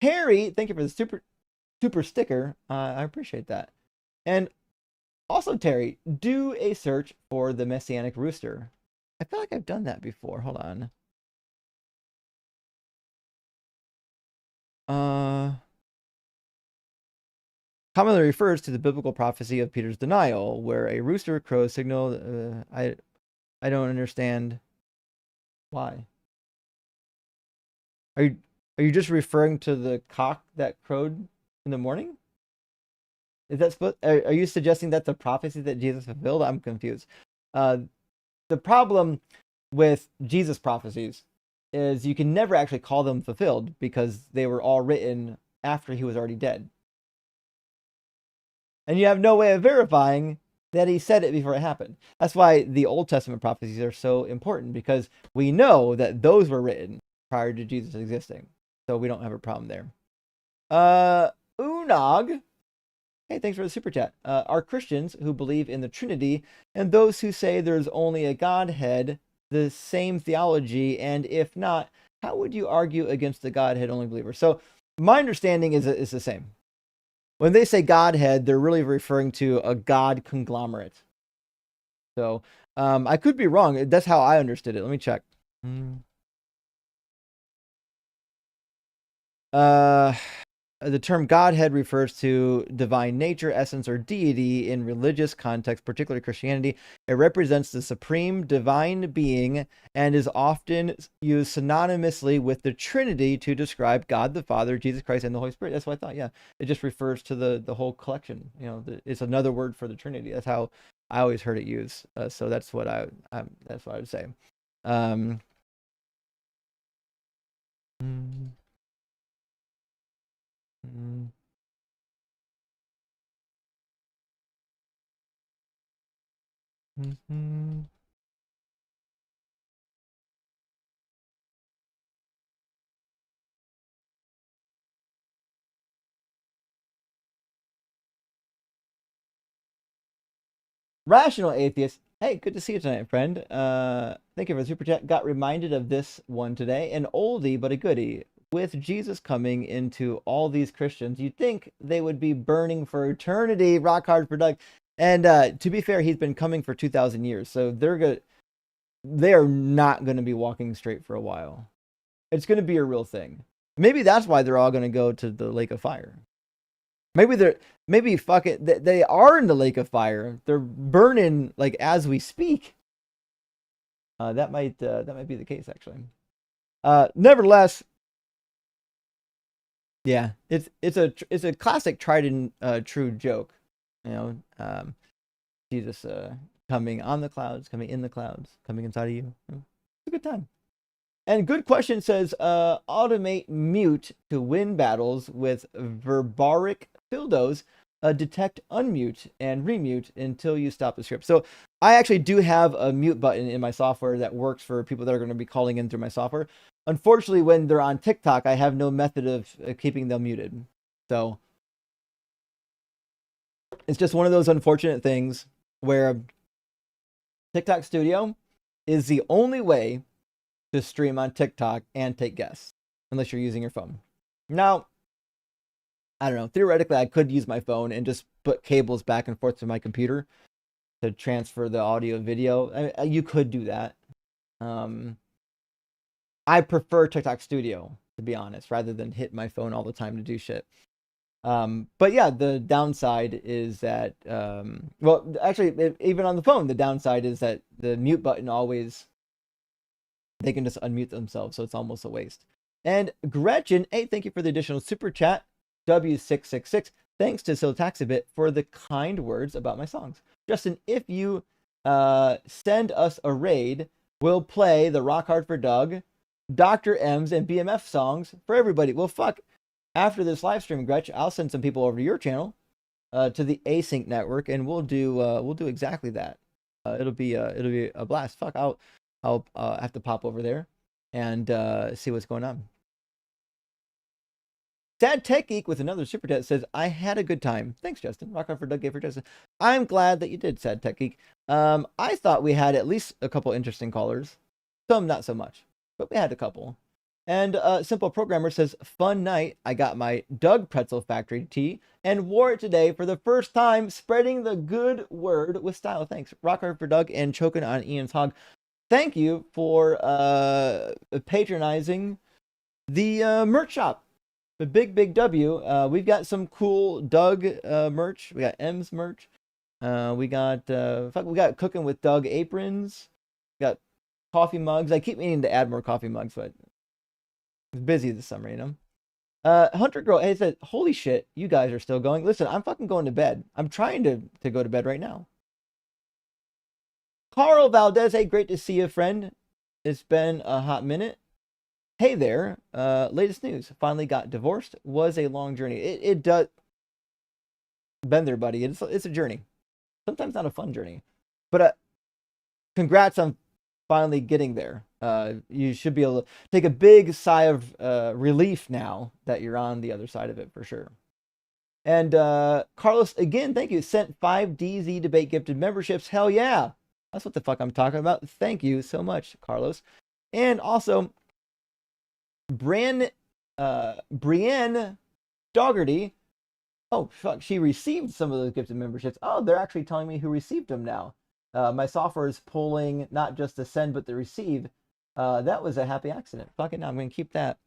S1: Harry, thank you for the super sticker. I appreciate that. And also, Terry, do a search for the Messianic Rooster. I feel like I've done that before. Hold on. Commonly refers to the biblical prophecy of Peter's denial, where a rooster crows signal. I don't understand why. Are you just referring to the cock that crowed in the morning? Is that supposed? Are you suggesting that's a prophecy that Jesus fulfilled? I'm confused. The problem with Jesus' prophecies is you can never actually call them fulfilled because they were all written after he was already dead. And you have no way of verifying that he said it before it happened. That's why the Old Testament prophecies are so important, because we know that those were written prior to Jesus existing. So we don't have a problem there. Unog. Hey, thanks for the super chat. Are Christians who believe in the Trinity and those who say there's only a Godhead the same theology? And if not, how would you argue against the Godhead only believer? So my understanding is the same. When they say Godhead, they're really referring to a God conglomerate. So I could be wrong. That's how I understood it. Let me check. The term Godhead refers to divine nature, essence, or deity in religious context, particularly Christianity. It represents the supreme divine being and is often used synonymously with the Trinity to describe God the Father, Jesus Christ, and the Holy Spirit. That's what I thought. Yeah, it just refers to the whole collection. It's another word for the Trinity. That's how I always heard it used. So that's what that's what I would say. Rational Atheist. Hey, good to see you tonight, friend. Thank you for the super chat. Got reminded of this one today. An oldie but a goodie. With Jesus coming into all these Christians, you'd think they would be burning for eternity. Rock hard product. And to be fair, he's been coming for 2,000 years, so they are not going to be walking straight for a while. It's going to be a real thing. Maybe that's why they're all going to go to the lake of fire. Maybe fuck it. They are in the lake of fire. They're burning like as we speak. That might be the case actually. Nevertheless, yeah, it's a classic tried and true joke. Jesus coming on the clouds, coming in the clouds, coming inside of you. It's a good time. And good question says, automate mute to win battles with verbaric fildos. Detect unmute and remute until you stop the script. So I actually do have a mute button in my software that works for people that are going to be calling in through my software. Unfortunately, when they're on TikTok, I have no method of keeping them muted. So it's just one of those unfortunate things where TikTok Studio is the only way to stream on TikTok and take guests, unless you're using your phone. Now, I don't know. Theoretically, I could use my phone and just put cables back and forth to my computer to transfer the audio video. You could do that. I prefer TikTok Studio, to be honest, rather than hit my phone all the time to do shit. But yeah, the downside is that, well, actually, even on the phone, the downside is that the mute button always, they can just unmute themselves, so it's almost a waste. And Gretchen, hey, thank you for the additional super chat, W666. Thanks to Siltaxabit for the kind words about my songs. Justin, if you send us a raid, we'll play the Rock Hard for Doug, Dr. M's, and BMF songs for everybody. Well, fuck. After this live stream, Gretchen, I'll send some people over to your channel, to the Async network, and we'll do exactly that. It'll be a blast. Fuck, I'll have to pop over there and see what's going on. Sad Tech Geek with another super chat says, I had a good time. Thanks, Justin. Rock on for Doug, gave for Justin. I'm glad that you did, Sad Tech Geek. I thought we had at least a couple interesting callers. Some not so much, but we had a couple. And Simple Programmer says, fun night. I got my Doug Pretzel Factory tee and wore it today for the first time, spreading the good word with style. Thanks. Rock hard for Doug and choking on Ian's hog. Thank you for patronizing the merch shop. The big W. We've got some cool Doug merch. We got M's merch. We got Cooking with Doug aprons. We got coffee mugs. I keep meaning to add more coffee mugs, but it's busy this summer, you know. Hunter Girl, hey, said, holy shit, you guys are still going. Listen, I'm fucking going to bed. I'm trying to go to bed right now. Carl Valdez, hey, great to see you, friend. It's been a hot minute. Hey there, latest news. Finally got divorced. Was a long journey. It does. Been there, buddy. It's a journey. Sometimes not a fun journey. But congrats on finally getting there. You should be able to take a big sigh of relief now that you're on the other side of it for sure. And Carlos, again, thank you. Sent 5 DZ Debate gifted memberships. Hell yeah. That's what the fuck I'm talking about. Thank you so much, Carlos. And also, Brienne Doggerty. Oh, fuck. She received some of those gifted memberships. Oh, they're actually telling me who received them now. My software is pulling not just the send, but the receive. That was a happy accident. Fuck it, now I'm going to keep that.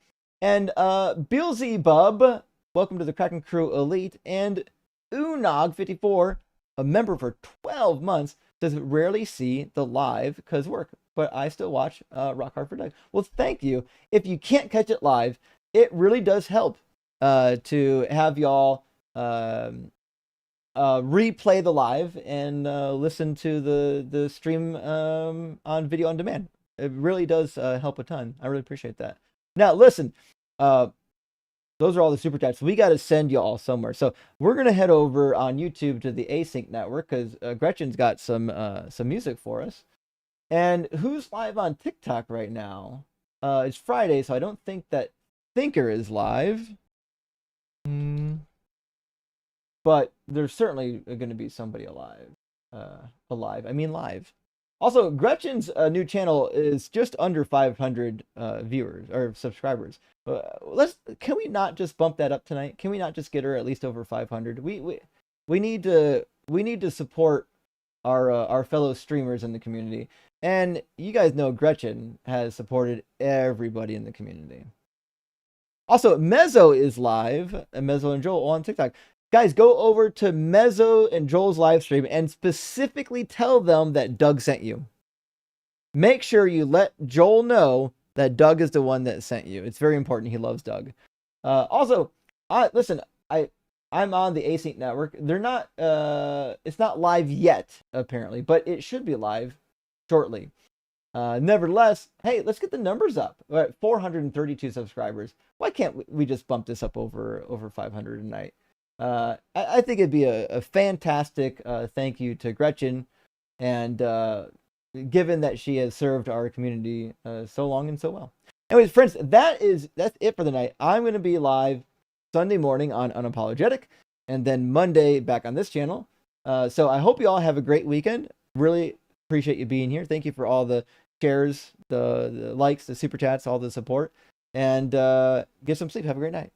S1: And Billsy Bub, welcome to the Kraken Crew Elite. And Unog54, a member for 12 months, says rarely see the live because work, but I still watch Rock Hard for Doug. Well, thank you. If you can't catch it live, it really does help to have y'all replay the live and listen to the stream on video on demand. It really does help a ton. I really appreciate that. Now, listen, those are all the super chats. We got to send you all somewhere. So we're going to head over on YouTube to the Async network because Gretchen's got some music for us. And who's live on TikTok right now? It's Friday, so I don't think that Thinker is live. But there's certainly going to be somebody alive. Live. Also, Gretchen's new channel is just under 500 viewers or subscribers. Can we not just bump that up tonight? Can we not just get her at least over 500? We need to support our fellow streamers in the community. And you guys know Gretchen has supported everybody in the community. Also, Mezzo is live. Mezzo and Joel on TikTok. Guys, go over to Mezzo and Joel's live stream and specifically tell them that Doug sent you. Make sure you let Joel know that Doug is the one that sent you. It's very important. He loves Doug. Also, listen, I'm on the Async network. They're not. It's not live yet, apparently, but it should be live shortly. Nevertheless, hey, let's get the numbers up. We're at 432 subscribers. Why can't we just bump this up over 500 tonight? I think it'd be a fantastic thank you to Gretchen, and given that she has served our community so long and so well. Anyways, friends, that's it for the night. I'm going to be live Sunday morning on Unapologetic, and then Monday back on this channel. So I hope you all have a great weekend. Really appreciate you being here. Thank you for all the shares, the likes, the super chats, all the support, and get some sleep. Have a great night.